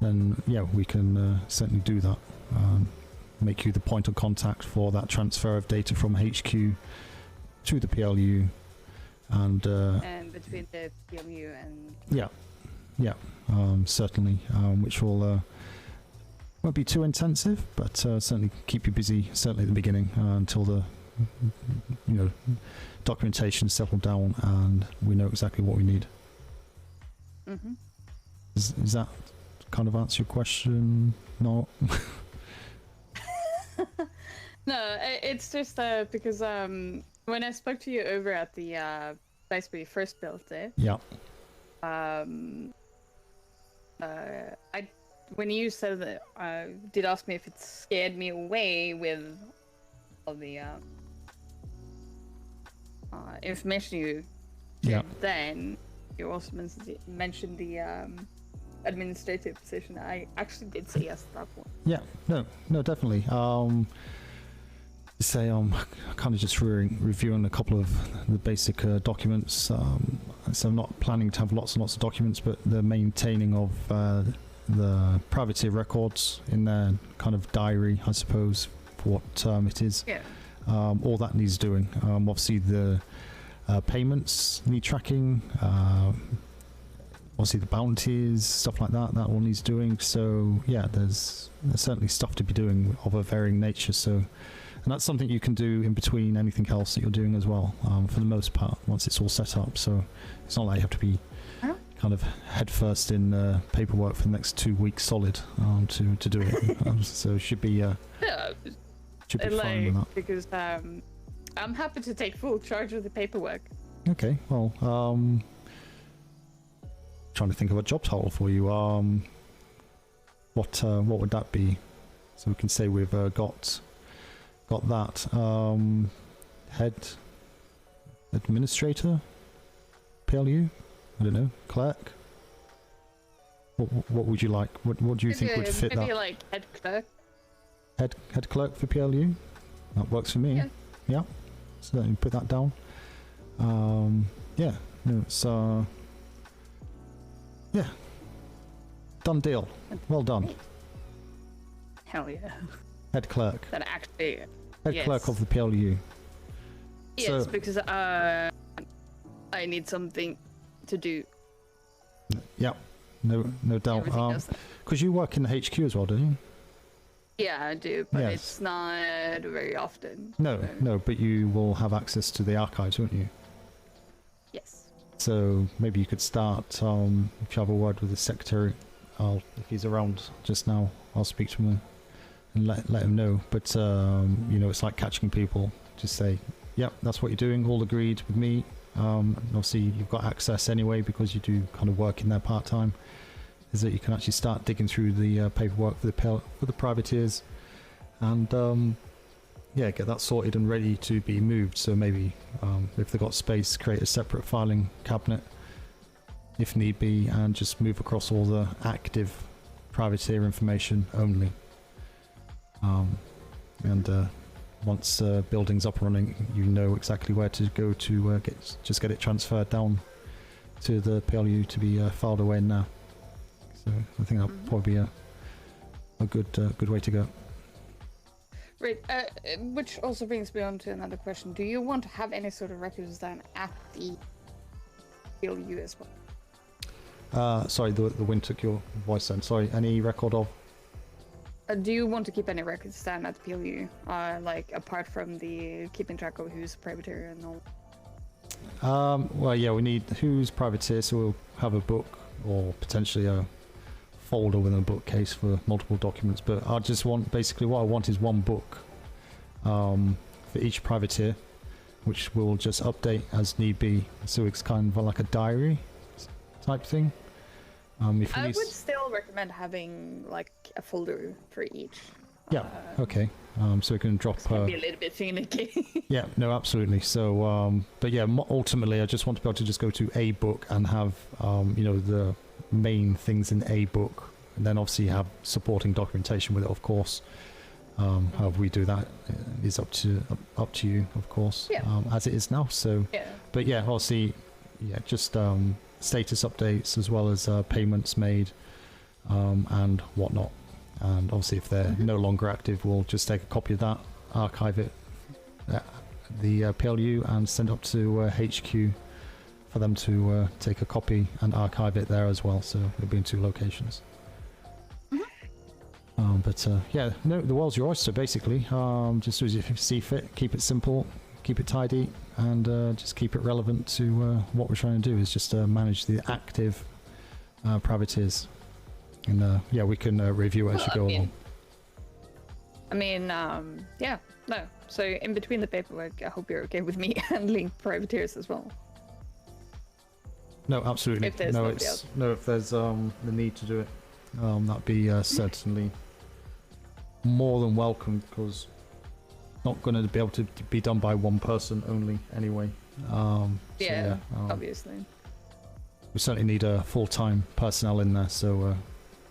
then yeah, we can certainly do that. Make you the point of contact for that transfer of data from HQ to the P.L.U. and between the P.L.U. and yeah, certainly, which will won't be too intensive, but certainly keep you busy, certainly at the beginning, until the documentation settled down and we know exactly what we need. Mm-hmm. Is that kind of answer your question? No. No, it's just because when I spoke to you over at the place where you first built it, yeah. When you said that, did ask me if it scared me away with all the information you yeah. Then you also mentioned the administrative position. I actually did say yes to that one. Yeah, no, definitely. Say I'm kind of just reviewing a couple of the basic documents. So I'm not planning to have lots and lots of documents, but the maintaining of the privateer records in their kind of diary, I suppose, for what term it is. Yeah. All that needs doing. Obviously the payments need tracking. Obviously the bounties, stuff like that all needs doing. So yeah, there's certainly stuff to be doing of a varying nature. So, and that's something you can do in between anything else that you're doing as well, for the most part, once it's all set up. So it's not like you have to be kind of headfirst in paperwork for the next 2 weeks solid to do it. So it should be yeah, should be fine with that. Because I'm happy to take full charge of the paperwork. Okay, well, trying to think of a job title for you. What would that be? So we can say we've got that. Head administrator, P.L.U. I don't know, clerk. What would you like? What do you think would fit maybe that? Like head clerk. Head clerk for P.L.U. That works for me. Yeah. So let me put that down. Yeah. No, it's yeah. Done deal. Well done. Hell yeah. Head clerk. That actually. Head clerk of the P.L.U. Yes, because I need something to do. Yeah. No doubt. Because you work in the HQ as well, don't you? Yeah, I do, but Yes. it's not very often. No, but you will have access to the archives, won't you? Yes. So maybe you could start, if you have a word with the secretary, if he's around just now, I'll speak to him and let him know. But, it's like catching people. Just say, yep, that's what you're doing, all agreed with me. And obviously you've got access anyway because you do kind of work in there part-time. Is that you can actually start digging through the paperwork for the privateers and get that sorted and ready to be moved. So maybe if they've got space, create a separate filing cabinet if need be and just move across all the active privateer information only. And once building's up and running, you know exactly where to go to get it transferred down to the P.L.U. to be filed away now. So I think that'll probably be a good way to go. Right, which also brings me on to another question. Do you want to have any sort of records done at the P.L.U. as well? Sorry, the wind took your voice then. Sorry, any record of? Do you want to keep any records done at the P.L.U.? Like apart from the keeping track of who's privateer and all? Well, yeah, we need who's privateer, so we'll have a book or potentially a folder within a bookcase for multiple documents. But I just want, basically what I want is one book for each privateer, which we'll just update as need be. So it's kind of like a diary type thing. If I would still recommend having like a folder for each. Yeah. Okay. So we can drop. Be a little bit finicky. Yeah. No. Absolutely. So, but yeah. Ultimately, I just want to be able to just go to a book and have, you know, the main things in a book, and then obviously have supporting documentation with it, of course. However we do that is up to you, of course. Yeah. As it is now. So. Yeah. But yeah, obviously, yeah, just status updates as well as payments made, and whatnot. And obviously, if they're no longer active, we'll just take a copy of that, archive it, the P.L.U, and send it up to HQ for them to take a copy and archive it there as well. So it'll be in 2 locations. But yeah, no, the world's your oyster, basically. Just as you see fit, keep it simple, keep it tidy, and just keep it relevant to what we're trying to do. Is just manage the active privateers. And yeah, we can review it as you go along. I mean, yeah, no. So in between the paperwork, I hope you're okay with me handling privateers as well. No, absolutely. If there's nobody else. No, if there's the need to do it, that'd be certainly more than welcome, because not going to be able to be done by one person only anyway. Yeah, obviously. We certainly need a full-time personnel in there, so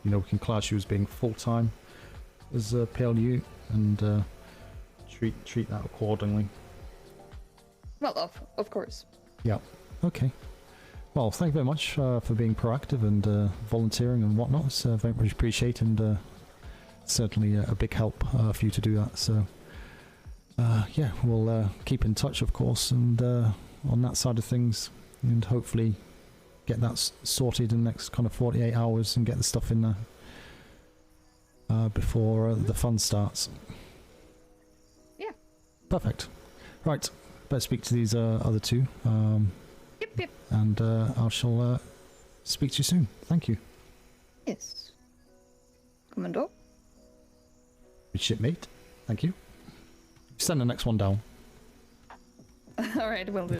you know, we can class you as being full-time as P.L.U, and treat that accordingly. Well, of course. Yeah. Okay. Well, thank you very much for being proactive and volunteering and whatnot. It's very much appreciated, and certainly a big help for you to do that. So, yeah, we'll keep in touch, of course, and on that side of things, and hopefully get that sorted in the next kind of 48 hours and get the stuff in there before the fun starts. Yeah. Perfect. Right. Better speak to these other 2. Yep. And I shall speak to you soon. Thank you. Yes. Commodore. Shipmate. Thank you. Send the next one down. All right, will do.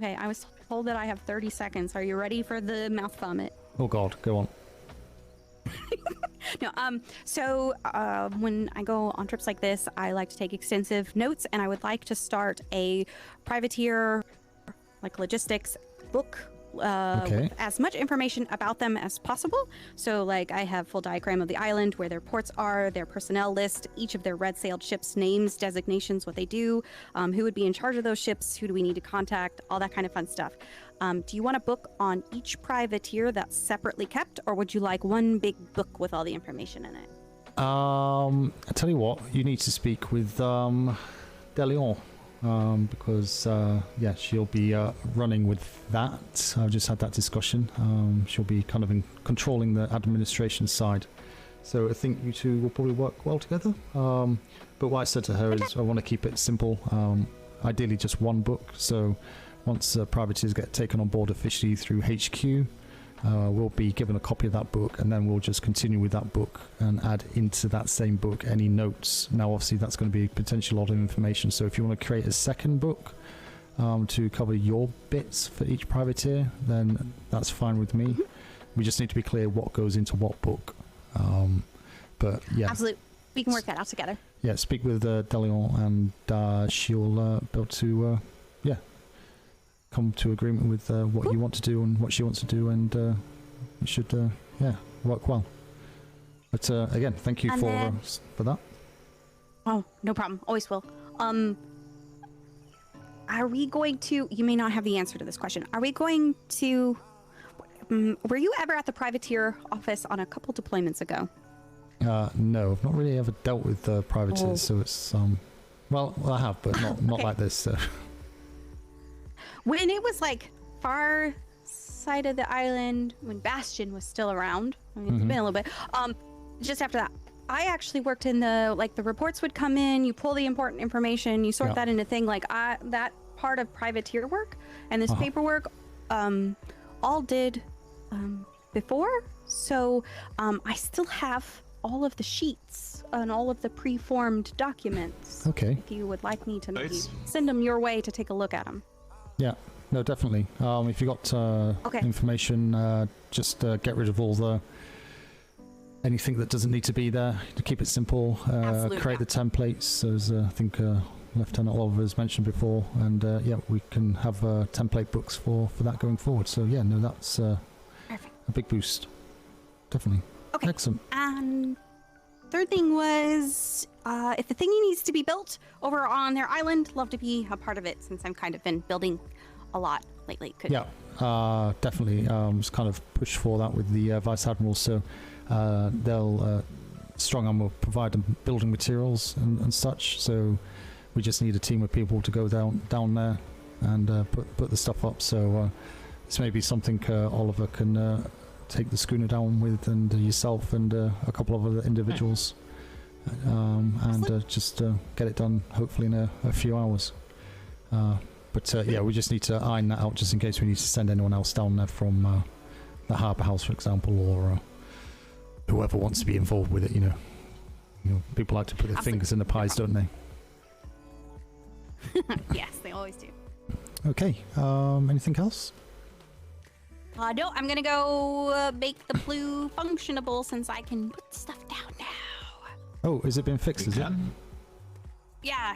Okay, I was told that I have 30 seconds. Are you ready for the mouth vomit? Oh God, go on. No, so when I go on trips like this, I like to take extensive notes, and I would like to start a privateer, like logistics book, with as much information about them as possible. So like I have full diagram of the island, where their ports are, their personnel list, each of their red-sailed ships' names, designations, what they do, who would be in charge of those ships, who do we need to contact, all that kind of fun stuff. Do you want a book on each privateer that's separately kept, or would you like one big book with all the information in it? I tell you what, you need to speak with DeLeon, because yeah, she'll be running with that. I've just had that discussion. She'll be kind of controlling the administration side, so I think you 2 will probably work well together. But what I said to her is I want to keep it simple, ideally just one book. So once privateers get taken on board officially through HQ, we'll be given a copy of that book, and then we'll just continue with that book and add into that same book any notes. Now obviously that's going to be potentially a lot of information, so if you want to create a second book to cover your bits for each privateer, then that's fine with me. We just need to be clear what goes into what book. But yeah, absolutely, we can work that out together. Yeah, speak with DeLeon, and she'll be able to yeah, come to agreement with what you want to do and what she wants to do, and it should yeah, work well. But again, thank you for that. Oh, no problem. Always will. Are we going to, you may not have the answer to this question, are we going to, were you ever at the privateer office on a couple deployments ago? No, I've not really ever dealt with privateers, so it's well, I have, but not like this. So. When it was like far side of the island when Bastion was still around. I mean, it's been a little bit. Just after that, I actually worked in the reports would come in, you pull the important information, you sort that into a thing that part of privateer work and this paperwork all did before. So I still have all of the sheets and all of the preformed documents. Okay. If you would like me to maybe send them your way to take a look at them. Yeah, no, definitely. If you got information, just get rid of all anything that doesn't need to be there to keep it simple. Create the templates, as I think Lieutenant Oliver has mentioned before, and yeah, we can have template books for that going forward. So yeah, no, that's a big boost. Definitely. Okay. Excellent. And third thing was, if the thingy needs to be built over on their island, love to be a part of it since I've kind of been building a lot lately. Definitely. Just kind of push for that with the Vice Admiral. So they'll Strong Arm will provide them building materials and such. So we just need a team of people to go down there and put the stuff up. So this may be something Oliver can take the schooner down with, and yourself and a couple of other individuals, and just get it done hopefully in a few hours. But yeah, we just need to iron that out just in case we need to send anyone else down there from the Harbour House, for example, or whoever wants to be involved with it. You know, people like to put their fingers in the pies, don't they? Yes, they always do. Okay. Anything else? No, I'm gonna go make the P.L.U functionable since I can put stuff down now. Oh, has it been fixed? Is it? Yeah.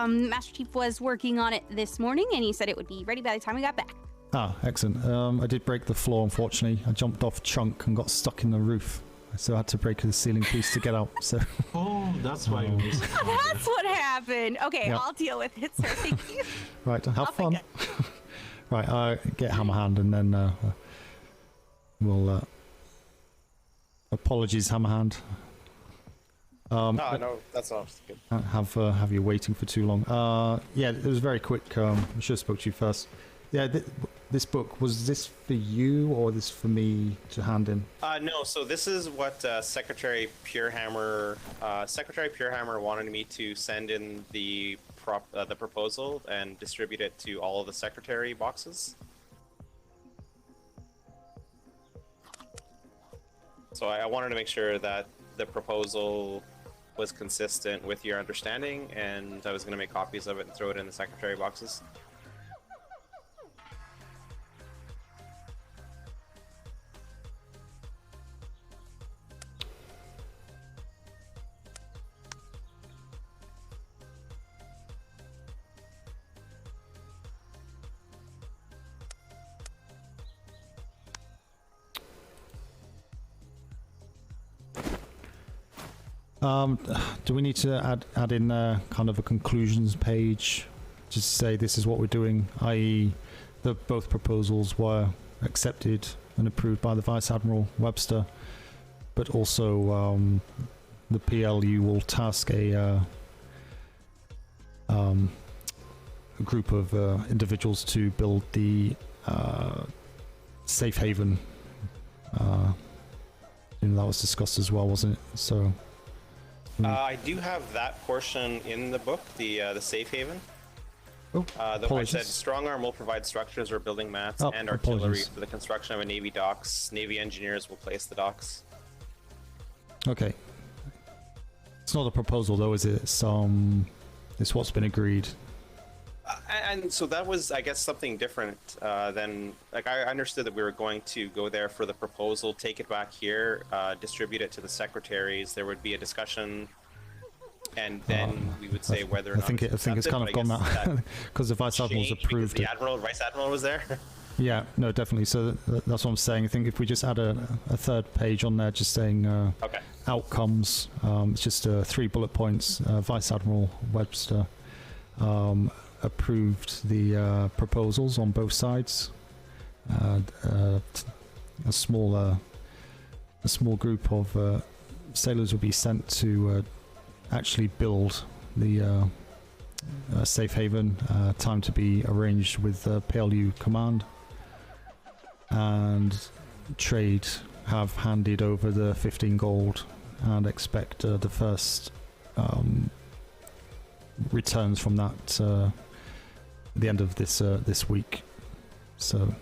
Master Chief was working on it this morning, and he said it would be ready by the time we got back. Ah, excellent. I did break the floor, unfortunately. I jumped off chunk and got stuck in the roof, so I had to break the ceiling piece to get out. So. Oh, that's why you missed it. That's what happened. Okay, Yep. I'll deal with it, sir. Thank you. Right, have fun. Right, get Hammerhand, and then we'll. Apologies, Hammerhand. No, that's not good. Have you waiting for too long? Yeah, it was very quick. I should have spoke to you first. Yeah, this book, was this for you or this for me to hand in? No, so this is what Secretary Purehammer wanted me to send in the proposal and distribute it to all of the secretary boxes. So I wanted to make sure that the proposal was consistent with your understanding, and I was going to make copies of it and throw it in the secretary boxes. Do we need to add in kind of a conclusions page, just to say this is what we're doing, i.e. both proposals were accepted and approved by the Vice Admiral Webster, but also the P.L.U will task a group of individuals to build the safe haven. That was discussed as well, wasn't it? So. I do have that portion in the book, the safe haven. Oh, I said Strong Arm will provide structures or building mats and artillery for the construction of a Navy docks. Navy engineers will place the docks. Okay. It's not a proposal though, is it? It's what's been agreed. And so that was, I guess, something different than, like, I understood that we were going to go there for the proposal, take it back here, distribute it to the secretaries. There would be a discussion, and then we would say whether or not. I think it's kind of gone that because the Vice Admiral's approved it. The Vice Admiral was there. Yeah, no, definitely. So that's what I'm saying. I think if we just add a third page on there, just saying outcomes, it's just 3 bullet points. Vice Admiral Webster approved the proposals on both sides. A small group of sailors will be sent to actually build the safe haven. Time to be arranged with P.L.U command. and trade have handed over the 15 gold and expect the first returns from that at the end of this week. So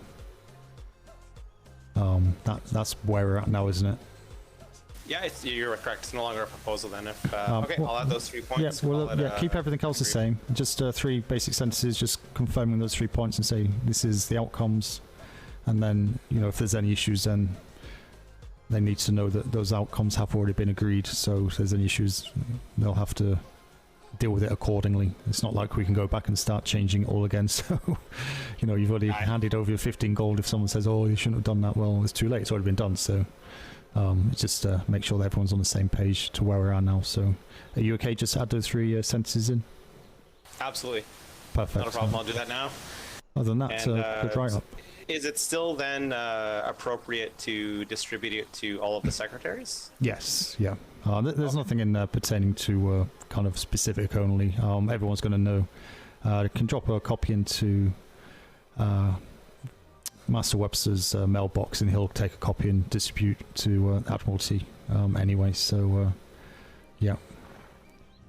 that's where we're at now, isn't it? Yeah, you're correct. It's no longer a proposal then. Okay, well, I'll add those 3 points. Keep everything else the same. Just 3 basic sentences, just confirming those 3 points and say this is the outcomes. And then, if there's any issues, then they need to know that those outcomes have already been agreed. So if there's any issues, they'll have to deal with it accordingly. It's not like we can go back and start changing it all again. So, you've already handed over your 15 gold. If someone says, oh, you shouldn't have done that, well, it's too late. It's already been done. So just make sure that everyone's on the same page to where we are now. So are you okay just add those 3 sentences in? Absolutely. Perfect. Not a problem. I'll do that now. Other than that, good write-up. Is it still then appropriate to distribute it to all of the secretaries? Yes, yeah. There's nothing in there pertaining to kind of specific only. Everyone's going to know. Can drop a copy into Master Webster's mailbox, and he'll take a copy and distribute to Admiralty anyway. So, yeah.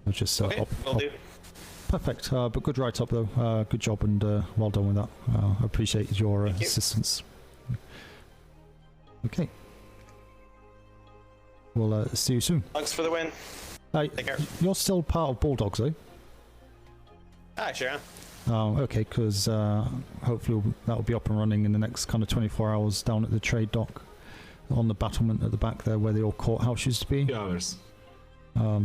I'll just okay, will do. Perfect. But good write-up, though. Good job, and well done with that. I appreciate your assistance. Okay. We'll see you soon. Thanks for the win. Take care. You're still part of Bulldogs, eh? Sure am. Okay, because hopefully that will be up and running in the next kind of 24 hours down at the trade dock on the battlement at the back there where the old courthouse used to be. 2 hours.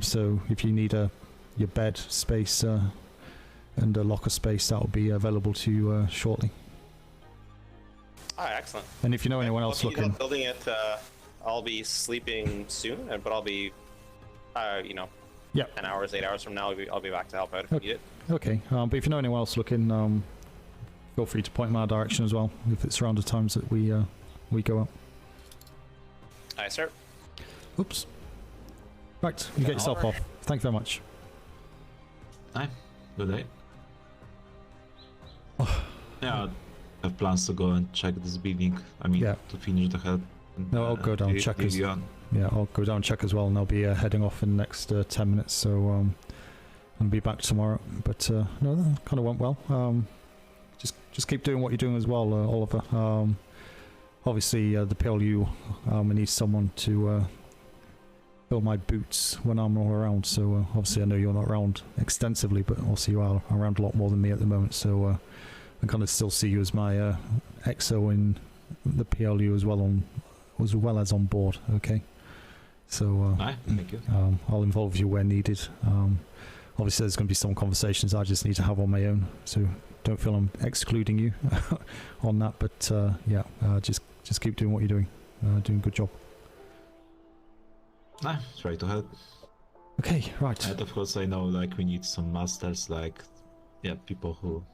So if you need your bed space and a locker space, that will be available to you shortly. Excellent. And if you know anyone else looking, building it, I'll be sleeping soon, but I'll be, 10 hours, 8 hours from now, I'll be back to help out if you need it. Okay, but if you know anyone else looking, feel free to point in my direction as well if it's around the times that we go up. Aye, sir. Oops. Right, you get yourself off. Thank you very much. Aye, good day. Yeah, I have plans to go and check this building. To finish the help. No, I'll go down and check as well. Yeah, I'll go down and check as well, and I'll be heading off in the next 10 minutes, so I'll be back tomorrow. But no, that kind of went well. Just keep doing what you're doing as well, Oliver. Obviously, the P.L.U. needs someone to fill my boots when I'm not around. So obviously, I know you're not around extensively, but also you are around a lot more than me at the moment. So I kind of still see you as my EXO in the P.L.U. as well as on board. Okay. So thank you. I'll involve you where needed. Obviously, there's going to be some conversations I just need to have on my own. So don't feel I'm excluding you on that. But just keep doing what you're doing. Doing a good job. Try to help. Okay, right. And of course, I know we need some masters, people who.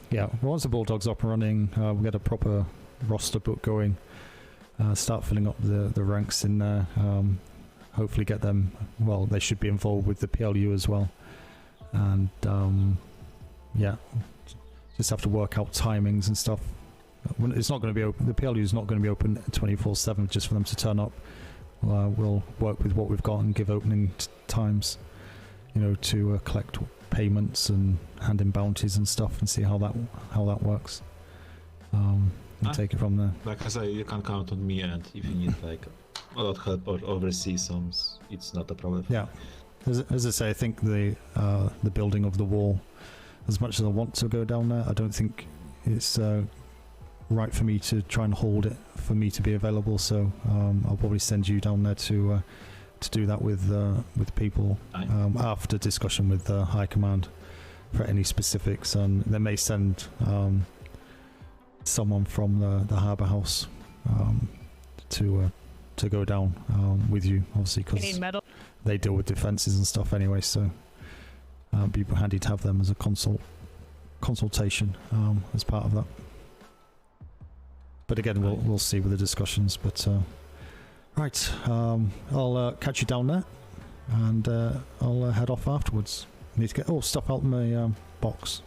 Yeah, once the Bulldogs up and running, we'll get a proper roster book going. Start filling up the ranks in there. Hopefully get them. Well, they should be involved with the P.L.U. as well. And just have to work out timings and stuff. It's not going to be open. The P.L.U. is not going to be open 24/7 just for them to turn up. We'll work with what we've got and give opening times, to collect payments and hand in bounties and stuff, and see how that works. And take it from there. Like I say, you can count on me, and if you need a lot of help or oversee some, it's not a problem. Yeah, as I say, I think the building of the wall, as much as I want to go down there, I don't think it's right for me to try and hold it for me to be available. So I'll probably send you down there to do that with people after discussion with High Command for any specifics, and they may send someone from the Harbour House to go down with you, obviously, because they deal with defences and stuff anyway. So it'd be handy to have them as a consultation as part of that. But again, we'll see with the discussions. But right, I'll catch you down there, and I'll head off afterwards. I need to get stuff out in my box.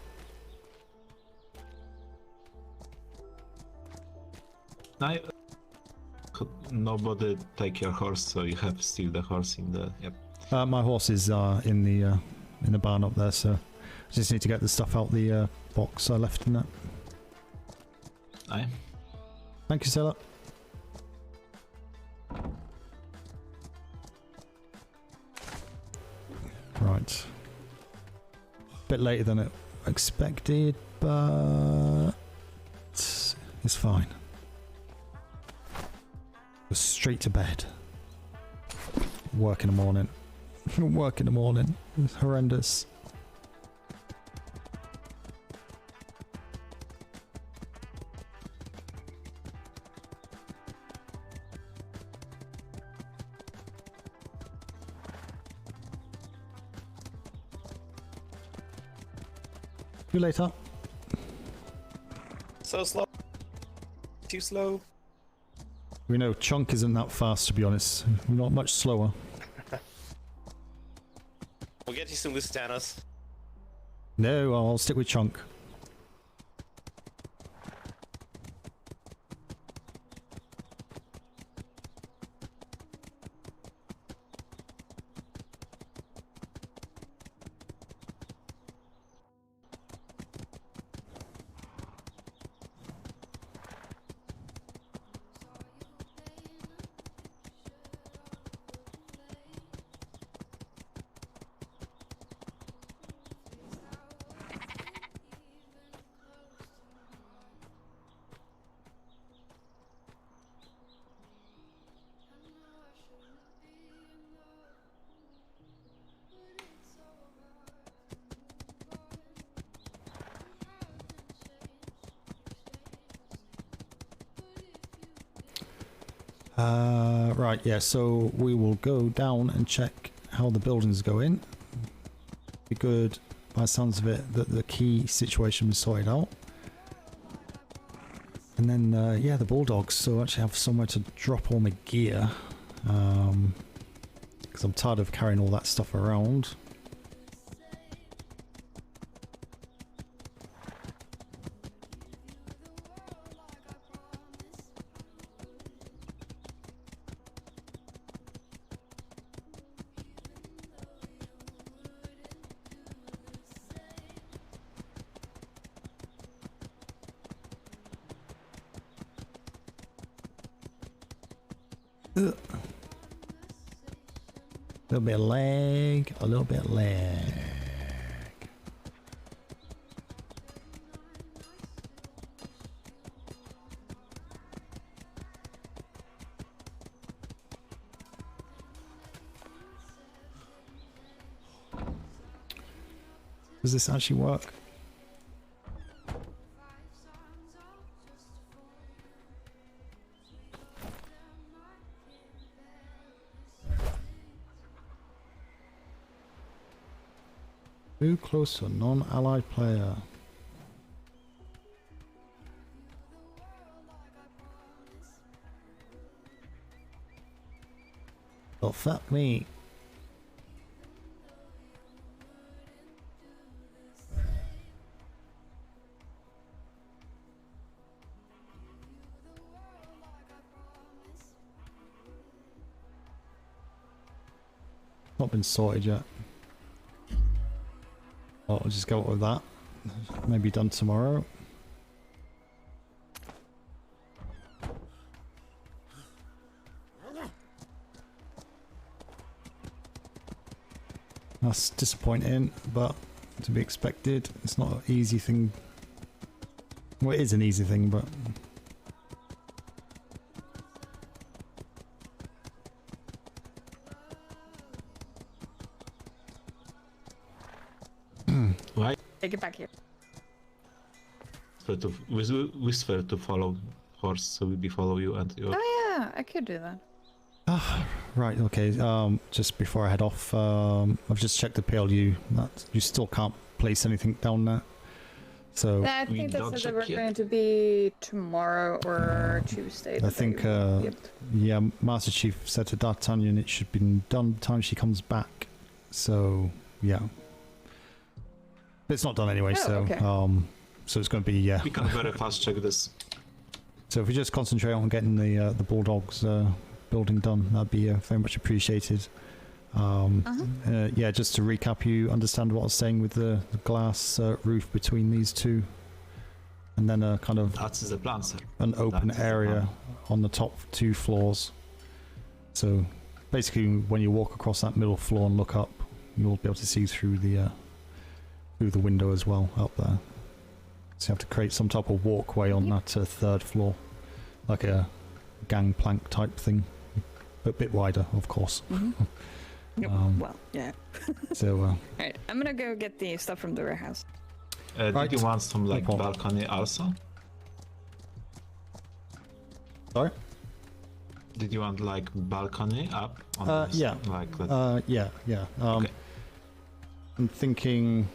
Nobody take your horse, so you have still the horse in the. Yep. My horse is in the barn up there, so I just need to get the stuff out the box I left in that. Aye. Thank you, Sailor. Right. Bit later than it expected, but it's fine. Go straight to bed. Work in the morning. Work in the morning. It's horrendous. See you later. So slow. Too slow. We know Chunk isn't that fast, to be honest. Not much slower. We'll get you some Lusitanos. No, I'll stick with Chunk. Right, yeah, so we will go down and check how the buildings go in. Be good, by the sounds of it, that the key situation was sorted out. And then, yeah, the Bulldogs, so I actually have somewhere to drop all my gear. Because I'm tired of carrying all that stuff around. A little bit of lag, a little bit of lag. Does this actually work? Too close to a non-allied player. Oh, fuck me. Not been sorted yet. I'll just go with that. Maybe done tomorrow. That's disappointing, but to be expected. It's not an easy thing. Well, it is an easy thing, but... Why? Take it back here. Whisper to follow horse, so we follow you and your. Oh yeah, I could do that. Right, okay, just before I head off, I've just checked the P.L.U. That you still can't place anything down there. So I think they said they were going to be tomorrow or Tuesday. I think, yeah, Master Chief said to D'Artagnan it should be done by the time she comes back. So, yeah. But it's not done anyway, so okay. so it's going to be, yeah. We can very fast check this. So if we just concentrate on getting the Bulldogs building done, that'd be very much appreciated. Yeah, just to recap, you understand what I was saying with the glass roof between these two, and then a kind of that's the plan, sir. An open area on the top 2 floors. So basically, when you walk across that middle floor and look up, you'll be able to see through the window as well up there. So you have to create some type of walkway on that 3rd floor, like a gangplank type thing, but a bit wider, of course. Well, yeah. So. Alright, I'm gonna go get the stuff from the warehouse. Did you want some like balcony also? Sorry? Did you want like balcony up on this? Yeah. Like yeah. Okay. I'm thinking,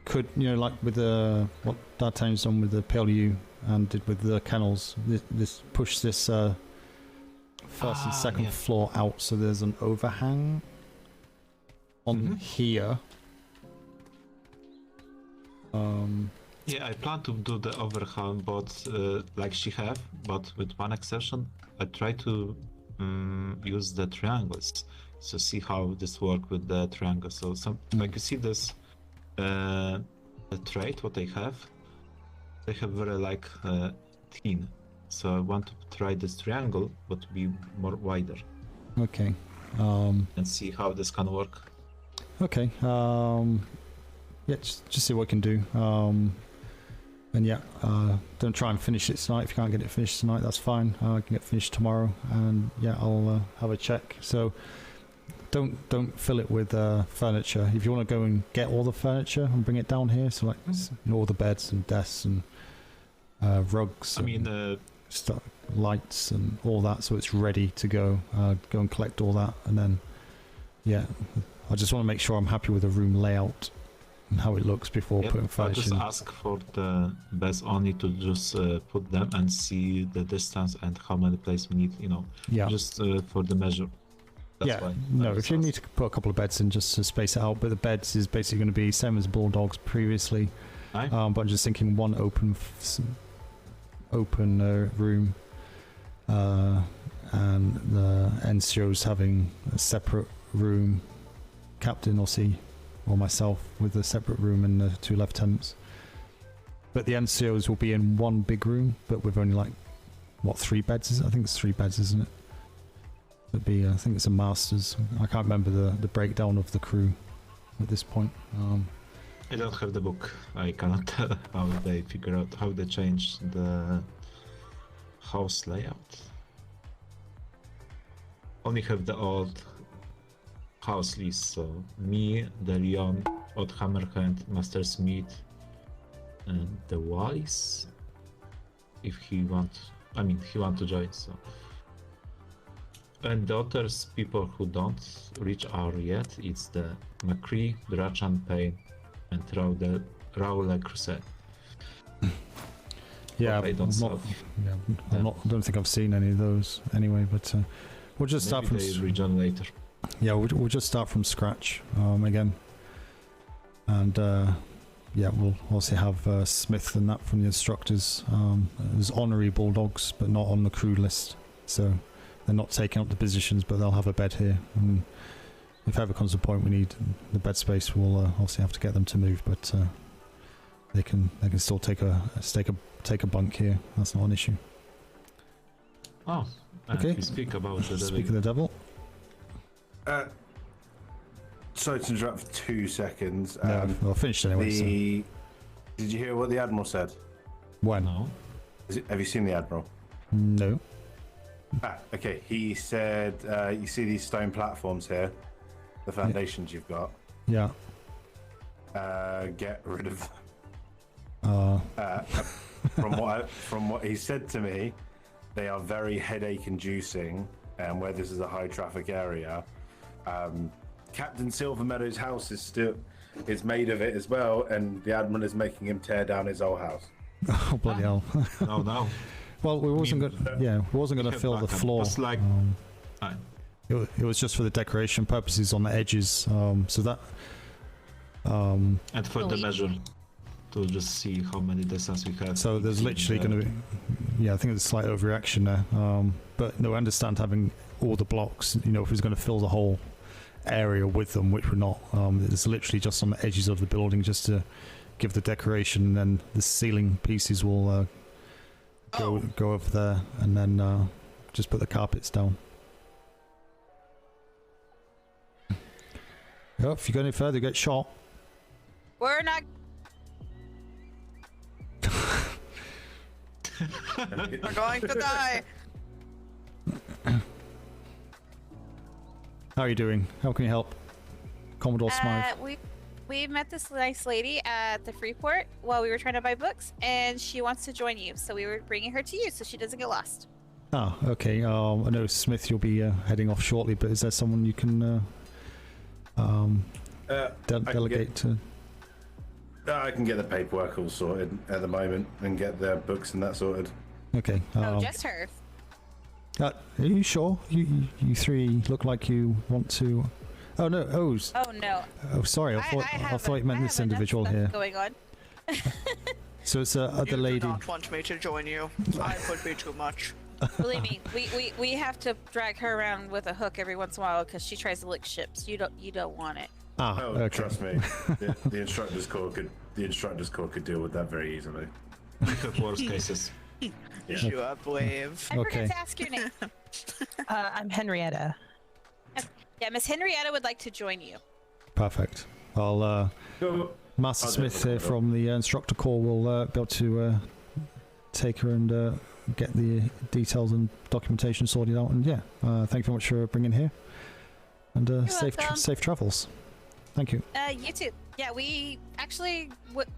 could like with what D'Artagnan's done with the P.L.U. and did with the kennels, this push this first and second floor out, so there's an overhang on here. Yeah, I plan to do the overhang, but like she have, but with one exception, I try to use the triangles. So see how this work with the triangles. So like you see this the trait what they have very like thin. So I want to try this triangle, but to be more wider. Okay. And see how this can work. Okay. Yeah, just see what I can do. And yeah, don't try and finish it tonight. If you can't get it finished tonight, that's fine. I can get finished tomorrow, and yeah, I'll have a check. So don't fill it with furniture. If you want to go and get all the furniture and bring it down here, so like all the beds and desks and rugs. I mean, lights and all that, so it's ready to go. Go and collect all that, and then yeah, I just want to make sure I'm happy with the room layout and how it looks before putting furniture. I'll just ask for the beds only to just put them and see the distance and how many places we need. Yeah. Just for the measure. That's why. No, if you need to put a couple of beds in just to space it out, but the beds is basically going to be same as Bulldogs previously. But I'm just thinking one open room, and the NCO's having a separate room, Captain or myself with a separate room, and the 2 lieutenants. But the NCOs will be in one big room, but with only like 3 beds? I think it's 3 beds, isn't it? It'd be, I think it's a masters. I can't remember the breakdown of the crew at this point. I don't have the book. I cannot tell how they figure out how they change the house layout. Only have the old house list, so me, the Leon, Odd Hammerhand, Master Smythe, and the Wallis. If he want to join. So, and the others, people who don't reach R yet, it's the McCree, Drachan Payne, and Raul Crusade. Yeah, I don't think I've seen any of those anyway. But we'll just start from. Region later. Yeah, we'll just start from scratch again, and yeah, we'll also have Smith and that from the instructors. There's honorary Bulldogs, but not on the crew list, so they're not taking up the positions, but they'll have a bed here. And if ever comes a point we need the bed space, we'll obviously have to get them to move, but they can still take a bunk here. That's not an issue. Oh, okay. We speak about the devil. Speak of the devil. Sorry to interrupt for 2 seconds. No, well, finished anyway. Did you hear what the Admiral said? When? No. Have you seen the Admiral? No. Okay. He said, you see these stone platforms here, the foundations you've got? Yeah. Get rid of them. From what he said to me, they are very headache-inducing, and where this is a high-traffic area. Captain Silvermeadow's house is made of it as well, and the Admiral is making him tear down his old house. Oh bloody hell! Oh no. Well, we wasn't going to fill the floor. Like, it was just for the decoration purposes on the edges. So that. And for the measure, to just see how many distance we have. So there's literally going to be yeah, I think there's a slight overreaction there. But no, I understand having all the blocks. You know, if it's going to fill the whole area with them, which we're not. It's literally just on the edges of the building, just to give the decoration. And then the ceiling pieces will go over there, and then just put the carpets down. Oh, if you go any further, you get shot. We're not. We're going to die. How are you doing? How can you help? Commodore Smythe. We met this nice lady at the Freeport while we were trying to buy books, and she wants to join you. So we were bringing her to you so she doesn't get lost. Ah, okay. I know Smith, you'll be heading off shortly, but is there someone you can delegate to? I can get the paperwork all sorted at the moment and get the books and that sorted. Okay. Just her. Are you sure? You three look like you want to. Oh no! Oh no! Oh, sorry. I thought you meant this individual here. Going on. So it's other lady. You do not want me to join you. I would be too much. Believe me, we have to drag her around with a hook every once in a while because she tries to lick ships. You don't want it. Ah, okay. Trust me, the instructors core could deal with that very easily. Worst cases. Yeah. You are brave. I forgot to ask your name. I'm Henrietta. Yeah, Miss Henrietta would like to join you. Perfect. I'll Master Smith here from the instructor corps will be able to take her and get the details and documentation sorted out. And yeah, thank you very much for bringing here. And safe travels. Thank you. You too. Yeah, we actually,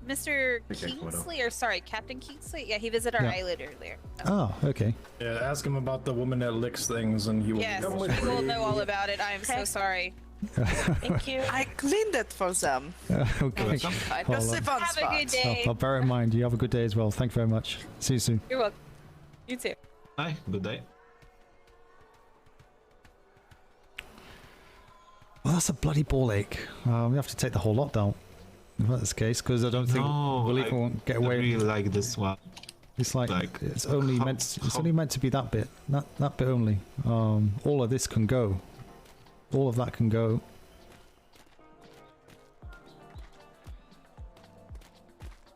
Mr. Kingsley, or sorry, Captain Kingsley. Yeah, he visited our island earlier. Oh, okay. Yeah, ask him about the woman that licks things, and he will. Yes, he will know all about it. I am so sorry. Thank you. I cleaned it for them. Okay. Have a good day. I'll bear it in mind. You have a good day as well. Thank you very much. See you soon. You're welcome. You too. Hi, good day. Well, that's a bloody ball ache. We have to take the whole lot down. If that's the case, because I don't think Willie won't get away. I really like this one. It's like it's only meant to be that bit, that bit only. All of this can go. All of that can go.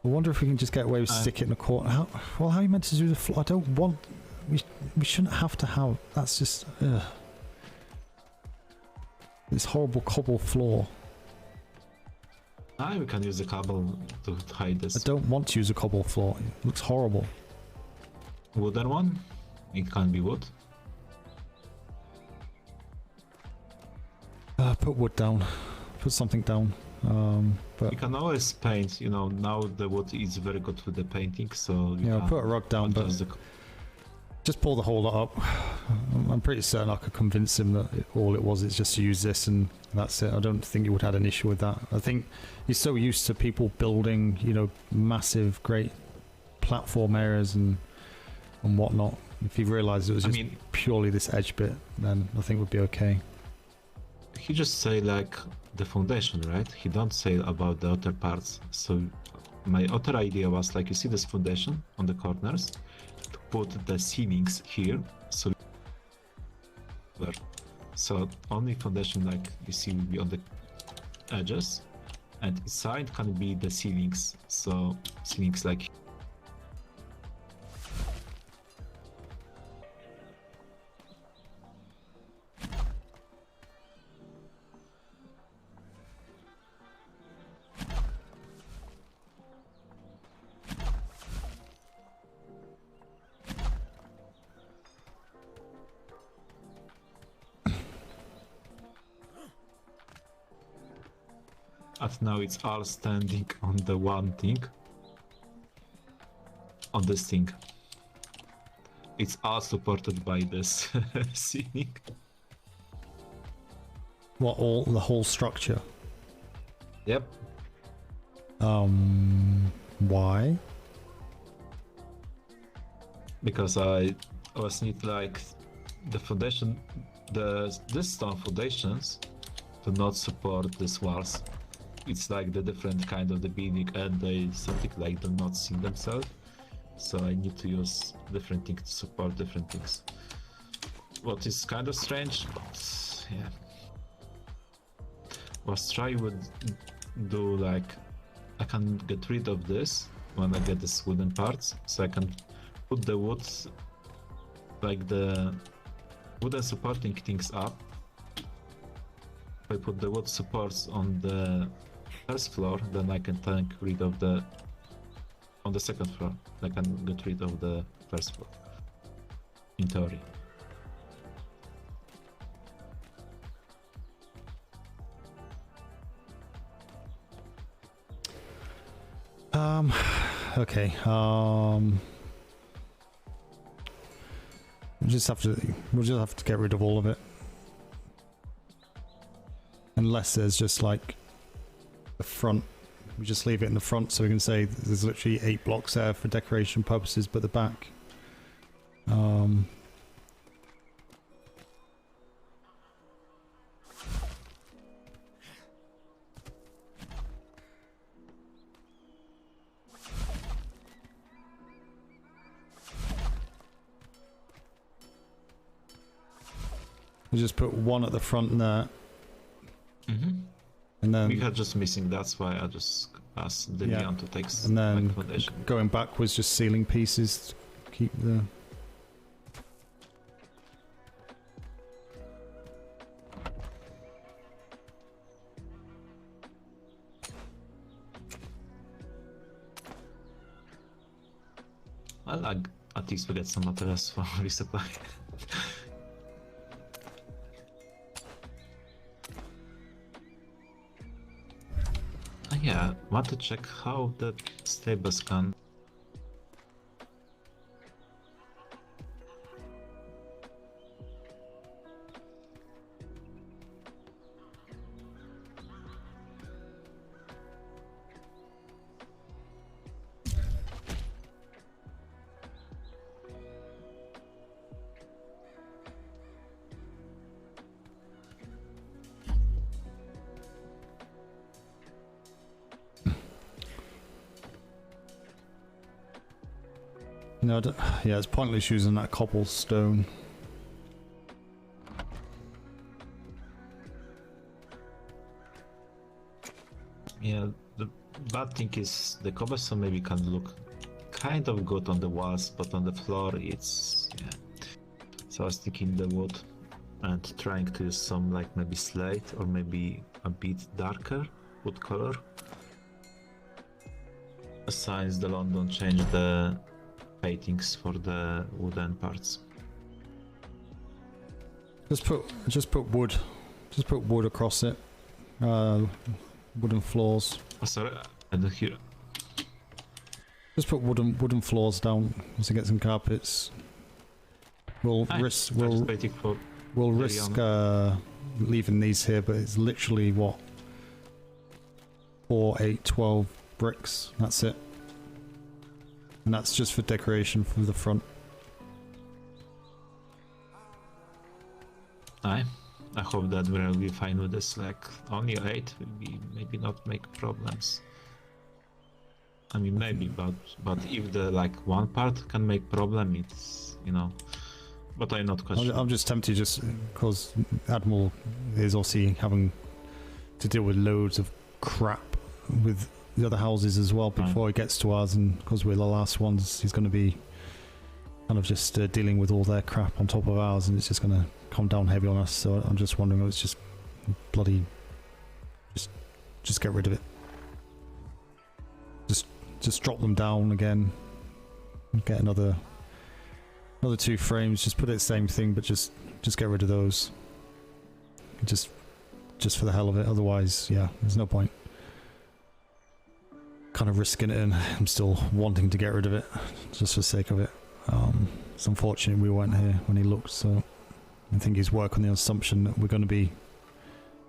I wonder if we can just get away with stick it in the corner. How are you meant to do the floor? I don't want. We shouldn't have to have. That's just. This horrible cobble floor. We can use the cobble to hide this. I don't want to use a cobble floor. It looks horrible. Wooden one? It can be wood. Put wood down. Put something down. But you can always paint. You know, now the wood is very good with the painting, so you put a rug down, but just pull the whole lot up. I'm pretty certain I could convince him that all it was is just to use this and that's it. I don't think he would have had an issue with that. I think he's so used to people building, you know, massive, great platform areas and whatnot. If he realised it was just purely this edge bit, then I think it would be okay. He just say like the foundation, right? He don't say about the other parts. So my other idea was like, you see this foundation on the corners? Put the ceilings here, so only foundation like you see will be on the edges, and inside can be the ceilings. So ceilings like. Now it's all standing on the one thing. On this thing. It's all supported by this ceiling. What, the whole structure? Yep. Why? Because I was need like the foundation, this stone foundations do not support these walls. It's like the different kind of the building, and they something like do not see themselves. so I need to use different things to support different things. What is kind of strange, but yeah. What I would do, like, I can get rid of this when I get this wooden parts, so I can put the wood, like the wooden supporting things up. If I put the wood supports on the first floor, then I can take rid of the on the second floor. I can get rid of the first floor, in theory. Okay. We'll just have to get rid of all of it. Unless there's just like the front. We just leave it in the front so we can say there's literally 8 blocks there for decoration purposes, but the back. We just put one at the front there. And then we are just missing, that's why I just asked the Leon to take and then foundation. Going back was just ceiling pieces to keep the... Well, at least we get some materials for resupply. Yeah, want to check how the stables can. No, yeah, it's pointless using that cobblestone. Yeah, the bad thing is the cobblestone maybe can look kind of good on the walls, but on the floor it's, yeah. So I was thinking the wood and trying to use some like maybe slate or maybe a bit darker wood color. Since the London changed the paintings for the wooden parts. Just put wood. Just put wood across it. Wooden floors. Oh, sorry, I don't hear. Just put wooden floors down to get some carpets. We'll risk leaving these here, but it's literally what 4, 8, 12 bricks. That's it. And that's just for decoration for the front. I hope that we'll be fine with this. Like only 8 will be maybe not make problems. I mean maybe, but if the like one part can make problem, it's, you know. But I'm not questioning. I'm just tempted just because Admiral is obviously having to deal with loads of crap with the other houses as well before he gets to ours, and because we're the last ones, he's going to be kind of just dealing with all their crap on top of ours, and it's just going to come down heavy on us. So I'm just wondering, it's just bloody just get rid of it. Just drop them down again. Get another 2 frames. Just put it the same thing, but just get rid of those. Just for the hell of it. Otherwise, yeah, there's no point. Kind of risking it, and I'm still wanting to get rid of it just for the sake of it. It's unfortunate we weren't here when he looked, so I think he's working on the assumption that we're going to be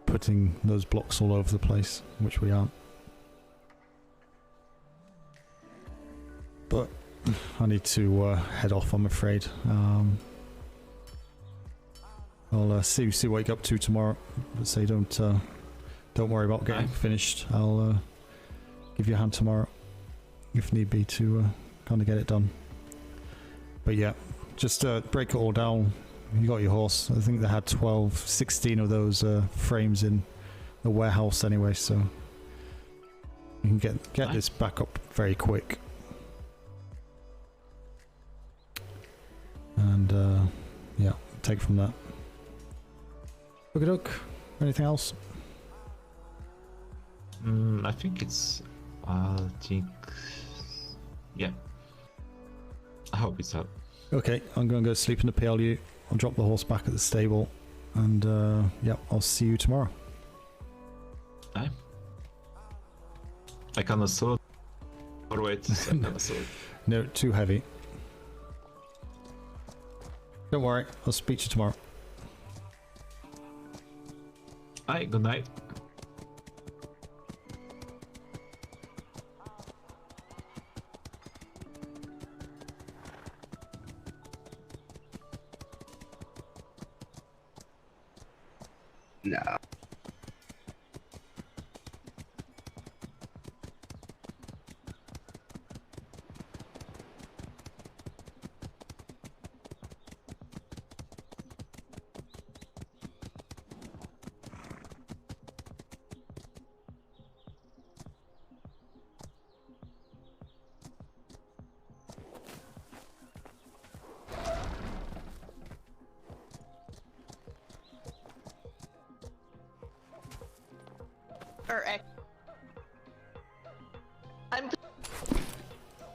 putting those blocks all over the place, which we aren't. But I need to head off, I'm afraid. I'll see what you get up to tomorrow. But say don't worry about getting finished. I'll give you a hand tomorrow if need be to kind of get it done. But yeah, just break it all down. You got your horse. I think they had 12, 16 of those frames in the warehouse anyway, so you can get this back up very quick. And yeah, take from that. Okie doke. Anything else? I think it's. Yeah. I hope it's out. Okay, I'm going to go sleep in the P.L.U. I'll drop the horse back at the stable, and yeah, I'll see you tomorrow. Aye. I can assault. Or wait, I can assault. No, too heavy. Don't worry, I'll speak to you tomorrow. Aye, good night. No.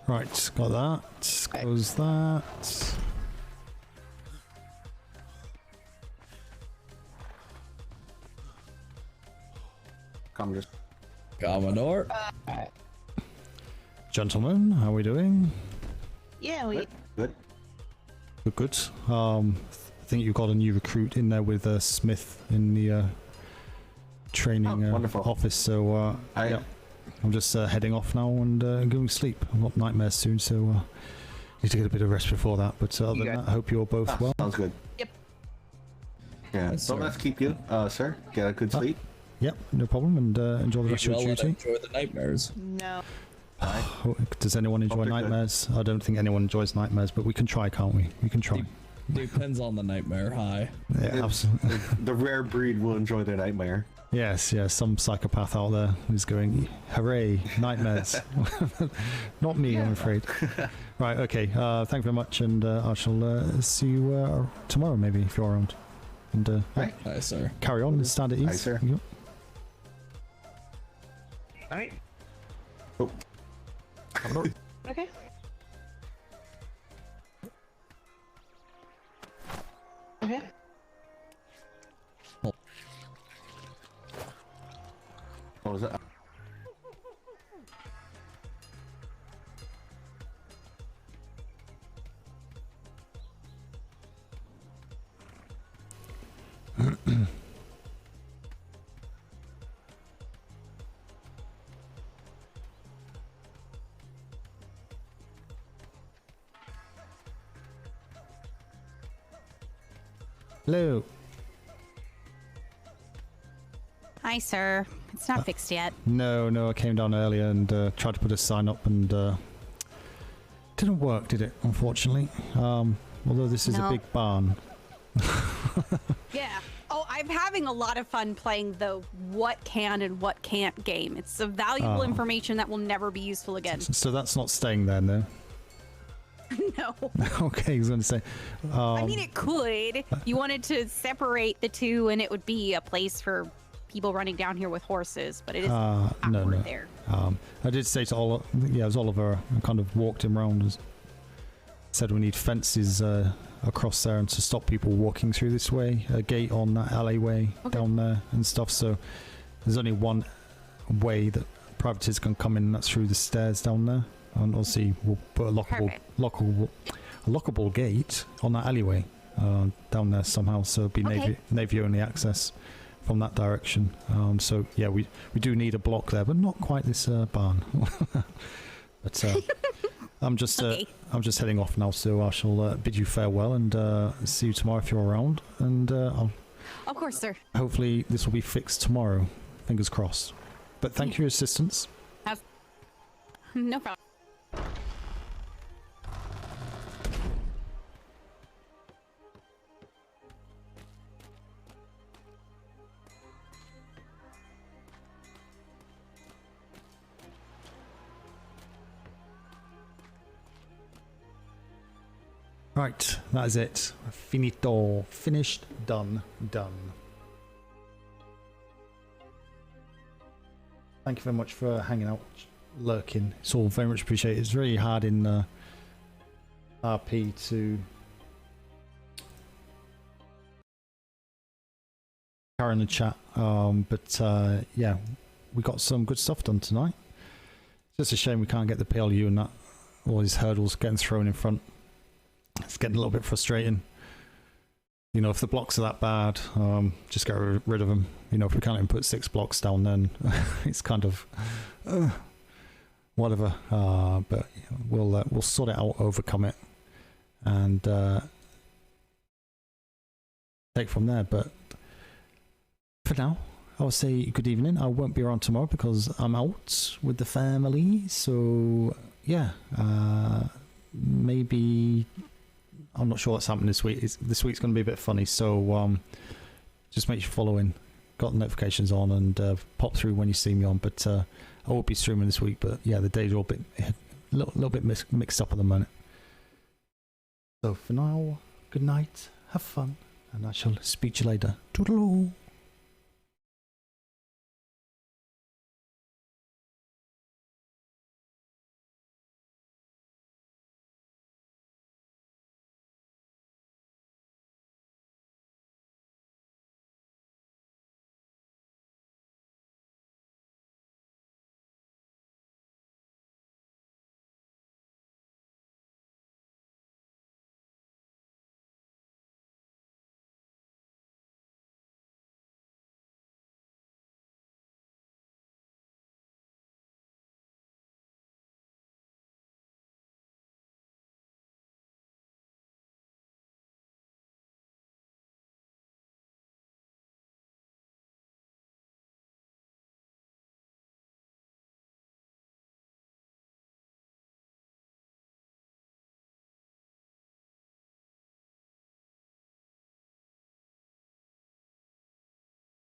Right, got that. Close that. Commodore. Gentlemen, how are we doing? Yeah, we. Good. Good. I think you've got a new recruit in there with Smythe in the training office. So yeah, I'm just heading off now and going to sleep. I've got nightmares soon, so need to get a bit of rest before that. But other than that, I hope you're both well. Sounds good. Yep. Yeah. Yes, Don't sir. let's keep you, sir. Get a good sleep. Yep, no problem, and enjoy the rest of your duty. Enjoy the nightmares. No. Does anyone enjoy nightmares? I don't think anyone enjoys nightmares, but we can try, can't we? We can try. Depends on the nightmare. Hi. Yeah, absolutely. The rare breed will enjoy their nightmare. Yes, some psychopath out there who's going, hooray, nightmares. Not me, I'm afraid. Right, okay, thank you very much, and I shall see you tomorrow, maybe, if you're around. And Hi, sir. Carry on, stand at ease. Hi, sir. Yep. Alright. Oh. Okay. Okay. What was that? Hello. Hi, sir. It's not fixed yet. No, I came down earlier and tried to put a sign up and didn't work, did it, unfortunately? Although this is a No. big barn. Yeah. Oh, I'm having a lot of fun playing the what can and what can't game. It's a valuable Oh. information that will never be useful again. So that's not staying there, no? No. Okay, I was going to say. I mean, it could. You wanted to separate the two, and it would be a place for people running down here with horses, but it is awkward there. I did say to Oliver, it was Oliver, I kind of walked him around and said we need fences across there and to stop people walking through this way, a gate on that alleyway down there and stuff. So there's only one way that privateers can come in, and that's through the stairs down there. And obviously we'll put a lockable gate on that alleyway down there somehow, so it'll be navy only access from that direction. So yeah, we do need a block there, but not quite this barn. But I'm just heading off now, so I shall bid you farewell and see you tomorrow if you're around. And I'll Of course, sir. hopefully this will be fixed tomorrow. Fingers crossed. But thank you for your assistance. No problem. Right, that is it. Finito. Finished, done. Thank you very much for hanging out, lurking. It's all very much appreciated. It's very hard in RP to carry on the chat, but yeah, we got some good stuff done tonight. It's just a shame we can't get the P.L.U and that, all these hurdles getting thrown in front. It's getting a little bit frustrating. You know, if the blocks are that bad, just get rid of them. You know, if we can't even put 6 blocks down, then it's kind of whatever. But we'll sort it out, overcome it, and take from there. But for now, I will say good evening. I won't be around tomorrow because I'm out with the family. So yeah, maybe. I'm not sure what's happening this week. This week's going to be a bit funny, so just make sure you're following, got the notifications on, and pop through when you see me on. But I won't be streaming this week. But yeah, the days are all a little bit mixed up at the moment. So for now, good night, have fun, and I shall speak to you later. Toodaloo.